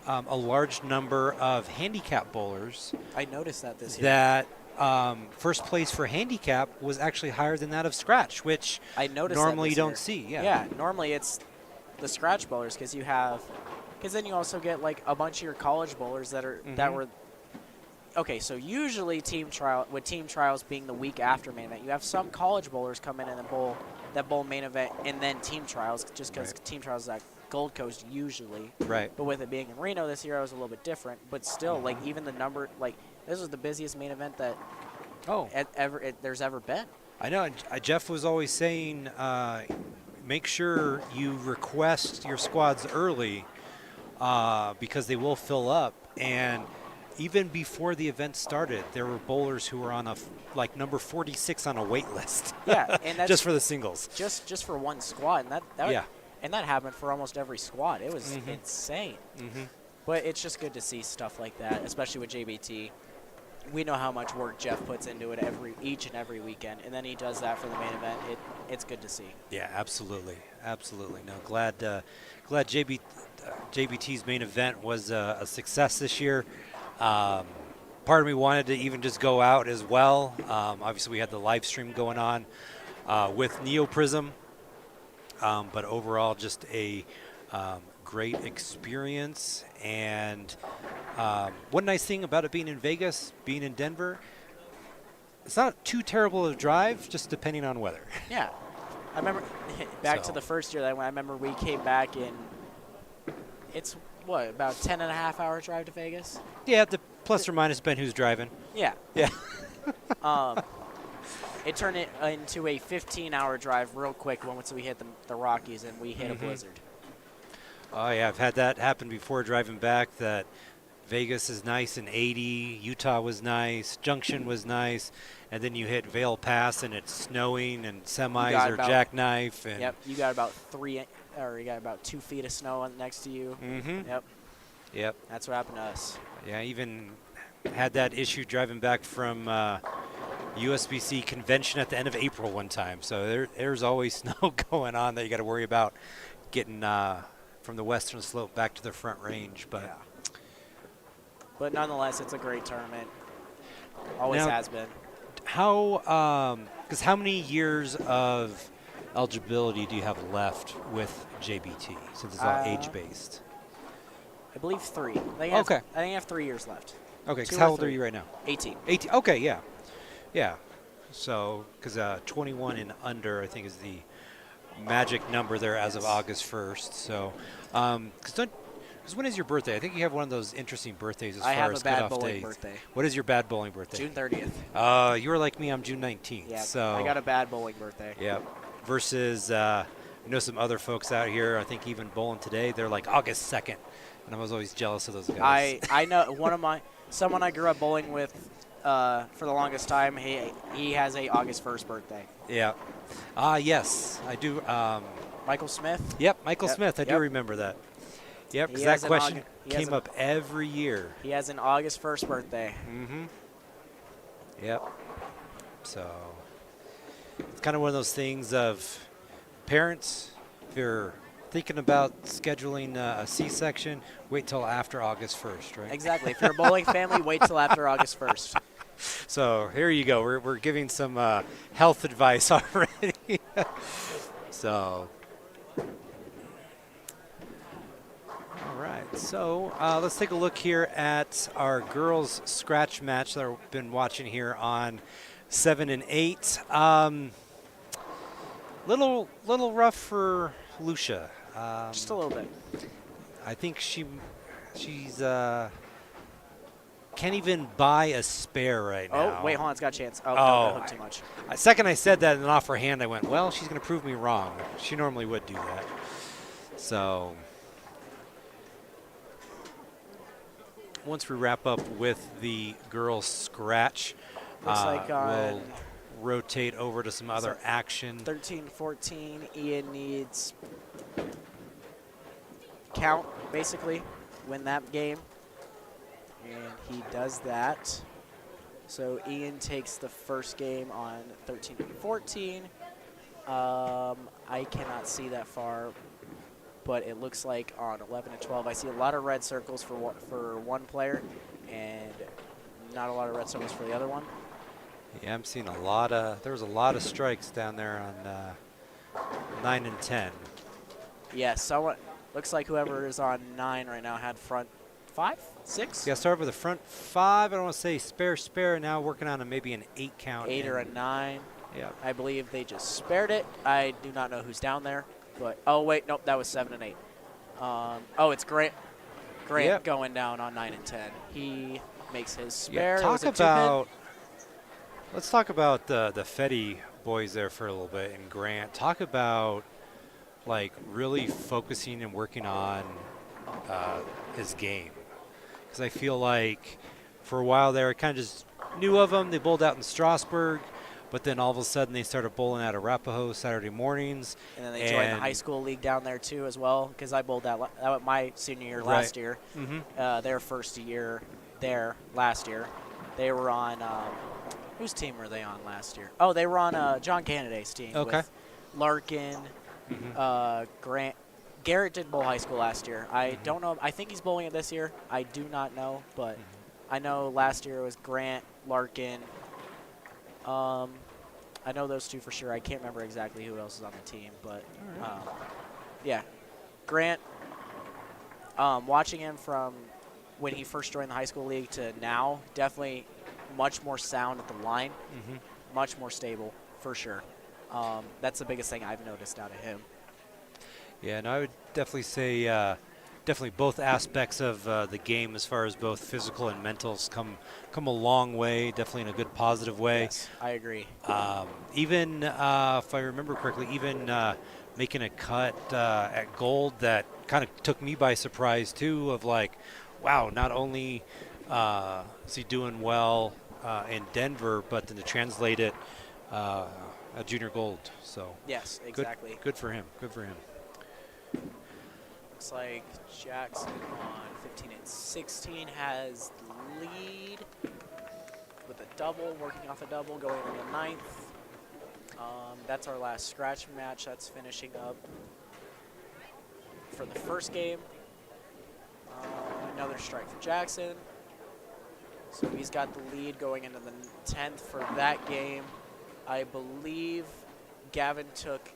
a large number of handicap bowlers. I noticed that this year. That first place for handicap was actually higher than that of scratch, which I noticed normally that you this don't year. see. Yeah, normally it's the scratch bowlers because then you also get like a bunch of your college bowlers that were. Okay, so usually team trials being the week after main event, you have some college bowlers come in and bowl main event and then team trials, just because team trials is at Gold Coast usually. Right. But with it being in Reno this year, I was a little bit different. But still, like even the number, like this was the busiest main event that there's ever been. I know. Jeff was always saying, make sure you request your squads early because they will fill up. And even before the event started, there were bowlers who were on number 46 on a wait list. Yeah, and that's just for the singles. Just for one squad, and that happened for almost every squad. It was insane. But it's just good to see stuff like that, especially with JBT. We know how much work Jeff puts into it each and every weekend, and then he does that for the main event. It's good to see. Yeah, absolutely, absolutely. No, glad JBT's main event was a success this year. Part of me wanted to even just go out as well. Obviously, we had the live stream going on with Neoprism, but overall, just a great experience. And one nice thing about it being in Vegas, being in Denver, it's not too terrible of a drive, just depending on weather. Yeah. I remember back to the first year that I remember we came back in, it's what, about 10.5-hour drive to Vegas? Yeah, the plus or minus Ben who's driving. Yeah. Yeah. It turned it into a 15-hour drive real quick once we hit the Rockies and we hit a blizzard. Oh, yeah, I've had that happen before driving back, that Vegas is nice and 80, Utah was nice, Junction was nice, and then you hit Vail Pass and it's snowing and semis or jackknife. And yep, you got about 2 feet of snow next to you. Yep. That's what happened to us. Yeah, I even had that issue driving back from USBC convention at the end of April one time. So there's always snow going on that you got to worry about getting from the western slope back to the front range. But nonetheless, it's a great tournament. Always has been. Because how many years of eligibility do you have left with JBT, since it's all age-based? I believe 3. I think I have 3 years left. Okay, because how old are you right now? 18. 18. Okay, yeah. Yeah. So, because 21 and under, I think, is the magic number there as of August 1st. So, because when is your birthday? I think you have one of those interesting birthdays as far as cutoff days. I have a bad bowling birthday. What is your bad bowling birthday? June 30th. You were like me. I'm June 19th. Yeah, so I got a bad bowling birthday. Yeah. Versus, I know some other folks out here, I think even bowling today, they're like August 2nd. And I was always jealous of those guys. I know someone I grew up bowling with for the longest time. He has a August 1st birthday. Yeah. Yes, I do. Michael Smith. Yep, Michael Yep, Smith. I do yep. remember that. Yep, because He that has an question he has came up every year. He has an August 1st birthday. Mm-hmm. Yep. So it's kind of one of those things of parents, if you're thinking about scheduling a C-section, wait till after August 1st, right? Exactly. If you're a bowling family, wait till after August 1st. So here you go. We're giving some health advice already. So, all right. So let's take a look here at our girls' scratch match that I've been watching here on 7 and 8. Little rough for Lucia. Just a little bit. I think she's can't even buy a spare right now. Oh, wait, hold on. It's got a chance. Oh, no, that hooked too much. Second I said that, and then off her hand I went, well, she's going to prove me wrong. She normally would do that. So once we wrap up with the girls' scratch, Looks like we'll rotate over to some other action. 13-14, Ian needs count, basically, win that game. And he does that. So Ian takes the first game on 13-14. I cannot see that far, but it looks like on 11-12. I see a lot of red circles for one player and not a lot of red circles for the other one. Yeah, I'm seeing a lot of, there was a lot of strikes down there on 9 and 10. Yeah, someone, looks like whoever is on 9 right now had front 5, 6? Yeah, start with the front 5. I don't want to say spare. Now working on maybe an 8 count. 8 or a 9. Yeah. I believe they just spared it. I do not know who's down there. But, oh, wait, nope, that was 7 and 8. Oh, it's Grant. Grant going down on 9 and 10. He makes his spare. Yeah, let's talk about the Fetty boys there for a little bit, and Grant. Talk about, like, really focusing and working on his game. Because I feel like for a while there, I kind of just knew of them. They bowled out in Strasburg, but then all of a sudden they started bowling out of Arapahoe Saturday mornings. And then they joined the high school league down there too as well, because I bowled that was my senior year last year. Mm-hmm. Their first year there last year. They were on, whose team were they on last year? Oh, they were on John Canada's team with Larkin, Grant. Garrett did bowl high school last year. I don't know. I think he's bowling it this year. I do not know, but I know last year it was Grant, Larkin. I know those two for sure. I can't remember exactly who else is on the team, but yeah, Grant. Watching him from when he first joined the high school league to now, definitely much more sound at the line, much more stable for sure. That's the biggest thing I've noticed out of him. Yeah, and I would definitely say definitely both aspects of the game as far as both physical and mentals come a long way, definitely in a good positive way. Yes, I agree. Even if I remember correctly, even making a cut at gold that kind of took me by surprise too, of like, wow, not only is he doing well in Denver, but then to translate it at junior gold. So yes, exactly. Good for him. Good for him. Looks like Jackson on 15 and 16 has the lead with a double, working off a double, going into the 9th. That's our last scratch match. That's finishing up for the first game. Another strike for Jackson. So he's got the lead going into the 10th for that game. I believe Gavin took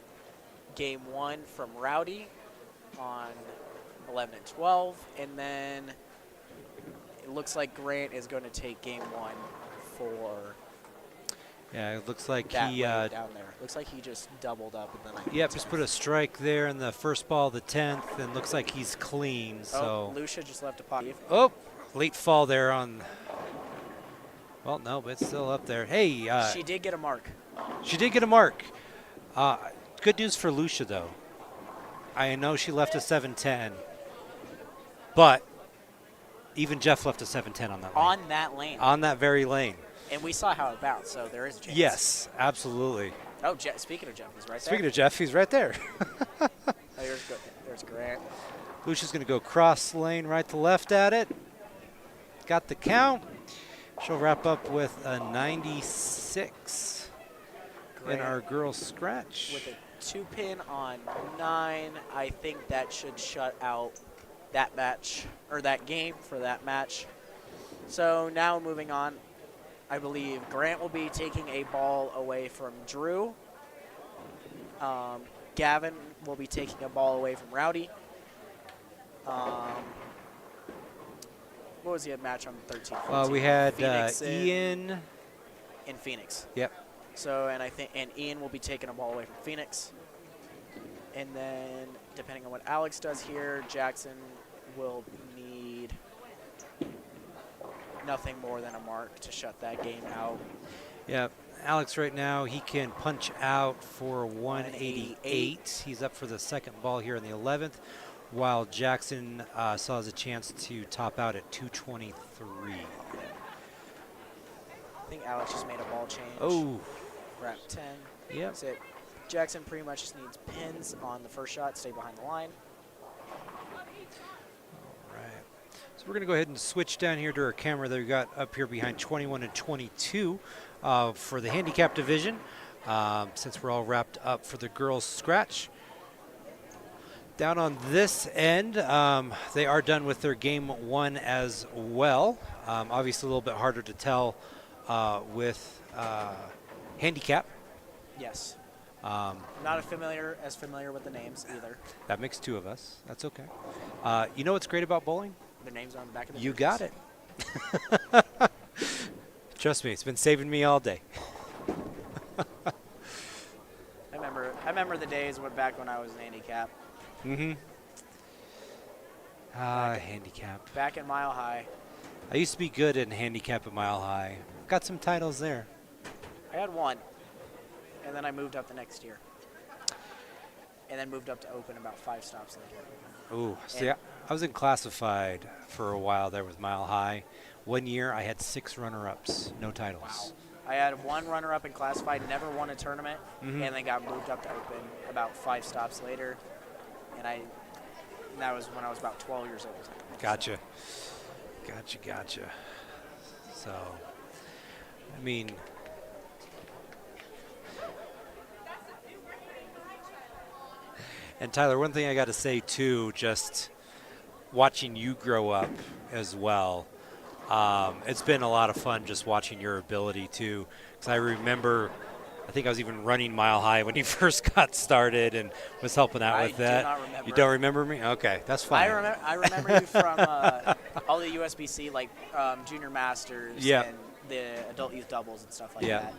game 1 from Rowdy on 11 and 12, and then it looks like Grant is going to take game 1 for. Yeah, it looks like that he down there. Looks like he just doubled up and then. Yep, just put a strike there in the first ball of the 10th, and looks like he's clean. So Lucia just left a pocket. Oh, late fall there on. Well, no, but it's still up there. Hey, she did get a mark. She did get a mark. Good news for Lucia though. I know she left a 7-10. But even Jeff left a 710 on that lane. On that lane. On that very lane. And we saw how it bounced, so there is a chance. Yes, absolutely. Oh, speaking of Jeff, he's right there. Speaking of Jeff, he's right there. Oh, there's Grant. Lucia's going to go cross lane right to left at it. Got the count. She'll wrap up with a 96 in our girls scratch. With a 2-pin on 9, I think that should shut out that match, or that game for that match. So now moving on, I believe Grant will be taking a ball away from Drew. Gavin will be taking a ball away from Rowdy. What was the match on 13? We had Phoenix Ian in Phoenix. Yep. So and Ian will be taking a ball away from Phoenix. And then depending on what Alex does here, Jackson will need nothing more than a mark to shut that game out. Yep. Alex right now, he can punch out for 188. He's up for the second ball here in the 11th, while Jackson still has a chance to top out at 223. I think Alex just made a ball change. Oh. We're at 10. Yep. That's it. Jackson pretty much just needs pins on the first shot, stay behind the line. So we're going to go ahead and switch down here to our camera that we got up here behind 21 and 22 for the handicap division, since we're all wrapped up for the girls' scratch. Down on this end, they are done with their game 1 as well. Obviously a little bit harder to tell with handicap. Yes. Not as familiar with the names either. That makes 2 of us. That's okay. You know what's great about bowling? Their names are on the back of the You jerseys. got it. Trust me, it's been saving me all day. I remember the days back when I was in handicap. Mm-hmm. Handicap. Back in Mile High. I used to be good in handicap at Mile High. Got some titles there. I had 1, and then I moved up the next year. And then moved up to open about 5 stops later. Ooh, see, I was in classified for a while there with Mile High. 1 year, I had 6 runner-ups, no titles. Wow. I had 1 runner-up in classified, never won a tournament, and then got moved up to open about 5 stops later. And that was when I was about 12 years old. Gotcha. Gotcha. So, I mean, and Tyler, one thing I got to say too, just watching you grow up as well, it's been a lot of fun just watching your ability too. Because I remember, I think I was even running Mile High when you first got started and was helping out with that. I do not remember. You don't remember me? Okay, that's fine. I remember you from all the USBC, like Junior Masters and the adult youth doubles and stuff like that.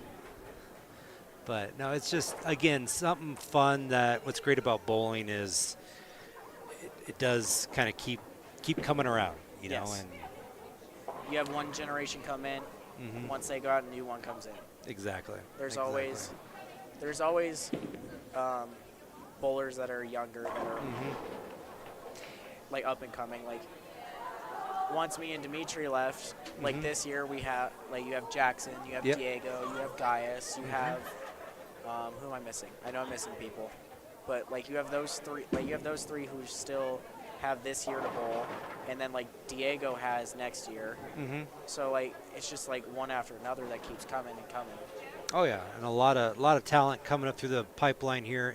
But no, it's just, again, something fun that what's great about bowling is it does kind of keep coming around, you know. And you have one generation come in, once they go out, a new one comes in. Exactly. There's always bowlers that are younger that are like up and coming. Like once me and Dimitri left, like this year we have you have Jackson, you have Diego, you have Gaius, you have who am I missing? I know I'm missing people, but like you have those 3. Like you have those 3 who still have this year to bowl, and then like Diego has next year. So like it's just like one after another that keeps coming and coming. Oh yeah, and a lot of talent coming up through the pipeline here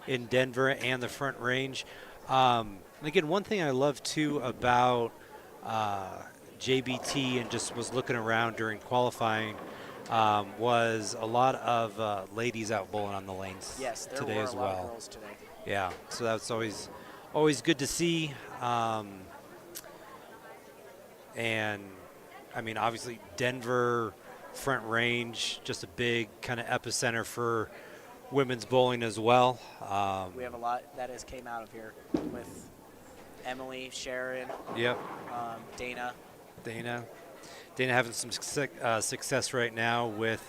in Denver and the Front Range. And again, one thing I love too about JBT, and just was looking around during qualifying, was a lot of ladies out bowling on the lanes today as well. Yes, there were a lot of girls today. Yeah, so that's always good to see. And I mean, obviously Denver, Front Range, just a big kind of epicenter for women's bowling as well. We have a lot that has came out of here with Emily, Sharon, Dana. Dana having some success right now with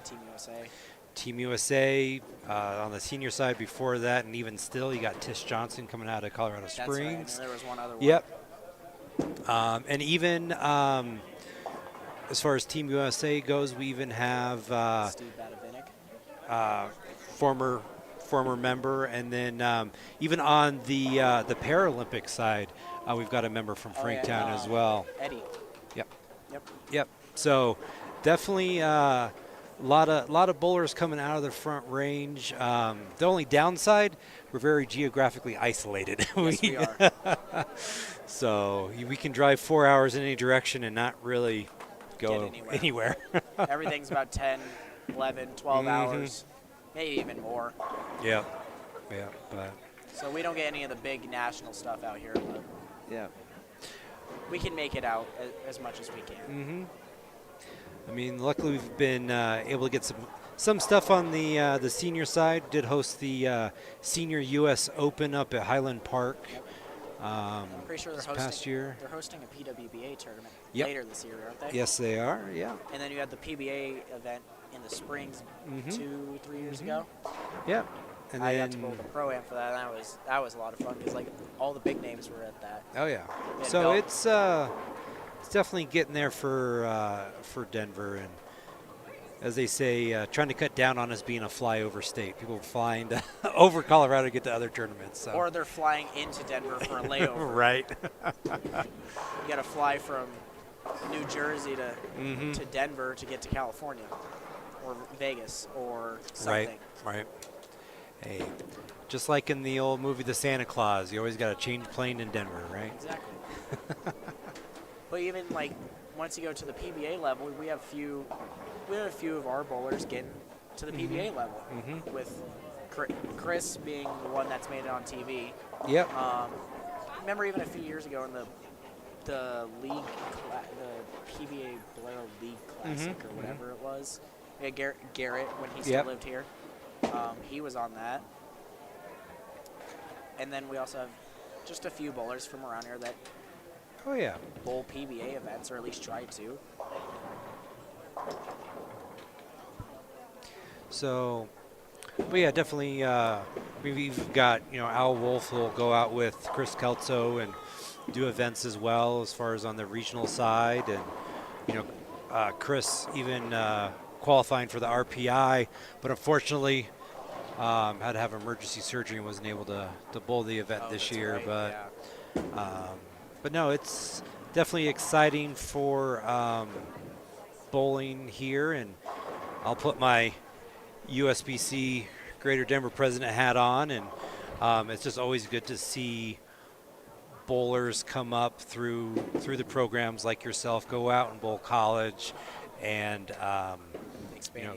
Team USA. Team USA on the senior side before that, and even still, you got Tish Johnson coming out of Colorado That's Springs. right. And there was one other one. Yep. And even as far as Team USA goes, we even have Steve Badavinic. former member, and then even on the Paralympic side, we've got a member from Franktown as well. Eddie. Yep. So definitely a lot of bowlers coming out of the front range. The only downside, we're very geographically isolated. Yes, we are. So we can drive 4 hours in any direction and not really go Get anywhere. Everything's about 10, 11, 12 hours, maybe even more. Yeah. But So we don't get any of the big national stuff out here, but yeah. we can make it out as much as we can. I mean, luckily we've been able to get some stuff on the senior side. Did host the Senior U.S. Open up at Highland Park. I'm pretty sure this past year. They're hosting a PWBA tournament Yep. later this year, aren't they? Yes, they are. Yeah. And then you had the PBA event in the Springs 2-3 years ago. Yeah. And I then got to bowl the pro-am for that. And that was a lot of fun because like all the big names were at that. oh yeah. Yeah, So Bill. it's definitely getting there for Denver, and as they say, trying to cut down on us being a flyover state. People flying over Colorado to get to other tournaments. So. Or they're flying into Denver for a layover. Right. You got to fly from New Jersey to Denver to get to California or Vegas or something. Right. Hey, just like in the old movie The Santa Claus, you always got to change plane in Denver, right? Exactly. But even like once you go to the PBA level, we have a few of our bowlers getting to the PBA level with Chris being the one that's made it on TV. Yep. Remember even a few years ago in the league, the PBA Blair League Classic or whatever it was. Yeah, Garrett when he still lived here. He was on that. And then we also have just a few bowlers from around here that bowl PBA events, or at least try to. So, but yeah, definitely. We've got Al Wolf will go out with Chris Kelso and do events as well, as far as on the regional side, and Chris even qualifying for the RPI, but unfortunately had to have emergency surgery and wasn't able to bowl the event this year. Right, But no, it's definitely exciting for bowling here, and I'll put my USBC Greater Denver President hat on, and it's just always good to see bowlers come up through the programs like yourself, go out and bowl college, and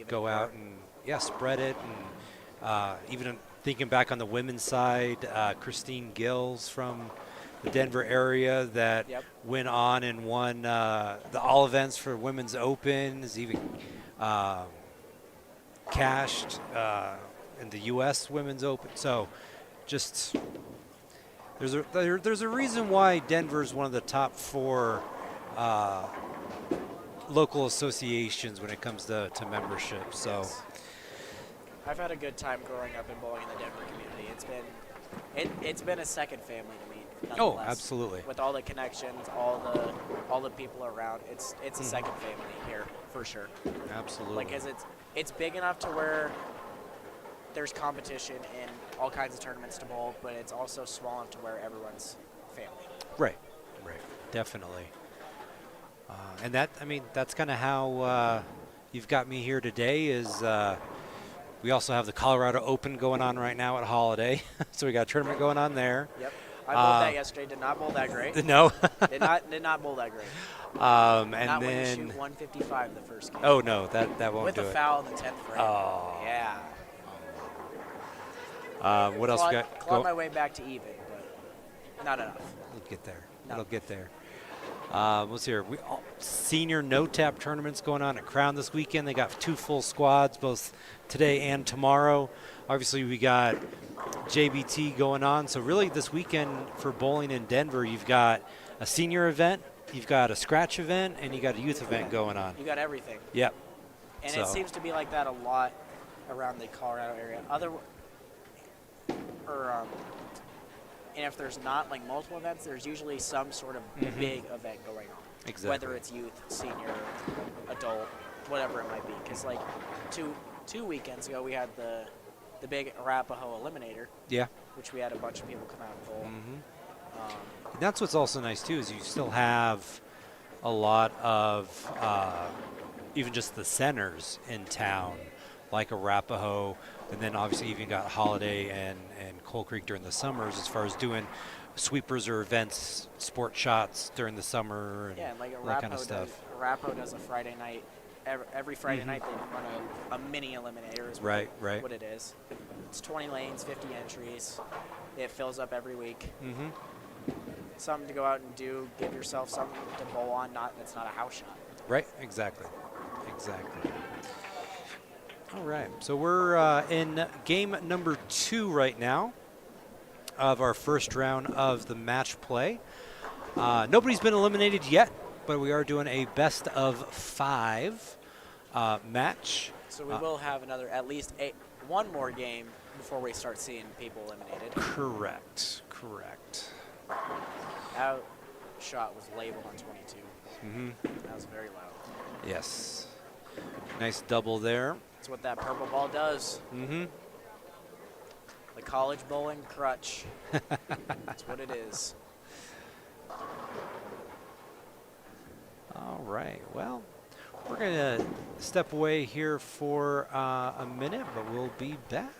go out and spread it, and even thinking back on the women's side, Christine Gills from the Denver area that went on and won the all events for Women's Open, is even cashed in the U.S. Women's Open. So just there's a reason why Denver is one of the top 4 local associations when it comes to membership. So I've had a good time growing up and bowling in the Denver community. It's been a second family to me. Oh, absolutely. With all the connections, all the people around, it's a second family here for sure. Absolutely. Like, 'cause it's big enough to where there's competition in all kinds of tournaments to bowl, but it's also small enough to where everyone's family. Right. Definitely. And that's kind of how you've got me here today. Is we also have the Colorado Open going on right now at Holiday, so we got a tournament going on there. Yep. I bowled that yesterday. Did not bowl that great. No. did not bowl that great. And not then when you shoot 155 the first game. Oh no, that won't with do a it. foul in the 10th frame. Oh. Yeah. What else we got? Clawed my way back to even, but not enough. It'll get there. No. It'll get there. Let's see here. Senior no-tap tournaments going on at Crown this weekend. They got 2 full squads, both today and tomorrow. Obviously, we got JBT going on. So really this weekend for bowling in Denver, you've got a senior event, you've got a scratch event, and you got a youth event going on. You got everything. Yep. And So. it seems to be like that a lot around the Colorado area. And if there's not like multiple events, there's usually some sort of big event going on. Exactly. Whether it's youth, senior, adult, whatever it might be. Because like two weekends ago, we had the big Arapahoe Eliminator. Yeah. Which we had a bunch of people come out and bowl. And that's what's also nice too, is you still have a lot of even just the centers in town, like Arapahoe, and then obviously you even got Holiday and Coal Creek during the summers, as far as doing sweepers or events, sport shots during the summer, and yeah, like that kind of stuff. Arapahoe does a Friday night. Every Friday night they run a mini eliminator. Is right. What it is. It's 20 lanes, 50 entries. It fills up every week. Something to go out and do. Give yourself something to bowl on. That's not a house shot. Right. Exactly. All right. So we're in game number 2 right now of our first round of the match play. Nobody's been eliminated yet, but we are doing a best of 5 match. So we will have at least one more game before we start seeing people eliminated. Correct. That shot was labeled on 22. That was very loud. Yes. Nice double there. That's what that purple ball does. The college bowling crutch. That's what it is. All right. Well, we're going to step away here for a minute, but we'll be back.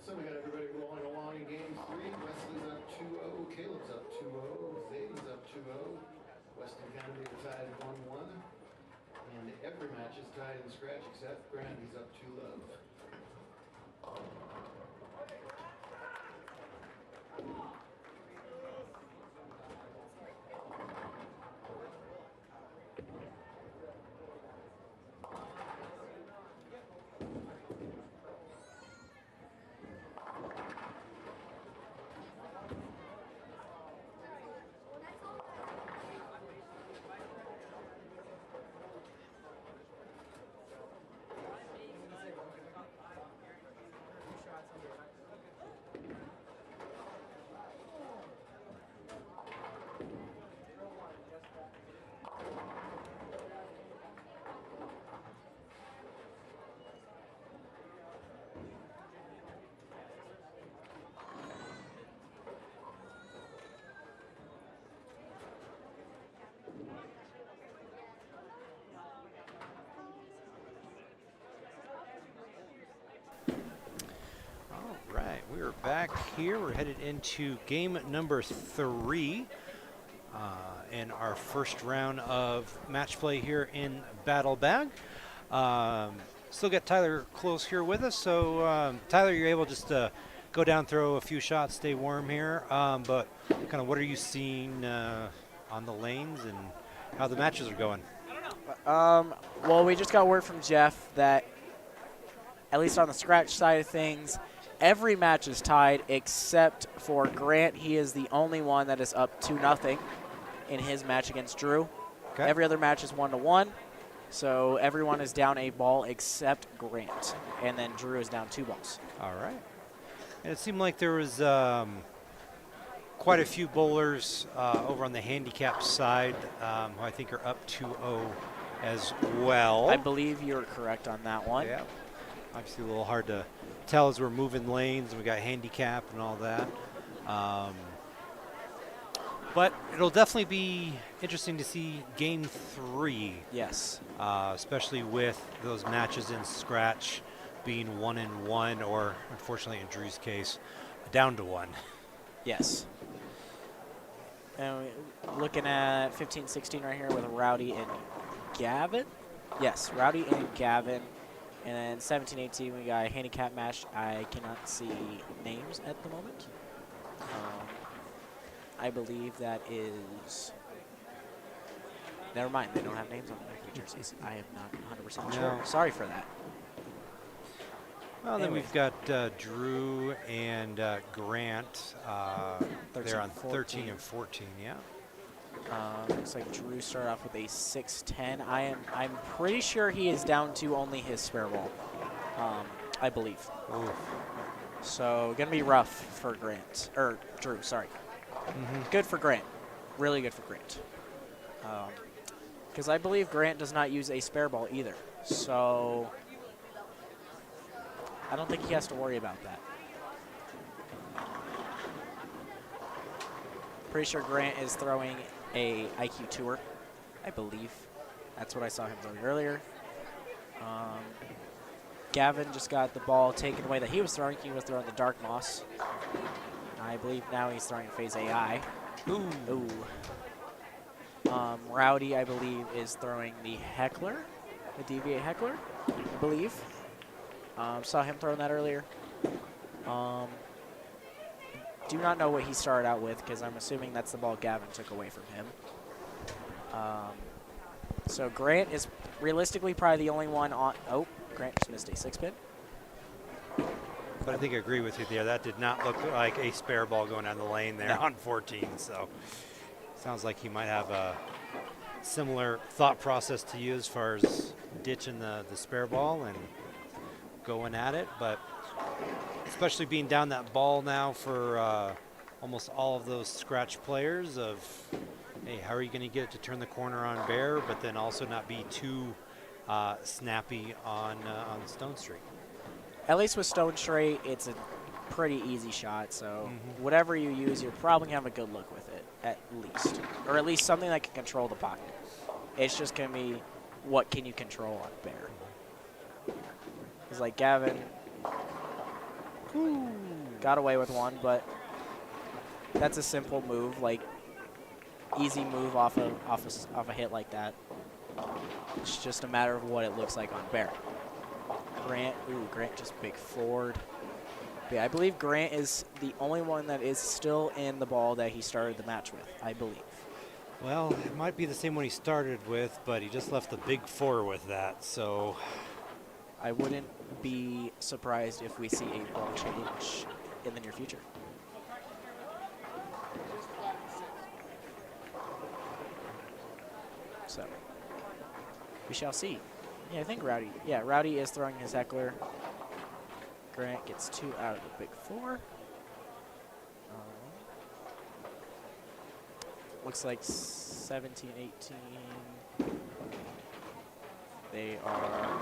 So we got everybody rolling along in game three. Wesley's up 2-0, Caleb's up 2-0, Zayden's up 2-0. Weston Kennedy are tied 1-1. And every match is tied in scratch except Grandy's up 2-love. back here. We're headed into game number 3 in our first round of match play here in Battle Bag. Still got Tyler close here with us. So, Tyler, you're able just to go down, throw a few shots, stay warm here. But kind of what are you seeing on the lanes and how the matches are going? Well, we just got word from Jeff that, at least on the scratch side of things, every match is tied except for Grant. He is the only one that is up 2-0 in his match against Drew. Okay. Every other match is 1-1, so everyone is down a ball except Grant, and then Drew is down 2 balls. All right. And it seemed like there was quite a few bowlers over on the handicap side who I think are up 2-0 as well. I believe you're correct on that one. Yeah. Obviously a little hard to tell as we're moving lanes and we got handicap and all that. But it'll definitely be interesting to see game 3. Yes. Especially with those matches in scratch being 1-1, or unfortunately in Drew's case, down to 1. Yes. And looking at 15-16 right here with Rowdy and Gavin. Yes, Rowdy and Gavin. And then 17-18, we got a handicap match. I cannot see names at the moment. I believe that is... Never mind, they don't have names on the back of the jerseys. I am not 100% sure. Sorry for that. Well, then we've got Drew and Grant. They're on 13 and 14, yeah. Looks like Drew started off with a 6-10. I'm pretty sure he is down to only his spare ball, I believe. Oof. So gonna be rough for Grant, or Drew, sorry. Good for Grant, really good for Grant. Because I believe Grant does not use a spare ball either. So I don't think he has to worry about that. Pretty sure Grant is throwing a IQ Tour, I believe. That's what I saw him throwing earlier. Gavin just got the ball taken away that he was throwing. He was throwing the Dark Moss. I believe now he's throwing Phase AI. Ooh. Rowdy, I believe, is throwing the Heckler, the Deviate Heckler, I believe. Saw him throwing that earlier. Do not know what he started out with because I'm assuming that's the ball Gavin took away from him. So Grant is realistically probably the only one on... Oh, Grant just missed a 6-pin. But I think I agree with you there. That did not look like a spare ball going down the lane there on 14. So sounds like he might have a similar thought process to you as far as ditching the spare ball and going at it. But especially being down that ball now for almost all of those scratch players of, hey, how are you going to get it to turn the corner on Bear, but then also not be too snappy on Stone Street? At least with Stone Straight, it's a pretty easy shot. So whatever you use, you're probably going to have a good look with it, at least. Or at least something that can control the pocket. It's just going to be what can you control on Bear. It's like Gavin got away with one, but that's a simple move, like easy move off a hit like that. It's just a matter of what it looks like on Bear. Grant just big forward. But yeah, I believe Grant is the only one that is still in the ball that he started the match with, I believe. Well, it might be the same one he started with, but he just left the big 4 with that, so I wouldn't be surprised if we see a ball change in the near future. So we shall see. Yeah, I think Rowdy is throwing his Heckler. Grant gets 2 out of the big 4. Looks like 17, 18. They are...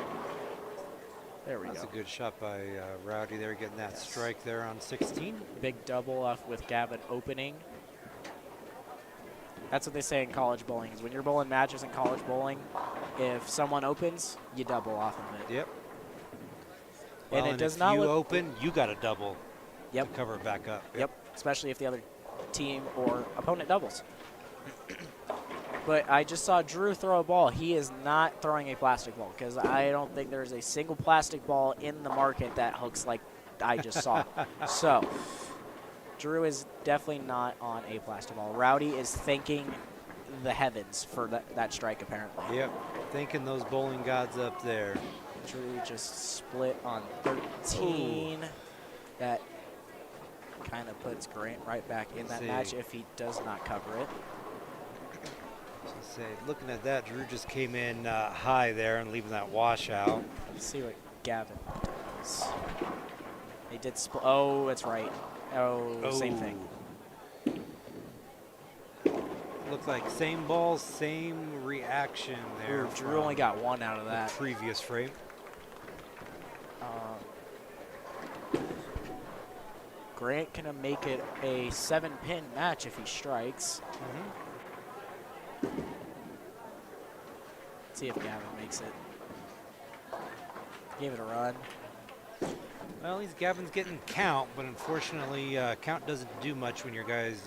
There we go. That's a good shot by Rowdy there, getting that strike there on 16. Big double off with Gavin opening. That's what they say in college bowling, is when you're bowling matches in college bowling, if someone opens, you double off of it. Yep. And Well, it does if not you look... open, you got a double. to cover it back up. Yep, especially if the other team or opponent doubles. But I just saw Drew throw a ball. He is not throwing a plastic ball because I don't think there's a single plastic ball in the market that hooks like I just saw. So Drew is definitely not on a plastic ball. Rowdy is thanking the heavens for that strike, apparently. Yep, thanking those bowling gods up there. Drew just split on 13. Ooh. That kind of puts Grant right back in that match if he does not cover it. Looking at that, Drew just came in high there and leaving that washout. Let's see what Gavin does. They did split. Oh, that's right. Oh, same thing. Looks like same ball, same reaction there. Ooh, Drew only got one out of that. Previous frame. Grant can make it a 7-pin match if he strikes. Let's see if Gavin makes it. Gave it a run. Well, Gavin's getting count, but unfortunately, count doesn't do much when your guys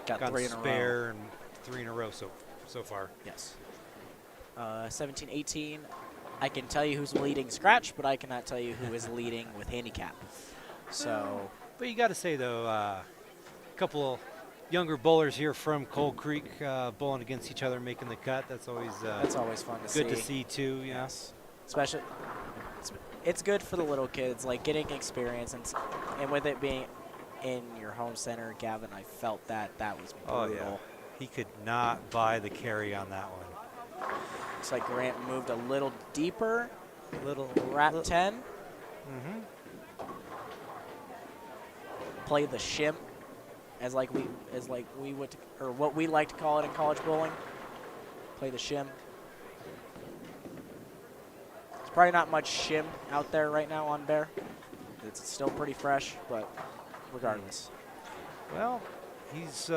got 3 in a row. Spare and 3 in a row so far. Yes. 17-18. I can tell you who's leading scratch, but I cannot tell you who is leading with handicap. So. But you got to say though, a couple younger bowlers here from Cold Creek bowling against each other, making the cut. That's always fun to see. Good to see too. Yes. Especially, it's good for the little kids, like getting experience and with it being in your home center, Gavin. I felt that was brutal. Oh yeah. He could not buy the carry on that one. Looks like Grant moved a little deeper. Wrap 10. Play the shim, as we would, or what we like to call it in college bowling. Play the shim. There's probably not much shim out there right now on Bear. It's still pretty fresh, but regardless. Well, he's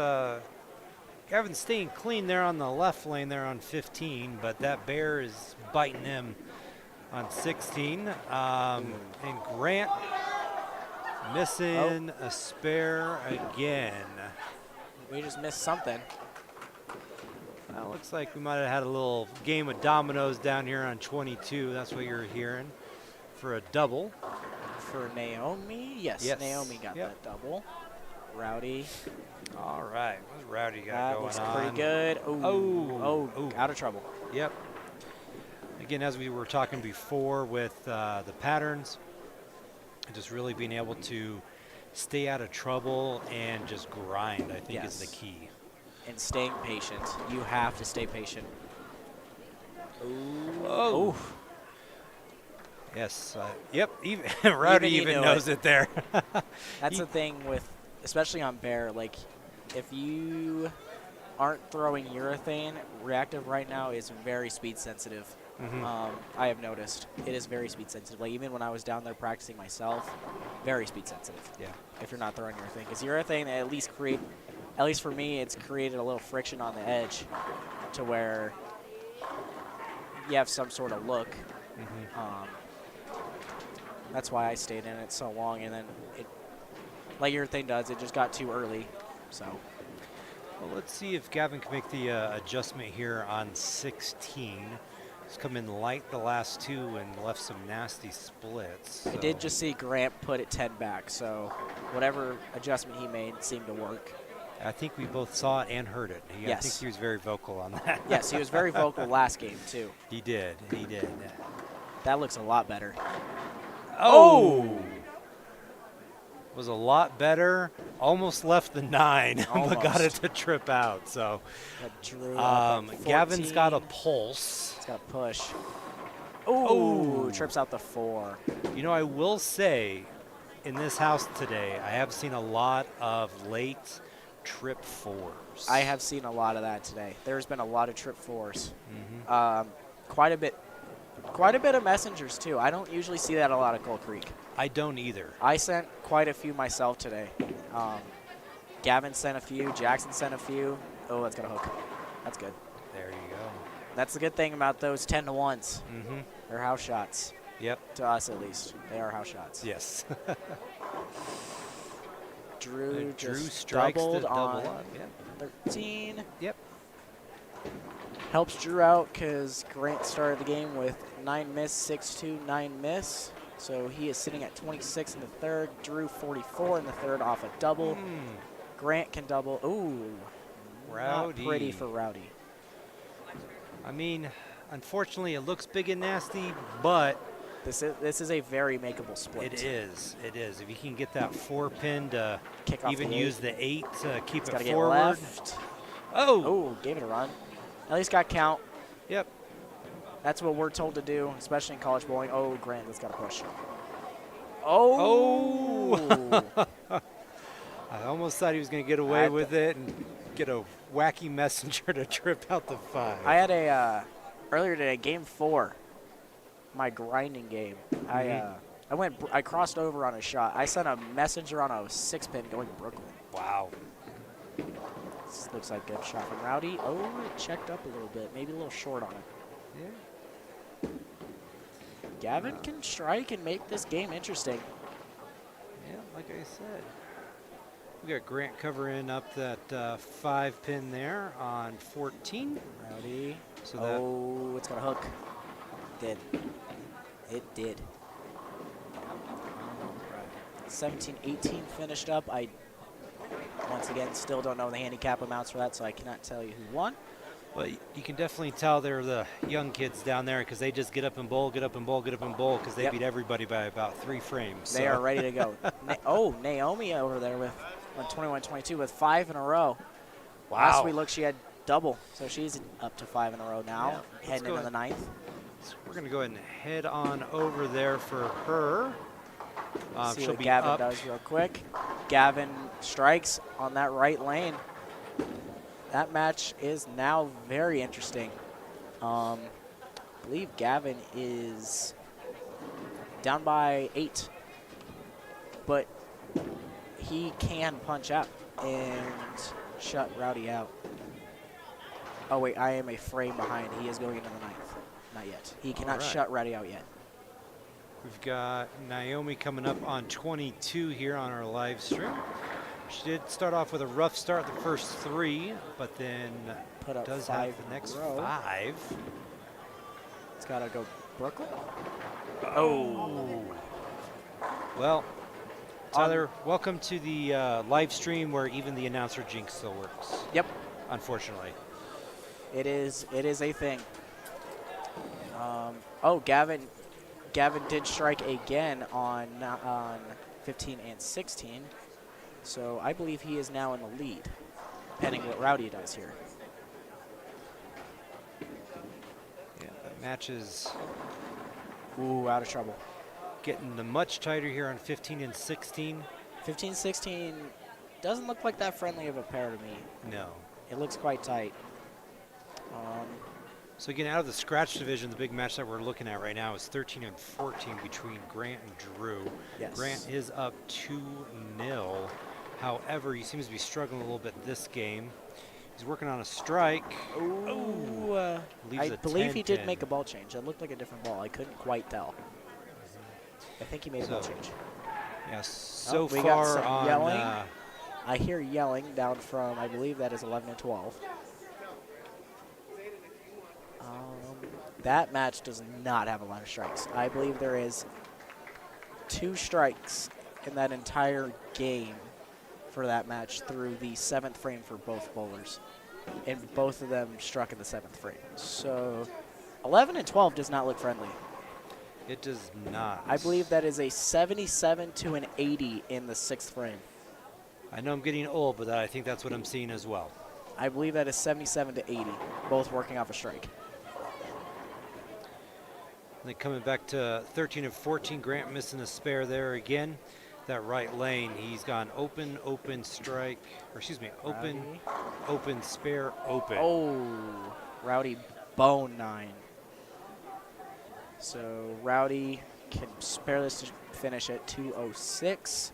Gavin's staying clean there on the left lane there on 15, but that Bear is biting him on 16. And Grant missing a spare again. We just missed something. Well, looks like we might have had a little game of dominoes down here on 22. That's what you're hearing for a double. For Naomi? Yes. Naomi got that double. Rowdy. All right. What's Rowdy got going on? That looks pretty good. Oh, out of trouble. Yep. Again, as we were talking before with the patterns, just really being able to stay out of trouble and just grind, I think, is the key. And staying patient. You have to stay patient. Oh. Yes. Yep. Even Rowdy even knows it there. That's the thing with, especially on Bear, like if you aren't throwing urethane, reactive right now is very speed sensitive. I have noticed it is very speed sensitive. Like even when I was down there practicing myself, very speed sensitive. Yeah. If you're not throwing urethane, because urethane at least for me, it's created a little friction on the edge, to where you have some sort of look. That's why I stayed in it so long, and then like urethane does, it just got too early. So. Well, let's see if Gavin can make the adjustment here on 16. He's come in light the last two and left some nasty splits. So. I did just see Grant put it 10 back, so whatever adjustment he made seemed to work. I think we both saw it and heard it. I think he was very vocal on that. Yes, he was very vocal last game, too. He did. That looks a lot better. Oh! Was a lot better. Almost left the 9, but got it to trip out. So Gavin's got a pulse. He's got a push. Oh, trips out the 4. You know, I will say, in this house today, I have seen a lot of late trip 4s. I have seen a lot of that today. There's been a lot of trip 4s. Quite a bit of messengers too. I don't usually see that a lot at Cold Creek. I don't either. I sent quite a few myself today. Gavin sent a few. Jackson sent a few. Oh, that's got a hook. That's good. There you go. That's the good thing about those 10-to-1s. They're house shots. Yep. To us, at least. They are house shots. Yes. Drew Drew just strikes the doubled double on up. Yep. 13. Yep. Helps Drew out because Grant started the game with 9 miss, 6-2, 9 miss. So he is sitting at 26 in the third. Drew 44 in the third off a double. Grant can double. Ooh, Rowdy. Not pretty for Rowdy. I mean, unfortunately, it looks big and nasty, but this is a very makeable split. It is. It is. If you can get that 4 pin to Kick off even the use the 8 to keep It's it gotta get forward. left. Oh, gave it a run. At least got count. Yep. That's what we're told to do, especially in college bowling. Oh, Grant, that's got to push. Oh. I almost thought he was going to get away with it and get a wacky messenger to trip out the 5. I had a earlier today, game 4, my grinding game. I crossed over on a shot. I sent a messenger on a 6-pin going Brooklyn. Wow. This looks like a good shot from Rowdy. Oh, it checked up a little bit. Maybe a little short on it. Yeah. Gavin can strike and make this game interesting. Yeah, like I said. We got Grant covering up that 5 pin there on 14. Rowdy. So oh, it's got a hook. It did. It did. 17-18 finished up. I, once again, still don't know the handicap amounts for that, so I cannot tell you who won. Well, you can definitely tell they're the young kids down there because they just get up and bowl, get up and bowl, get up and bowl because they beat everybody by about 3 frames. They are ready to go. Naomi over there with 21-22 with 5 in a row. Wow. Last we looked, she had double, so she's up to 5 in a row now, Yeah, heading into the 9th. So we're going to go ahead and head on over there for her. See she'll what be Gavin up. does real quick. Gavin strikes on that right lane. That match is now very interesting. I believe Gavin is down by 8, but he can punch out and shut Rowdy out. Oh wait, I am a frame behind. He is going into the 9th. Not yet. He cannot shut Rowdy out yet. We've got Naomi coming up on 22 here on our live stream. She did start off with a rough start the first 3, but then Put up does 5 have the next in a row. 5. It's got to go Brooklyn. Oh. Well, Tyler, welcome to the live stream where even the announcer jinx still works. Yep. Unfortunately. It is a thing. Oh, Gavin did strike again on 15 and 16. So I believe he is now in the lead, pending what Rowdy does here. Yeah, that match is out of trouble. Getting much tighter here on 15 and 16. 15-16 doesn't look like that friendly of a pair to me. No. It looks quite tight. So again, out of the scratch division, the big match that we're looking at right now is 13 and 14 between Grant and Drew. Yes. Grant is up 2-0. However, he seems to be struggling a little bit this game. He's working on a strike. I believe he did make a ball change. That looked like a different ball. I couldn't quite tell. I think he made a ball change. Yes, so we far got some on yelling. I hear yelling down from, I believe that is 11 and 12. That match does not have a lot of strikes. I believe there is 2 strikes in that entire game for that match through the 7th frame for both bowlers. And both of them struck in the 7th frame. So 11 and 12 does not look friendly. It does not. I believe that is a 77 to an 80 in the 6th frame. I know I'm getting old, but I think that's what I'm seeing as well. I believe that is 77 to 80, both working off a strike. And then coming back to 13 and 14, Grant missing a spare there again. That right lane, he's gone open, open, strike, or excuse me, open, open, spare, open. Oh, Rowdy bone 9. So Rowdy can spare this to finish at 206.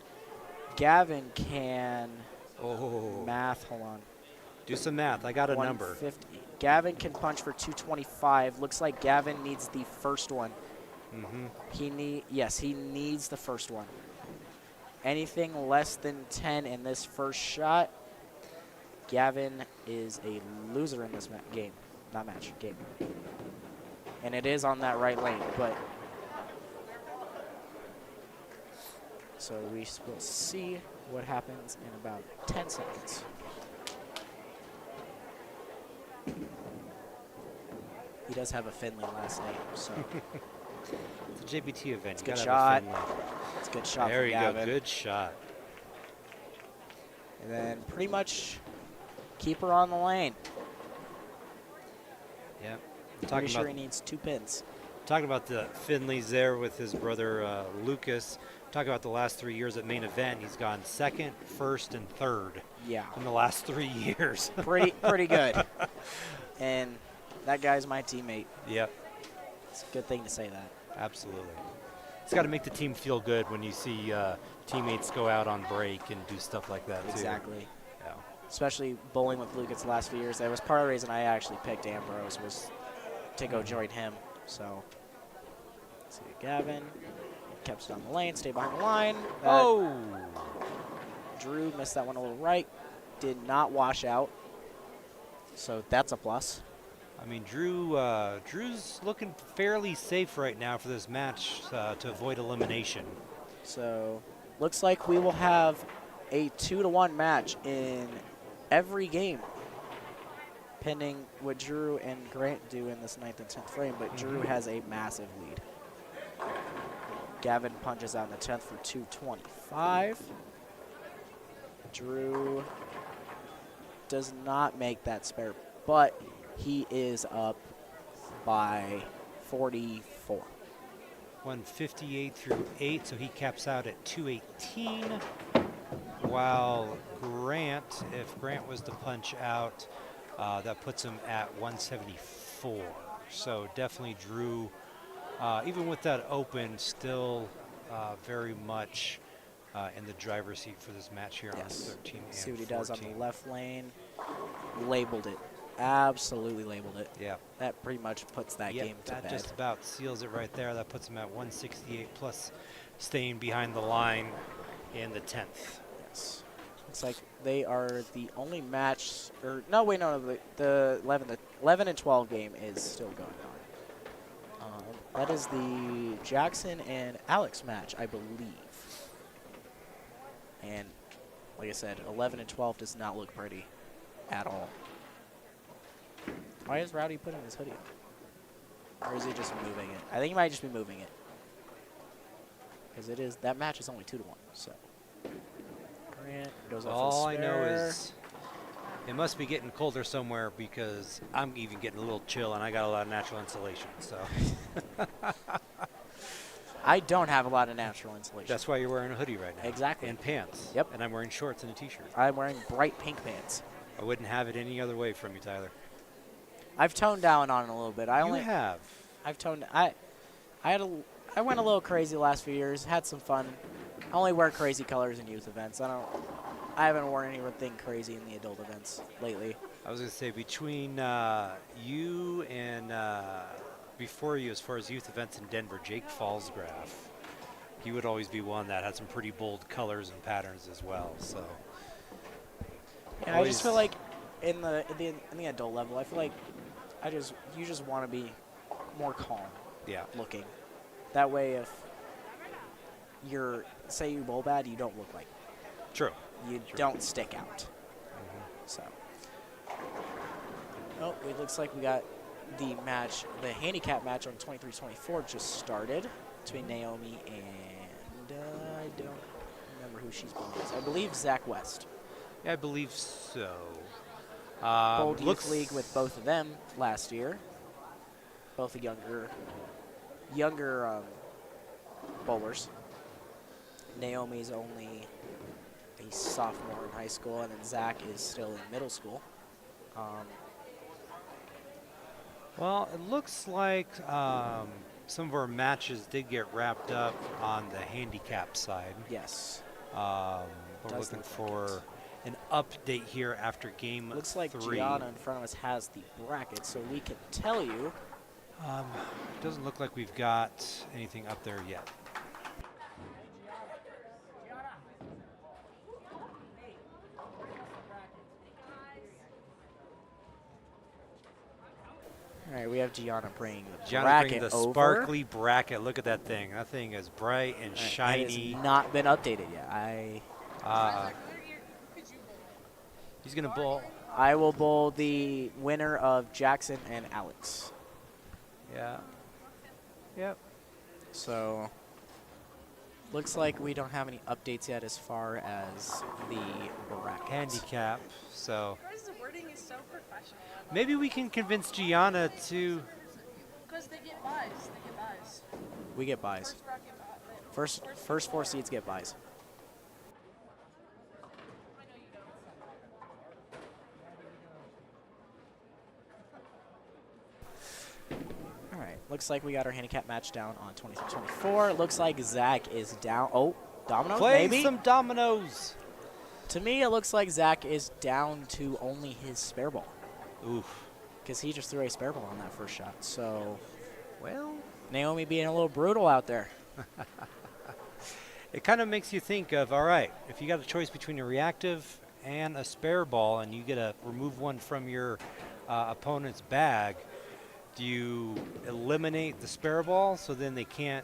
Gavin can math, hold on. Do some math, I got a number. 150. Gavin can punch for 225. Looks like Gavin needs the first one. Mm-hmm. He needs the first one. anything less than 10 in this first shot, Gavin is a loser in this game. Not match, game. And it is on that right lane, but so we will see what happens in about 10 seconds. He does have a Finley last name, so. It's a JBT event. It's a You good gotta have a shot. Finley. It's a good shot There from you Gavin. go. Good shot. And then pretty much keep her on the lane. Yep. Pretty sure he needs 2 pins. Talking about the Finleys there with his brother Lucas. Talking about the last 3 years at main event, he's gone second, first, and third. Yeah. In the last 3 years. pretty good. And that guy's my teammate. Yep. It's a good thing to say that. Absolutely. It's got to make the team feel good when you see teammates go out on break and do stuff like that, too. Exactly. Yeah. Especially bowling with Lucas the last few years. That was part of the reason I actually picked Ambrose, was to go join him. So, let's see, Gavin kept it on the lane, stay behind the line. Drew missed that one a little right. Did not wash out. So that's a plus. I mean, Drew's looking fairly safe right now for this match to avoid elimination. So, looks like we will have a 2-to-1 match in every game, pending what Drew and Grant do in this 9th and 10th frame, but Drew has a massive lead. Gavin punches out in the 10th for 225. Drew does not make that spare, but he is up by 44. 158 through 8, so he caps out at 218. While Grant, if Grant was to punch out, that puts him at 174. So definitely Drew, even with that open, still very much in the driver's seat for this match here on 13 and See what he 14. does on the left lane. Labeled it. Absolutely labeled it. Yeah. That pretty much puts that game to that bed. just about seals it right there. That puts him at 168 plus staying behind the line in the 10th. Yes. Looks like they are the only match, or no, wait, no, the 11 and 12 game is still going on. That is the Jackson and Alex match, I believe. And like I said, 11 and 12 does not look pretty at all. Why is Rowdy putting his hoodie on? Or is he just moving it? I think he might just be moving it. Because that match is only 2-1, so. Grant goes off All his I know spare. is it must be getting colder somewhere because I'm even getting a little chill and I got a lot of natural insulation, so. I don't have a lot of natural insulation. That's why you're wearing a hoodie right now. Exactly. And pants. Yep. And I'm wearing shorts and a t-shirt. I'm wearing bright pink pants. I wouldn't have it any other way from you, Tyler. I've toned down on it a little bit. You have. I've toned. I went a little crazy the last few years. Had some fun. I only wear crazy colors in youth events. I haven't worn anything crazy in the adult events lately. I was going to say between you and before you, as far as youth events in Denver, Jake Fallsgraf, he would always be one that had some pretty bold colors and patterns as well. So. Yeah, I just feel like in the adult level, I feel like you just want to be more calm. Yeah. Looking. That way, if say you bowl bad, you don't look like. True. You don't stick out. So. Oh, it looks like we got the handicap match on 23-24 just started between Naomi and I don't remember who she's bowling against. I believe Zach West. Yeah, I believe so. Bowled youth league with both of them last year. Both the younger bowlers. Naomi's only a sophomore in high school, and then Zach is still in middle school. Well, it looks like some of our matches did get wrapped up on the handicap side. Yes. We're looking for an update here after game 3. Looks like Gianna in front of us has the bracket, so we can tell you. Doesn't look like we've got anything up there yet. All right, we have Gianna bringing the Gianna bracket bringing the over. sparkly bracket. Look at that thing. That thing is bright and All right, shiny. It has not been updated yet. He's going to bowl. I will bowl the winner of Jackson and Alex. Yeah. Yep. So, looks like we don't have any updates yet as far as the bracket. Handicap. So The wording is so professional. maybe we can convince Gianna to. Because they get buys. They get buys. We get buys. First 4 seeds get buys. All right, looks like we got our handicap match down on 23-24. Looks like Zach is down. Oh, dominoes, Play maybe? some dominoes. To me, it looks like Zach is down to only his spare ball. Oof. Because he just threw a spare ball on that first shot. So, well, Naomi being a little brutal out there. It kind of makes you think of, all right, if you got a choice between a reactive and a spare ball and you get to remove one from your opponent's bag, do you eliminate the spare ball so then they can't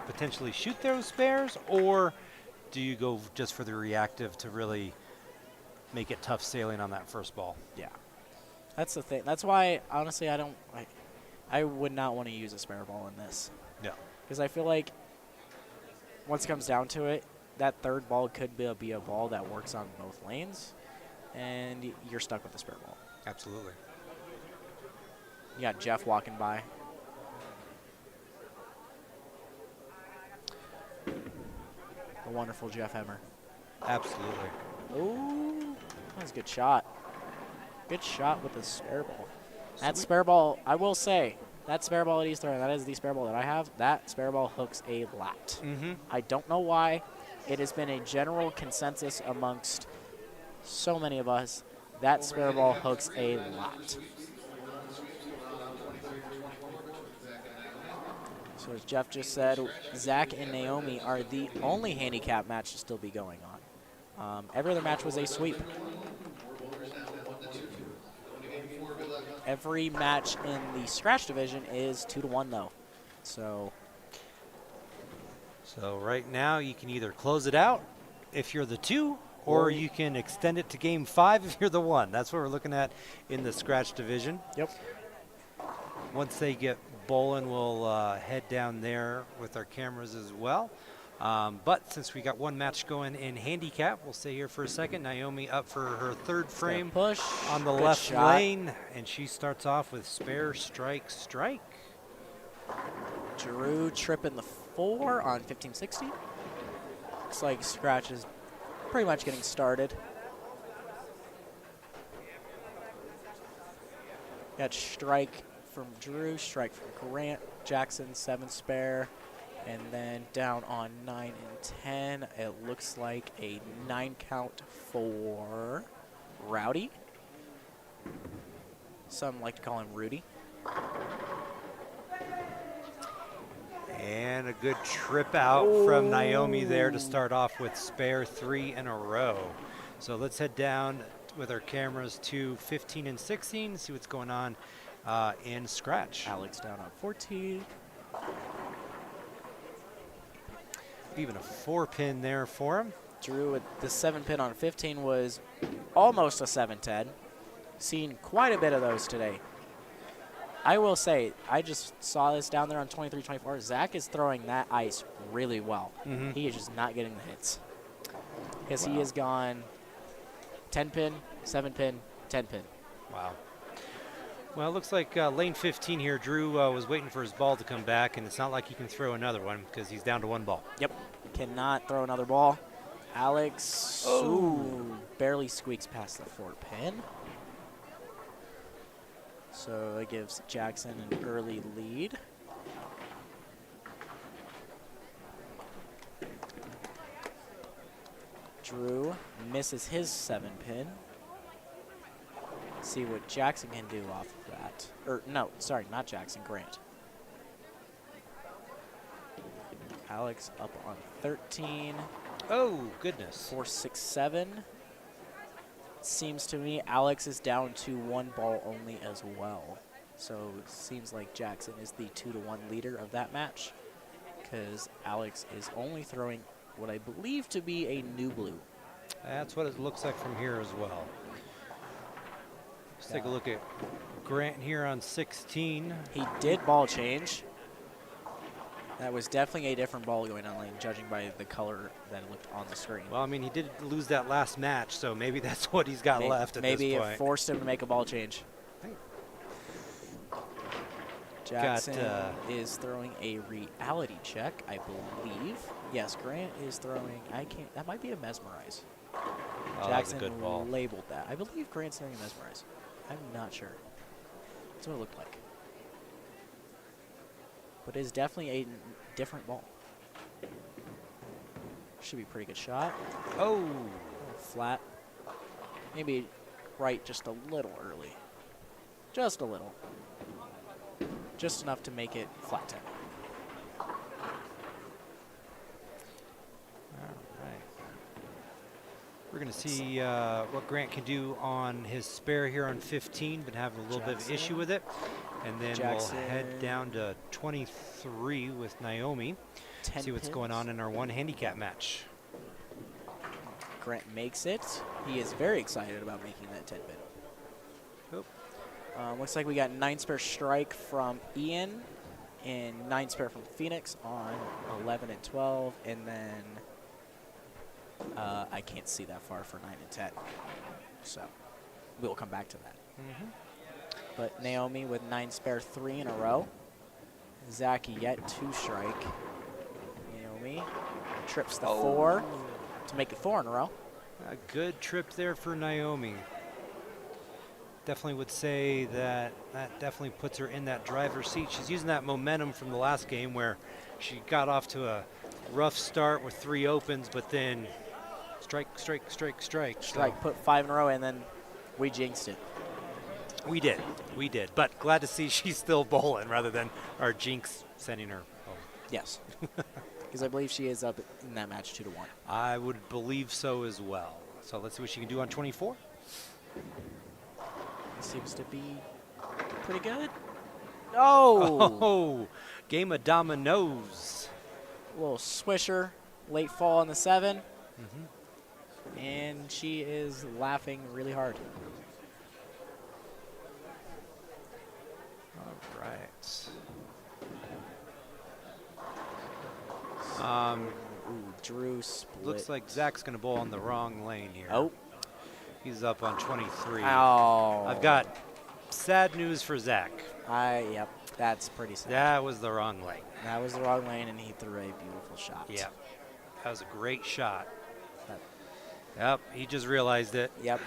potentially shoot those spares, or do you go just for the reactive to really make it tough sailing on that first ball? Yeah. That's the thing. That's why, honestly, I would not want to use a spare ball in this. No. Because I feel like once it comes down to it, that third ball could be a ball that works on both lanes, and you're stuck with the spare ball. Absolutely. You got Jeff walking by. The wonderful Jeff Hemmer. Absolutely. Oh, that was a good shot. Good shot with the spare ball. That spare ball, I will say, that spare ball that he's throwing, that is the spare ball that I have. That spare ball hooks a lot. I don't know why. It has been a general consensus amongst so many of us. That spare ball hooks a lot. So as Jeff just said, Zach and Naomi are the only handicap match to still be going on. Every other match was a sweep. Every match in the scratch division is 2-1 though. So right now you can either close it out if you're the 2, or you can extend it to game 5 if you're the 1. That's what we're looking at in the scratch division. Yep. Once they get bowling, we'll head down there with our cameras as well. But since we got one match going in handicap, we'll stay here for a second. Naomi up for her third frame push on the left lane, and she starts off with spare, strike, strike. Drew tripping the 4 on 1560. Looks like scratch is pretty much getting started. Got strike from Drew, strike from Grant, Jackson 7 spare. And then down on 9 and 10, it looks like a 9 count for Rowdy. Some like to call him Rudy. And a good trip out from Naomi there to start off with spare 3 in a row. So let's head down with our cameras to 15 and 16, see what's going on in scratch. Alex down on 14. Even a 4-pin there for him. Drew with the 7-pin on 15 was almost a 7-10. Seen quite a bit of those today. I will say, I just saw this down there on 23-24. Zach is throwing that ice really well. He is just not getting the hits. Because he has gone 10-pin, 7-pin, 10-pin. Wow. Well, it looks like lane 15 here, Drew was waiting for his ball to come back, and it's not like he can throw another one because he's down to 1 ball. Yep. Cannot throw another ball. Alex barely squeaks past the 4-pin. So it gives Jackson an early lead. Drew misses his 7-pin. See what Jackson can do off of that. Or no, sorry, not Jackson, Grant. Alex up on 13. Oh, goodness. 4, 6, 7. Seems to me Alex is down to 1 ball only as well. So it seems like Jackson is the 2-1 leader of that match because Alex is only throwing what I believe to be a new blue. That's what it looks like from here as well. Let's take a look at Grant here on 16. He did ball change. That was definitely a different ball going on lane, judging by the color that it looked on the screen. Well, I mean, he did lose that last match, so maybe that's what he's got left at this point. Maybe it forced him to make a ball change. Jackson is throwing a reality check, I believe. Yes, Grant is throwing. That might be a mesmerize. Jackson good ball. labeled that. I believe Grant's throwing a mesmerize. I'm not sure. That's what it looked like. But it is definitely a different ball. Should be a pretty good shot. Oh! Flat. Maybe right just a little early. Just a little. Just enough to make it flat 10. All right. We're going to see what Grant can do on his spare here on 15. Been having a little bit of issue with it. And then we'll head down to 23 with Naomi. See what's going on in our one handicap match. Grant makes it. He is very excited about making that 10 pin. Looks like we got 9 spare strike from Ian and 9 spare from Phoenix on 11 and 12. And then I can't see that far for 9 and 10. So we'll come back to that. But Naomi with 9 spare 3 in a row. Zach yet 2 strike. Naomi trips the 4 to make it 4 in a row. A good trip there for Naomi. Definitely would say that definitely puts her in that driver's seat. She's using that momentum from the last game where she got off to a rough start with 3 opens, but then strike. Put 5 in a row, and then we jinxed it. We did. But glad to see she's still bowling rather than our jinx sending her home. Yes. Because I believe she is up in that match 2-1. I would believe so as well. So let's see what she can do on 24. Seems to be pretty good. Oh! Game of dominoes. A little swisher, late fall on the 7. And she is laughing really hard. All right. Drew split. Looks like Zach's going to bowl on the wrong lane here. Oh. He's up on 23. Oh. I've got sad news for Zach. Yep, that's pretty sad. That was the wrong lane. That was the wrong lane, and he threw a beautiful shot. Yeah, that was a great shot. Yep, he just realized it. Yep.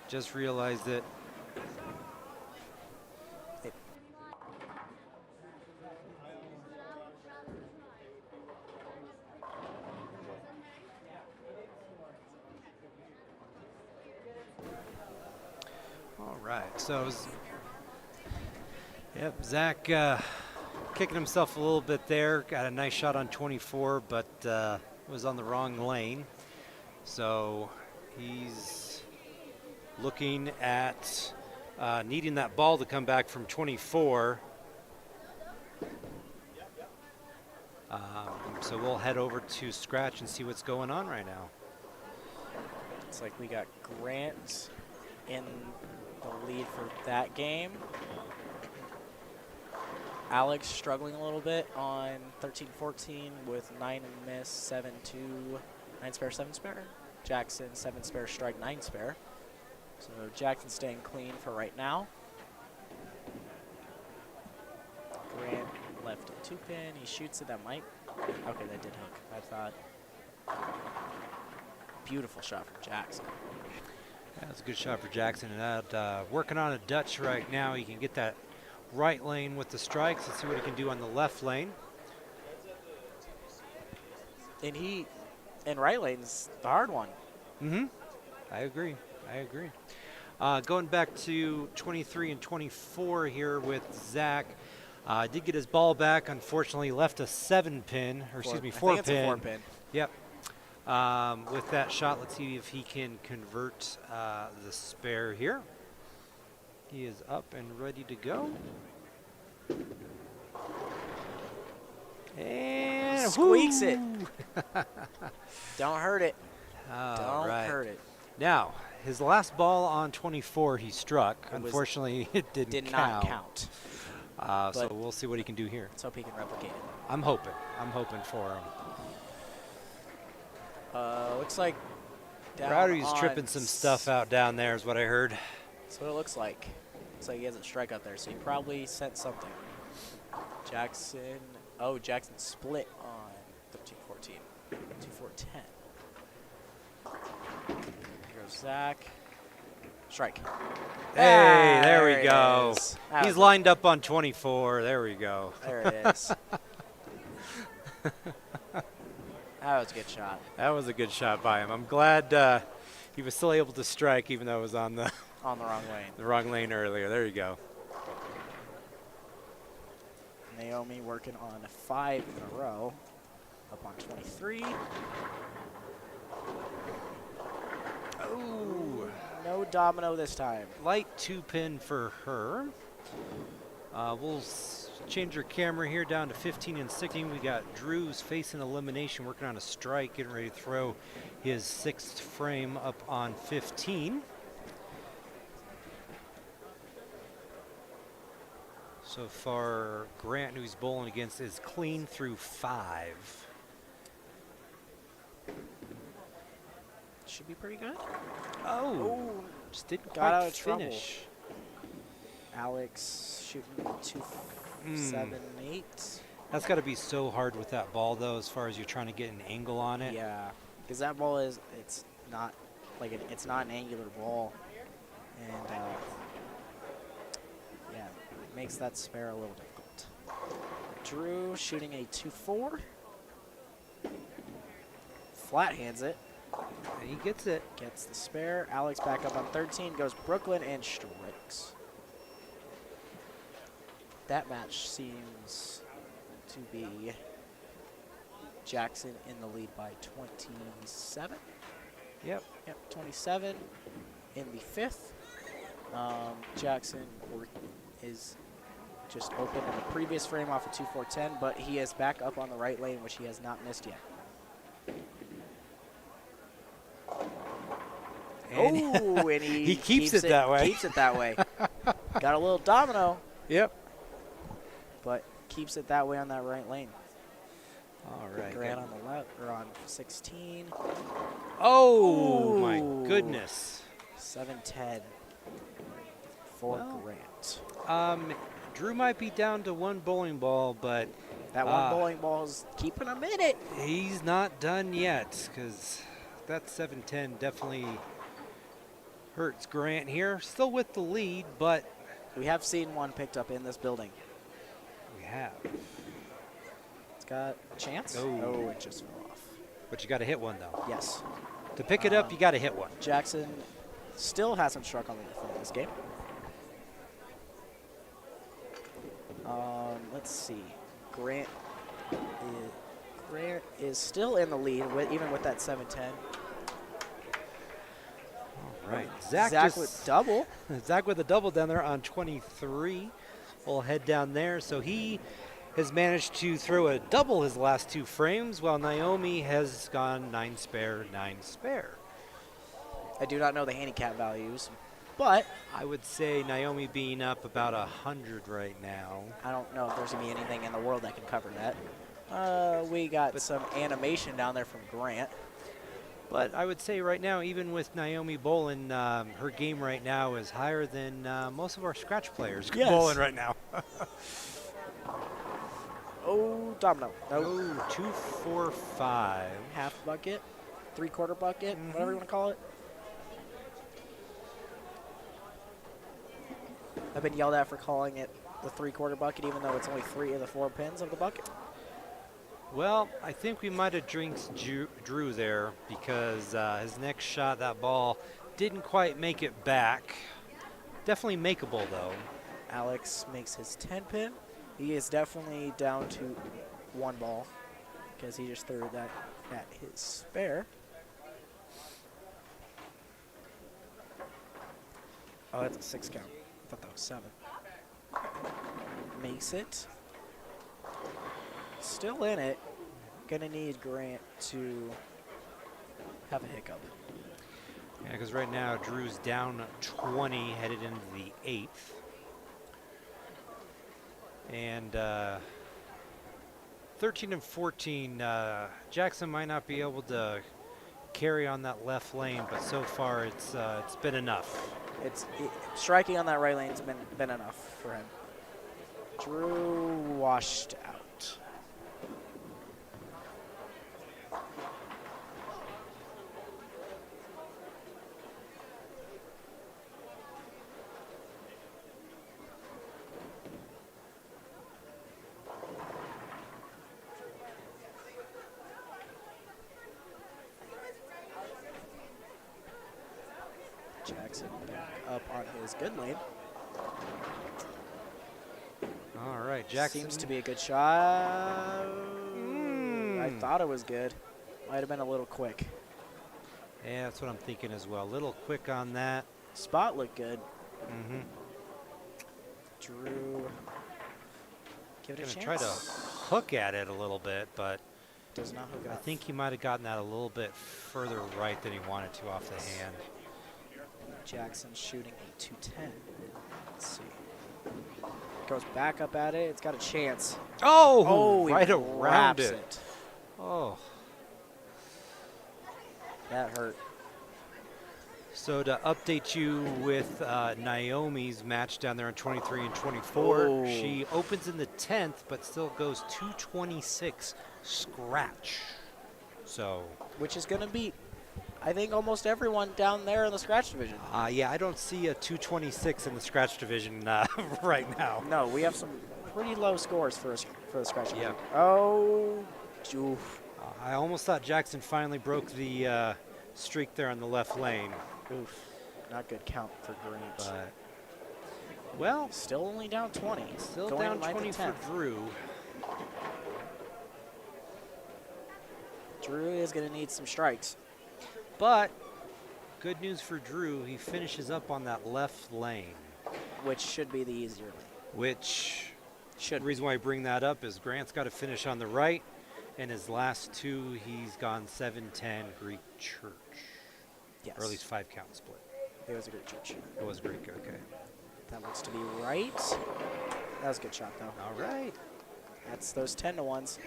Just realized it. All right, so Zach kicking himself a little bit there. Got a nice shot on 24, but was on the wrong lane. So he's looking at needing that ball to come back from 24. So we'll head over to scratch and see what's going on right now. It's like we got Grant in the lead for that game. Alex struggling a little bit on 13-14 with 9 and miss, 7-2, 9 spare, 7 spare. Jackson 7 spare, strike 9 spare. So Jackson staying clean for right now. Grant left a 2-pin. He shoots it. That might. Okay, that did hook. I thought. Beautiful shot from Jackson. Yeah, that's a good shot for Jackson. And working on a Dutch right now. He can get that right lane with the strikes. Let's see what he can do on the left lane. And right lane's the hard one. I agree. Going back to 23 and 24 here with Zach. Did get his ball back. Unfortunately, left a 7-pin, or excuse me, 4-pin. I think it's a 4-pin. Yep. With that shot, let's see if he can convert the spare here. He is up and ready to go. And squeaks it. whoo! Don't hurt it. All Don't right. hurt it. Now, his last ball on 24 he struck. It was- Unfortunately, it did not count. So we'll see what he can do here. Let's hope he can replicate it. I'm hoping. I'm hoping for him. Looks like down Rowdy's on tripping some stuff out down there is what I heard. That's what it looks like. Looks like he has a strike up there, so he probably sent something. Jackson. Oh, Jackson split on 13-14. 2-4-10. Here goes Zach. Strike. Hey, there we it go. is. That He's was lined up on 24. There we go. There it is. That was a good shot. That was a good shot by him. I'm glad he was still able to strike even though it was on the On the wrong lane. the wrong lane earlier. There you go. Naomi working on 5 in a row. Up on 23. Oh, No domino this time. light 2-pin for her. We'll change our camera here down to 15 and 16. We got Drew's facing elimination, working on a strike, getting ready to throw his 6th frame up on 15. So far, Grant, who he's bowling against, is clean through 5. Should be pretty good. Oh, just didn't got out quite of trouble. finish. Alex shooting 2-7-8. That's got to be so hard with that ball, though, as far as you're trying to get an angle on it. Yeah, because that ball it's not like it's not an angular ball, and yeah, it makes that spare a little difficult. Drew shooting a 2-4. Flat hands it. And he gets it. Gets the spare. Alex back up on 13. Goes Brooklyn and strikes. That match seems to be Jackson in the lead by 27. Yep. Yep, 27 in the 5th. Jackson is just open in the previous frame off of 2-4-10, but he is back up on the right lane, which he has not missed yet. And Oh, and he keeps it that way. Keeps it that way. Got a little domino, Yep. but keeps it that way on that right lane. All right. Grant on the left, or on 16. Oh, Ooh. my goodness. 7-10 for Well, Grant. Drew might be down to 1 bowling ball, but That one bowling ball is keeping him in it. he's not done yet, because that 7-10 definitely hurts Grant here. Still with the lead, but We have seen one picked up in this building. we have. It's got a chance. Oh. Oh, it just fell off. But you got to hit one, though. Yes. To pick it up, you got to hit one. Jackson still hasn't struck on the lead in this game. Let's see. Grant is still in the lead, even with that 7-10. All right. Zach Zach just with double. Zach with a double down there on 23. We'll head down there. So he has managed to throw a double his last 2 frames, while Naomi has gone 9 spare, 9 spare. I do not know the handicap values, but I would say Naomi being up about 100 right now. I don't know if there's going to be anything in the world that can cover that. We got some animation down there from Grant. But I would say right now, even with Naomi bowling, her game right now is higher than most of our scratch players bowling right now. Oh, domino. No. Oh, 2, 4, 5. Half bucket, 3/4 bucket, whatever you want to call it. I've been yelled at for calling it the 3/4 bucket, even though it's only 3 of the 4 pins of the bucket. Well, I think we might have jinxed Drew there, because his next shot, that ball, didn't quite make it back. Definitely makeable, though. Alex makes his 10 pin. He is definitely down to 1 ball because he just threw that at his spare. Oh, that's a 6 count. thought that was 7. Makes it. Still in it. Gonna need Grant to have a hiccup. Yeah, because right now Drew's down 20, headed into the 8th. And 13 and 14, Jackson might not be able to carry on that left lane, but so far it's been enough. Striking on that right lane's been enough for him. Drew washed out. Jackson back up on his good lane. All right, Jackson. Seems to be a good shot. I thought it was good. Might have been a little quick. Yeah, that's what I'm thinking as well. A little quick on that. Spot looked good. Mm-hmm. Drew. Give it a chance. Try to hook at it a little bit, but does not hook I up. think he might have gotten that a little bit further right than he wanted to off the hand. Jackson shooting a 210. Let's see. Goes back up at it. It's got a chance. Oh, he right around wraps it. Oh. That hurt. So to update you with Naomi's match down there on 23 and 24, Oh. she opens in the 10th, but still goes 226 scratch. So, which is going to beat, I think, almost everyone down there in the scratch division. yeah, I don't see a 226 in the scratch division right now. No, we have some pretty low scores for the scratch division. Yeah. Oh, oof. I almost thought Jackson finally broke the streak there on the left lane. Oof. Not good count for Grant. But, well, still only down 20. Still going down 9th 20 and for 10th. Drew. Drew is going to need some strikes. But good news for Drew, he finishes up on that left lane. Which should be the easier lane. Which, the reason why I bring that up is Grant's got to finish on the right. And his last 2, he's gone 7-10 Greek Church. Yes. Or at least 5 count split. It was a Greek Church. It was Greek, okay. That looks to be right. That was a good shot, though. All right. That's those 10-to-1s.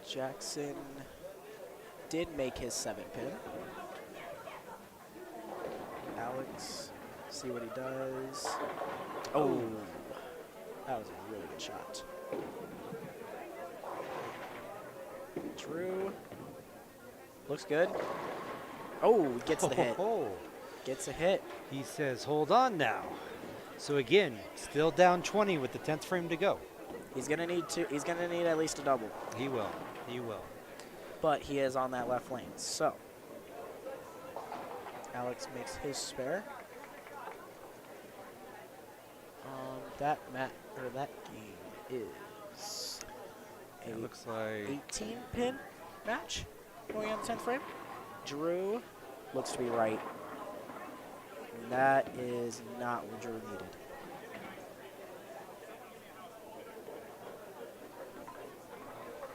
Jackson did make his 7-pin. Alex, see what he does. Oh, that was a really good shot. Drew, looks good. Oh, gets the hit. Gets a hit. He says, hold on now. So again, still down 20 with the 10th frame to go. He's gonna need at least a double. He will. He will. But he is on that left lane. So Alex makes his spare. That game is It looks like 18-pin match going on the 10th frame. Drew looks to be right. And that is not what Drew needed.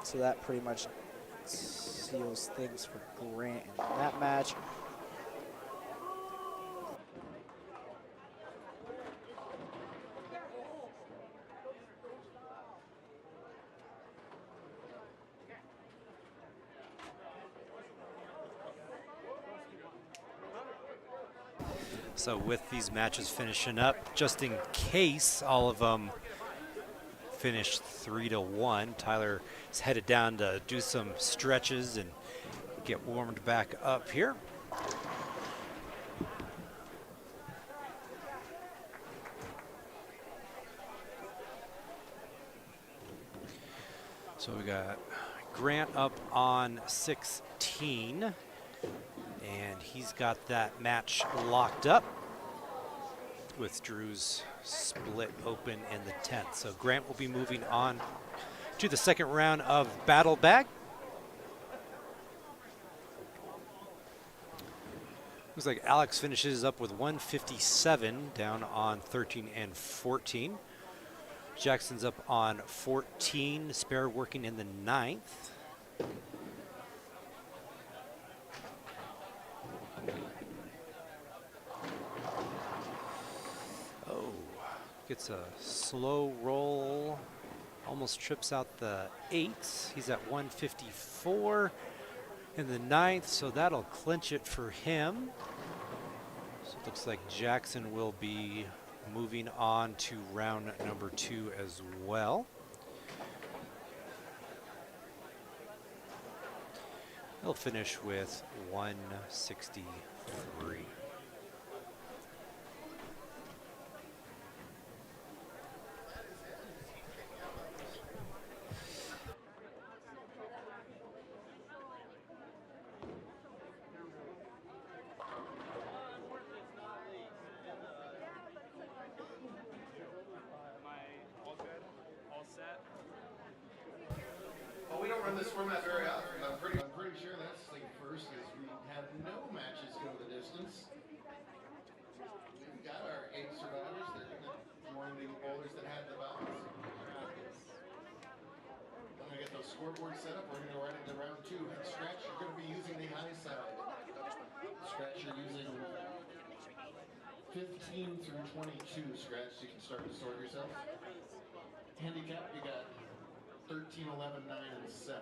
So that pretty much seals things for Grant in that match. So with these matches finishing up, just in case all of them finish 3-1, Tyler is headed down to do some stretches and get warmed back up here. So we got Grant up on 16, and he's got that match locked up. with Drew's split open in the 10th. So Grant will be moving on to the second round of Battle Bag. Looks like Alex finishes up with 157 down on 13 and 14. Jackson's up on 14, spare working in the 9th. Oh, gets a slow roll, almost trips out the 8. He's at 154 in the 9th, so that'll clinch it for him. So it looks like Jackson will be moving on to round number 2 as well. He'll finish with 163. Well, we don't run this format very often. I'm pretty sure that's the first, is we have no matches go the distance. We've got our 8 survivors. They're going to join the bowlers that had the balance. I'm going to get those scoreboards set up. We're going to go right into round 2. And Scratch, you're going to be using the high side. Scratch, you're using 15 through 22. Scratch, so you can start to sort yourself. Handicap, you got 13, 11, 9, and 7.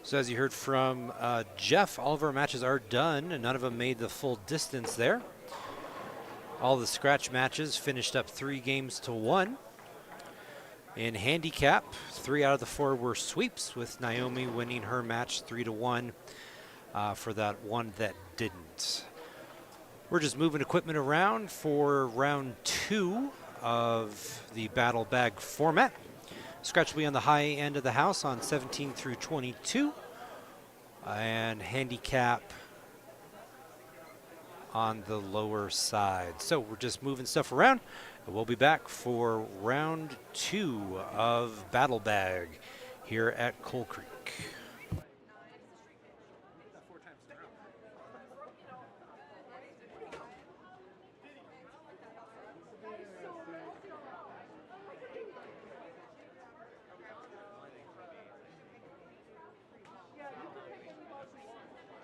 So as you heard from Jeff, all of our matches are done, and none of them made the full distance there. All the scratch matches finished up 3 games to 1. In handicap, 3 out of the 4 were sweeps, with Naomi winning her match 3-1 for that one that didn't. We're just moving equipment around for round 2 of the Battle Bag format. Scratch will be on the high end of the house on 17 through 22. And handicap on the lower side. So we're just moving stuff around. And we'll be back for round 2 of Battle Bag here at Coal Creek.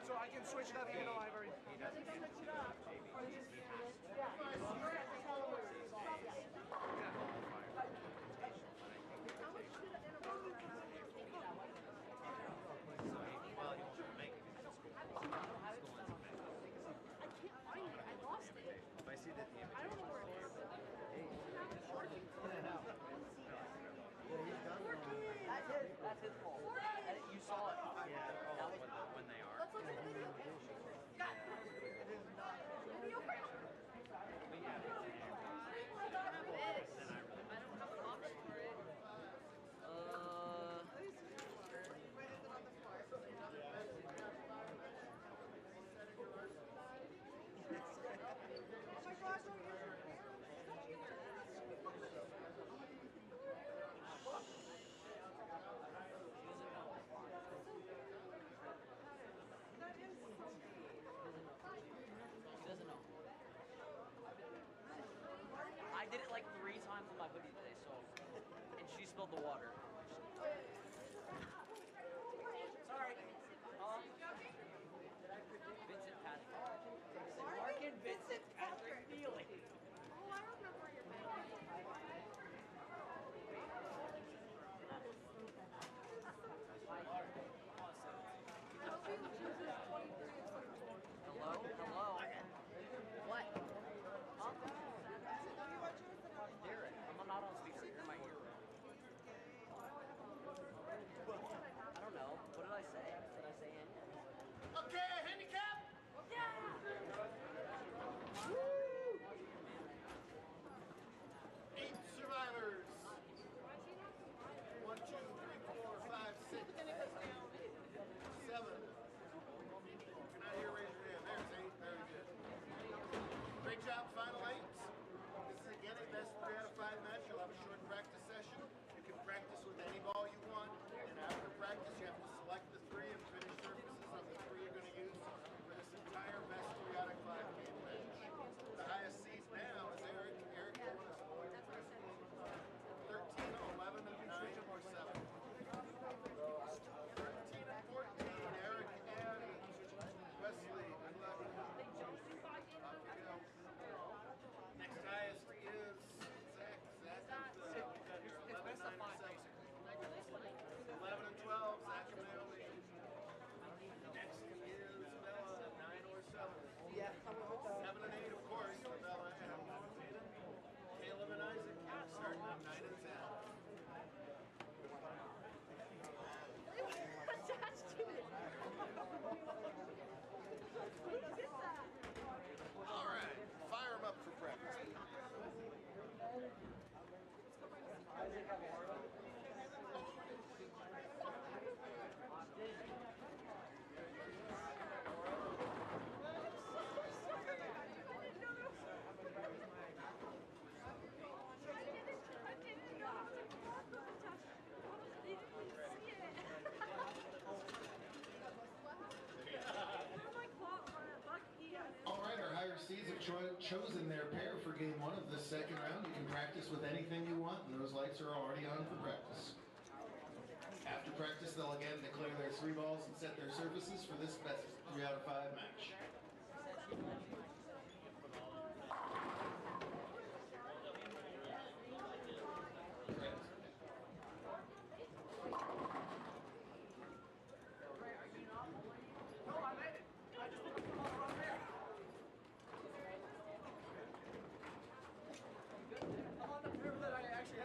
So I can switch it up, even though I've already. That's his fault. You saw it. Yeah, when they are. I did it like 3 times with my hoodie today, so, and she spilled the water. Sorry. Vincent Patrick. Mark and Vincent Patrick Neely. chosen their pair for game one of this second round. You can practice with anything you want, and those lights are already on for practice. After practice, they'll again declare their 3 balls and set their surfaces for this best 3 out of 5 match.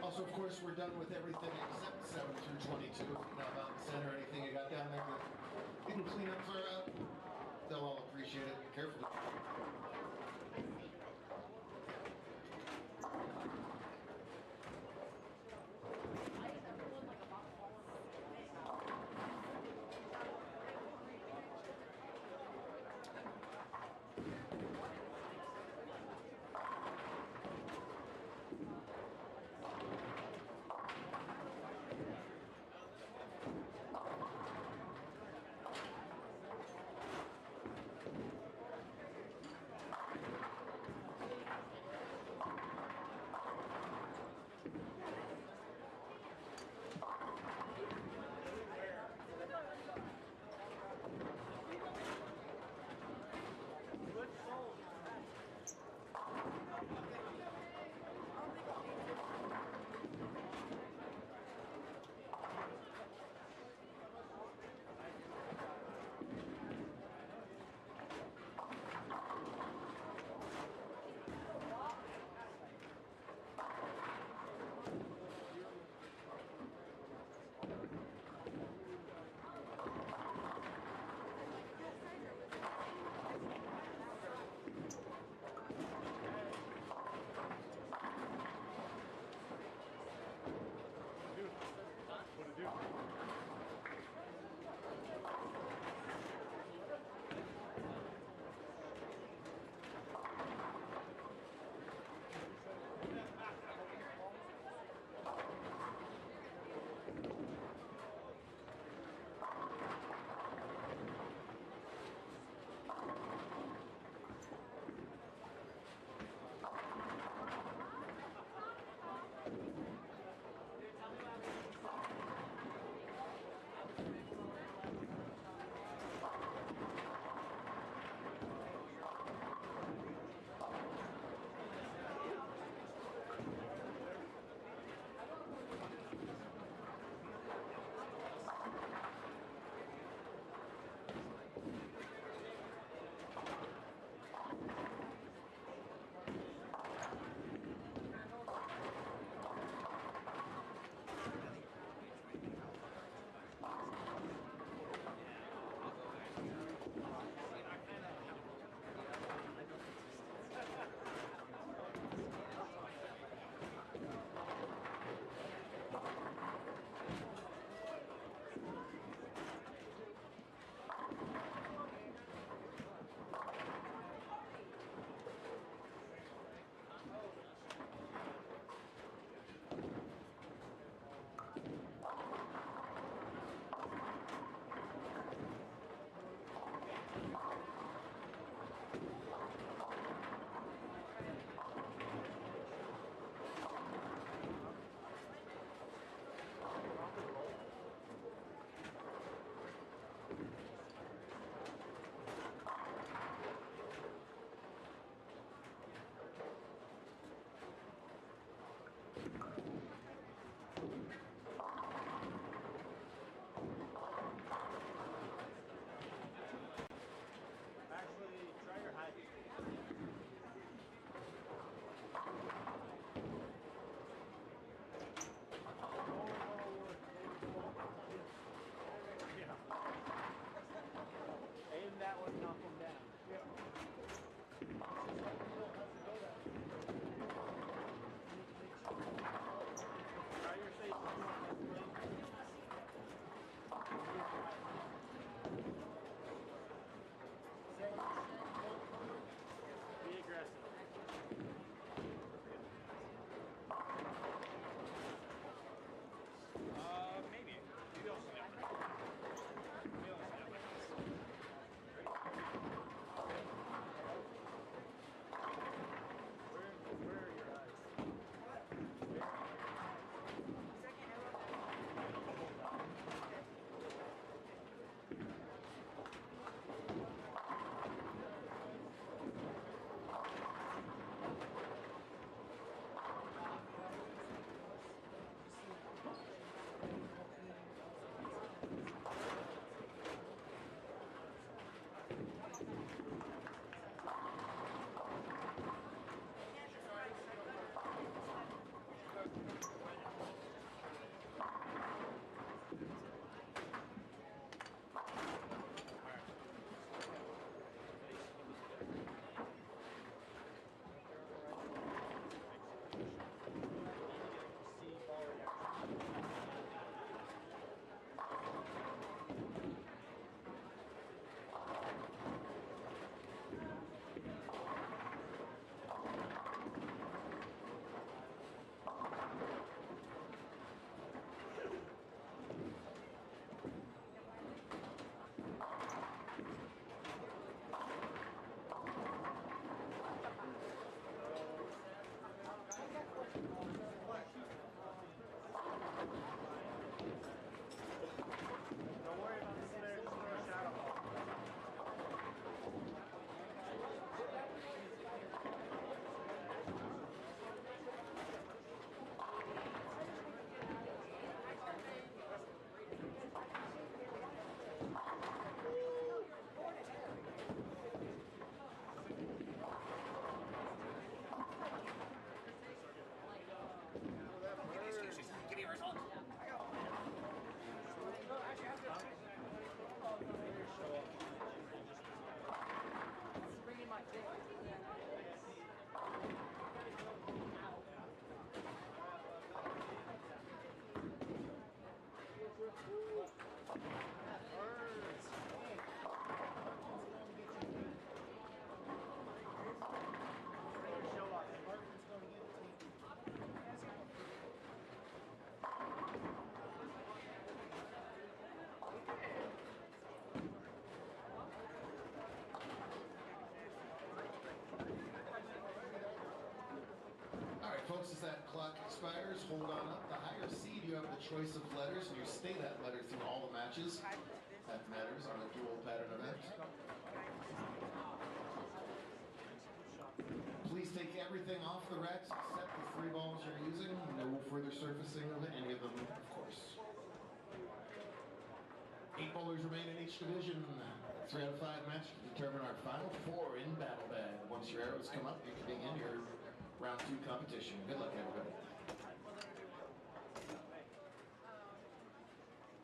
Also, of course, we're done with everything except 7 through 22. If you have out in the center, anything you got down there that you can clean up for, they'll all appreciate it. Carefully. hold on up. The higher seed, you have the choice of letters, and you stay that letter through all the matches. That matters on a dual pattern event. Please take everything off the racks except the 3 balls you're using. No further surfacing of any of them, of course. 8 bowlers remain in each division. 3 out of 5 matches to determine our final 4 in battle bag. Once your arrows come up, you can begin your round 2 competition. Good luck, everybody.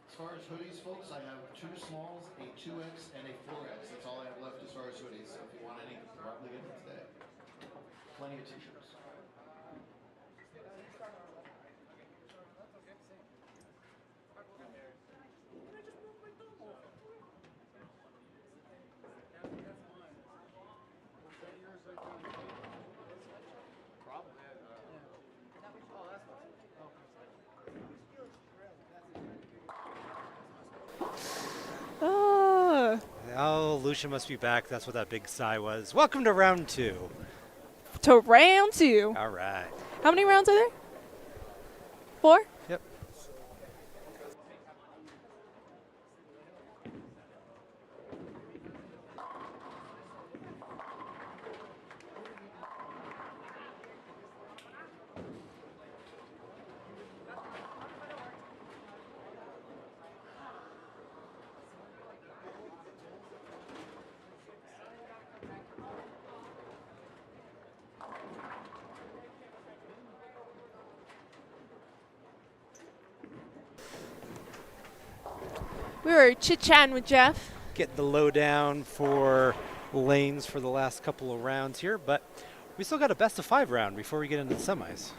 As far as hoodies, folks, I have 2 smalls, a 2X, and a 4X. That's all I have left as far as hoodies. So if you want any, probably get them today. Plenty of t-shirts. Oh, Lucia must be back. That's what that big sigh was. Welcome to round 2. To round 2. All right. How many rounds are there? 4? Yep. We were chit-chatting with Jeff. Getting the lowdown for lanes for the last couple of rounds here, but we still got a best of 5 round before we get into the semis.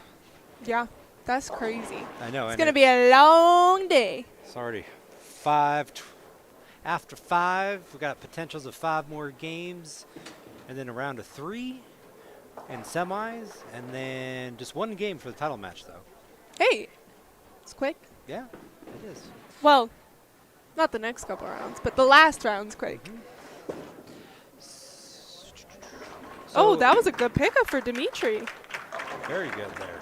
Yeah, that's crazy. I know. It's going to be a long day. It's already 5. After 5, we got potentials of 5 more games, and then a round of 3 in semis, and then just 1 game for the title match, though. Hey, it's quick. Yeah, it is. Well, not the next couple rounds, but the last round's quick. Oh, that was a good pickup for Dimitri. Very good there.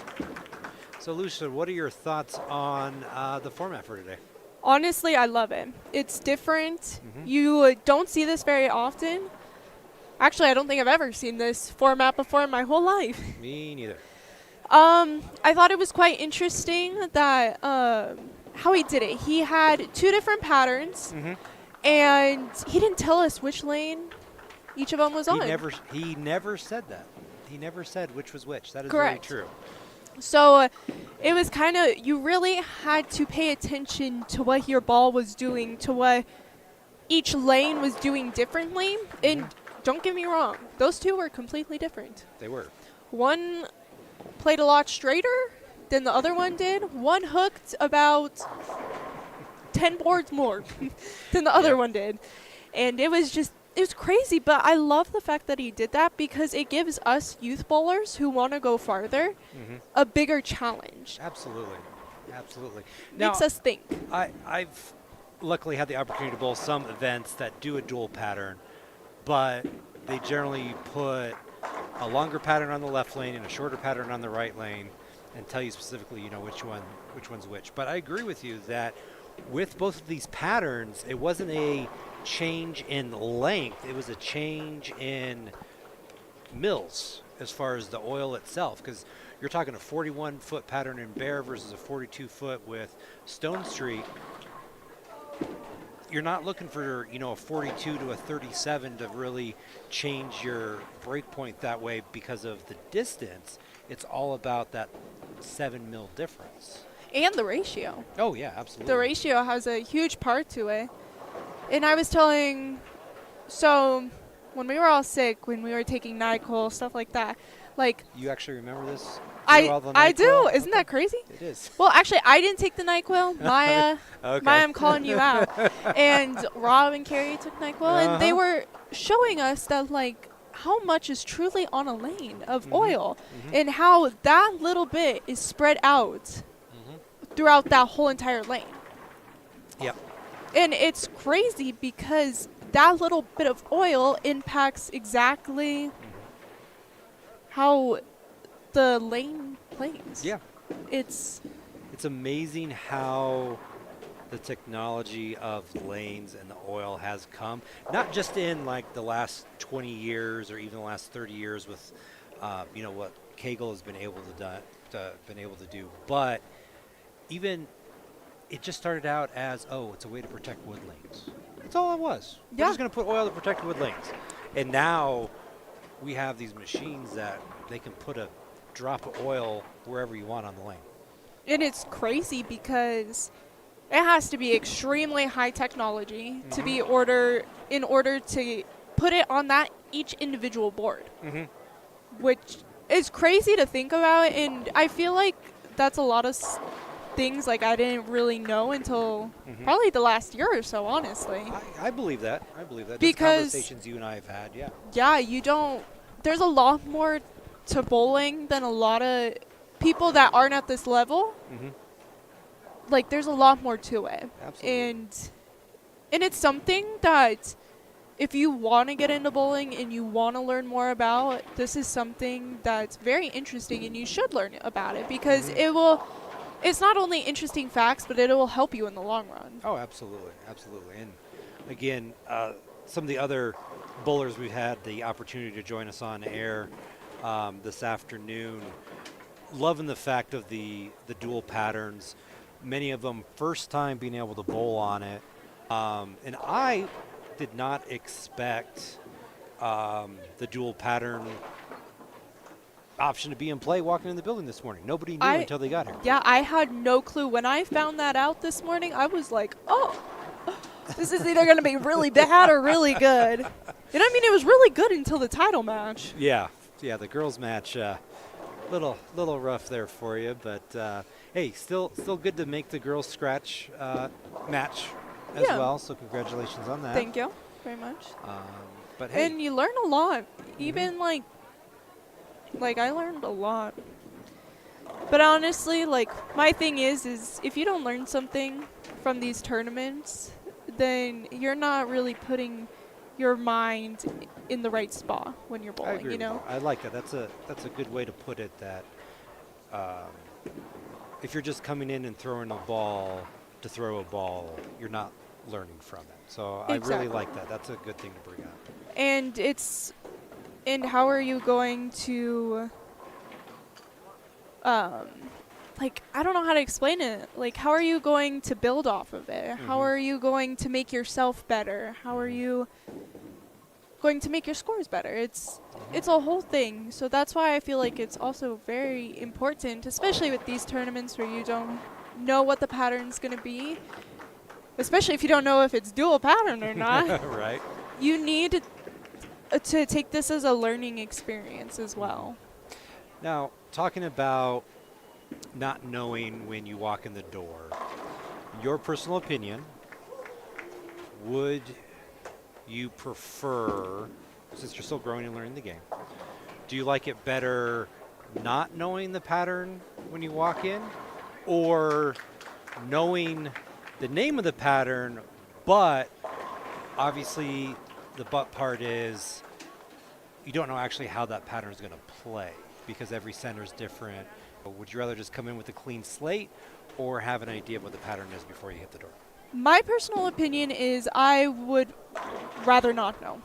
So, Lucia, what are your thoughts on the format for today? Honestly, I love it. It's different. You don't see this very often. Actually, I don't think I've ever seen this format before in my whole life. Me neither. I thought it was quite interesting that how he did it. He had 2 different patterns, and he didn't tell us which lane each of them was on. He never said that. He never said which was which. That is Correct. very true. So it was kind of, you really had to pay attention to what your ball was doing, to what each lane was doing differently. And don't get me wrong, those 2 were completely different. They were. One played a lot straighter than the other one did. One hooked about 10 boards more than the other one did. And it was crazy, but I love the fact that he did that because it gives us youth bowlers who want to go farther a bigger challenge. Absolutely. Absolutely. Makes us think. I've luckily had the opportunity to bowl some events that do a dual pattern, but they generally put a longer pattern on the left lane and a shorter pattern on the right lane and tell you specifically, which one's which. But I agree with you that with both of these patterns, it wasn't a change in length, it was a change in mils as far as the oil itself, because you're talking a 41-foot pattern in Bear versus a 42-foot with Stone Street. You're not looking for, a 42 to a 37 to really change your break point that way because of the distance. It's all about that 7 mil difference. And the ratio. Oh, yeah, absolutely. The ratio has a huge part to it. And I was telling, so when we were all sick, when we were taking NyQuil, stuff like that, like. You actually remember this? I do. Isn't that crazy? It is. Well, actually, I didn't take the NyQuil. Maya, okay. Maya, I'm calling you out. And Rob and Carrie took NyQuil, and they were showing us that, like, how much is truly on a lane of oil and how that little bit is spread out throughout that whole entire lane. Yep. And it's crazy because that little bit of oil impacts exactly how the lane plays. Yeah, It's amazing how the technology of lanes and the oil has come, not just in like the last 20 years or even the last 30 years with, you know, what Kegel has been able to do, but even it just started out as, oh, it's a way to protect wood lanes. That's all it was. We're just going to put oil to protect wood lanes. And now we have these machines that they can put a drop of oil wherever you want on the lane. And it's crazy because it has to be extremely high technology to be in order to put it on that each individual board, which is crazy to think about. And I feel like that's a lot of things like I didn't really know until probably the last year or so, honestly. I believe that. I believe that. Because just conversations you and I have had, yeah. Yeah, you don't. There's a lot more to bowling than a lot of people that aren't at this level. Like, there's a lot more to it. Absolutely. And it's something that if you want to get into bowling and you want to learn more about, this is something that's very interesting and you should learn about it because it's not only interesting facts, but it will help you in the long run. Oh, absolutely. Absolutely. And again, some of the other bowlers we've had the opportunity to join us on air this afternoon, loving the fact of the dual patterns. Many of them first time being able to bowl on it. And I did not expect the dual pattern option to be in play walking in the building this morning. Nobody knew until they got here. Yeah, I had no clue. When I found that out this morning, I was like, oh, this is either going to be really bad or really good. And I mean, it was really good until the title match. Yeah, the girls match, little rough there for you, but hey, still good to make the girls scratch match as well. So congratulations on that. Thank you very much. But hey, and you learn a lot, even like I learned a lot. But honestly, like my thing is if you don't learn something from these tournaments, then you're not really putting your mind in the right spot when you're bowling. I agree you know, I like that. That's a good way to put it. That if you're just coming in and throwing a ball to throw a ball, you're not learning from it. So I really like that. That's a good thing to bring up. And how are you going to like, I don't know how to explain it. Like, how are you going to build off of it? How are you going to make yourself better? How are you going to make your scores better? It's a whole thing. So that's why I feel like it's also very important, especially with these tournaments where you don't know what the pattern's going to be, especially if you don't know if it's dual pattern or not. Right. You need to take this as a learning experience as well. Now, talking about not knowing when you walk in the door, your personal opinion, would you prefer, since you're still growing and learning the game, do you like it better not knowing the pattern when you walk in, or knowing the name of the pattern, but obviously the but part is you don't know actually how that pattern is going to play because every center is different? Would you rather just come in with a clean slate or have an idea of what the pattern is before you hit the door? My personal opinion is I would rather not know,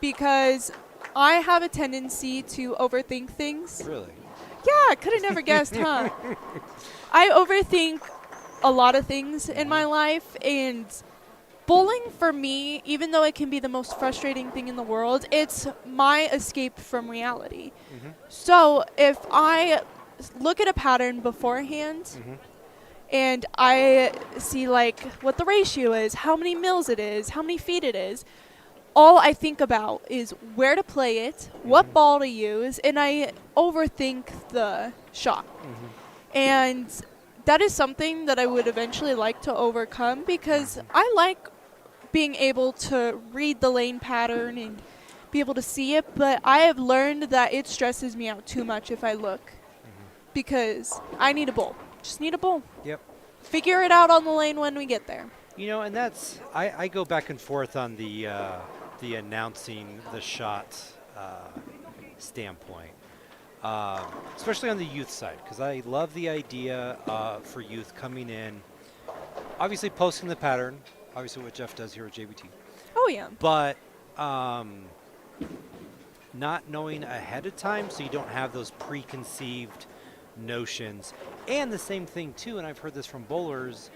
because I have a tendency to overthink things. Really? Yeah, I could have never guessed, huh? I overthink a lot of things in my life, and bowling for me, even though it can be the most frustrating thing in the world, it's my escape from reality. So if I look at a pattern beforehand and I see like what the ratio is, how many mils it is, how many feet it is, all I think about is where to play it, what ball to use, and I overthink the shot. And that is something that I would eventually like to overcome, because I like being able to read the lane pattern and be able to see it, but I have learned that it stresses me out too much if I look, because I need a bowl. Just need a bowl. Yep. Figure it out on the lane when we get there. You know, and that's, I go back and forth on the announcing the shot standpoint. especially on the youth side, because I love the idea for youth coming in, obviously posting the pattern, obviously what Jeff does here at JBT. Oh, yeah. But not knowing ahead of time, so you don't have those preconceived notions. And the same thing, too, and I've heard this from bowlers,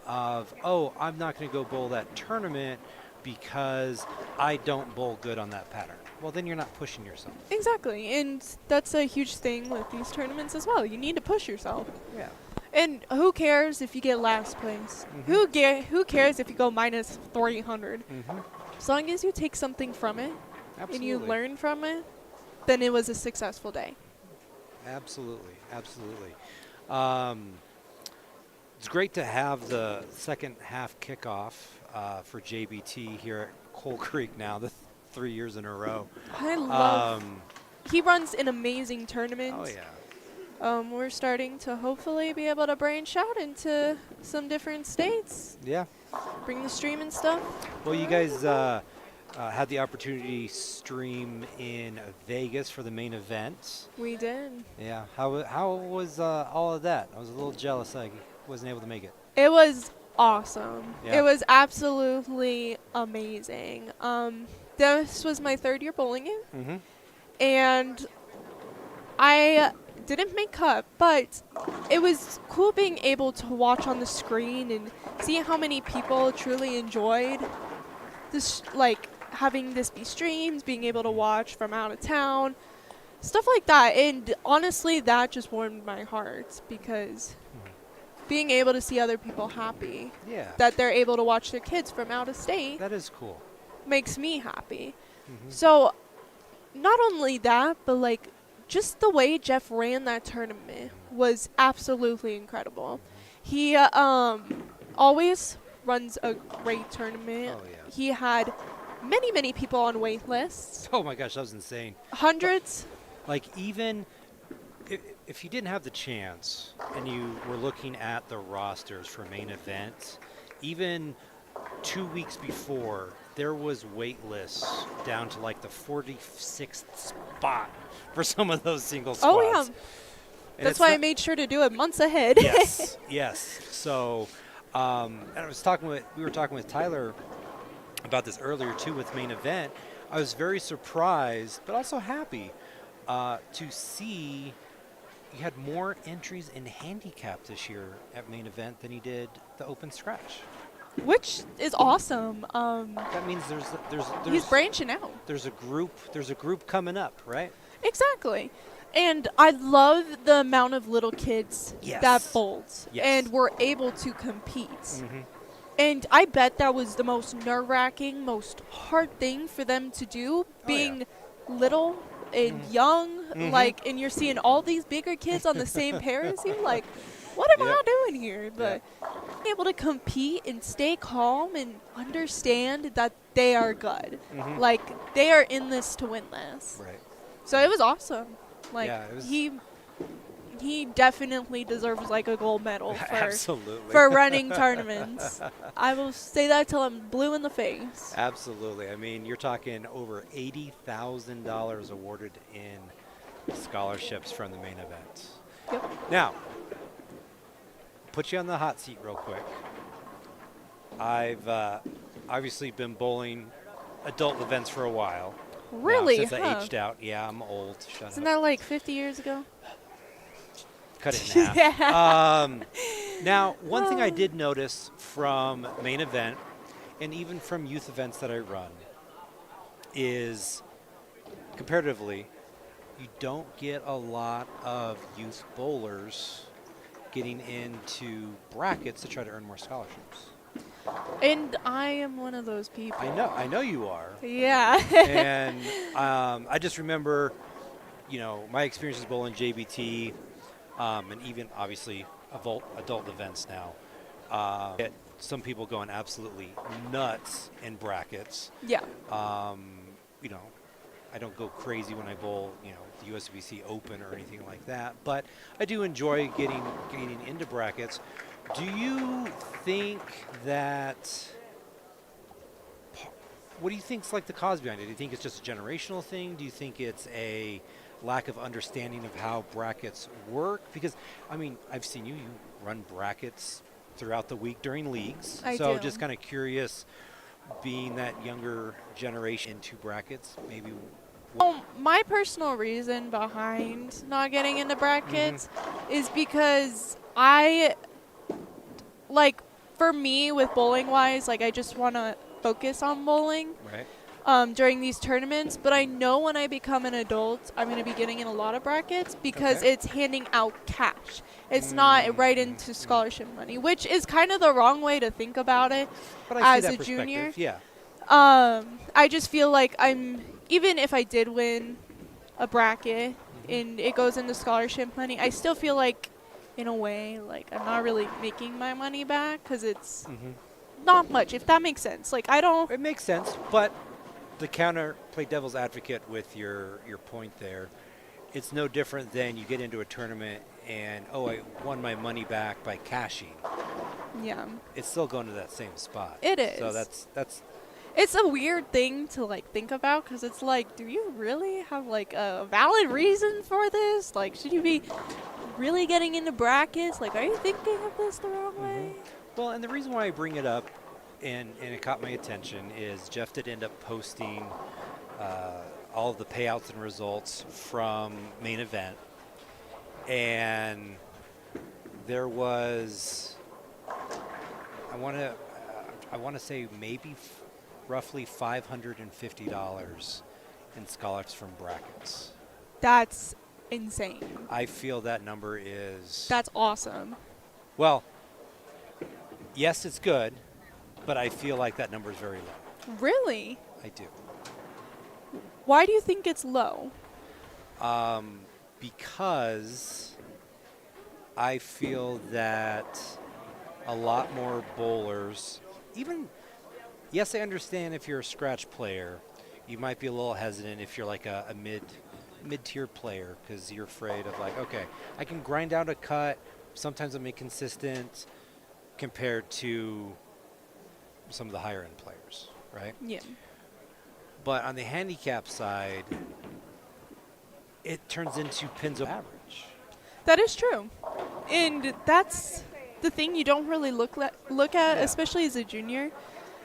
of, oh, I'm not going to go bowl that tournament because I don't bowl good on that pattern. Well, then you're not pushing yourself. Exactly, and that's a huge thing with these tournaments as well. You need to push yourself. Yeah. And who cares if you get last place? Who cares if you go minus 300? As long as you take something from it and you learn from it, then it was a successful day. Absolutely, absolutely. It's great to have the second half kickoff for JBT here at Coal Creek now, the 3 years in a row. I love. He runs an amazing tournament. Oh yeah. We're starting to hopefully be able to branch out into some different states. Yeah. Bring the stream and stuff. Well, you guys had the opportunity to stream in Vegas for the main event. We did. Yeah. How was all of that? I was a little jealous I wasn't able to make it. It was awesome. Yeah. It was absolutely amazing. This was my 3rd year bowling it. And I didn't make cut, but it was cool being able to watch on the screen and see how many people truly enjoyed this, like having this be streamed, being able to watch from out of town, stuff like that. And honestly, that just warmed my heart because being able to see other people happy, that they're able to watch their kids from out of state, that is cool, makes me happy. So not only that, but like just the way Jeff ran that tournament was absolutely incredible. He always runs a great tournament. Oh, yeah. He had many people on wait lists. Oh my gosh, that was insane. Hundreds. Like even if you didn't have the chance and you were looking at the rosters for main events, even 2 weeks before, there was wait lists down to like the 46th spot for some of those single squads. Oh yeah. And that's why I made sure to do it months ahead. Yes, yes. So, and we were talking with Tyler about this earlier too with main event. I was very surprised, but also happy to see you had more entries in handicap this year at main event than you did the open scratch. Which is awesome. That means there's he's branching out. There's a group coming up, right? Exactly. And I love the amount of little kids that bowled and were able to compete. And I bet that was the most nerve-wracking, most hard thing for them to do, being little and young, like, and you're seeing all these bigger kids on the same pair as you, like, what am I doing here? But being able to compete and stay calm and understand that they are good. Like, they are in this to win this. Right. So it was awesome. Like, it was he definitely deserves like a gold medal Absolutely. for running tournaments. I will say that till I'm blue in the face. Absolutely. I mean, you're talking over $80,000 awarded in scholarships from the main event. Yep. Now, put you on the hot seat real quick. I've obviously been bowling adult events for a while. Really? Now, since I aged out. Yeah, I'm old. Shut Isn't up. that like 50 years ago? Cut it in half. Now, one thing I did notice from main event and even from youth events that I run is comparatively, you don't get a lot of youth bowlers getting into brackets to try to earn more scholarships. And I am one of those people. I know you are. Yeah. And I just remember, my experiences bowling JBT, and even obviously adult events now. Get some people going absolutely nuts in brackets. Yeah. I don't go crazy when I bowl, the USBC Open or anything like that, but I do enjoy getting into brackets. Do you think that? What do you think's like the cause behind it? Do you think it's just a generational thing? Do you think it's a lack of understanding of how brackets work? Because, I mean, I've seen you run brackets throughout the week during leagues. So do. just kind of curious, being that younger generation into brackets, maybe. My personal reason behind not getting into brackets is because for me, with bowling wise, like I just want to focus on bowling. Right. During these tournaments, but I know when I become an adult, I'm going to be getting in a lot of brackets because it's handing out cash. It's not right into scholarship money, which is kind of the wrong way to think about it as a junior. Yeah. I just feel like even if I did win a bracket and it goes into scholarship money, I still feel like, in a way, like I'm not really making my money back because it's not much, if that makes sense. Like I don't. It makes sense, but the counter, play devil's advocate with your point there. It's no different than you get into a tournament and, I won my money back by cashing. Yeah. It's still going to that same spot. It is. So that's. It's a weird thing to like think about because it's like, do you really have like a valid reason for this? Like, should you be really getting into brackets? Like, are you thinking of this the wrong way? Well, and the reason why I bring it up, and it caught my attention, is Jeff did end up posting all of the payouts and results from main event, and there was, I want to say maybe roughly $550 in scholarships from brackets. That's insane. I feel that number is. That's awesome. Well, yes, it's good, but I feel like that number is very low. Really? I do. Why do you think it's low? Because I feel that a lot more bowlers, yes, I understand if you're a scratch player, you might be a little hesitant if you're like a mid-tier player because you're afraid of like, okay, I can grind out a cut, sometimes I'm inconsistent compared to some of the higher end players, right? Yeah. But on the handicap side, it turns into pins of average. That is true. And that's the thing you don't really look at, especially as a junior.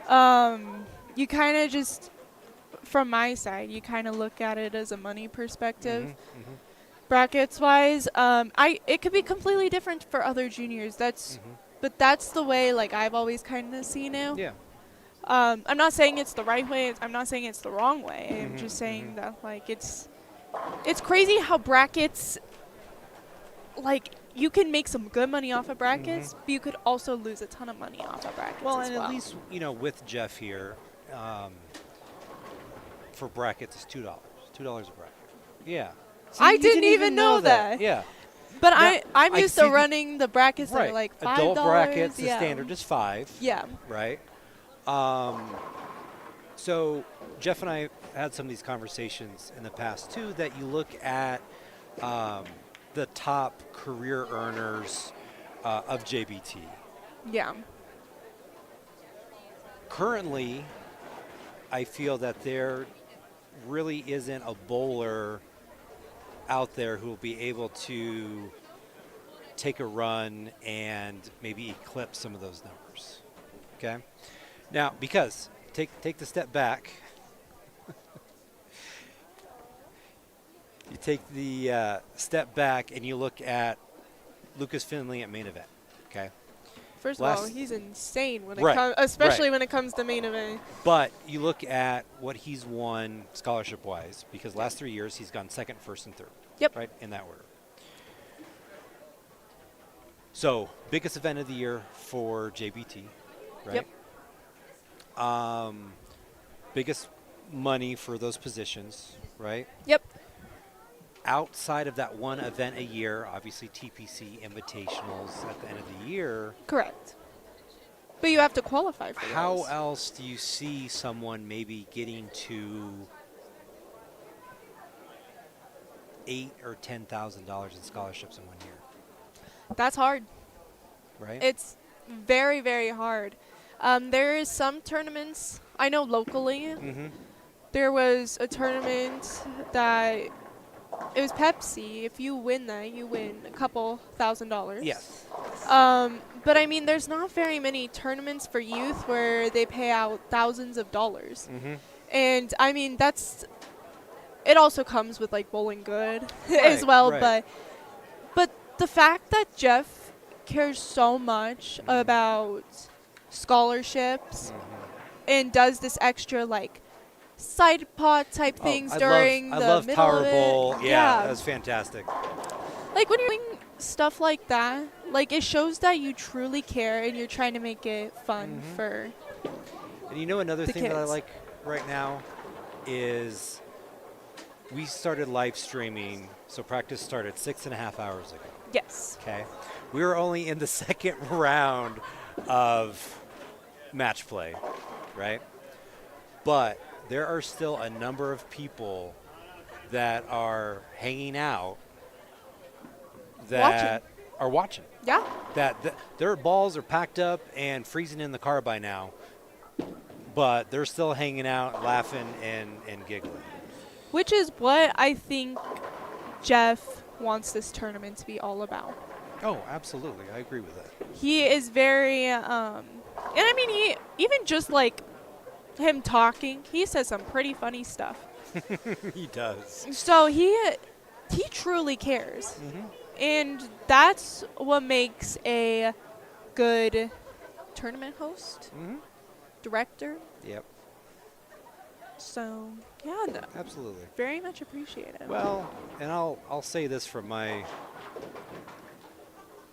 You kind of just, from my side, you kind of look at it as a money perspective. Brackets wise, it could be completely different for other juniors. But that's the way like I've always kind of seen it. Yeah. I'm not saying it's the right way. I'm not saying it's the wrong way. I'm just saying that like it's crazy how brackets, like you can make some good money off of brackets, but you could also lose a ton of money off of brackets. Well, as and at least with Jeff here, for brackets it's $2 a bracket. Yeah. See, I didn't even know that. Yeah. But now, I'm used to running the brackets that are like $5. Adult brackets, the standard is $5. Yeah. Right. So Jeff and I had some of these conversations in the past too, that you look at the top career earners of JBT. Yeah. Currently, I feel that there really isn't a bowler out there who will be able to take a run and maybe eclipse some of those numbers. Okay? Now, because take the step back. You take the step back and you look at Lucas Finley at main event. Okay? First of all, he's insane when it comes, especially when it comes to main event. But you look at what he's won scholarship-wise, because last 3 years he's gone second, first, and third. Yep. Right, in that order. So, biggest event of the year for JBT, right? Yep. Biggest money for those positions, right? Yep. Outside of that one event a year, obviously TPC invitationals at the end of the year. Correct. But you have to qualify for How those. else do you see someone maybe getting to $8,000 or $10,000 in scholarships in 1 year? That's hard. Right? It's very, very hard. There is some tournaments, I know locally, there was a tournament that it was Pepsi. If you win that, you win a couple $1,000s. Yes. But I mean, there's not very many tournaments for youth where they pay out thousands of dollars. Mm-hmm. And I mean, it also comes with like Bowling Good Right, as well. right. But the fact that Jeff cares so much about scholarships and does this extra like side pot type things during the I love middle Power of it. Bowl. Yeah, that was fantastic. Like when you're doing stuff like that, like it shows that you truly care and you're trying to make it fun for. And you know another the thing that I kids. like right now is we started live streaming, so practice started 6.5 hours ago. Yes. Okay. We were only in the second round of match play, right? But there are still a number of people that are hanging out that are watching. Yeah. That their balls are packed up and freezing in the car by now, but they're still hanging out, laughing and giggling. Which is what I think Jeff wants this tournament to be all about. Oh, absolutely. I agree with that. He is very, and I mean, he even just like him talking, he says some pretty funny stuff. He does. So he truly cares, and that's what makes a good tournament host, director. Yep. So yeah, no, Absolutely. very much appreciate it. Well, and I'll say this from my,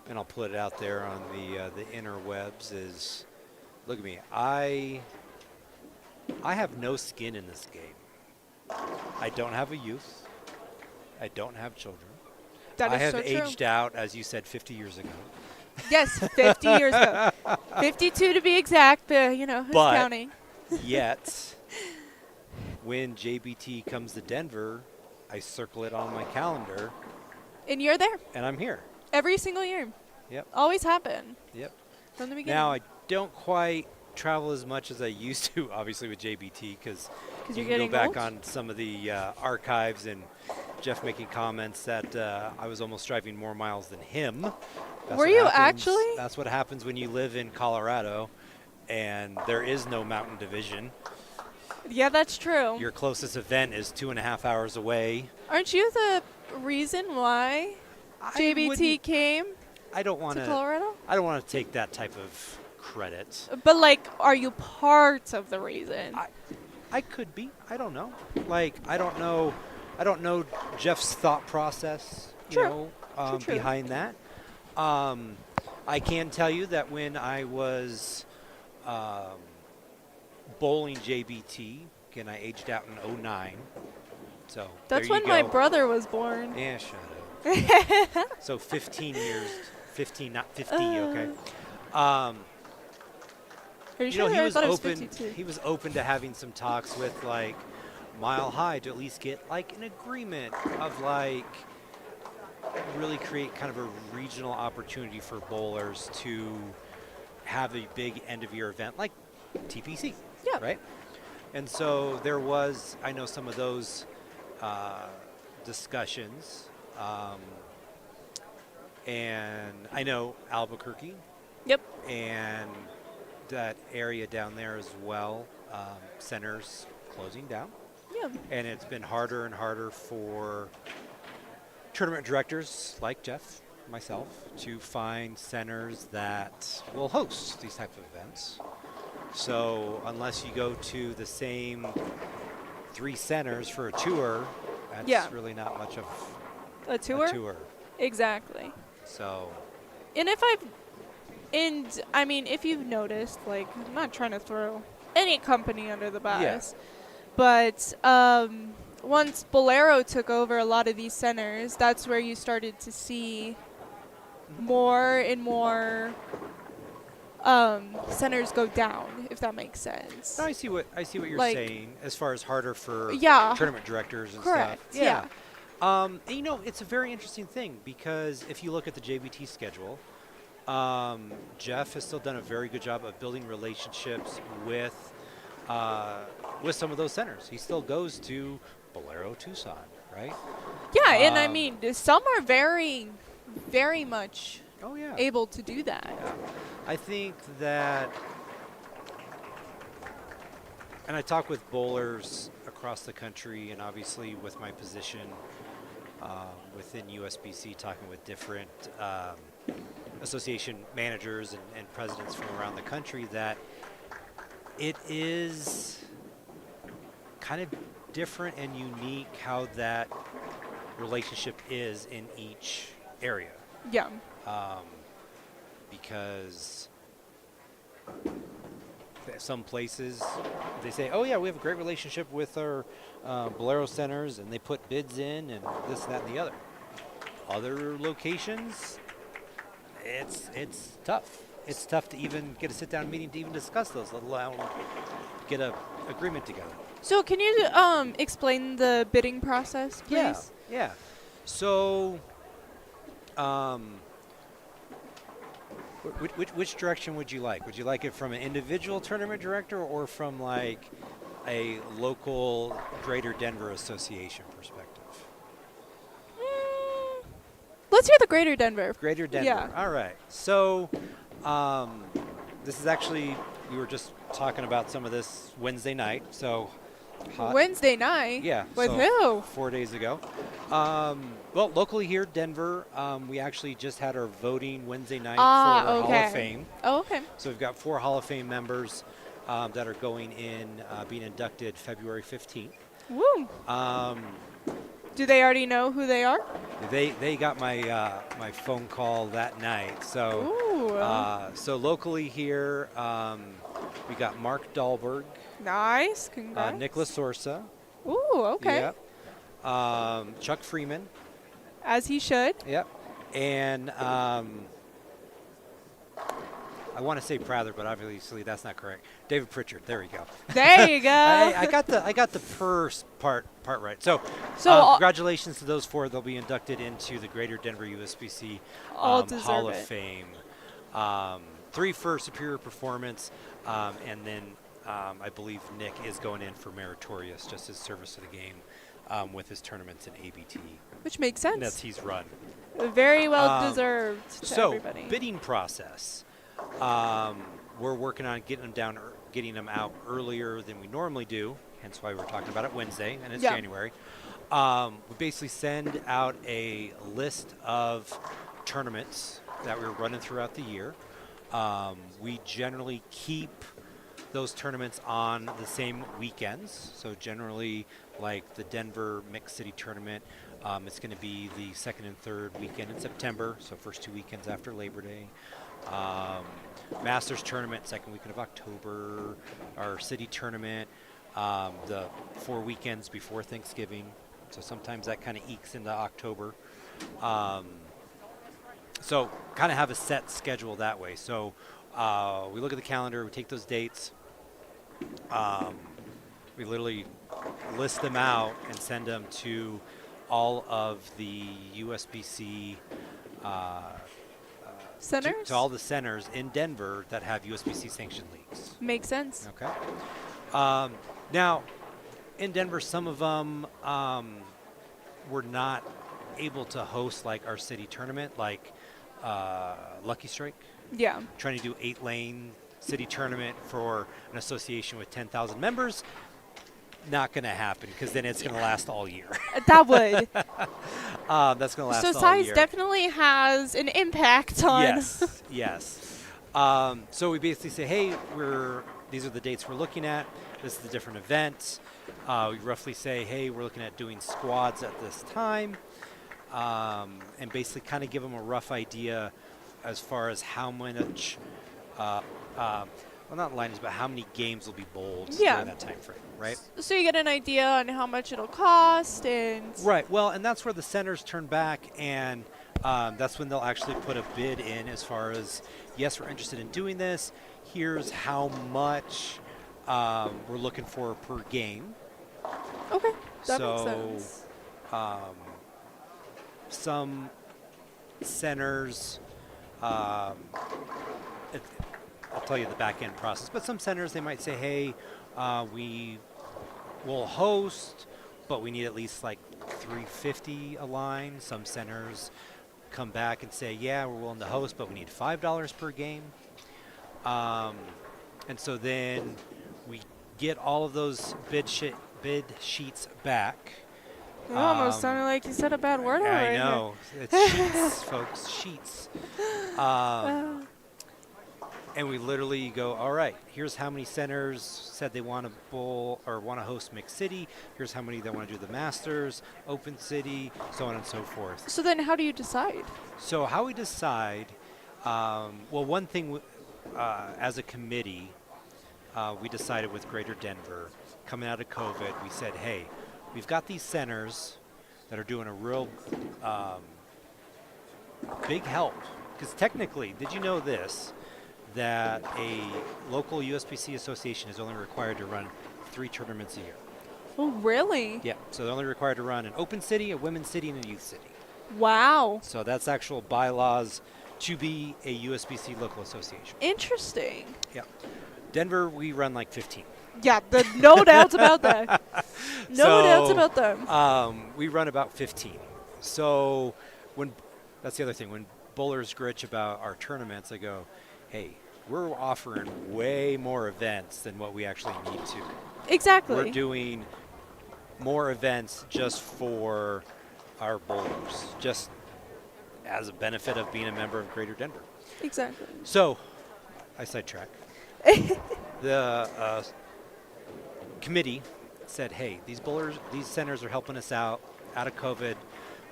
and I'll put it out there on the interwebs is, look at me. I have no skin in this game. I don't have a youth. I don't have children. That I is have so true. aged out, as you said, 50 years ago. Yes, 50 years ago. 52 to be exact, but you know, who's But counting? yet, when JBT comes to Denver, I circle it on my calendar, And you're there and I'm here. every single year. Yep. Always happen Yep. from the beginning. Now, I don't quite travel as much as I used to, obviously, with JBT, because you you're can go getting back old? on some of the archives and Jeff making comments that I was almost driving more miles than him. That's Were what you happens- actually? That's what happens when you live in Colorado and there is no mountain division. Yeah, that's true. Your closest event is 2.5 hours away. Aren't you the reason why JBT wouldn't- came I don't want to to. Colorado? I don't want to take that type of credit. But like, are you part of the reason? I could be. I don't know. Like, I don't know Jeff's thought process, True. True. behind that. I can tell you that when I was bowling JBT, again, I aged out in 2009. So That's there when you my go. brother was born. Yeah, shut up. So 15 years, 15, not 50, okay. Are you You sure? know, he I was thought it open. 52. He was open to having some talks with like Mile High to at least get like an agreement of like really create kind of a regional opportunity for bowlers to have a big end of year event like TPC. Yeah. Right. And so there was, I know some of those discussions, and I know Albuquerque. Yep. And that area down there as well, centers closing down. Yeah. And it's been harder and harder for tournament directors like Jeff, myself, to find centers that will host these type of events. So unless you go to the same 3 centers for a tour, that's really not much of a tour. a tour. Exactly. So. And I mean, if you've noticed, like, I'm not trying to throw any company under the bus, but once Bolero took over a lot of these centers, that's where you started to see more and more centers go down, if that makes sense. No, I see what you're Like- saying as far as harder for Yeah. tournament directors and Correct, stuff. yeah. And, you know, it's a very interesting thing because if you look at the JBT schedule, Jeff has still done a very good job of building relationships with some of those centers. He still goes to Bolero Tucson, right? Yeah, and I mean, some are very, very much Oh yeah. able to do that. Yeah. I think that, and I talk with bowlers across the country, and obviously with my position within USBC, talking with different association managers and presidents from around the country, that it is kind of different and unique how that relationship is in each area. Yeah. Because some places they say, oh yeah, we have a great relationship with our Bolero centers, and they put bids in and this, that, and the other. Other locations, it's tough. It's tough to even get a sit-down meeting to even discuss those, let alone get a agreement together. So can you explain the bidding process, please? Yeah. So, which direction would you like? Would you like it from an individual tournament director or from like a local Greater Denver Association perspective? Let's hear the Greater Denver. Greater Denver. Yeah. All right. So, this is actually, we were just talking about some of this Wednesday night. So, Wednesday night? Yeah. With so who? 4 days ago. Well, locally here, Denver, we actually just had our voting Wednesday night for Hall of Fame. Oh, okay. So we've got 4 Hall of Fame members that are going in, being inducted February 15th. Woo. Do they already know who they are? They got my my phone call that night. So so locally here, we got Mark Dahlberg. Nice, congrats. Nicholas Sorsa. Ooh, okay. Yep. Chuck Freeman. As he should. Yep. And I want to say Prather, but obviously that's not correct. David Pritchard. There we go. There you go. I got the first part right. So congratulations to those 4. They'll be inducted into the Greater Denver USBC Hall of Fame. 3 for superior performance, and then I believe Nick is going in for meritorious, just his service to the game with his tournaments in ABT. Which makes sense. That's he's run. Very well deserved to everybody. So bidding process. We're working on getting them out earlier than we normally do. Hence why we're talking about it Wednesday, and it's January. We basically send out a list of tournaments that we're running throughout the year. We generally keep those tournaments on the same weekends. So generally, like the Denver Mixed City Tournament, it's going to be the 2nd and 3rd weekend in September, so first 2 weekends after Labor Day. Masters Tournament, 2nd weekend of October. Our City Tournament, the 4 weekends before Thanksgiving. So sometimes that kind of ekes into October. So kind of have a set schedule that way. So we look at the calendar, we take those dates, we literally list them out and send them to all of the USBC centers? To all the centers in Denver that have USBC sanctioned leagues. Makes sense. Okay. Now, in Denver, some of them were not able to host like our city tournament, like Lucky Strike. Yeah. Trying to do 8-lane city tournament for an association with 10,000 members. Not going to happen because then it's going to last all year. That would. That's going to last all year. So size definitely has an impact on. Yes, yes. So we basically say, hey, these are the dates we're looking at. This is the different events. We roughly say, hey, we're looking at doing squads at this time. And basically kind of give them a rough idea as far as how much, well, not lines, but how many games will be bowled during that time frame, right? So you get an idea on how much it'll cost and... Right. Well, and that's where the centers turn back, and that's when they'll actually put a bid in as far as, yes, we're interested in doing this. Here's how much we're looking for per game. Okay, that makes sense. Some centers, I'll tell you the back end process, but some centers, they might say, hey, we will host, but we need at least like 350 a line. Some centers come back and say, yeah, we're willing to host, but we need $5 per game. And so then we get all of those bid sheets back. It almost sounded like you said a bad word over I here. know. It's sheets, folks. Sheets. And we literally go, all right, here's how many centers said they want to bowl or want to host Mixed City. Here's how many they want to do the Masters, Open City, so on and so forth. So then how do you decide? So how we decide, well, one thing as a committee, we decided with Greater Denver, coming out of COVID, we said, hey, we've got these centers that are doing a real big help. Because technically, did you know this? That a local USBC association is only required to run 3 tournaments a year. Oh, really? Yeah, so they're only required to run an Open City, a Women's City, and a Youth City. Wow. So that's actual bylaws to be a USBC local association. Interesting. Yeah. Denver, we run like 15. Yeah, no doubts about that. No doubts about them. We run about 15. So that's the other thing. When bowlers gritch about our tournaments, I go, hey, we're offering way more events than what we actually need to. Exactly. We're doing more events just for our bowlers, just as a benefit of being a member of Greater Denver. Exactly. So, I sidetrack. The committee said, hey, these centers are helping us out of COVID.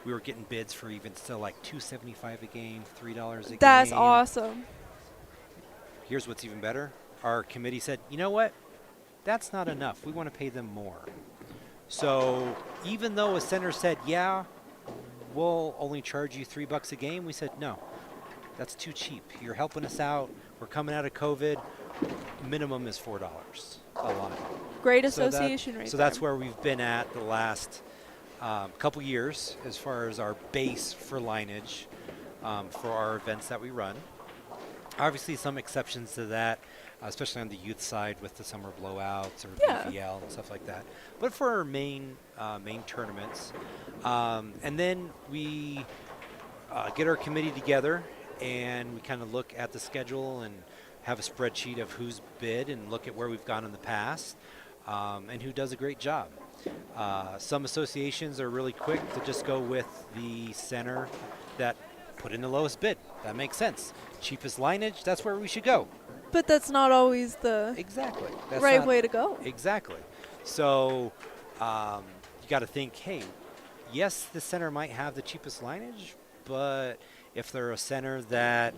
We were getting bids for even still like $2.75 a game, $3 a game. That's awesome. Here's what's even better. Our committee said, you know what? That's not enough. We want to pay them more. So even though a center said, yeah, we'll only charge you $3 a game, we said, no, that's too cheap. You're helping us out. We're coming out of COVID. Minimum is $4 a line. Great association right there. So that's where we've been at the last couple years as far as our base for lineage for our events that we run. Obviously, some exceptions to that, especially on the youth side with the summer blowouts or BVL and stuff like that. But for our main tournaments, and then we get our committee together and we kind of look at the schedule and have a spreadsheet of who's bid and look at where we've gone in the past and who does a great job. Some associations are really quick to just go with the center that put in the lowest bid. That makes sense. Cheapest lineage, that's where we should go. But that's not always the right way to go. Exactly. So you got to think, hey, yes, the center might have the cheapest lineage, but if they're a center that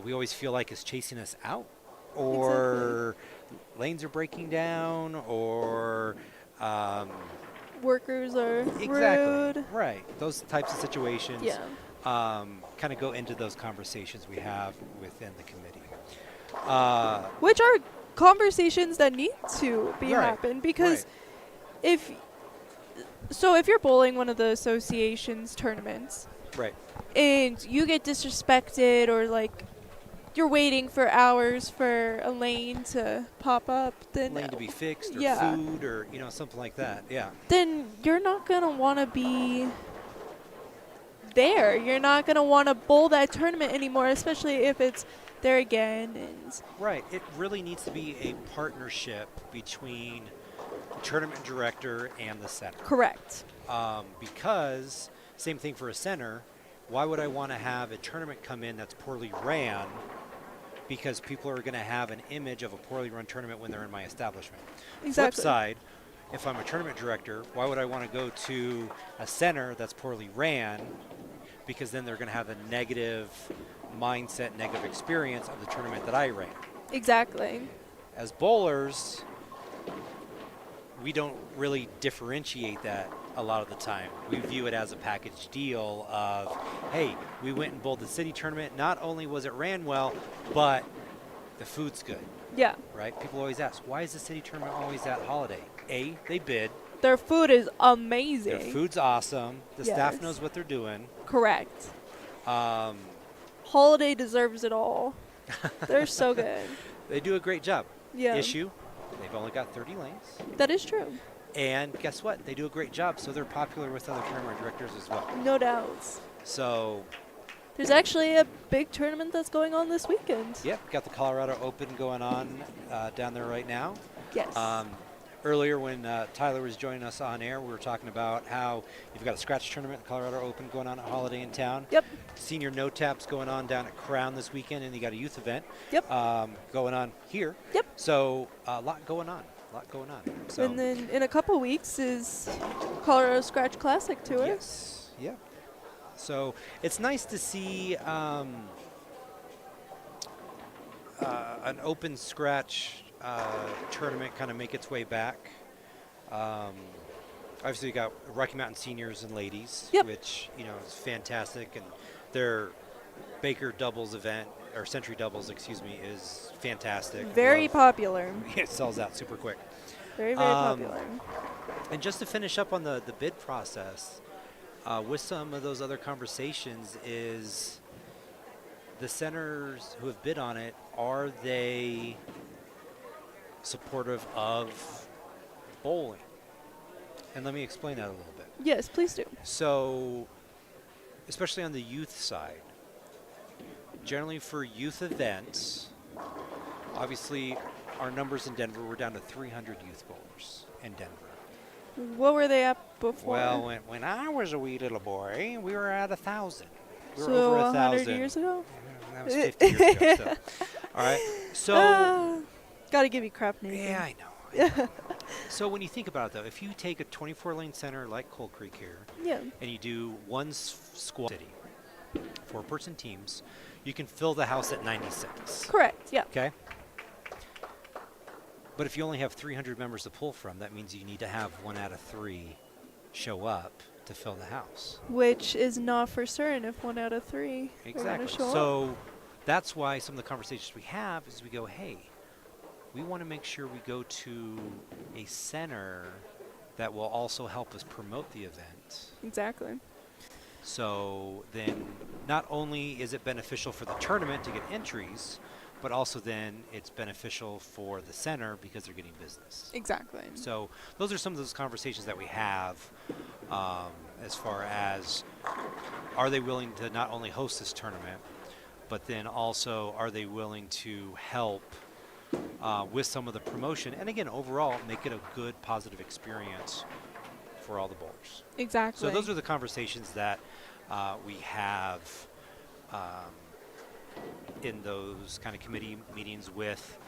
we always feel like is chasing us out, or lanes are breaking down, or workers are rude. Right. Those types of situations. Yeah. Kind of go into those conversations we have within the committee. Which are conversations that need to be happen because if you're bowling one of the association's tournaments, right, and you get disrespected or like you're waiting for hours for a lane to pop up, then lane to be fixed or food or something like that. Yeah. Then you're not gonna want to be there. You're not going to want to bowl that tournament anymore, especially if it's there again. And right. It really needs to be a partnership between the tournament director and the center. Correct. Because, same thing for a center, why would I want to have a tournament come in that's poorly ran? Because people are going to have an image of a poorly run tournament when they're in my establishment. Exactly. Flip side, if I'm a tournament director, why would I want to go to a center that's poorly ran? Because then they're going to have a negative mindset, negative experience of the tournament that I ran. Exactly. As bowlers, we don't really differentiate that a lot of the time. We view it as a package deal of, hey, we went and bowled the city tournament. Not only was it ran well, but the food's good. Yeah. Right? People always ask, why is the city tournament always at Holiday? A, they bid. Their food is amazing. Their food's awesome. The staff knows what they're doing. Correct. Holiday deserves it all. They're so good. They do a great job. Yeah. Issue, they've only got 30 lanes. That is true. And guess what? They do a great job, so they're popular with other tournament directors as well. No doubt. So, There's actually a big tournament that's going on this weekend. yep, got the Colorado Open going on down there right now. Yes. Earlier when Tyler was joining us on air, we were talking about how you've got a scratch tournament, Colorado Open going on at Holiday in Town. Yep. Senior No Taps going on down at Crown this weekend, and you got a youth event Yep. going on here. Yep. So a lot going on. So And then in a couple weeks is Colorado Scratch Classic Tour. yes, yeah. So it's nice to see an open scratch tournament kind of make its way back. Obviously, you got Rocky Mountain seniors and ladies, Yep. which is fantastic, and their Baker doubles event or Century doubles, excuse me, is fantastic. Very popular. It sells out super quick. Very, very popular. And just to finish up on the bid process, with some of those other conversations is the centers who have bid on it, are they supportive of bowling? And let me explain that a little bit. Yes, please do. So, especially on the youth side, generally for youth events, obviously our numbers in Denver, we're down to 300 youth bowlers in Denver. What were they at before? Well, when I was a wee little boy, we were at 1,000. We were so over 100 1,000. years ago? That was 50 years ago. Still. All right. So. Gotta give you crap, Nathan. Yeah, I know. So when you think about it, though, if you take a 24-lane center like Coal Creek here, Yeah. and you do one squad city, 4-person teams, you can fill the house at 96. Correct, yeah. Okay. But if you only have 300 members to pull from, that means you need to have 1 out of 3 show up to fill the house. Which is not for certain if 1 out of 3 are Exactly. going to show up. So that's why some of the conversations we have is we go, hey, we want to make sure we go to a center that will also help us promote the event. Exactly. So then not only is it beneficial for the tournament to get entries, but also then it's beneficial for the center because they're getting business. Exactly. So those are some of those conversations that we have as far as are they willing to not only host this tournament, but then also are they willing to help with some of the promotion, and again, overall, make it a good, positive experience for all the bowlers. Exactly. So those are the conversations that we have in those kind of committee meetings with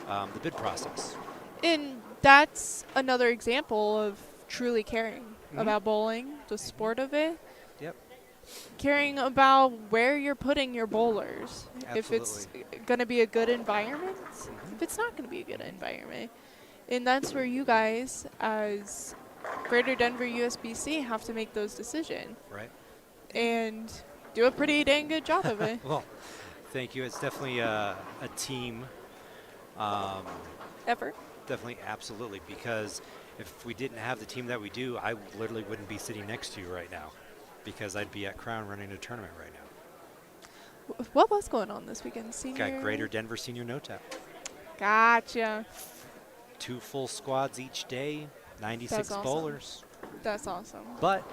the bid process. And that's another example of truly caring about bowling, the sport of it. Yep. Caring about where you're putting your bowlers. Absolutely. If it's going to be a good environment, if it's not going to be a good environment. And that's where you guys, as Greater Denver USBC, have to make those decisions. Right. And do a pretty dang good job of it. Well, thank you. It's definitely a team effort. Definitely, absolutely. Because if we didn't have the team that we do, I literally wouldn't be sitting next to you right now, because I'd be at Crown running a tournament right now. What was going on this weekend? Senior? Got Greater Denver Senior No Tap. Gotcha. 2 full squads each day, 96 That's awesome. bowlers. That's awesome. But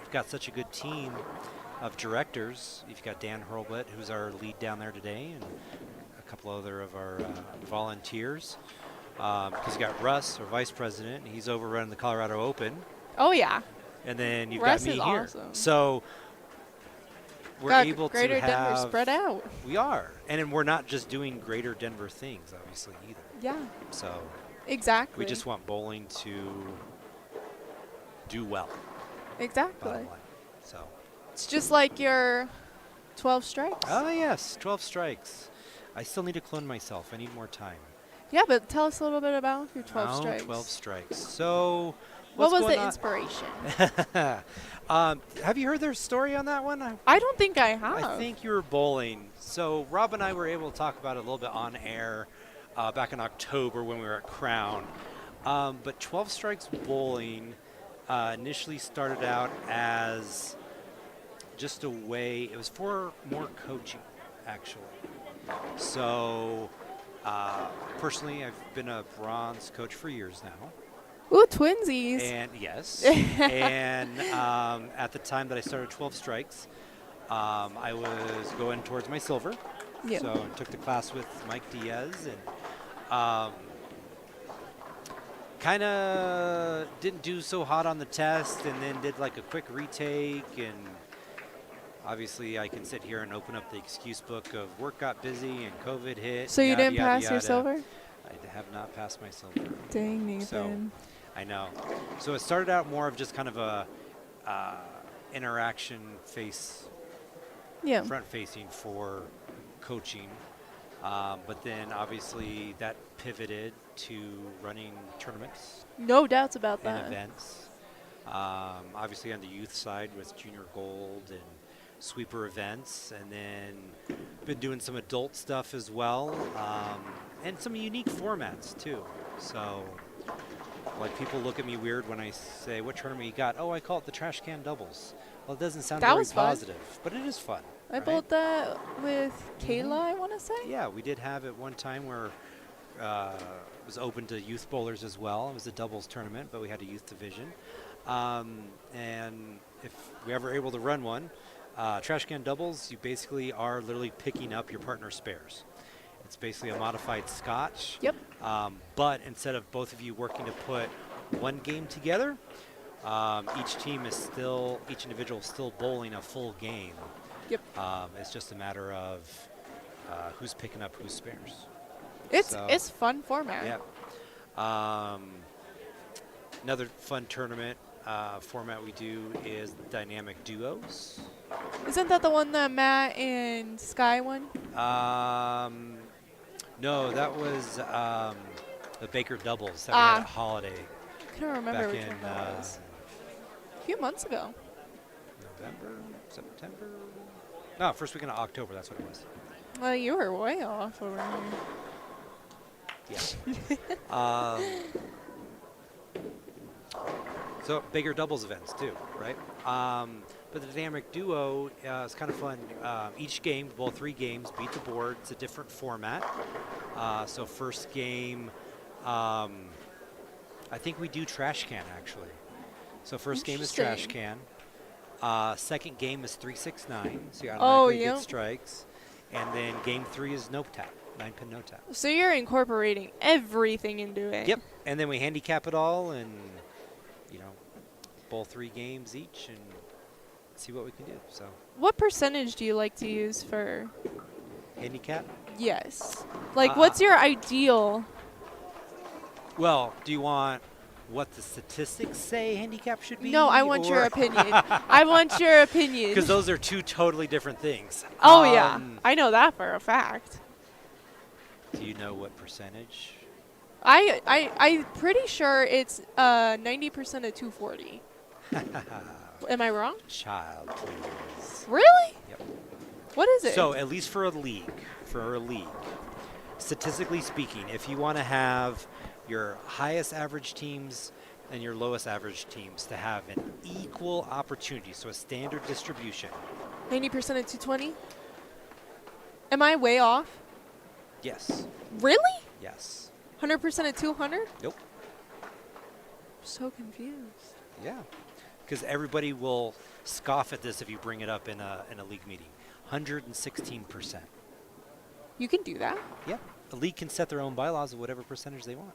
you've got such a good team of directors. You've got Dan Hurlbut, who's our lead down there today, and a couple other of our volunteers. Because you got Russ, our vice president, and he's over running the Colorado Open. Oh, yeah. And then you've Russ got me is here. awesome. So we're Got able Greater to have Denver spread out. We are, and then we're not just doing Greater Denver things, obviously, either. Yeah. So Exactly. we just want bowling to do well. Exactly. Bottom line. So It's just like your 12 strikes. oh yes, 12 strikes. I still need to clone myself. I need more time. Yeah, but tell us a little bit about your 12 Oh, strikes. 12 strikes. So What what's was going the on? inspiration? Have you heard their story on that one? I don't think I have. I think you were bowling. So Rob and I were able to talk about it a little bit on air back in October when we were at Crown. But 12 Strikes Bowling initially started out as just a way, it was for more coaching, actually. So personally, I've been a bronze coach for years now. Ooh, twinsies. And yes. And at the time that I started 12 Strikes, I was going towards my silver. Yeah. So I took the class with Mike Diaz and kind of didn't do so hot on the test and then did like a quick retake. And obviously I can sit here and open up the excuse book of work got busy and COVID hit. So you yada, didn't yada, pass your yada. silver? I have not passed my silver. Dang, Nathan. So I know. So it started out more of just kind of a interaction front facing for coaching. But then obviously that pivoted to running tournaments. No doubts about and that. Events. Obviously on the youth side with junior gold and sweeper events, and then been doing some adult stuff as well, and some unique formats too. So like people look at me weird when I say, what tournament you got? Oh, I call it the trash can doubles. Well, it doesn't sound very positive, but it is fun. I bowled that with Kayla, I want to say. Yeah, we did have it one time where it was open to youth bowlers as well. It was a doubles tournament, but we had a youth division. And if we ever able to run one, trash can doubles, you basically are literally picking up your partner's spares. It's basically a modified scotch. Yep. But instead of both of you working to put one game together, each individual is still bowling a full game. Yep. It's just a matter of who's picking up whose spares. It's fun format. Yeah. Another fun tournament format we do is dynamic duos. Isn't that the one that Matt and Sky won? No, that was the Baker doubles that we had at Holiday. I couldn't remember which one that was. A few months ago. November, September. No, first weekend of October. That's what it was. Well, you were way off over here. Yeah. So bigger doubles events too, right? But the dynamic duo is kind of fun. Each game, well, 3 games, beat the board. It's a different format. So first game, I think we do trash can actually. So first game is trash can. Second game is 3-6-9. So you automatically get strikes. And then game 3 is no tap, 9-pin no tap. So you're incorporating everything into it. Yep. And then we handicap it all and, bowl 3 games each and see what we can do. So. What percentage do you like to use for handicap? Yes. Like, what's your ideal? Well, do you want what the statistics say handicap should be? No, I want your opinion. I want your opinion. Because those are 2 totally different things. Oh, yeah. I know that for a fact. Do you know what percentage? I'm pretty sure it's 90% of 240. Am I wrong? Child, please. Really? Yep. What is it? So at least for a league, statistically speaking, if you want to have your highest average teams and your lowest average teams to have an equal opportunity, so a standard distribution. 90% of 220? Am I way off? Yes. Really? Yes. 100% of 200? Nope. So confused. Yeah. Because everybody will scoff at this if you bring it up in a league meeting. 116%. You can do that? Yeah. A league can set their own bylaws of whatever percentage they want.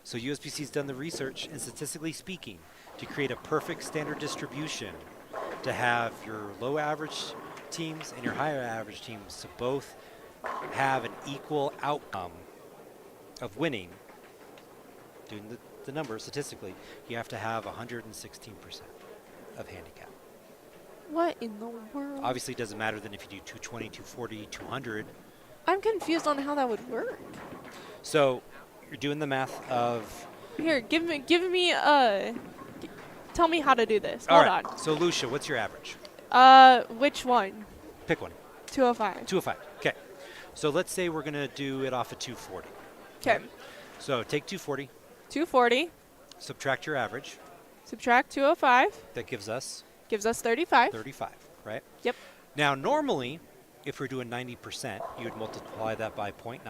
So USBC's done the research, and statistically speaking, to create a perfect standard distribution to have your low average teams and your higher average teams to both have an equal outcome of winning, doing the numbers statistically, you have to have 116% of handicap. What in the world? Obviously, it doesn't matter then if you do 220, 240, 200. I'm confused on how that would work. So you're doing the math of... Here, give me tell me how to do this. All Hold right. on. So Lucia, what's your average? Which one? Pick one. 205. 205. Okay. So let's say we're going to do it off of 240. Okay. So take 240. 240. Subtract your average. Subtract 205. That gives us? Gives us 35. 35, right? Yep. Now, normally, if we're doing 90%, you would multiply that by 0.9.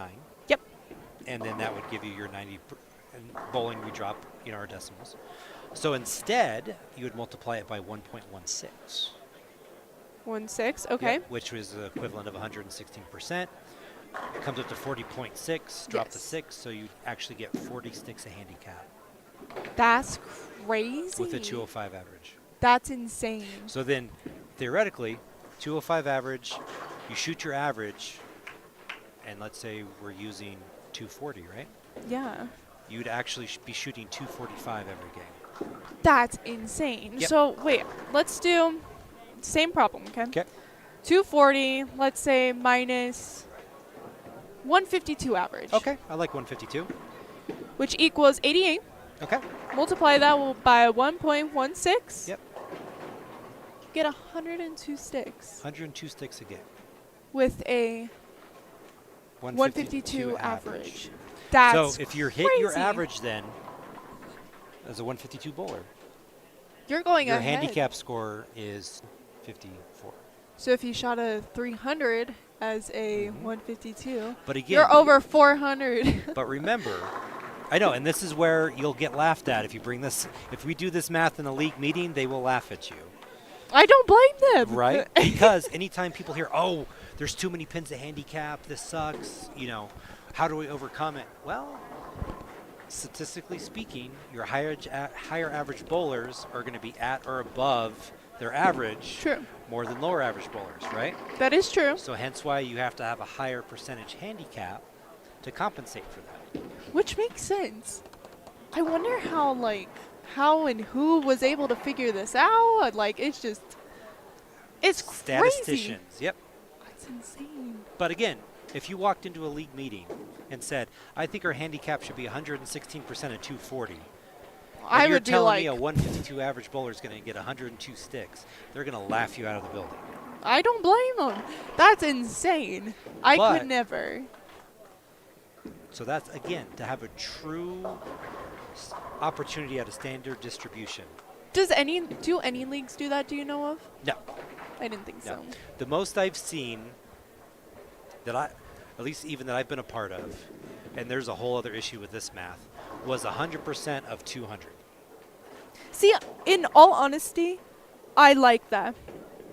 Yep. And then that would give you your 90. in bowling we drop, our decimals. So instead, you would multiply it by 1.16. 1.6. Okay. Yep, which was the equivalent of 116%. It comes up to 40.6, drop to 6, so you actually get 40 sticks a handicap. That's crazy. With a 205 average. That's insane. So then, theoretically, 205 average, you shoot your average, and let's say we're using 240, right? Yeah. You'd actually be shooting 245 every game. That's insane. Yep. So, wait, let's do same problem, okay? Okay. 240, let's say minus 152 average. Okay, I like 152. Which equals 88. Okay. Multiply that by 1.16. Yep. Get 102 sticks. 102 sticks a game. With a 152 average. That's so if you hit your average then, as a 152 bowler, you're going your ahead. handicap score is 54. So if you shot a 300 as a 152, but again, you're over 400. But remember, I know, and this is where you'll get laughed at if you bring this. If we do this math in a league meeting, they will laugh at you. I don't blame them. Right? Because anytime people hear, oh, there's too many pins to handicap, this sucks, how do we overcome it? Well, statistically speaking, your higher average bowlers are going to be at or above their average. True. More than lower average bowlers, right? That is true. So hence why you have to have a higher percentage handicap to compensate for that. Which makes sense. I wonder how and who was able to figure this out. It's Statisticians, crazy. yep. That's insane. But again, if you walked into a league meeting and said, I think our handicap should be 116% at 240, I you're would be telling like, me a 152 average bowler is going to get 102 sticks, they're going to laugh you out of the building. I don't blame them. That's insane. I could never. So that's, again, to have a true opportunity at a standard distribution. Do any leagues do that, do you know of? No. I didn't think so. The most I've seen that at least even that I've been a part of, and there's a whole other issue with this math, was 100% of 200. See, in all honesty, I like that.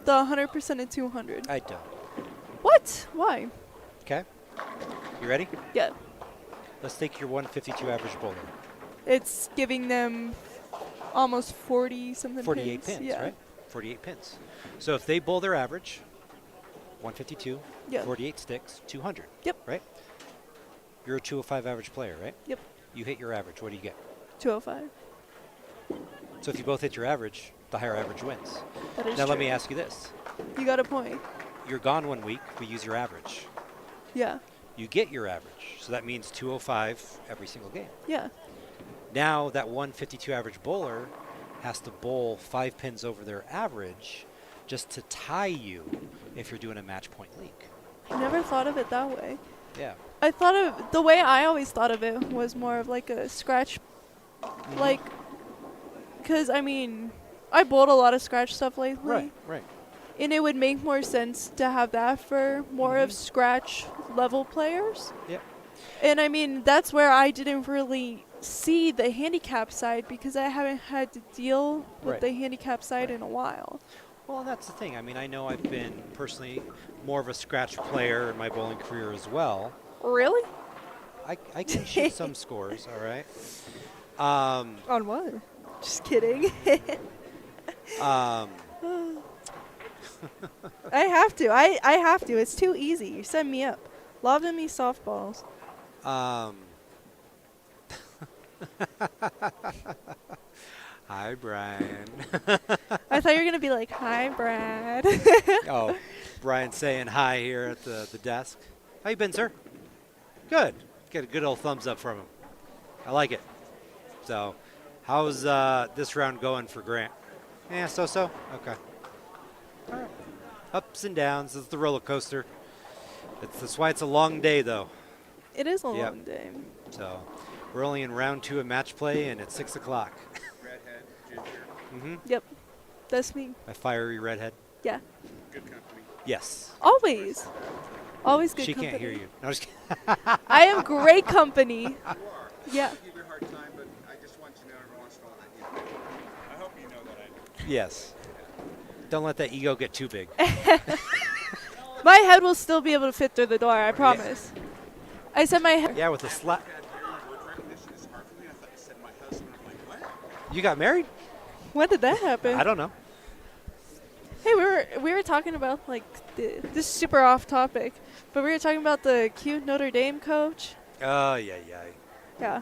The 100% of 200. I don't. What? Why? Okay. You ready? Yeah. Let's take your 152 average bowler. It's giving them almost 40-something 48 pins, right? 48 pins. So if they bowl their average, 152, 48 sticks, 200. Yep. Right? You're a 205 average player, right? Yep. You hit your average. What do you get? 205. So if you both hit your average, the higher average wins. That is now true. let me ask you this. You got a point. You're gone 1 week. We use your average. Yeah. You get your average. So that means 205 every single game. Yeah. Now that 152 average bowler has to bowl 5 pins over their average just to tie you if you're doing a match point league. I never thought of it that way. Yeah. I thought of the way I always thought of it was more of like a scratch, because I mean, I bowled a lot of scratch stuff lately. Right. And it would make more sense to have that for more of scratch level players. Yep. And I mean, that's where I didn't really see the handicap side because I haven't had to deal with the handicap side in a while. Well, that's the thing. I mean, I know I've been personally more of a scratch player in my bowling career as well. Really? I can shoot some scores, all right? On what? Just kidding. Um, I have to. I have to. It's too easy. You send me up. Lobbing me softballs. Hi, Brian. I thought you were going to be like, hi, Brad. Oh, Brian saying hi here at the desk. How you been, sir? Good. Get a good old thumbs up from him. I like it. So, how's this round going for Grant? Yeah, so-so? Okay. All right. Ups and downs. It's the roller coaster. That's why it's a long day, though. It is a long day. So, we're only in round 2 of match play, and it's 6 o'clock. Redhead, ginger. Mm-hmm. Yep. That's me. My fiery redhead. Yeah. Good company. Yes. Always. Always good She company. can't hear you. No, just I am great company. Yeah. Give her a hard time. Yes. Don't let that ego get too big. My head will still be able to fit through the door, I promise. I said my head. Yeah, with a slap. You got married? When did that happen? I don't know. Hey, we were talking about like this is super off topic, but we were talking about the cute Notre Dame coach. Oh, yeah. Yeah.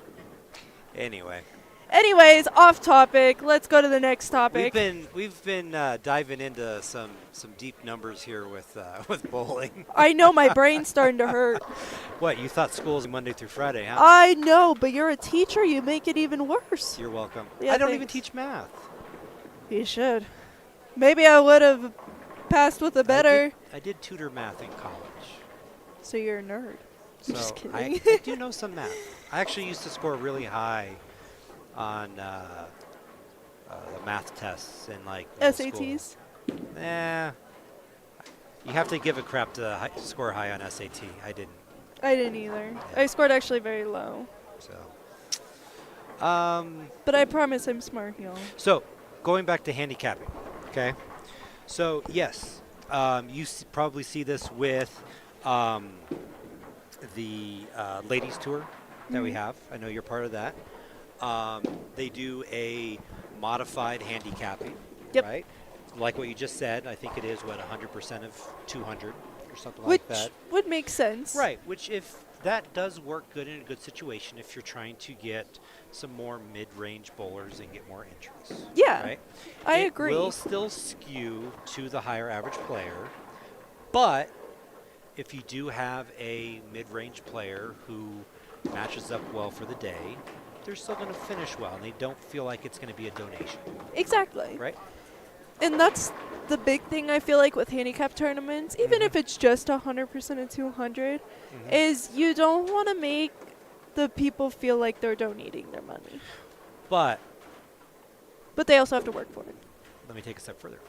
Anyway. Anyways, off topic. Let's go to the next topic. We've been diving into some deep numbers here with bowling. I know my brain's starting to hurt. What, you thought school was Monday through Friday, huh? I know, but you're a teacher. You make it even worse. You're welcome. Yeah, I don't even thanks. teach math. You should. Maybe I would have passed with a better. I did tutor math in college. So you're a nerd. So I'm just kidding. I do know some math. I actually used to score really high on the math tests in like middle SATs? school. You have to give a crap to score high on SAT. I didn't. I didn't either. Yeah. I scored actually very low. So. But I promise I'm smart, y'all. So, going back to handicapping, okay? So, yes, you probably see this with the ladies tour that we have. I know you're part of that. They do a modified handicapping, right? Like what you just said, I think it is, 100% of 200 or something like that. Which would make sense. Right, which if that does work good in a good situation, if you're trying to get some more mid-range bowlers and get more entries. Yeah, right? I agree. It will still skew to the higher average player, but if you do have a mid-range player who matches up well for the day, they're still going to finish well, and they don't feel like it's going to be a donation. Exactly. Right? And that's the big thing I feel like with handicap tournaments, even if it's just 100% of 200, is you don't want to make the people feel like they're donating their money. But they also have to work for it. Let me take a step further.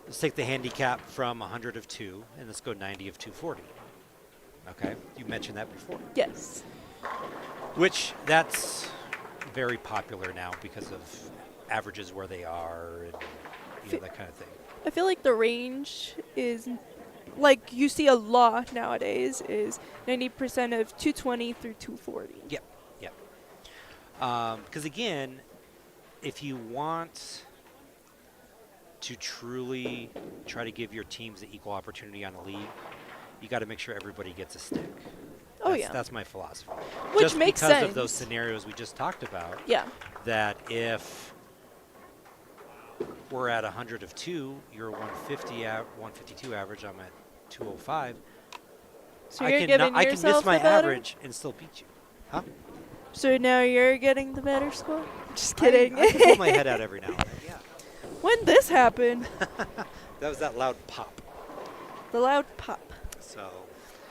Let's take the handicap from 100 of 2, and let's go 90 of 240. Okay? You mentioned that before. Yes. Which, that's very popular now because of averages where they are and that kind of thing. I feel like the range is, like you see a lot nowadays, is 90% of 220 through 240. Yep. Because again, if you want to truly try to give your teams the equal opportunity on the league, you got to make sure everybody gets a stick. That's my philosophy. Which just makes because sense. of those scenarios we just talked about. Yeah. That if we're at 100 of 2, you're 152 average, I'm at 205. So you're giving I can yourself miss my the better? average and still beat you. Huh? So now you're getting the better score? Just kidding. I can pull my head out every now and then, yeah. When this happened? That was that loud pop. The loud pop. So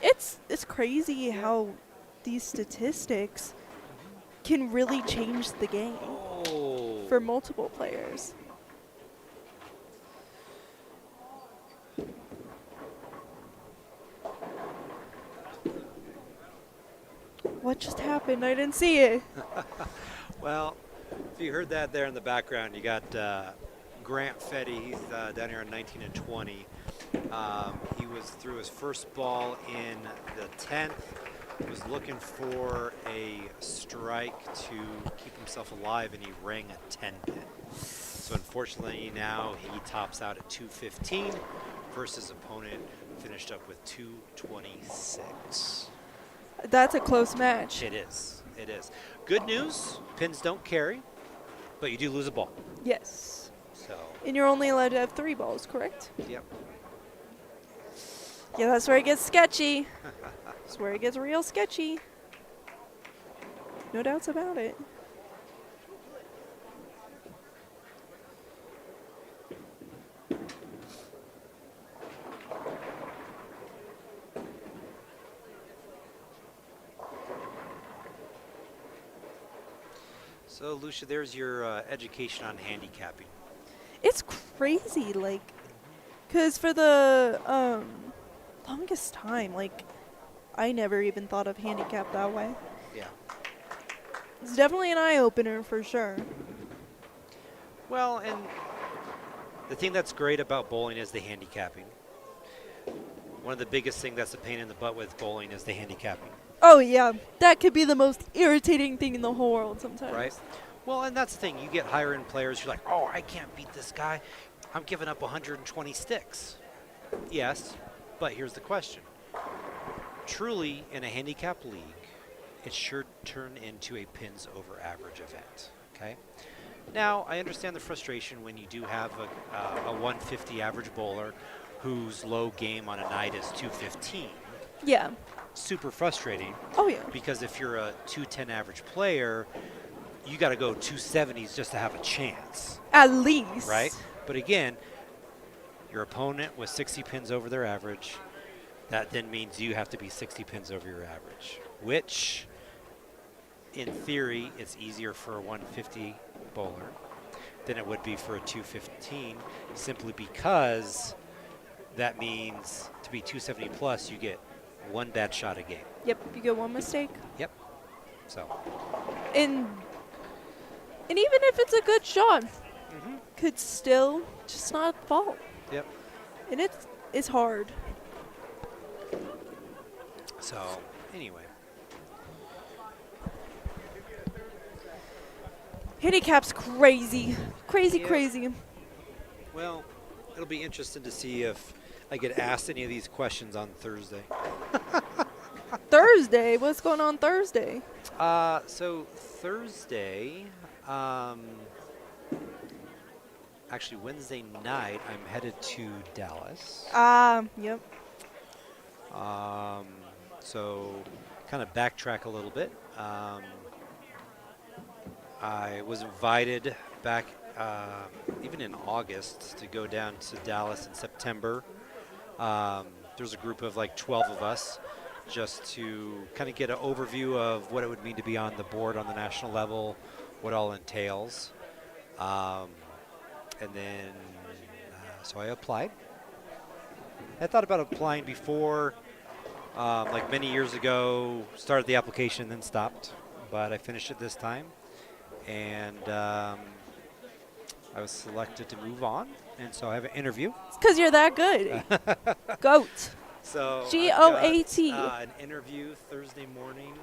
it's crazy how these statistics can really change the game for multiple players. What just happened? I didn't see it. Well, if you heard that there in the background, you got Grant Fetty. He's down here on 19 and 20. He was through his first ball in the 10th. He was looking for a strike to keep himself alive, and he rang a 10 pin. So unfortunately now he tops out at 215 versus opponent finished up with 226. That's a close match. It is. It is. Good news, pins don't carry, but you do lose a ball. Yes. So. And you're only allowed to have 3 balls, correct? Yep. Yeah, that's where it gets sketchy. That's where it gets real sketchy. No doubts about it. So, Lucia, there's your education on handicapping. It's crazy, like, because for the longest time, like, I never even thought of handicap that way. Yeah. It's definitely an eye-opener for sure. Well, and the thing that's great about bowling is the handicapping. One of the biggest thing that's a pain in the butt with bowling is the handicapping. Oh yeah, that could be the most irritating thing in the whole world sometimes. Right. Well, and that's the thing. You get higher end players. You're like, oh, I can't beat this guy. I'm giving up 120 sticks. Yes, but here's the question. Truly, in a handicap league, it should turn into a pins over average event. Okay. Now, I understand the frustration when you do have a 150 average bowler whose low game on a night is 215. Yeah. Super frustrating. Oh yeah. Because if you're a 210 average player, you got to go 270s just to have a chance. At least. Right? But again, your opponent was 60 pins over their average. That then means you have to be 60 pins over your average, which in theory it's easier for a 150 bowler than it would be for a 215, simply because that means to be 270 plus, you get one bad shot a game. Yep, you get one mistake. Yep. So. And even if it's a good shot, could still just not fall. Yep. And it's hard. So, anyway. Handicap's crazy. Crazy, Yeah. crazy. Well, it'll be interesting to see if I get asked any of these questions on Thursday. Thursday? What's going on Thursday? So Thursday, actually Wednesday night, I'm headed to Dallas. Yep. So kind of backtrack a little bit. I was invited back even in August to go down to Dallas in September. There's a group of like 12 of us just to kind of get an overview of what it would mean to be on the board on the national level, what all entails. And then, so I applied. I thought about applying before, like many years ago, started the application, then stopped. But I finished it this time. And I was selected to move on. And so I have an interview. It's because you're that good. Goat. So G-O-A-T. An interview Thursday morning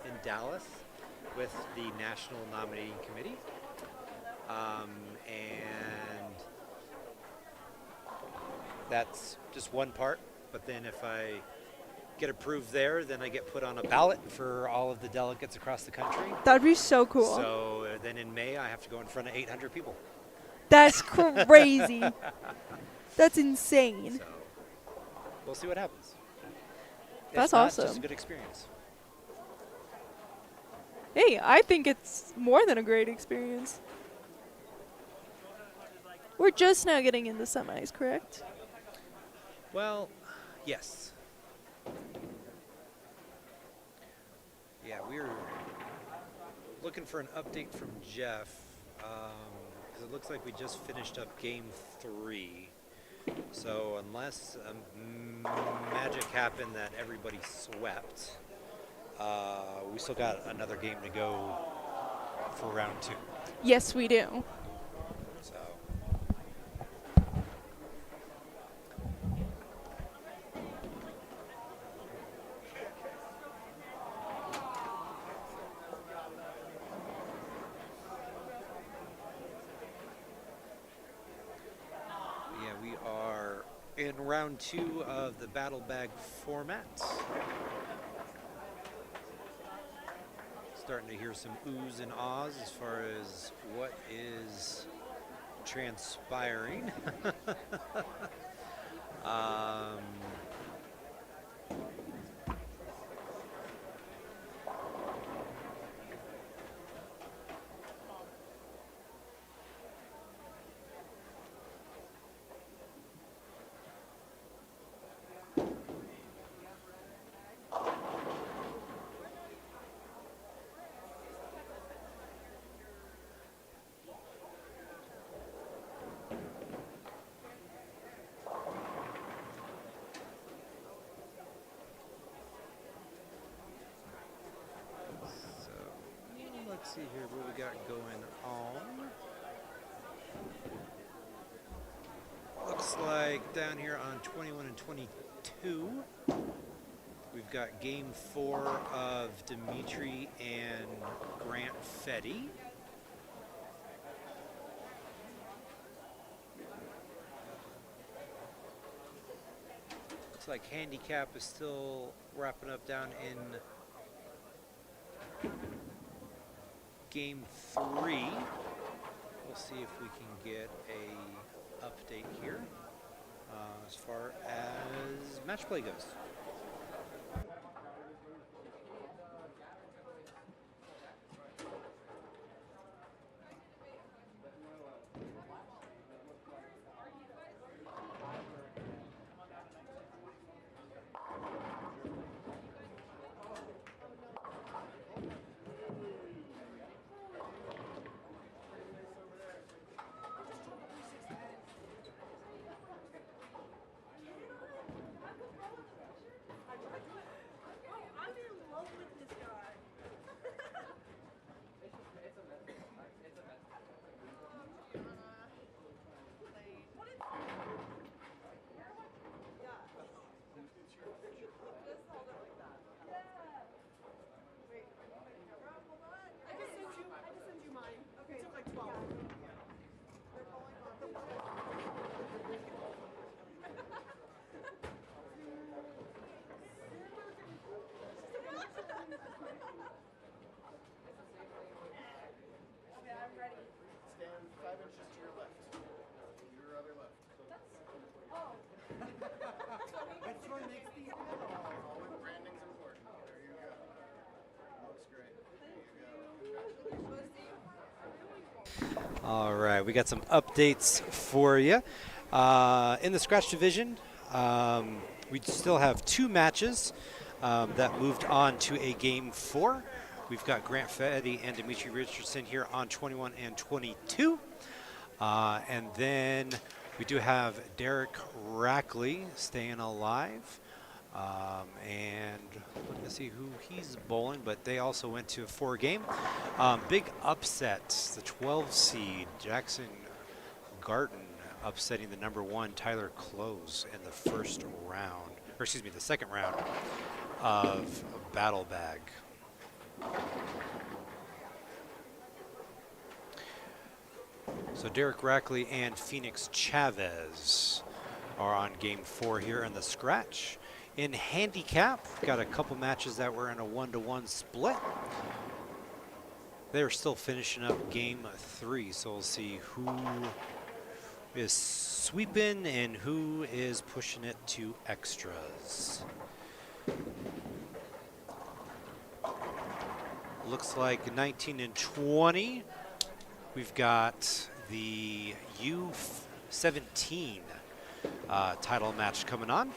in Dallas with the National Nominating Committee. And that's just one part. But then if I get approved there, then I get put on a ballot for all of the delegates across the country. That'd be so cool. So then in May, I have to go in front of 800 people. That's crazy. That's insane. So we'll see what happens. That's if not, awesome. Just a good experience. Hey, I think it's more than a great experience. We're just now getting into semis, correct? Well, yes. Yeah, we're looking for an update from Jeff, because it looks like we just finished up game 3. So unless magic happened that everybody swept, we still got another game to go for round 2. Yes, we do. So. Yeah, we are in round 2 of the battle bag format. Starting to hear some oohs and ahs as far as what is transpiring. Let's see here what we got going on. Looks like down here on 21 and 22, we've got game 4 of Dimitri and Grant Fetty. Looks like handicap is still wrapping up down in game 3. We'll see if we can get a update here as far as match play goes. Stand 5 inches to your left. Your other left. Which one makes the always branding's important. There you go. Looks great. There you go. All right, we got some updates for you. In the scratch division, we still have 2 matches that moved on to a game 4. We've got Grant Fetty and Dimitri Richardson here on 21 and 22. And then we do have Derek Rackley staying alive. And let's see who he's bowling, but they also went to a 4-game. Big upset, the 12 seed, Jackson Garten upsetting the number 1, Tyler Close in the first round, or excuse me, the second round of Battle Bag. So Derek Rackley and Phoenix Chavez are on game 4 here in the scratch. In handicap, got a couple matches that were in a 1-to-1 split. They're still finishing up game 3, so we'll see who is sweeping and who is pushing it to extras. Looks like 19 and 20. We've got the U17 title match coming on.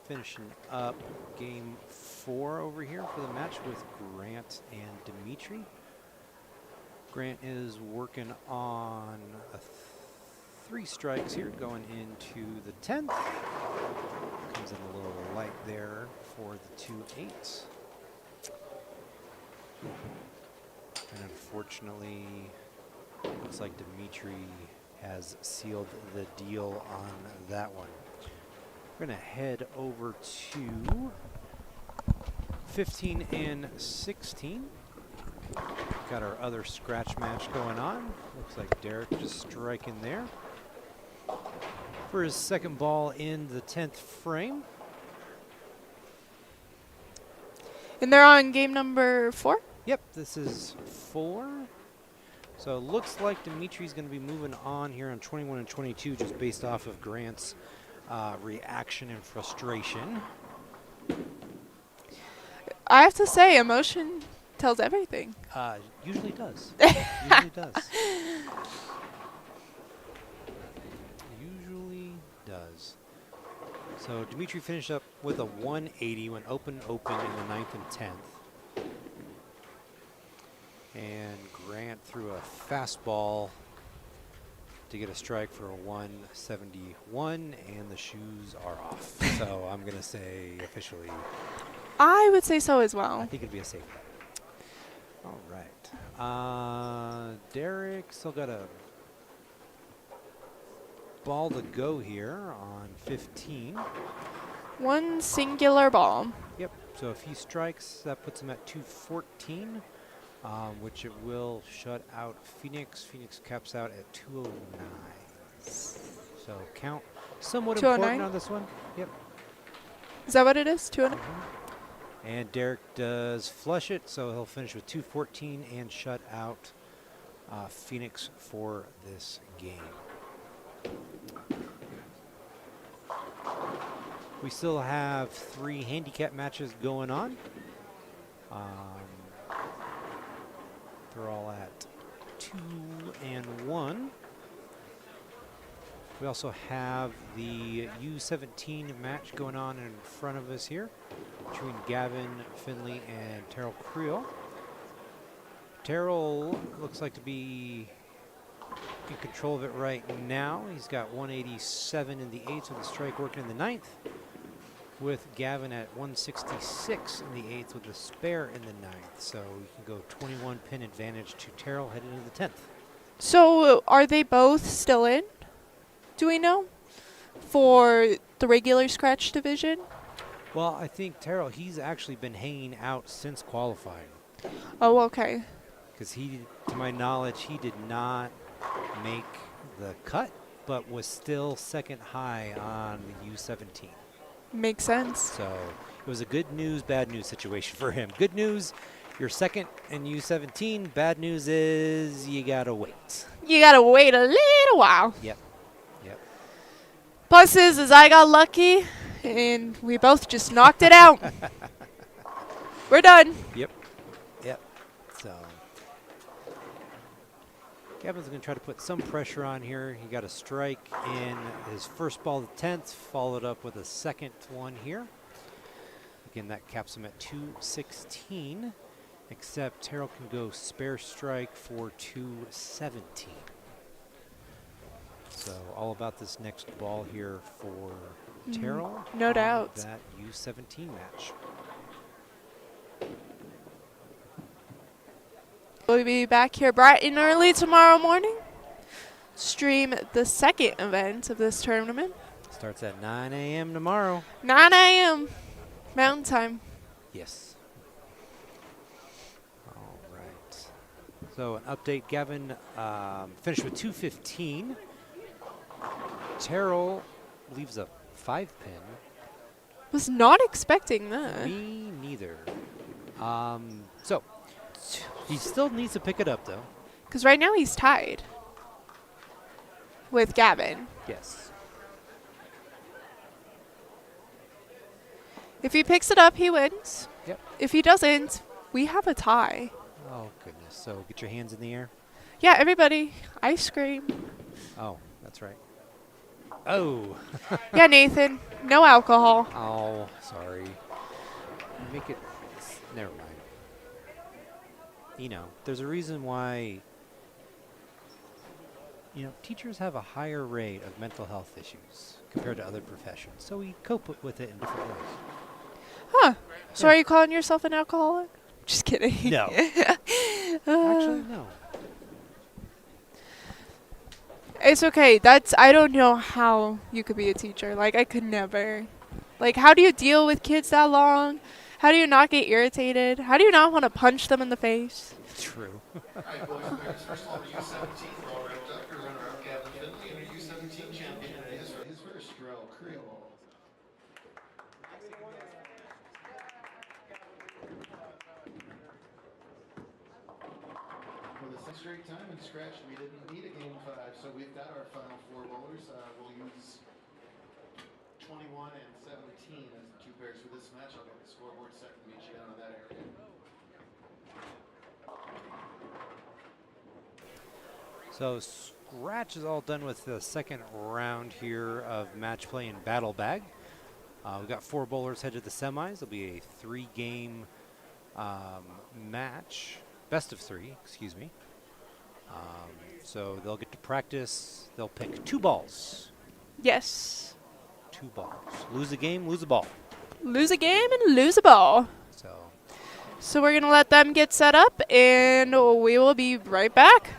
finishing up game 4 over here for the match with Grant and Dimitri. Grant is working on 3 strikes here going into the 10th. Comes in a little light there for the 2-8s. And unfortunately, looks like Dimitri has sealed the deal on that one. We're going to head over to 15 and 16. Got our other scratch match going on. Looks like Derek just striking there for his second ball in the 10th frame. And they're on game number 4? Yep, this is 4. So it looks like Dimitri's going to be moving on here on 21 and 22 just based off of Grant's reaction and frustration. I have to say, emotion tells everything. Usually does. Usually does. Usually does. So Dimitri finished up with a 180 when open in the 9th and 10th. And Grant threw a fastball to get a strike for a 171, and the shoes are off. So I'm going to say officially. I would say so as well. I think it'd be a safe bet. All right. Derek still got a ball to go here on 15. One singular ball. Yep. So if he strikes, that puts him at 214, which it will shut out Phoenix. Phoenix caps out at 209. So count somewhat important on this one. Yep. Is that what it is? 209? And Derek does flush it, so he'll finish with 214 and shut out Phoenix for this game. We still have 3 handicap matches going on. They're all at 2 and 1. We also have the U17 match going on in front of us here between Gavin Finley and Terrell Creel. Terrell looks like to be in control of it right now. He's got 187 in the 8th with a strike working in the 9th, with Gavin at 166 in the 8th with a spare in the 9th. So we can go 21 pin advantage to Terrell heading into the 10th. So are they both still in? Do we know? For the regular scratch division? Well, I think Terrell, he's actually been hanging out since qualifying. Oh, okay. Because he, to my knowledge, he did not make the cut, but was still second high on the U17. Makes sense. So it was a good news, bad news situation for him. Good news, you're second in U17. Bad news is you gotta wait. You gotta wait a little while. Yep. Yep. Plus is I got lucky, and we both just knocked it out. We're done. Yep. Yep. So Gavin's going to try to put some pressure on here. He got a strike in his first ball, the 10th, followed up with a second one here. Again, that caps him at 216, except Terrell can go spare strike for 217. So all about this next ball here for Terrell. No doubt. That U17 match. We'll be back here bright and early tomorrow morning. Stream the second event of this tournament. Starts at 9 a.m. tomorrow. 9 a.m. Mountain Time. Yes. All right. So an update, Gavin finished with 215. Terrell leaves a 5-pin. Was not expecting that. Me neither. So he still needs to pick it up, though. Because right now he's tied with Gavin. Yes. If he picks it up, he wins. Yep. If he doesn't, we have a tie. Oh, goodness. So get your hands in the air. Yeah, everybody, ice cream. Oh, that's right. Oh. Yeah, Nathan, no alcohol. Oh. Sorry. Make it. Never mind. You know, there's a reason why. You know, teachers have a higher rate of mental health issues compared to other professions, so we cope with it in different ways. Huh. So are you calling yourself an alcoholic? Just kidding. No. Actually, no. It's okay. I don't know how you could be a teacher. Like, I could never. Like, how do you deal with kids that long? How do you not get irritated? How do you not want to punch them in the face? True. All right, boys and girls, first of all, the U17, we're all wrapped up. Your runner-up, Gavin Finley, and our U17 champion, his first row, Creel. For the sixth straight time in scratch, we didn't need a game 5, so we've got our final 4 bowlers. We'll use 21 and 17 as the 2 pairs for this match. I'll get the scoreboard set and meet you down in that area. So scratch is all done with the second round here of match play in Battle Bag. We've got 4 bowlers headed to the semis. It'll be a 3-game match, best of 3, excuse me. So they'll get to practice. They'll pick 2 balls. Yes. 2 balls. Lose a game, lose a ball. Lose a game and lose a ball. So we're going to let them get set up, and we will be right back.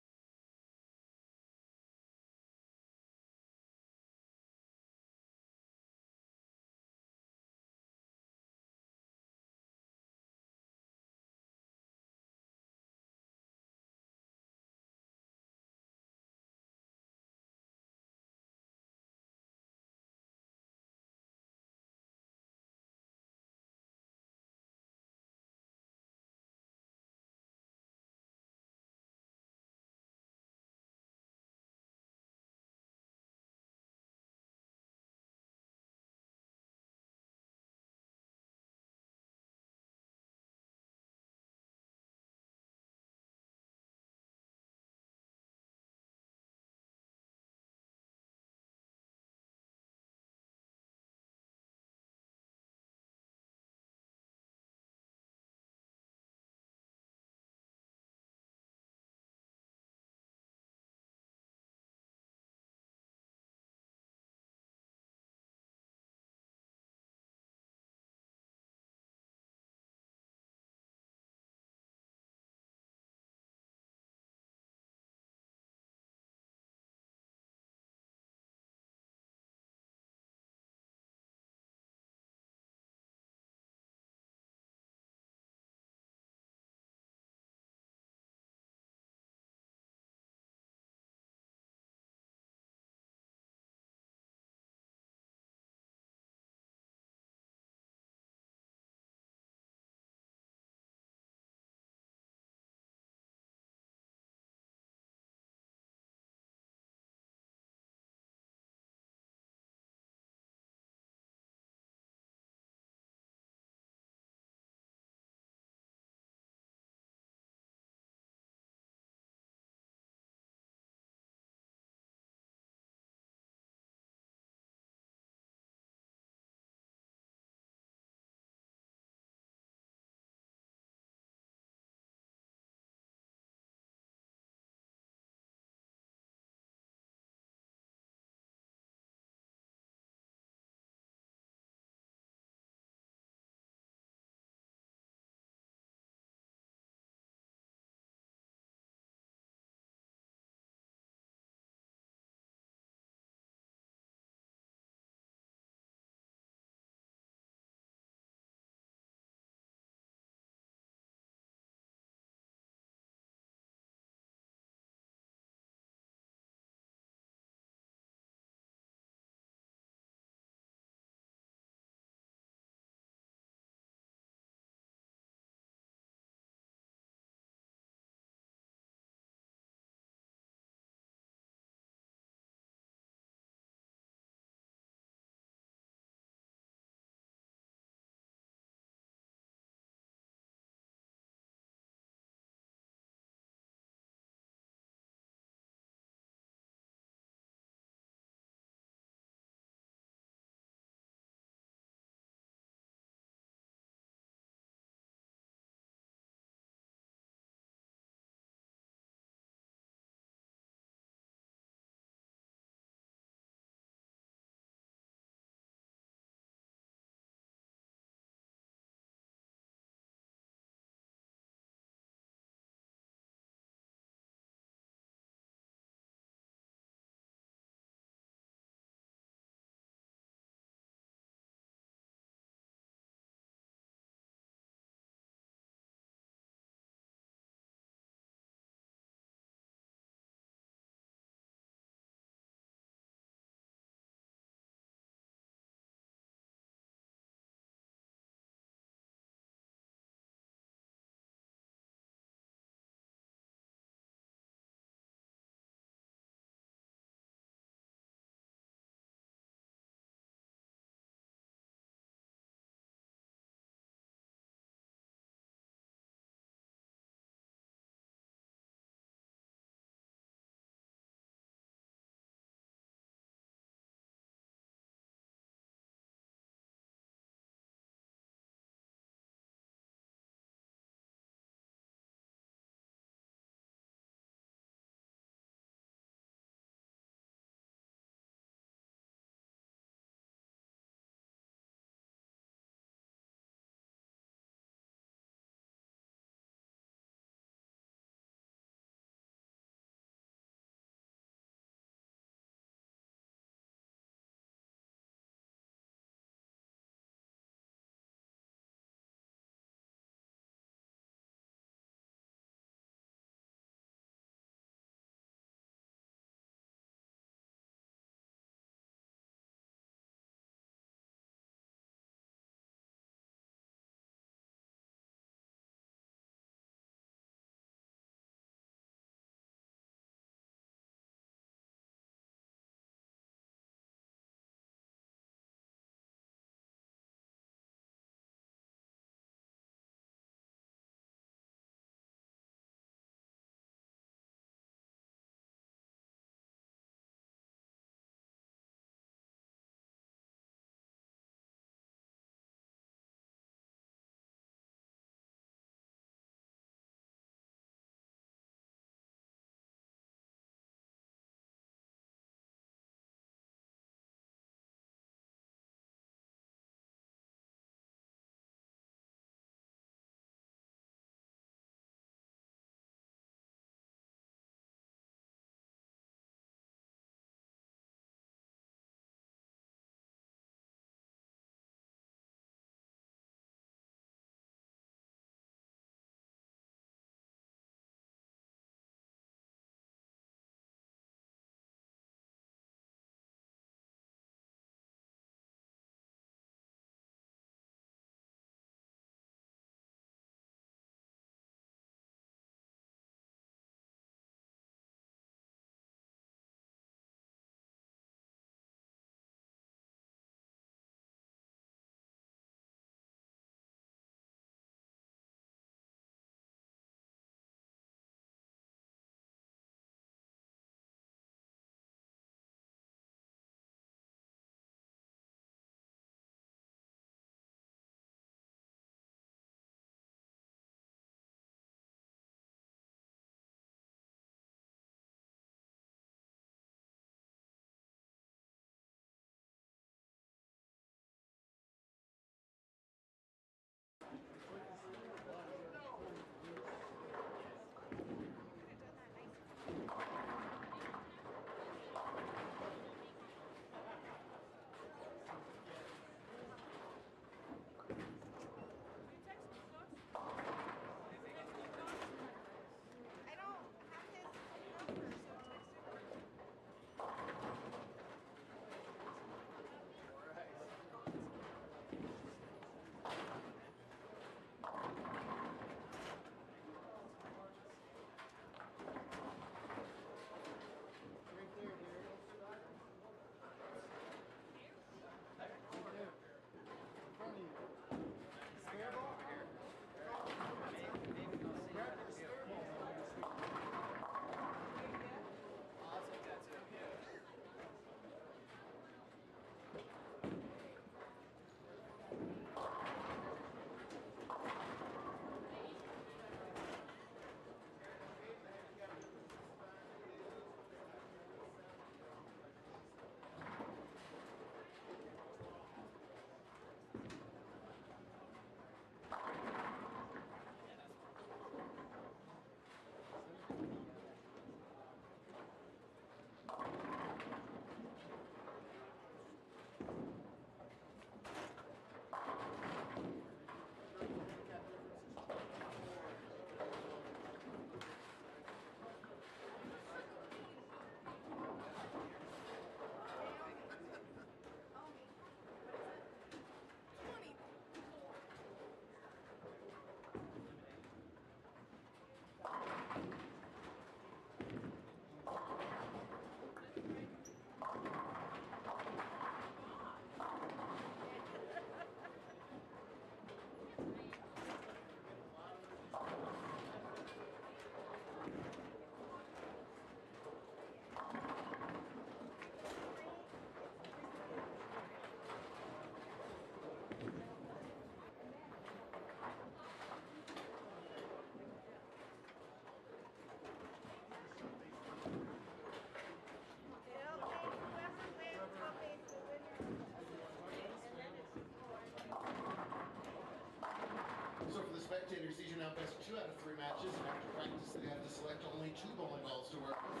matches, and after practice they have to select only 2 bowling balls to work with.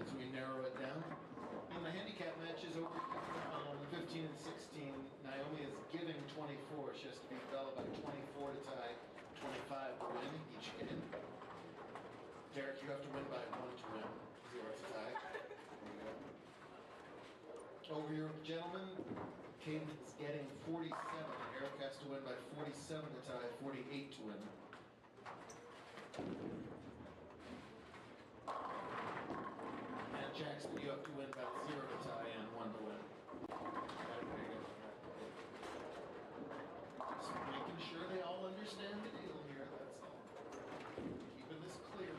As we narrow it down. In the handicap matches over 15 and 16, Naomi is giving 24. She has to beat Bella by 24 to tie, 25 to win each game. Derek, you have to win by 1 to win, 0 to tie. Over your gentlemen, Caden is getting 47. Eric has to win by 47 to tie, 48 to win. And Jackson, you have to win by 0 to tie and 1 to win. Just making sure they all understand the deal here, that's all. Keeping this clear.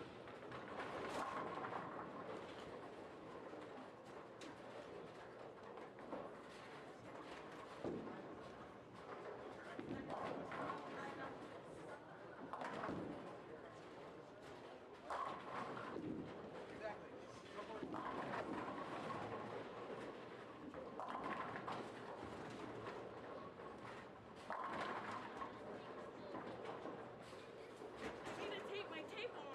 I need to tape my tape on.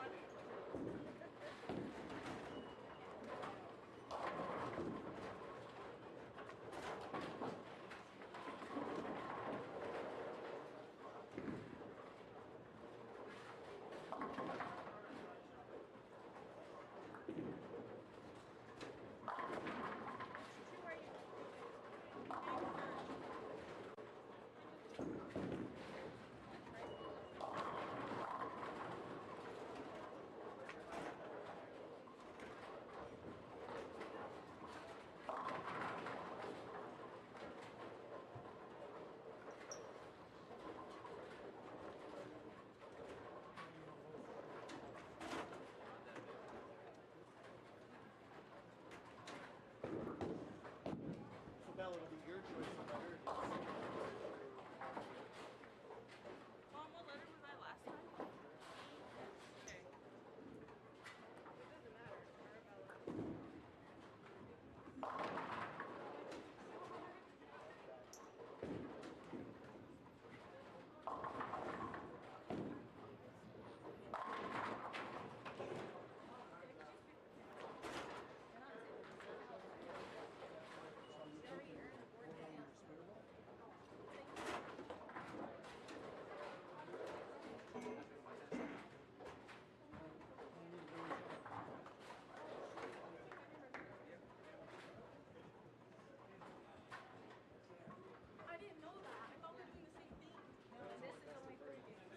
So Bella, it'll be your choice of better. Mom, what letter was I last time? Okay. It doesn't matter. Arabella. I didn't know that. I thought we were doing the same thing. No, this is only 3 games.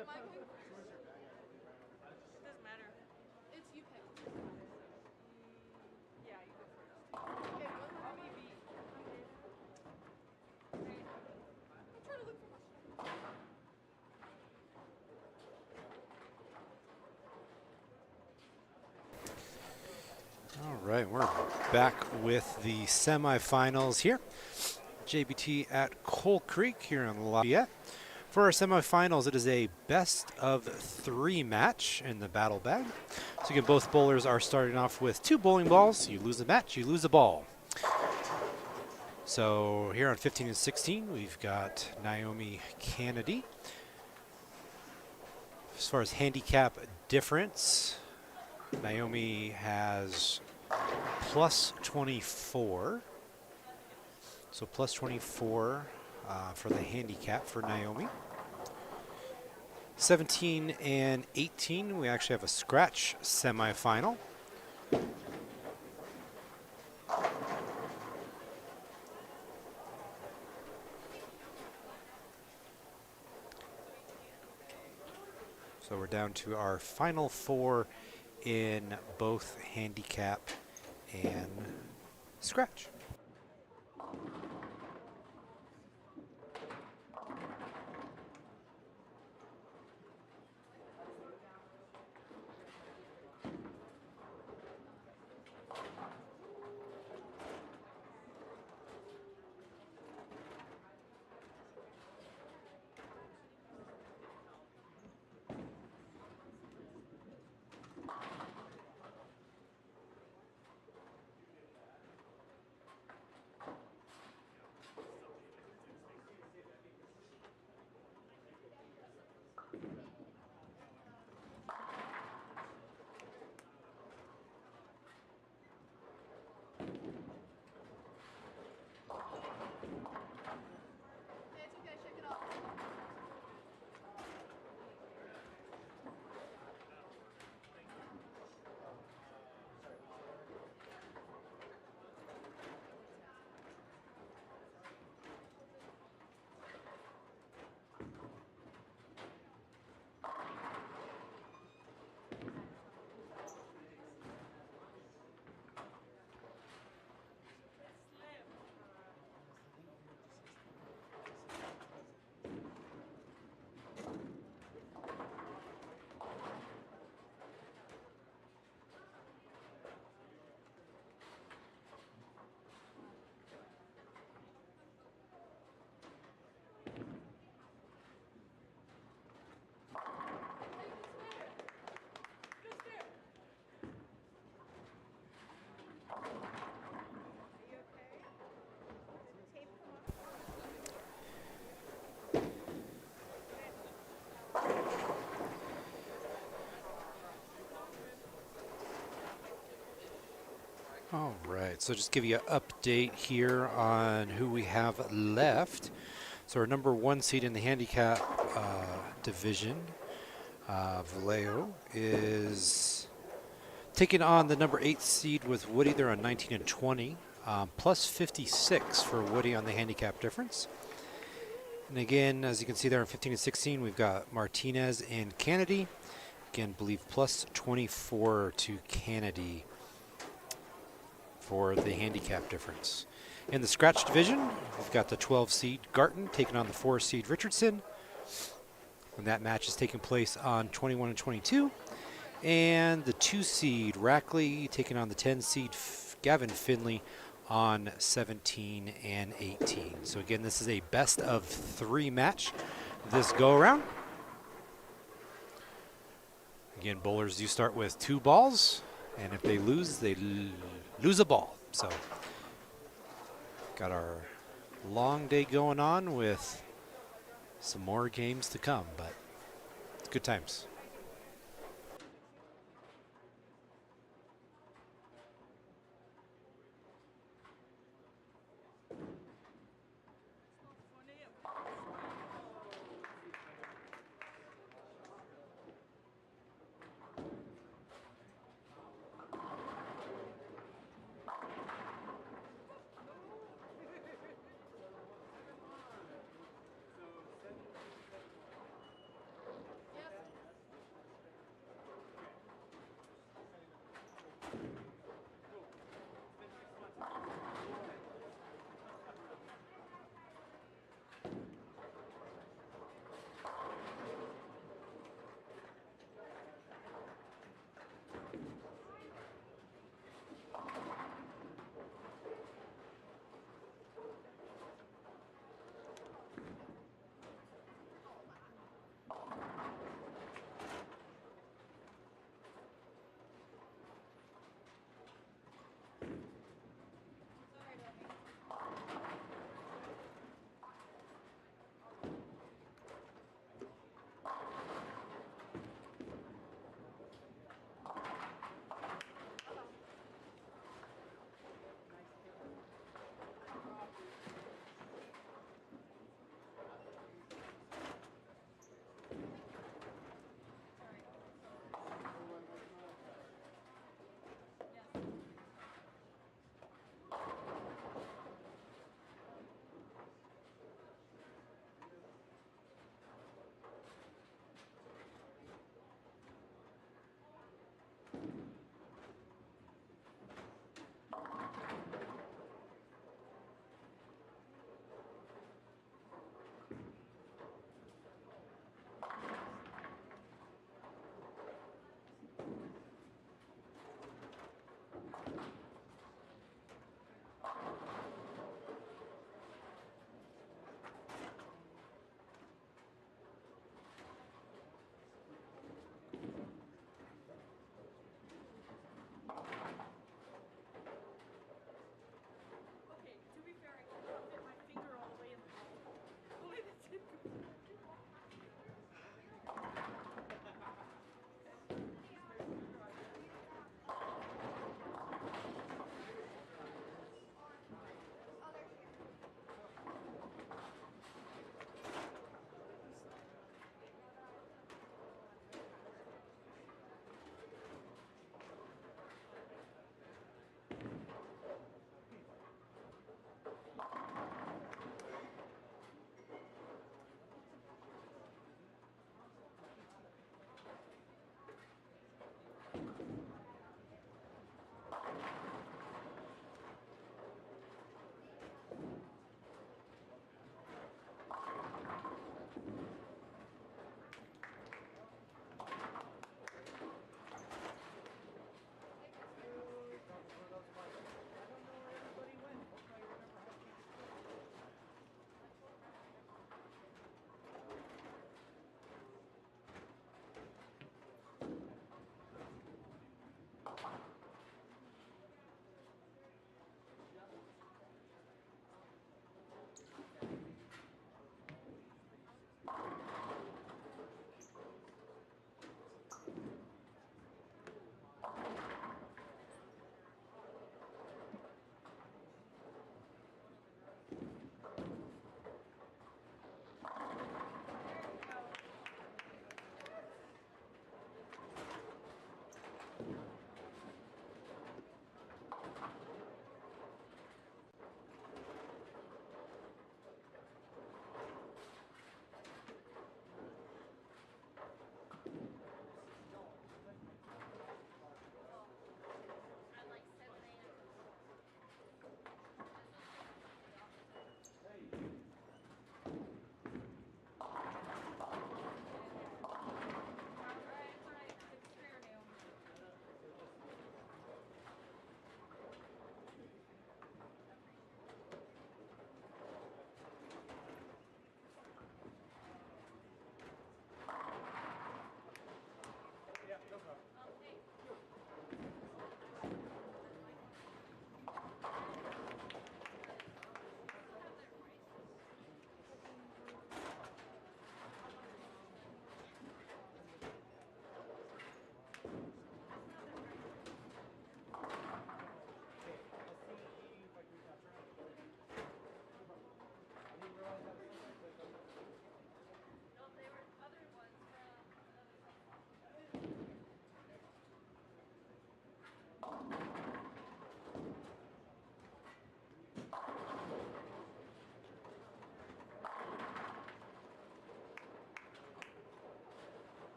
Am I going first? It doesn't matter. It's you pick. Yeah, you go first. Okay, what? I'll be B. Okay. I'm trying to look for my. All right, we're back with the semifinals here. JBT at Coal Creek here in Lafayette. For our semifinals, it is a best of 3 match in the battle bag. So again, both bowlers are starting off with 2 bowling balls. You lose a match, you lose a ball. So here on 15 and 16, we've got Naomi Kennedy. As far as handicap difference, Naomi has plus 24. So plus 24 for the handicap for Naomi. 17 and 18, we actually have a scratch semifinal. So we're down to our final 4 in both handicap and scratch. All right, so just give you an update here on who we have left. So our number 1 seed in the handicap division, Vallejo, is taking on the number 8 seed with Woody. They're on 19 and 20, plus 56 for Woody on the handicap difference. And again, as you can see there on 15 and 16, we've got Martinez and Kennedy. Again, believe plus 24 to Kennedy for the handicap difference. In the scratch division, we've got the 12 seed Garton taking on the 4 seed Richardson. And that match is taking place on 21 and 22. And the 2 seed Rackley taking on the 10 seed Gavin Finley on 17 and 18. So again, this is a best of 3 match this go around. Again, bowlers do start with 2 balls, and if they lose, they lose a ball. So got our long day going on with some more games to come, but it's good times.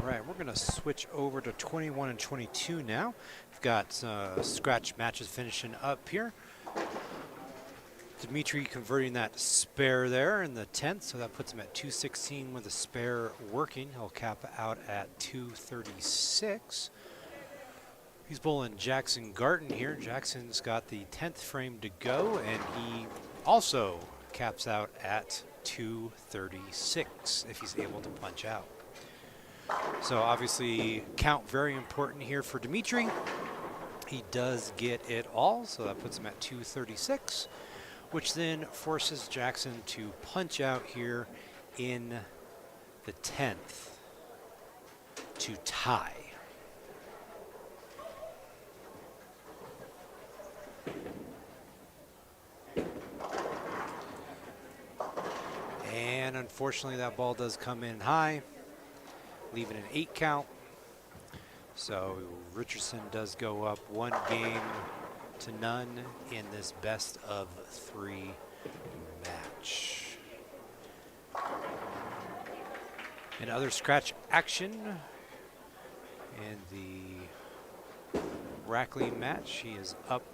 All right, we're going to switch over to 21 and 22 now. We've got scratch matches finishing up here. Dimitri converting that spare there in the 10th, so that puts him at 216 with a spare working. He'll cap out at 236. He's bowling Jackson Garten here. Jackson's got the 10th frame to go, and he also caps out at 236 if he's able to punch out. So obviously count very important here for Dimitri. He does get it all, so that puts him at 236, which then forces Jackson to punch out here in the 10th to tie. And unfortunately that ball does come in high, leaving an 8 count. So Richardson does go up 1 game to none in this best of 3 match. In other scratch action, in the Rackley match, he is up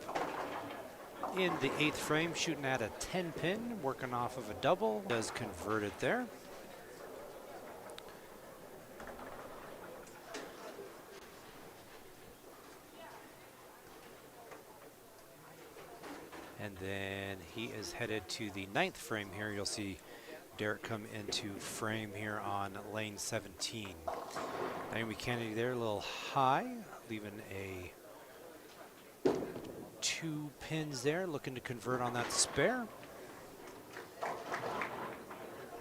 in the 8th frame, shooting at a 10 pin, working off of a double. Does convert it there. And then he is headed to the 9th frame here. You'll see Derek come into frame here on lane 17. Naomi Kennedy there, a little high, leaving a 2 pins there, looking to convert on that spare.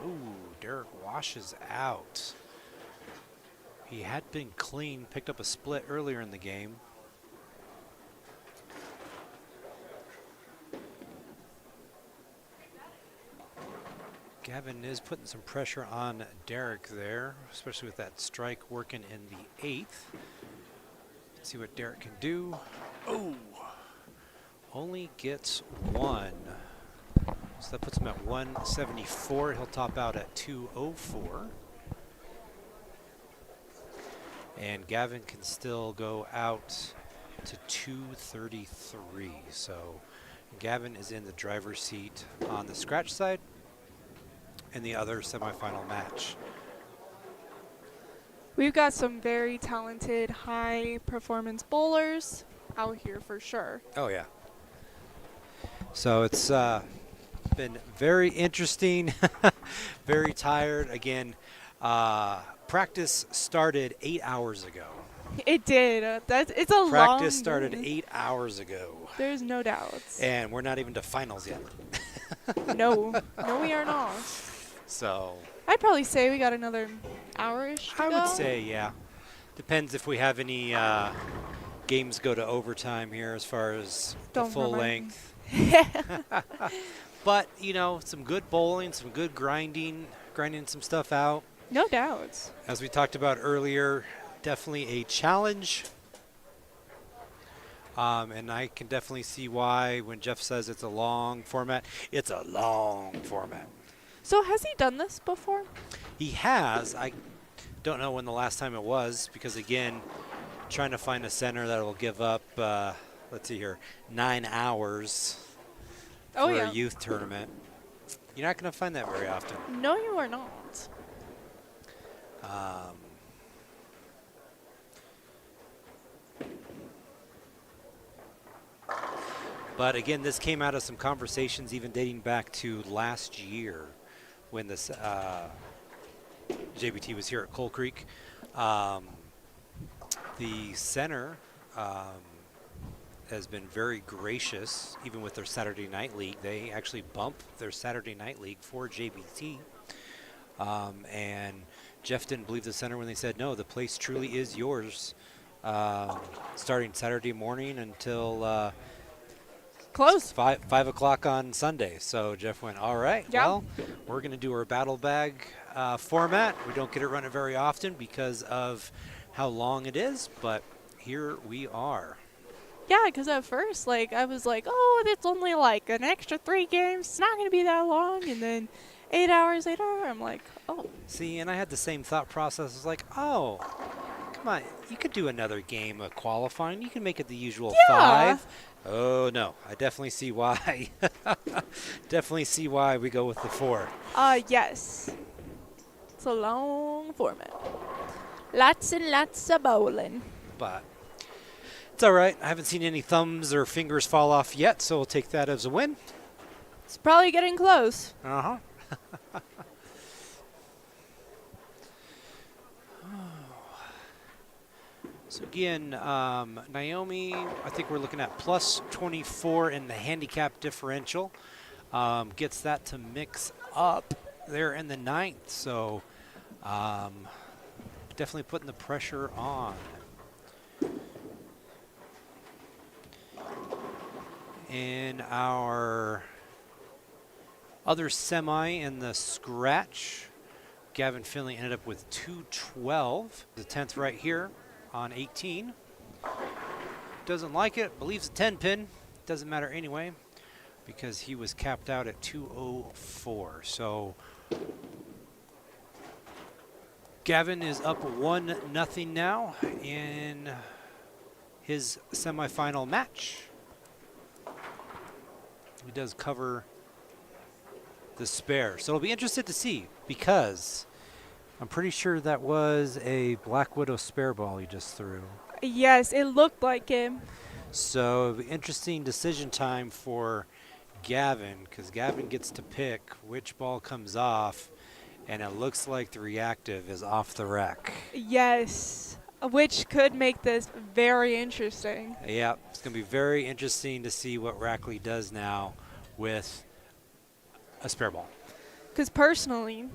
Ooh, Derek washes out. He had been clean, picked up a split earlier in the game. Gavin is putting some pressure on Derek there, especially with that strike working in the 8th. Let's see what Derek can do. Oh, only gets 1. So that puts him at 174. He'll top out at 204. And Gavin can still go out to 233. So Gavin is in the driver's seat on the scratch side in the other semifinal match. We've got some very talented, high-performance bowlers out here for sure. Oh, yeah. So it's been very interesting, very tired. Again, practice started 8 hours ago. It did. It's a long Practice started 8 hours ago. There's no doubts. And we're not even to finals yet. No, we are not. So I'd probably say we got another hour-ish to I go. would say, yeah. Depends if we have any games go to overtime here as far as the full length. But, you know, some good bowling, some good grinding some stuff out. No doubts. As we talked about earlier, definitely a challenge. And I can definitely see why when Jeff says it's a long format, it's a long format. So has he done this before? He has. I don't know when the last time it was because, again, trying to find a center that will give up, let's see here, 9 hours for a youth tournament. You're not going to find that very often. No, you are not. But again, this came out of some conversations even dating back to last year when this JBT was here at Coal Creek. The center has been very gracious, even with their Saturday Night League. They actually bumped their Saturday Night League for JBT. And Jeff didn't believe the center when they said, no, the place truly is yours, starting Saturday morning until close 5 o'clock on Sunday. So Jeff went, all right, well, we're going to do our battle bag format. We don't get it running very often because of how long it is, but here we are. Yeah, because at first, like, I was like, oh, it's only like an extra 3 games. It's not going to be that long. And then 8 hours later, I'm like, oh. See, and I had the same thought process. It's like, oh, come on, you could do another game of qualifying. You can make it the usual Yeah. 5. Oh, no, I definitely see why. Definitely see why we go with the 4. Yes. It's a long format. Lots and lots of bowling. But it's all right. I haven't seen any thumbs or fingers fall off yet, so we'll take that as a win. It's probably getting close. Uh-huh. So again, Naomi, I think we're looking at plus 24 in the handicap differential. Gets that to mix up there in the 9th. So definitely putting the pressure on. In our other semi in the scratch, Gavin Finley ended up with 212. The 10th right here on 18. Doesn't like it, believes a 10 pin. Doesn't matter anyway because he was capped out at 204. So Gavin is up 1-0 now in his semifinal match. He does cover the spare. So it'll be interesting to see because I'm pretty sure that was a Black Widow spare ball he just threw. Yes, it looked like him. So it'll be interesting decision time for Gavin because Gavin gets to pick which ball comes off, and it looks like the reactive is off the rack. Yes, which could make this very interesting. Yeah, it's going to be very interesting to see what Rackley does now with a spare ball. Because personally,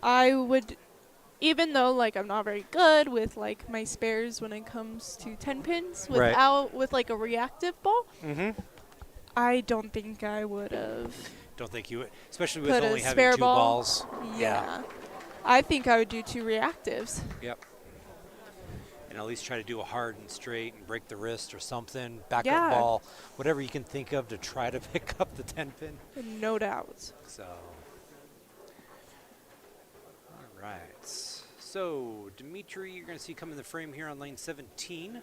I would, even though like I'm not very good with like my spares when it comes to 10 pins with like a reactive ball, I don't think I would have. Don't think you would, especially with only having spare 2 balls. Yeah. I think I would do 2 reactives. Yep. And at least try to do a hard and straight and break the wrist or something, backup ball, whatever you can think of to try to pick up the 10 pin. No doubt. So, all right. So, Dimitri, you're going to see come in the frame here on lane 17.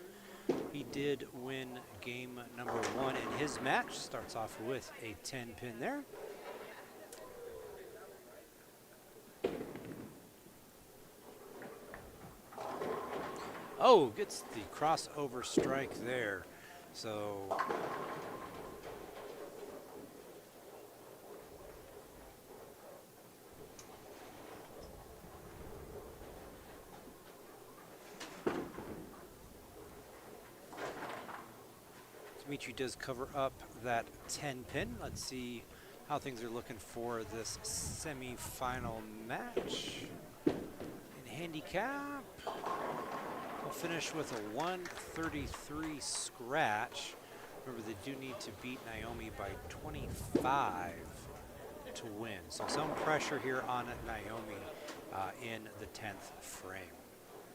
He did win game number 1 in his match. Starts off with a 10 pin there. Oh, gets the crossover strike there. So Dimitri does cover up that 10 pin. Let's see how things are looking for this semi-final match. In handicap, we'll finish with a 133 scratch. Remember, they do need to beat Naomi by 25 to win. So some pressure here on Naomi in the 10th frame.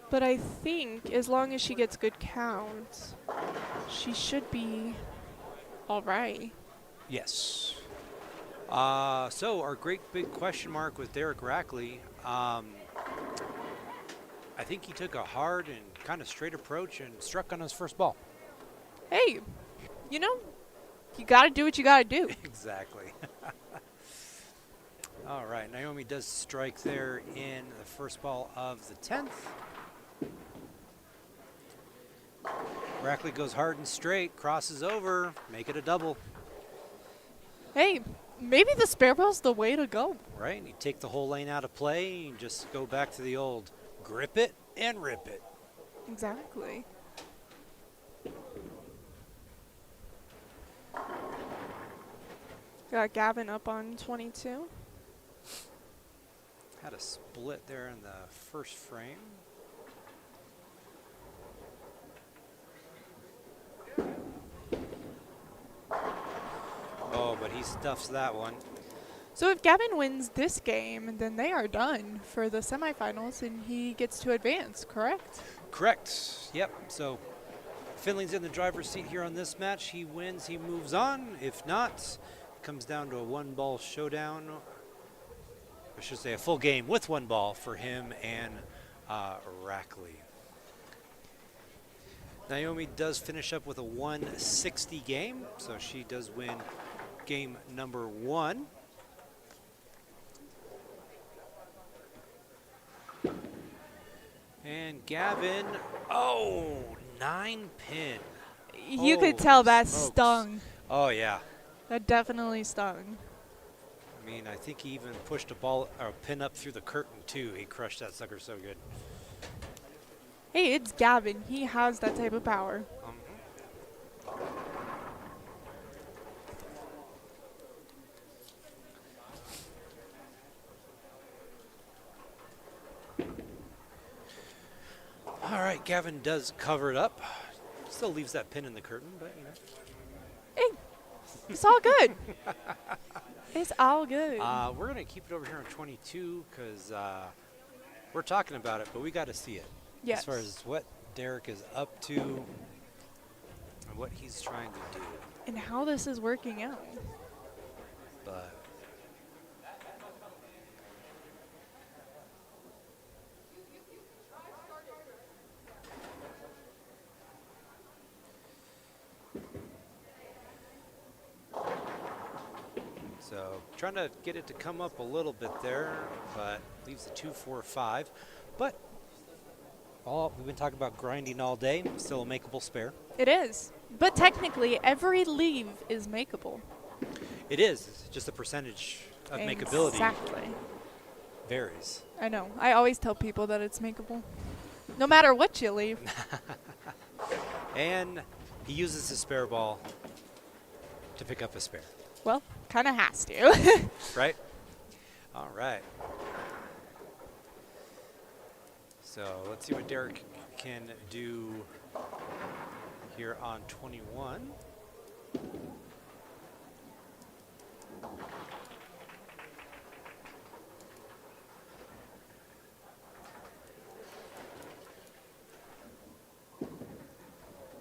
But I think as long as she gets good counts, she should be all right. Yes. So our great big question mark with Derek Rackley. I think he took a hard and kind of straight approach and struck on his first ball. Hey, you know, you got to do what you got to do. Exactly. All right, Naomi does strike there in the first ball of the 10th. Rackley goes hard and straight, crosses over, make it a double. Hey, maybe the spare ball's the way to go. Right, and you take the whole lane out of play and just go back to the old grip it and rip it. Exactly. Got Gavin up on 22. Had a split there in the first frame. Oh, but he stuffs that one. So if Gavin wins this game, then they are done for the semifinals and he gets to advance, correct? Correct. Yep. So Finley's in the driver's seat here on this match. He wins, he moves on. If not, it comes down to a 1-ball showdown I should say a full game with 1 ball for him and Rackley. Naomi does finish up with a 160 game, so she does win game number 1. And Gavin, 9 pin. You could tell that smokes. stung. Oh, yeah. That definitely stung. I mean, I think he even pushed a ball or a pin up through the curtain, too. He crushed that sucker so good. Hey, it's Gavin. He has that type of power. All right, Gavin does cover it up. Still leaves that pin in the curtain, but you know. Hey, it's all good. It's all good. We're going to keep it over here on 22 because we're talking about it, but we got to see it. Yes. As far as what Derek is up to and what he's trying to do. And how this is working out. But so trying to get it to come up a little bit there, but leaves a 2-4-5. But we've been talking about grinding all day. Still a makeable spare. It is. But technically, every leave is makeable. It is. It's just the percentage of makeability Exactly. varies. I know. I always tell people that it's makeable. No matter what you leave. And he uses his spare ball to pick up a spare. Well, kind of has to. Right? All right. So let's see what Derek can do here on 21.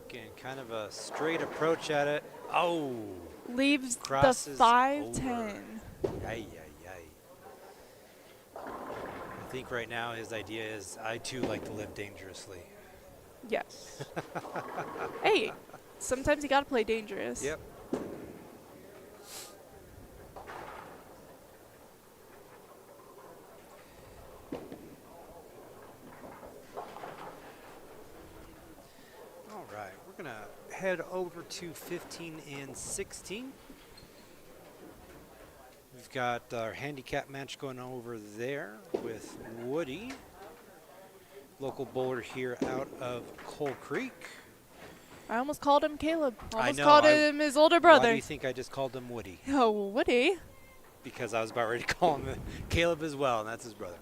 Again, kind of a straight approach at it. Oh! Leaves the crosses 5-10. Yay, yay, yay. I think right now his idea is I too like to live dangerously. Yes. Hey, sometimes you gotta play dangerous. Yep. All right, we're gonna head over to 15 and 16. We've got our handicap match going over there with Woody, local bowler here out of Coal Creek. I almost called him Caleb. I Almost know, called him his older brother. Why do you think I just called him Woody? Oh, Woody. Because I was about ready to call him Caleb as well, and that's his brother.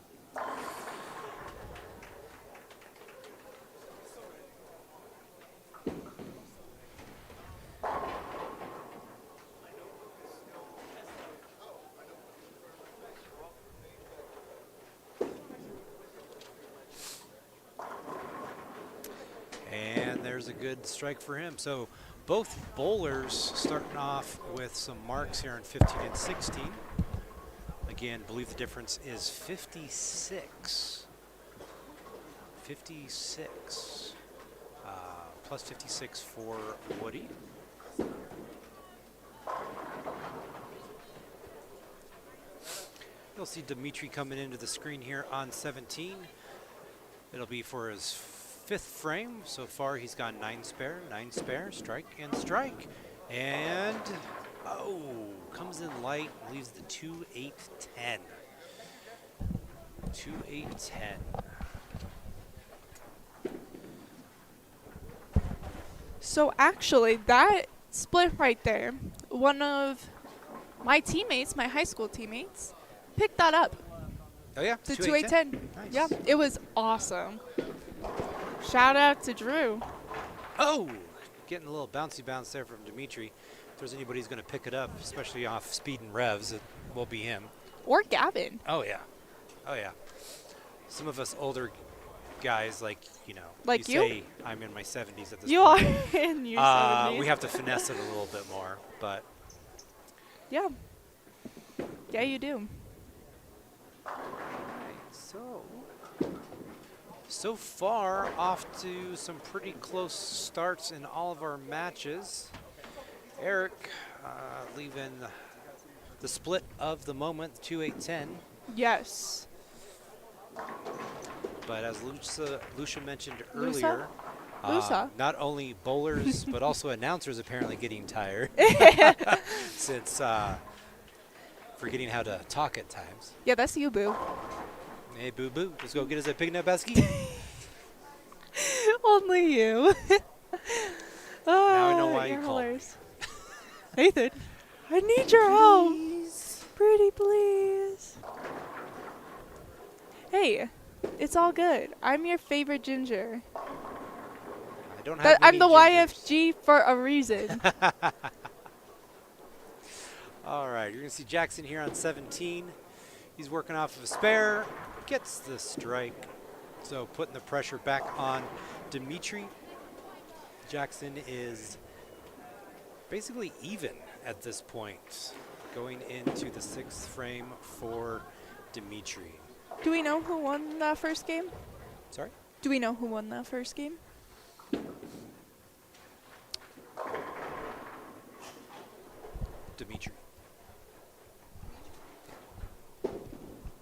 And there's a good strike for him. So both bowlers starting off with some marks here in 15 and 16. Again, believe the difference is 56. 56. Plus 56 for Woody. You'll see Dimitri coming into the screen here on 17. It'll be for his 5th frame. So far he's gone 9 spare, strike and strike. And, comes in light, leaves the 2-8-10. 2-8-10. So actually, that split right there, one of my teammates, my high school teammates, picked that up. Oh yeah, The 2-8-10. 2-8-10. Nice. Yeah, it was awesome. Shout out to Drew. Oh, getting a little bouncy bounce there from Dimitri. If there's anybody who's going to pick it up, especially off speed and revs, it will be him. Or Gavin. Oh yeah, oh yeah. Some of us older guys, like Like you? say I'm in my 70s at this You point. are in your 70s. We have to finesse it a little bit more, but Yeah. Yeah, you do. So far, off to some pretty close starts in all of our matches. Eric leaving the split of the moment, 2-8-10. Yes. But as Lucia mentioned earlier, Lusa? not only bowlers, but also announcers apparently getting tired since forgetting how to talk at times. Yeah, that's you, boo. Hey, boo-boo, let's go get us a pig nut basket. Only you. Now I know why you you're called me. hilarious. Nathan, I need your help. Pretty please. Hey, it's all good. I'm your favorite ginger. I don't have I'm the gingers. YFG for a reason. All right, you're going to see Jackson here on 17. He's working off of a spare, gets the strike. So putting the pressure back on Dimitri. Jackson is basically even at this point, going into the 6th frame for Dimitri. Do we know who won that first game? Sorry? Do we know who won that first game? Dimitri. I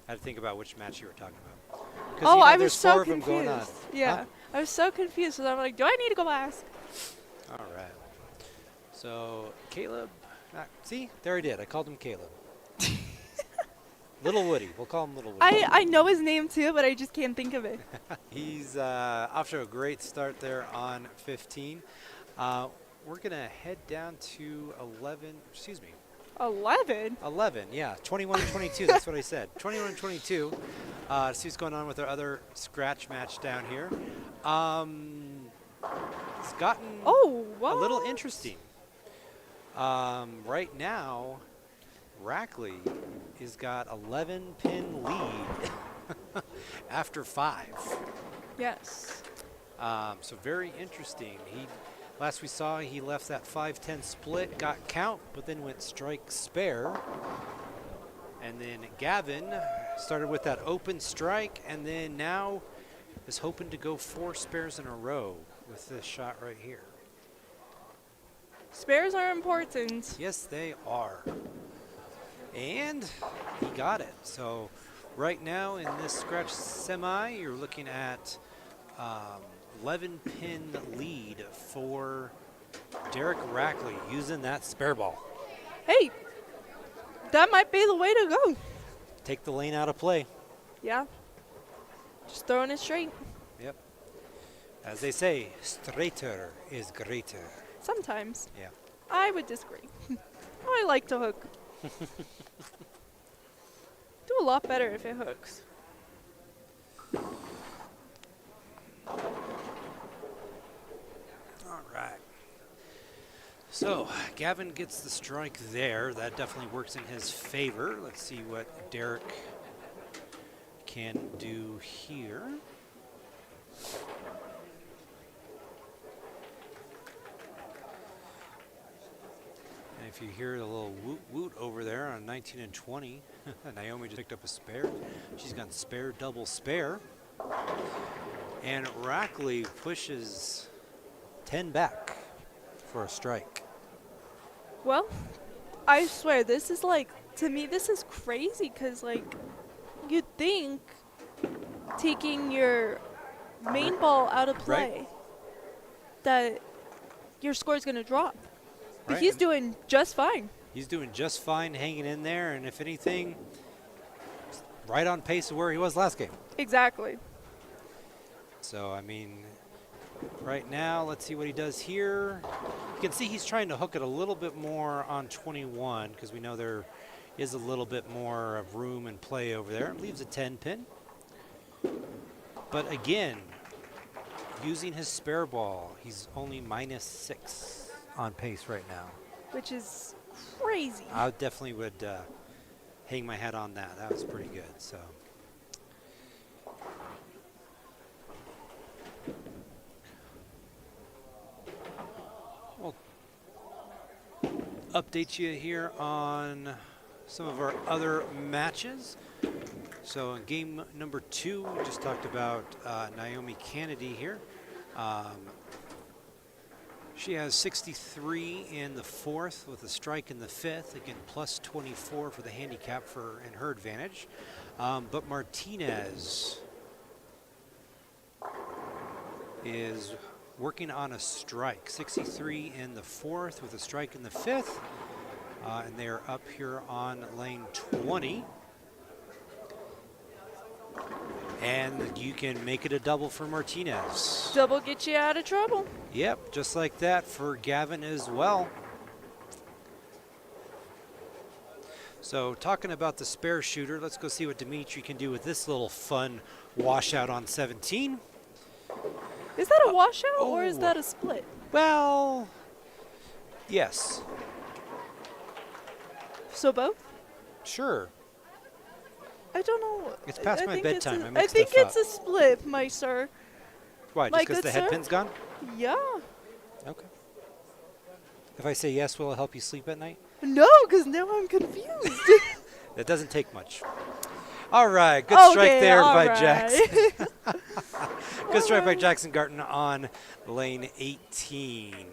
had to think about which match you were talking about. 'Cause, Oh, you know, I was there's so 4 of them going on. confused. Yeah, Huh? I was so confused. So I'm like, do I need to go ask? All right. So Caleb, see, there I did. I called him Caleb. Little Woody. We'll call him Little Woody. I know his name too, but I just can't think of it. He's off to a great start there on 15. We're going to head down to 11. Excuse me. 11? 11, yeah. 21 and 22. That's what I said. 21 and 22. See what's going on with our other scratch match down here. It's gotten a little interesting. Right now, Rackley has got 11-pin lead after 5. Yes. So very interesting. Last we saw, he left that 5-10 split, got count, but then went strike spare. And then Gavin started with that open strike, and then now is hoping to go 4 spares in a row with this shot right here. Spares are important. Yes, they are. And he got it. So right now in this scratch semi, you're looking at 11-pin lead for Derek Rackley using that spare ball. Hey, that might be the way to go. Take the lane out of play. Yeah. Just throwing it straight. Yep. As they say, straighter is greater. Sometimes. Yeah. I would disagree. I like to hook. Do a lot better if it hooks. All right. So Gavin gets the strike there. That definitely works in his favor. Let's see what Derek can do here. And if you hear a little woot woot over there on 19 and 20, Naomi just picked up a spare. She's got spare, double spare. And Rackley pushes 10 back for a strike. Well, I swear, this is like, to me, this is crazy because, like, you'd think taking your main ball out of play that your score's going to drop. But Right. he's doing just fine. He's doing just fine hanging in there, and if anything, right on pace of where he was last game. Exactly. So, I mean, right now, let's see what he does here. You can see he's trying to hook it a little bit more on 21 because we know there is a little bit more of room and play over there. Leaves a 10 pin. But again, using his spare ball, he's only -6 on pace right now. Which is crazy. I definitely would hang my hat on that. That was pretty good. So. We'll update you here on some of our other matches. So in game number 2, we just talked about Naomi Kennedy here. She has 63 in the 4th with a strike in the 5th. Again, plus 24 for the handicap in her advantage. But Martinez is working on a strike. 63 in the 4th with a strike in the 5th. And they are up here on lane 20. And you can make it a double for Martinez. Double get you out of trouble. Yep, just like that for Gavin as well. So talking about the spare shooter, let's go see what Dimitri can do with this little fun washout on 17. Is that a washout or is that a split? Well, yes. So both? Sure. I don't know. It's past my bedtime. I think it's a split, my sir. Why, just because the head pin's gone? Yeah. Okay. If I say yes, will it help you sleep at night? No, because now I'm confused. That doesn't take much. All right, good strike there by Jackson. Good strike by Jackson Garton on lane 18.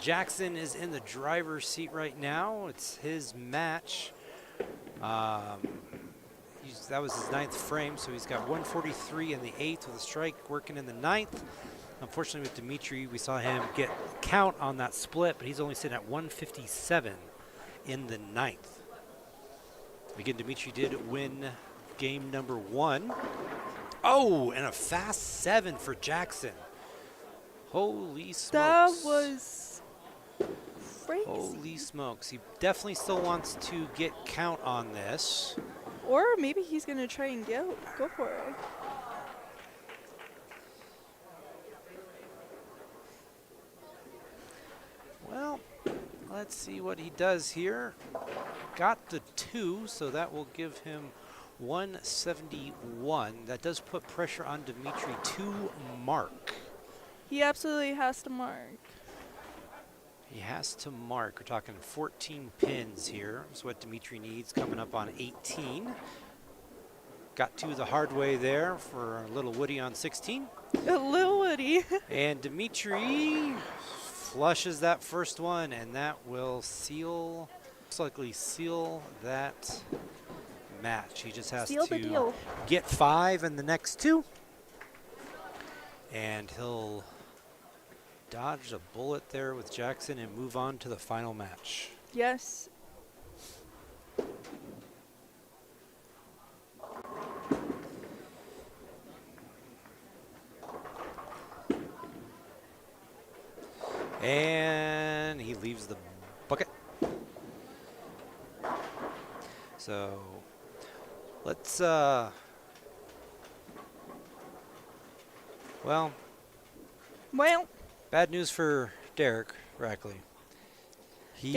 Jackson is in the driver's seat right now. It's his match. That was his 9th frame, so he's got 143 in the 8th with a strike working in the 9th. Unfortunately, with Dimitri, we saw him get count on that split, but he's only sitting at 157 in the 9th. Again, Dimitri did win game number 1. Oh, and a fast 7 for Jackson. Holy smokes. That was crazy. Holy smokes. He definitely still wants to get count on this. Or maybe he's going to try and go for it. Well, let's see what he does here. Got the 2, so that will give him 171. That does put pressure on Dimitri to mark. He absolutely has to mark. He has to mark. We're talking 14 pins here. That's what Dimitri needs coming up on 18. Got 2 the hard way there for a little Woody on 16. A little Woody. And Dimitri flushes that first one, and that will seal, looks likely seal that match. He just has to get 5 in the next 2. And he'll dodge a bullet there with Jackson and move on to the final match. Yes. And he leaves the bucket. So let's, well, bad news for Derek Rackley. He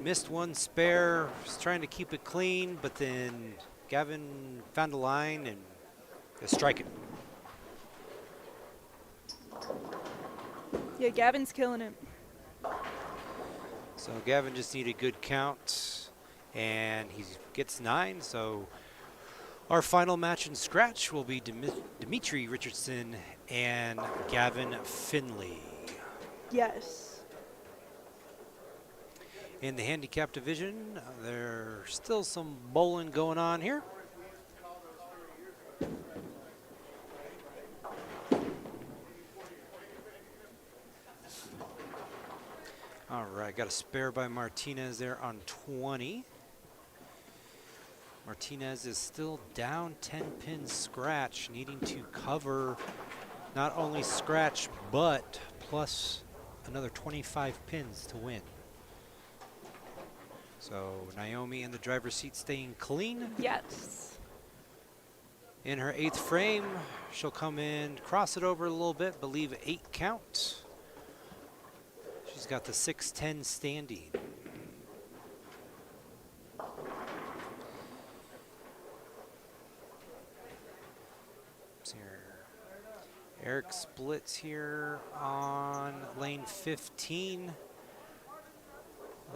missed one spare, was trying to keep it clean, but then Gavin found a line and is striking. Yeah, Gavin's killing it. So Gavin just needed a good count, and he gets 9. So our final match in scratch will be Dimitri Richardson and Gavin Finley. Yes. In the handicap division, there's still some bowling going on here. All right, got a spare by Martinez there on 20. Martinez is still down 10 pins scratch, needing to cover not only scratch, but plus another 25 pins to win. So Naomi in the driver's seat staying clean. Yes. In her 8th frame, she'll come in, cross it over a little bit, but leave 8 count. She's got the 6-10 standing. Eric splits here on lane 15.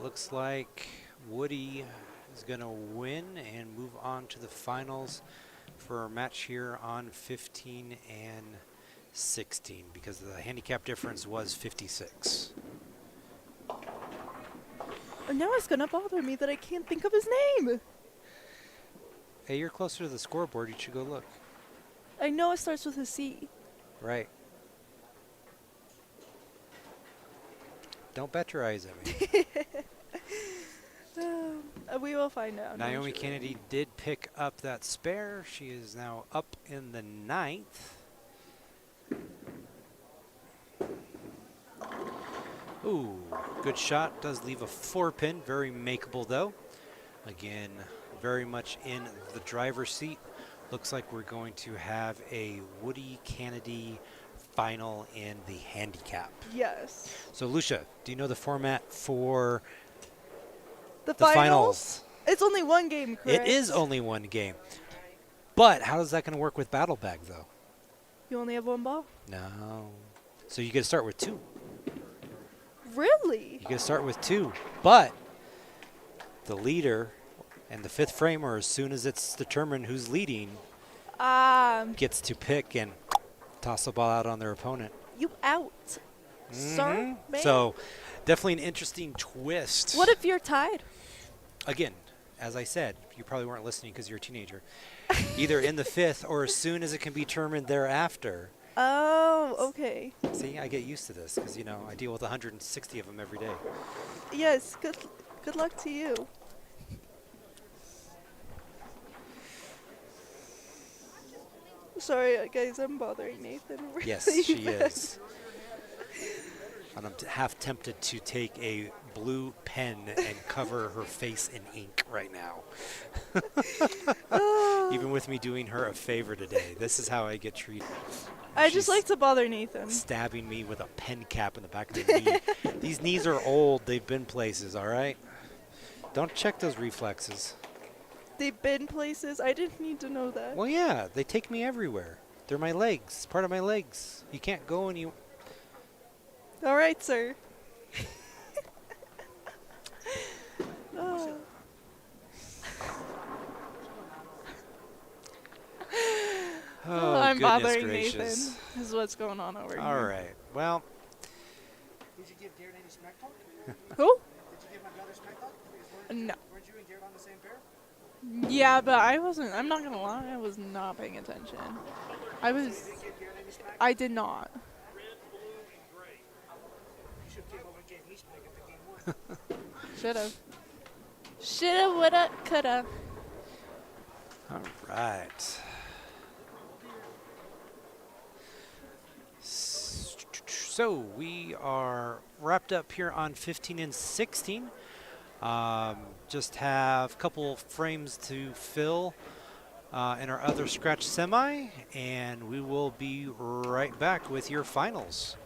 Looks like Woody is going to win and move on to the finals for a match here on 15 and 16 because the handicap difference was 56. And now it's gonna bother me that I can't think of his name. Hey, you're closer to the scoreboard. You should go look. I know it starts with a C. Right. Don't bet your eyes at me. We will find out. Naomi eventually. Kennedy did pick up that spare. She is now up in the 9th. Ooh, good shot. Does leave a 4-pin. Very makeable, though. Again, very much in the driver's seat. Looks like we're going to have a Woody Kennedy final in the handicap. Yes. So, Lucia, do you know the format for The the finals? It's only one game, correct? It is only one game. But how is that going to work with Battle Bag, though? You only have one ball? No. So you get to start with 2. Really? You get to start with 2. But the leader and the 5th framer, as soon as it's determined who's leading, gets to pick and toss the ball out on their opponent. You out, sir? Man. So definitely an interesting twist. What if you're tied? Again, as I said, you probably weren't listening because you're a teenager. Either in the 5th or as soon as it can be determined thereafter. Oh, okay. See, I get used to this because, you know, I deal with 160 of them every day. Yes, good luck to you. Sorry, guys, I'm bothering Nathan. Really Yes, she bad. is. And I'm half tempted to take a blue pen and cover her face in ink right now. Even with me doing her a favor today. This is how I get treated. I just like to bother Nathan. Stabbing me with a pen cap in the back of the knee. These knees are old. They've been places, all right? Don't check those reflexes. They've been places? I didn't need to know that. Well, yeah, they take me everywhere. They're my legs, part of my legs. You can't go and you... All right, sir. Oh. Oh, I'm goodness bothering gracious. Nathan. This is what's going on over here. All right. Well. Did you give Garrett any smack talk? Who? Did you give my brother smack talk? No. Weren't you and Garrett on the same pair? Yeah, but I wasn't. I'm not gonna lie. I was not paying attention. I did not. Should've. Shoulda, woulda, coulda. All right. So we are wrapped up here on 15 and 16. Just have a couple frames to fill in our other scratch semi, and we will be right back with your finals.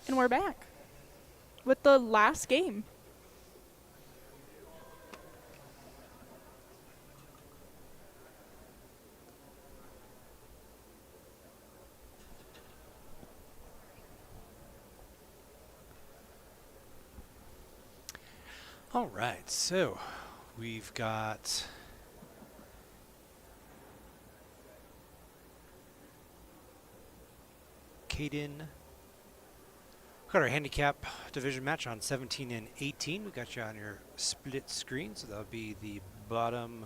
And we're back with the last game. All right, so we've got Caden. Got our handicap division match on 17 and 18. We got you on your split screen, so that'll be the bottom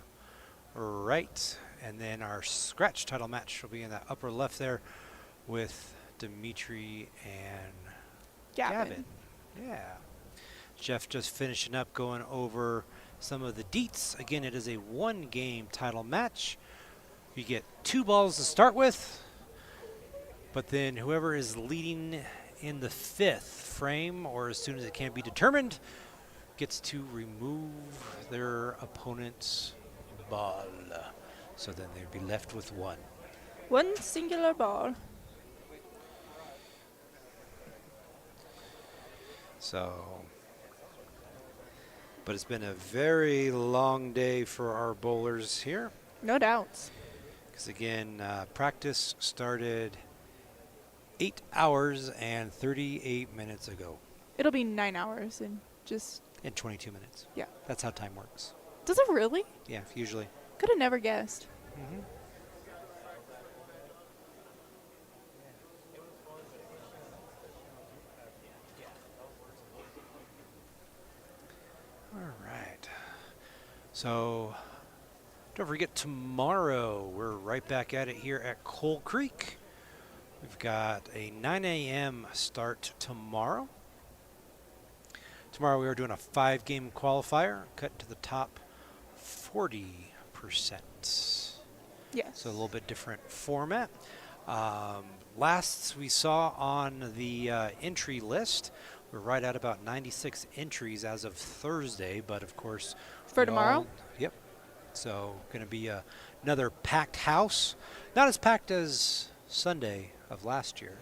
right. And then our scratch title match will be in that upper left there with Dimitri and Gavin. Yeah. Jeff just finishing up going over some of the deets. Again, it is a one-game title match. You get 2 balls to start with, but then whoever is leading in the 5th frame, or as soon as it can be determined, gets to remove their opponent's ball. So then they'd be left with 1. One singular ball. So, but it's been a very long day for our bowlers here. No doubts. Because again, practice started 8 hours and 38 minutes ago. It'll be 9 hours and just... In 22 minutes. Yeah. That's how time works. Does it really? Yeah, usually. Could have never guessed. Mm-hmm. All right. So, don't forget tomorrow, we're right back at it here at Coal Creek. We've got a 9 a.m. start tomorrow. Tomorrow we are doing a 5-game qualifier, cut to the top 40%. Yes. So a little bit different format. Last we saw on the entry list, we're right at about 96 entries as of Thursday, but of course... For tomorrow? Yep. So going to be another packed house. Not as packed as Sunday of last year.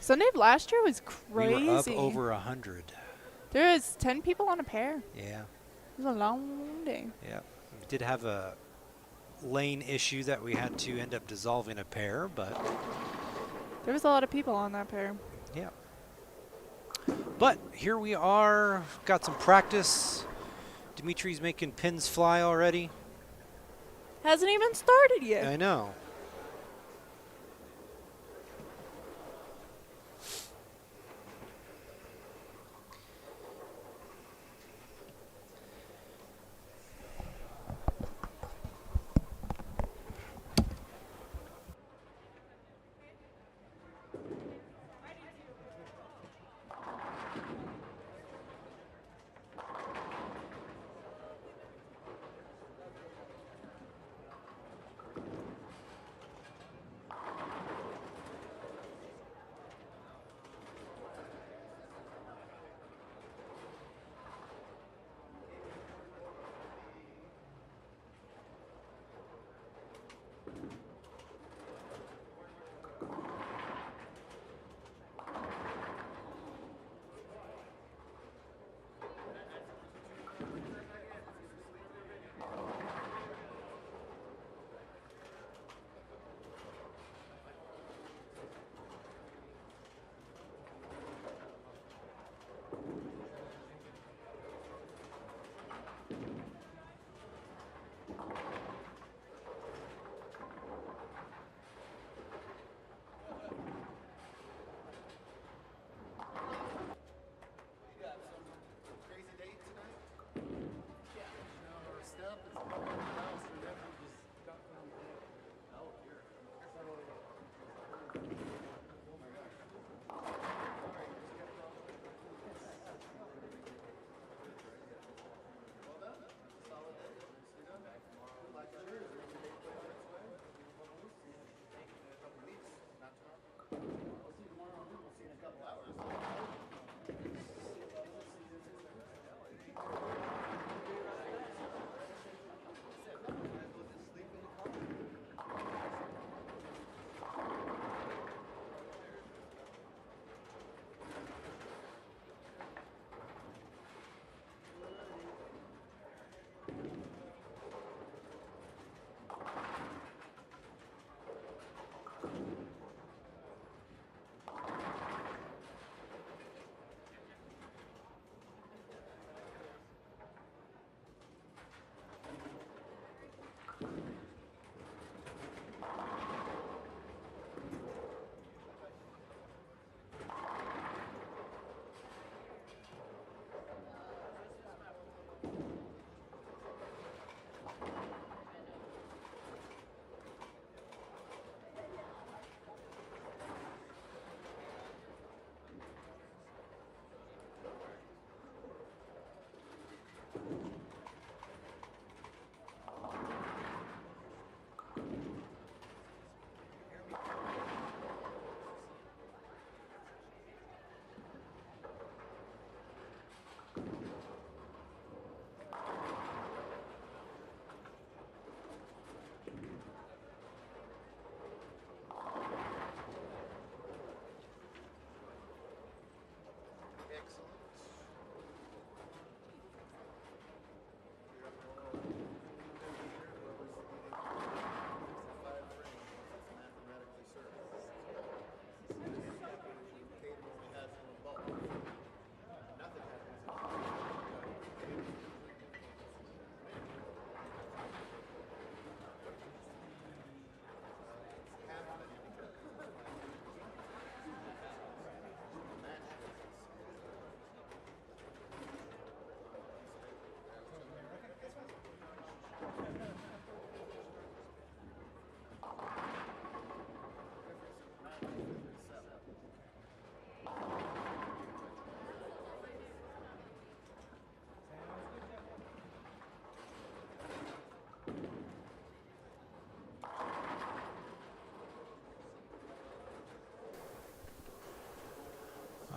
Sunday of last year was crazy. We were up over 100. There was 10 people on a pair. Yeah. It was a long day. Yeah. We did have a lane issue that we had to end up dissolving a pair, but... There was a lot of people on that pair. Yeah. But here we are. Got some practice. Dimitri's making pins fly already. Hasn't even started yet. I know.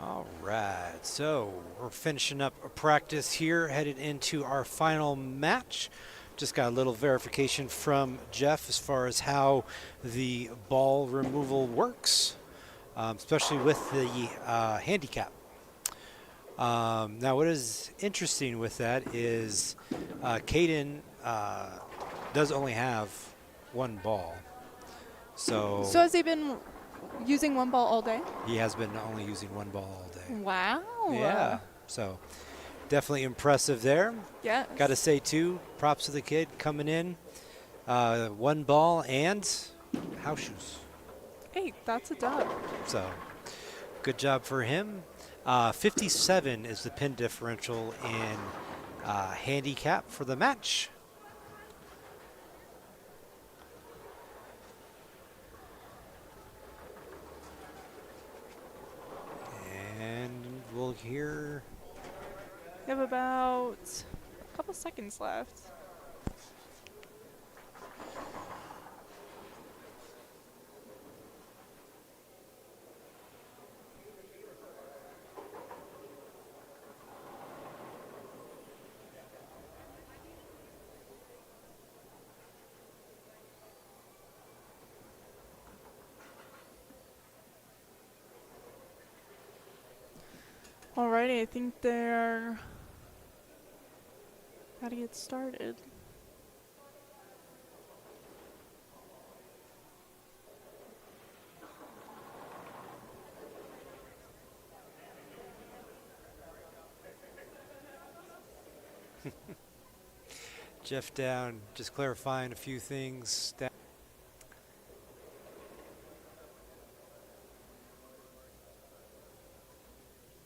All right, so we're finishing up a practice here, headed into our final match. Just got a little verification from Jeff as far as how the ball removal works, especially with the handicap. Now, what is interesting with that is Caden does only have one ball. So has he been using one ball all day? He has been only using one ball all day. Wow. Yeah. So definitely impressive there. Yes. Got to say, too, props to the kid coming in. One ball and house shoes. Hey, that's a dub. So good job for him. 57 is the pin differential in handicap for the match. And we'll hear. We have about a couple seconds left. Alrighty, I think they're gotta get started. Jeff down, just clarifying a few things.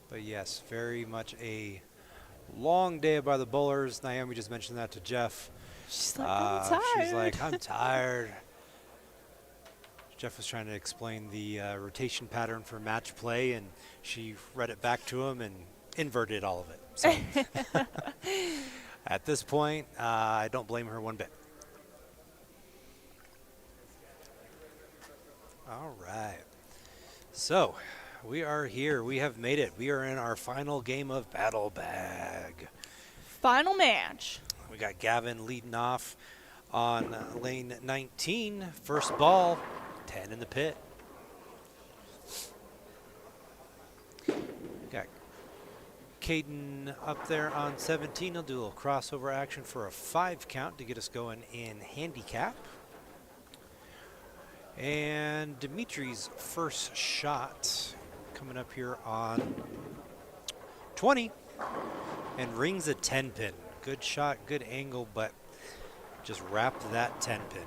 But yes, very much a long day by the bowlers. Naomi just mentioned that to Jeff. She's like, I'm tired. She's like, I'm tired. Jeff was trying to explain the rotation pattern for match play, and she read it back to him and inverted all of it. So at this point, I don't blame her one bit. All right. So we are here. We have made it. We are in our final game of Battle Bag. Final match. We got Gavin leading off on lane 19. First ball, 10 in the pit. Got Caden up there on 17. He'll do a little crossover action for a 5 count to get us going in handicap. And Dimitri's first shot coming up here on 20 and rings a 10 pin. Good shot, good angle, but just wrapped that 10 pin.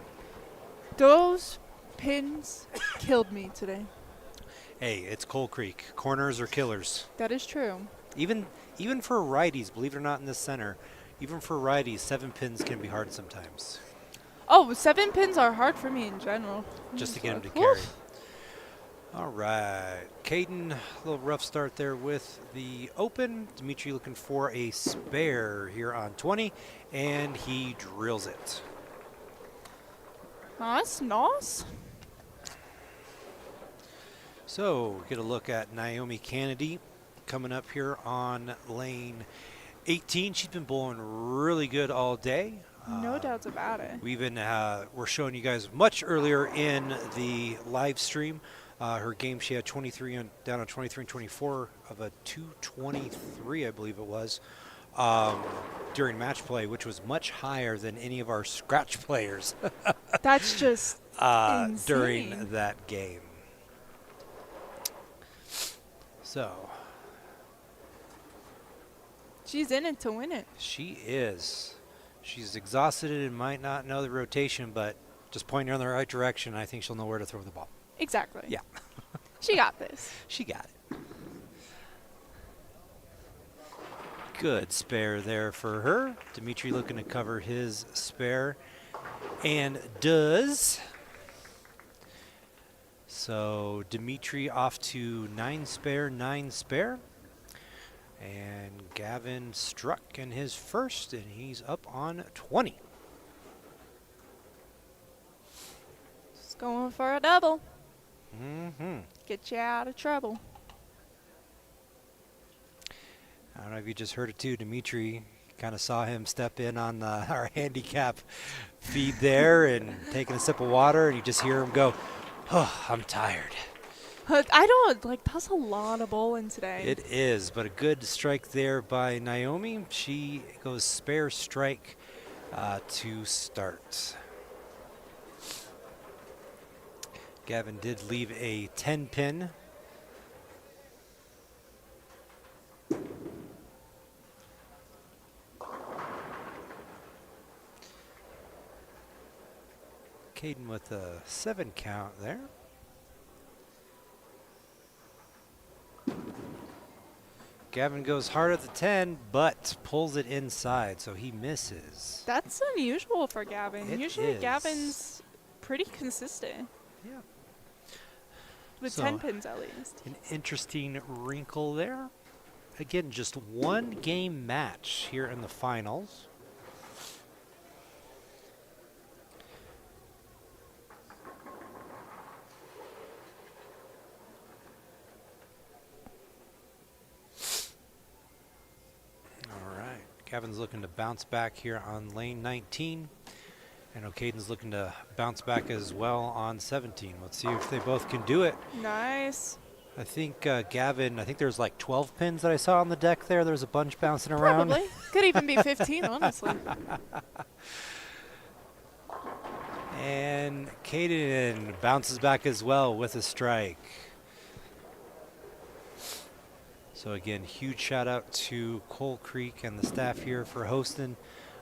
Those pins killed me today. Hey, it's Coal Creek. Corners are killers. That is true. Even for righties, believe it or not, in the center, even for righties, 7 pins can be hard sometimes. Oh, 7 pins are hard for me in general. Just to get them to Woof. carry. All right. Caden, a little rough start there with the open. Dimitri looking for a spare here on 20, and he drills it. Nice, nice. So, get a look at Naomi Kennedy coming up here on lane 18. She's been bowling really good all day. No doubts about it. We're showing you guys much earlier in the live stream. Her game, she had 23 down on 23 and 24 of a 223, I believe it was, during match play, which was much higher than any of our scratch players. That's just insane. During that game. So. She's in it to win it. She is. She's exhausted and might not know the rotation, but just point her in the right direction, I think she'll know where to throw the ball. Exactly. Yeah. She got this. She got it. Good spare there for her. Dimitri looking to cover his spare, and does. So Dimitri off to 9 spare, 9 spare. And Gavin struck in his first, and he's up on 20. Just going for a double. Mm-hmm. Get you out of trouble. I don't know if you just heard it too, Dimitri. Kind of saw him step in on our handicap feed there and taking a sip of water, and you just hear him go, "Oh, I'm tired." I don't like. That's a lot of bowling today. It is, but a good strike there by Naomi. She goes spare strike to start. Gavin did leave a 10-pin. Caden with a 7 count there. Gavin goes hard at the 10, but pulls it inside, so he misses. That's unusual for Gavin. It Usually is. Gavin's pretty consistent. Yeah. With So, 10 pins at least. An interesting wrinkle there. Again, just one game match here in the finals. Gavin's looking to bounce back here on lane 19. And Caden's looking to bounce back as well on 17. Let's see if they both can do it. Nice. I think Gavin, I think there's like 12 pins that I saw on the deck there. There's a bunch bouncing around. Probably. Could even be 15, honestly. And Caden bounces back as well with a strike. So again, huge shout out to Coal Creek and the staff here for hosting.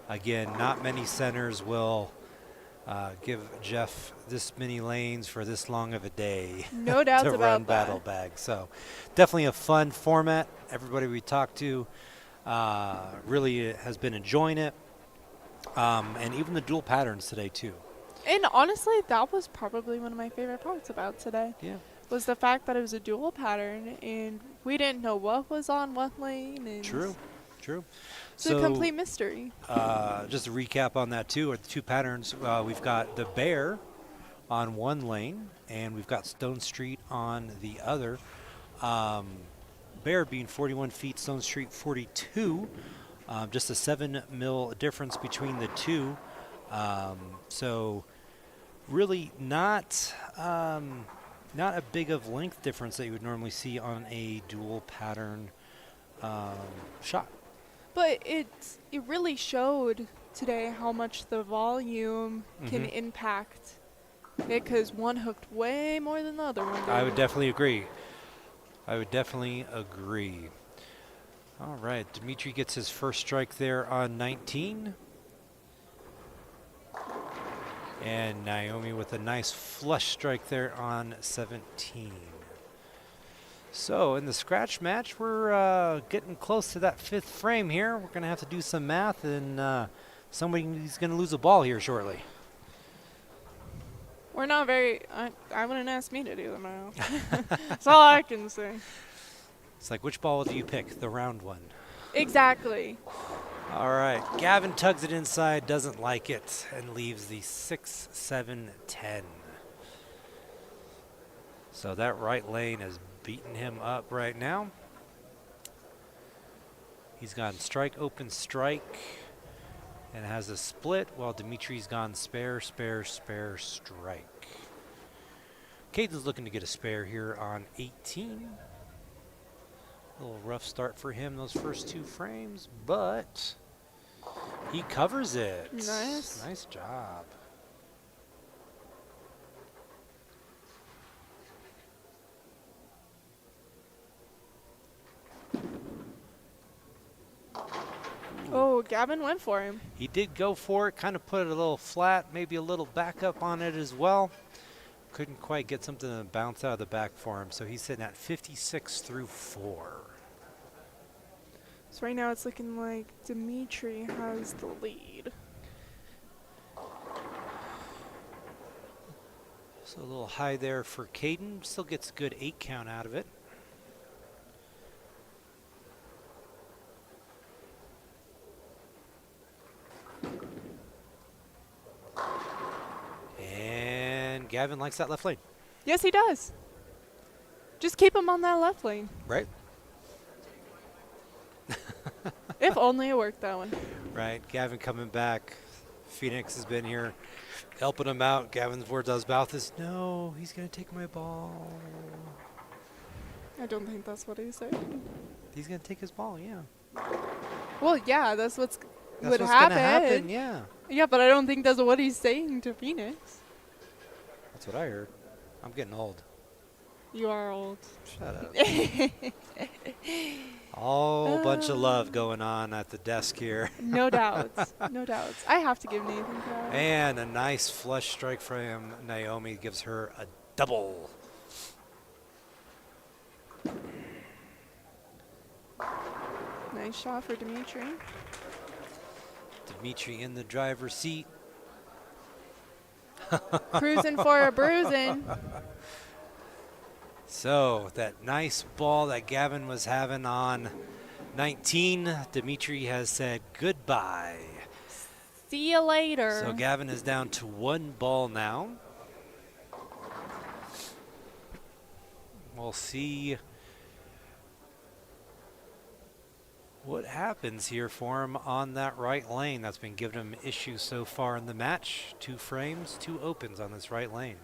Again, not many centers will give Jeff this many lanes for this long of a day. No doubts to about run that. Battle Bag. So definitely a fun format. Everybody we talked to really has been enjoying it. And even the dual patterns today too. And honestly, that was probably one of my favorite parts about today. Yeah. Was the fact that it was a dual pattern and we didn't know what was on what lane. And True. It's a complete mystery. Just a recap on that too, or the two patterns. We've got the Bear on one lane, and we've got Stone Street on the other. Bear being 41 feet, Stone Street 42. Just a 7 mil difference between the two. So really not a big of length difference that you would normally see on a dual pattern shot. But it really showed today how much the volume can impact it, because one hooked way more than the other one did. I would definitely agree. All right, Dimitri gets his first strike there on 19. And Naomi with a nice flush strike there on 17. So in the scratch match, we're getting close to that 5th frame here. We're going to have to do some math, and somebody's going to lose a ball here shortly. We're not very... I wouldn't ask me to do the math. That's all I can say. It's like, which ball do you pick? The round one. Exactly. All right, Gavin tugs it inside, doesn't like it, and leaves the 6, 7, 10. So that right lane is beating him up right now. He's gone strike, open, strike, and has a split, while Dimitri's gone spare, spare, spare, strike. Caden's looking to get a spare here on 18. A little rough start for him those first 2 frames, but he covers it. Nice. Nice job. Oh, Gavin went for him. He did go for it, kind of put it a little flat, maybe a little backup on it as well. Couldn't quite get something to bounce out of the back for him, so he's sitting at 56 through 4. So right now it's looking like Dimitri has the lead. So a little high there for Caden. Still gets a good 8 count out of it. And Gavin likes that left lane. Yes, he does. Just keep him on that left lane. Right. If only it worked that one. Right, Gavin coming back. Phoenix has been here helping him out. Gavin's words out of his mouth is, no, he's going to take my ball. I don't think that's what he said. He's going to take his ball, yeah. Well, yeah, that's what's That's would what's happen. going to happen, yeah. Yeah, but I don't think that's what he's saying to Phoenix. That's what I heard. I'm getting old. You are old. Shut up. Whole bunch of love going on at the desk here. No doubts. No doubts. I have to give Nathan credit. And a nice flush strike from Naomi gives her a double. Nice shot for Dimitri. Dimitri in the driver's seat. Cruising for a bruising. So that nice ball that Gavin was having on 19, Dimitri has said goodbye. See you later. So Gavin is down to 1 ball now. We'll see what happens here for him on that right lane. That's been giving him issues so far in the match. 2 frames, 2 opens on this right lane.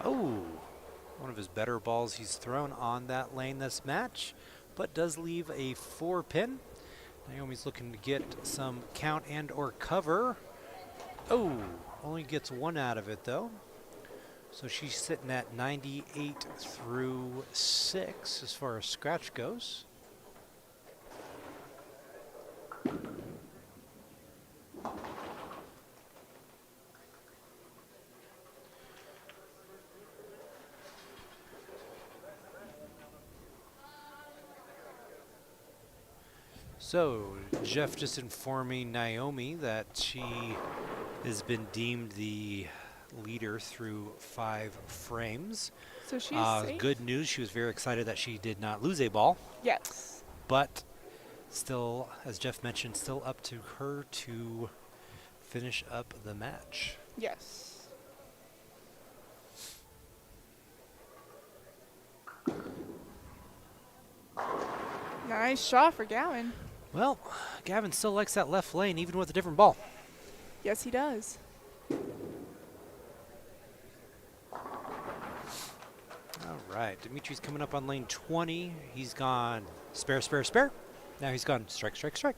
Oh, one of his better balls he's thrown on that lane this match, but does leave a 4-pin. Naomi's looking to get some count and or cover. Oh, only gets 1 out of it though. So she's sitting at 98 through 6 as far as scratch goes. So, Jeff just informing Naomi that she has been deemed the leader through 5 frames. So she's safe? Good news, she was very excited that she did not lose a ball. Yes. But still, as Jeff mentioned, still up to her to finish up the match. Yes. Nice shot for Gavin. Well, Gavin still likes that left lane, even with a different ball. Yes, he does. All right, Dimitri's coming up on lane 20. He's gone spare, spare, spare. Now he's gone strike, strike, strike.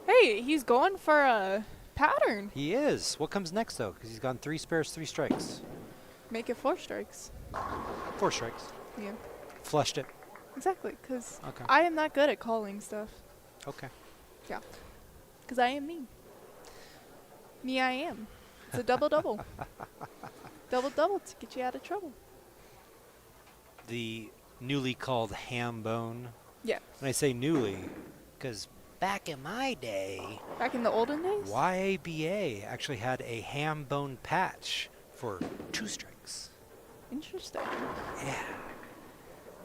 Hey, he's going for a pattern. He is. What comes next, though? Because he's gone 3 spares, 3 strikes. Make it 4 strikes. 4 strikes. Yeah. Flushed it. Exactly, because Okay. I am not good at calling stuff. Okay. Yeah. Because I am me. Me I am. It's a double-double. Double-double to get you out of trouble. The newly called ham bone. Yeah. And I say newly because back in my day, Back in the olden days? YABA actually had a ham bone patch for 2 strikes. Interesting. Yeah.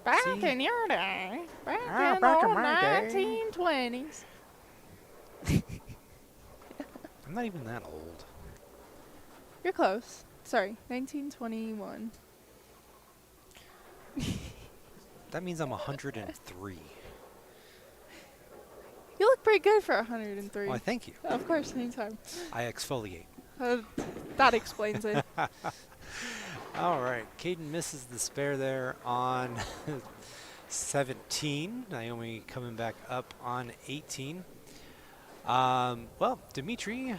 Back See? in your day. Back in back the in old my day. 1920s. I'm not even that old. You're close. Sorry, 1921. That means I'm 103. You look pretty good for 103. Why, thank you. Of course, anytime. I exfoliate. That explains it. All right, Caden misses the spare there on 17. Naomi coming back up on 18. Well, Dimitri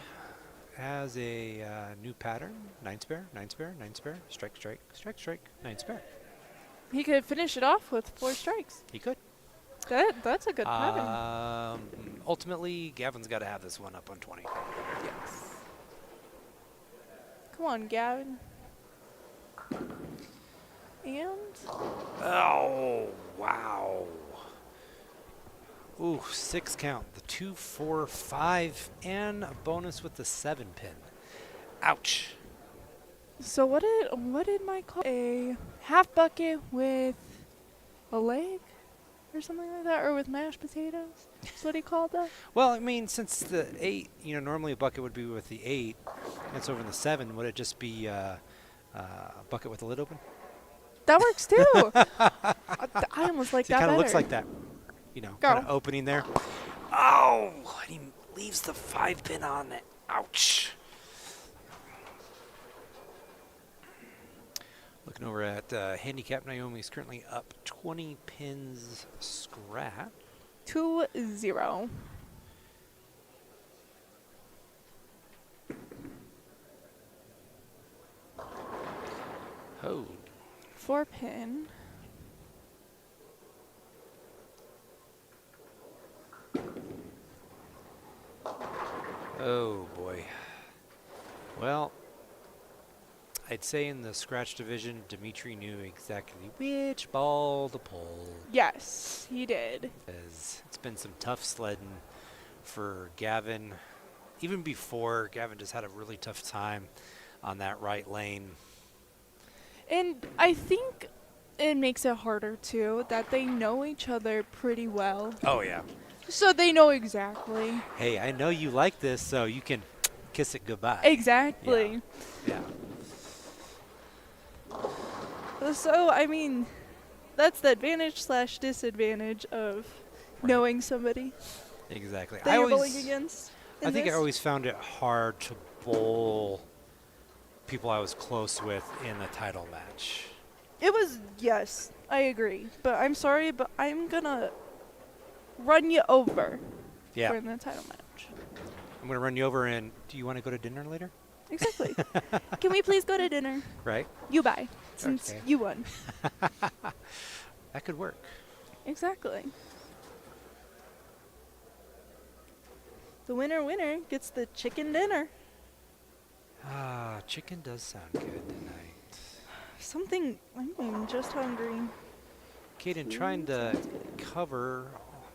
has a new pattern. 9 spare, 9 spare, 9 spare, strike, strike, strike, strike, 9 spare. He could finish it off with 4 strikes. He could. That's a good pattern. Ultimately, Gavin's got to have this one up on 20. Yes. Come on, Gavin. And Oh, wow. Ooh, 6 count. The 2, 4, 5, and a bonus with the 7-pin. Ouch. so what did Mike call a half bucket with a leg or something like that, or with mashed potatoes? That's what he called that. Well, I mean, since the 8, normally a bucket would be with the 8. It's over in the 7. Would it just be bucket with the lid open. That works too. I almost like See, that it kind better. of looks like that, you know, Go. kind of opening there. Oh, and he leaves the 5-pin on it. Ouch. Looking over at handicap, Naomi is currently up 20 pins scratch. 2-0. Oh. 4-pin. Oh, boy. Well, I'd say in the scratch division, Dimitri knew exactly which ball to pull. Yes, he did. Because it's been some tough sledding for Gavin. Even before, Gavin just had a really tough time on that right lane. And I think it makes it harder, too, that they know each other pretty well. Oh, yeah. So they know exactly. Hey, I know you like this, so you can kiss it goodbye. Exactly. Yeah. So, I mean, that's the advantage/disadvantage of knowing somebody Exactly. that you're bowling against. I think I always found it hard to bowl people I was close with in the title match. It was, yes, I agree. But I'm sorry, but I'm going to run you over for the title match. I'm going to run you over, and do you want to go to dinner later? Exactly. Can we please go to dinner? Right. You buy, since you won. That could work. Exactly. The winner gets the chicken dinner. Ah, chicken does sound good tonight. Something, I'm just hungry. Kaden trying to cover,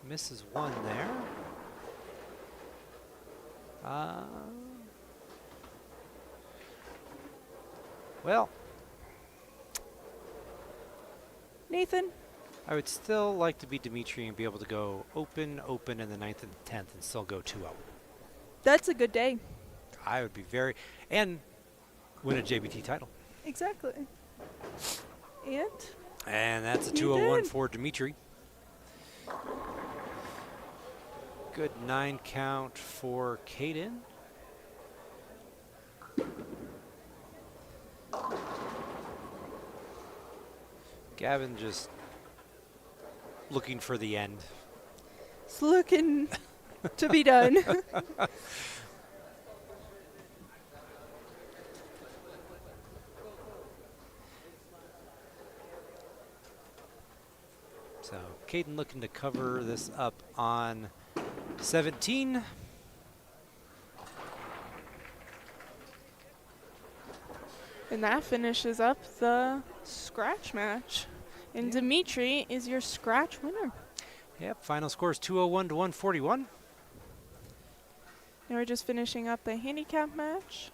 misses one there. Well, Nathan? I would still like to be Dimitri and be able to go open in the 9th and 10th and still go 2-0. That's a good day. I would be very, and win a JBT title. Exactly. And that's a you 201 did. for Dimitri. Good 9 count for Kaden. Gavin just looking for the end. it's looking to be done. So Kaden looking to cover this up on 17. And that finishes up the scratch match. And Dimitri is your scratch winner. Yep, final score is 201 to 141. Now we're just finishing up the handicap match.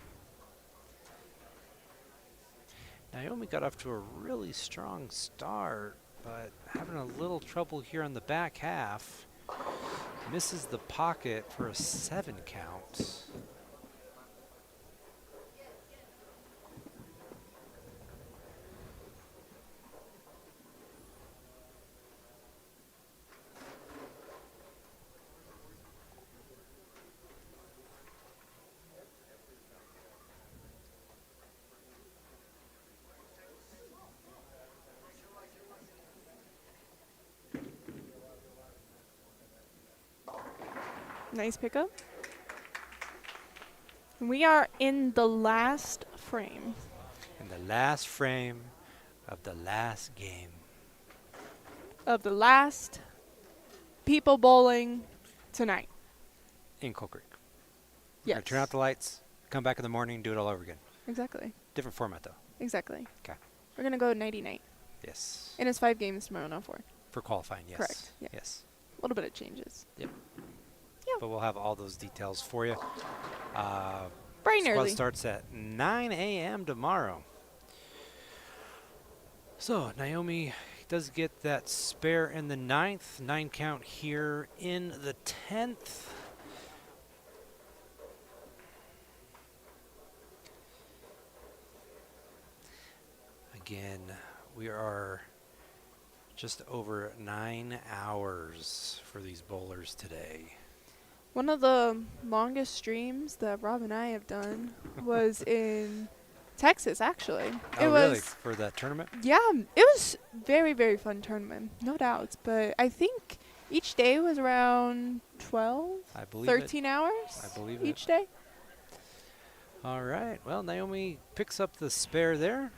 Naomi got off to a really strong start, but having a little trouble here on the back half. Misses the pocket for a 7 count. Nice pickup. We are in the last frame. In the last frame of the last game. Of the last people bowling tonight. In Coal Creek. Yes. We're gonna turn out the lights, come back in the morning, do it all over again. Exactly. Different format though. Exactly. Okay. We're going to go nighty-night. Yes. And it's 5 games tomorrow, not 4. For qualifying, yes. Correct. Yeah. Yes. A little bit of changes. Yep. But we'll have all those details for you. Bright and squad early. starts at 9 a.m. tomorrow. So Naomi does get that spare in the 9th. 9 count here in the 10th. begin. We are just over 9 hours for these bowlers today. One of the longest streams that Rob and I have done was in Texas, actually. Oh, really? For that tournament? Yeah, it was very, very fun tournament, no doubts. But I think each day was around 12, I believe 13 it. hours I believe each it. day. All right. Well, Naomi picks up the spare there.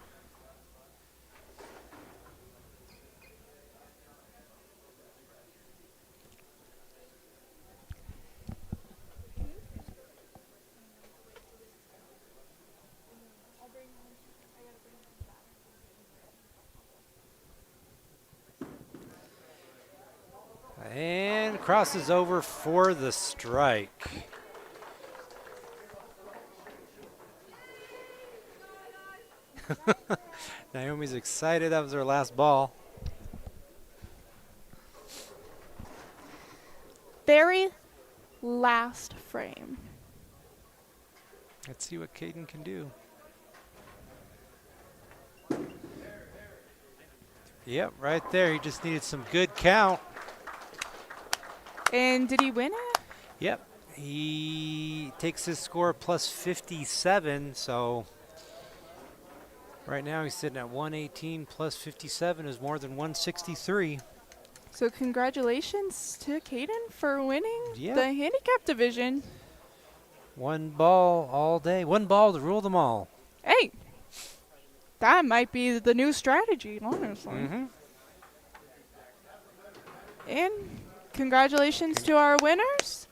And crosses over for the strike. Naomi's excited. That was her last ball. Very last frame. Let's see what Caden can do. Yep, right there. He just needed some good count. And did he win it? Yep. He takes his score plus 57, so right now he's sitting at 118 plus 57 is more than 163. So congratulations to Caden for winning Yeah. the handicap division. One ball all day. One ball to rule them all. Hey, that might be the new strategy, honestly. Mm-hmm. And congratulations to our winners.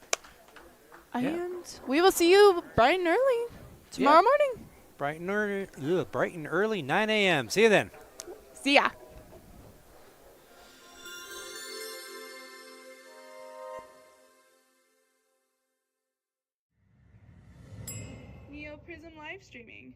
Yeah. And we will see you bright and early tomorrow morning. Bright and early, 9 a.m. See you then. See ya. Neo Prism live streaming.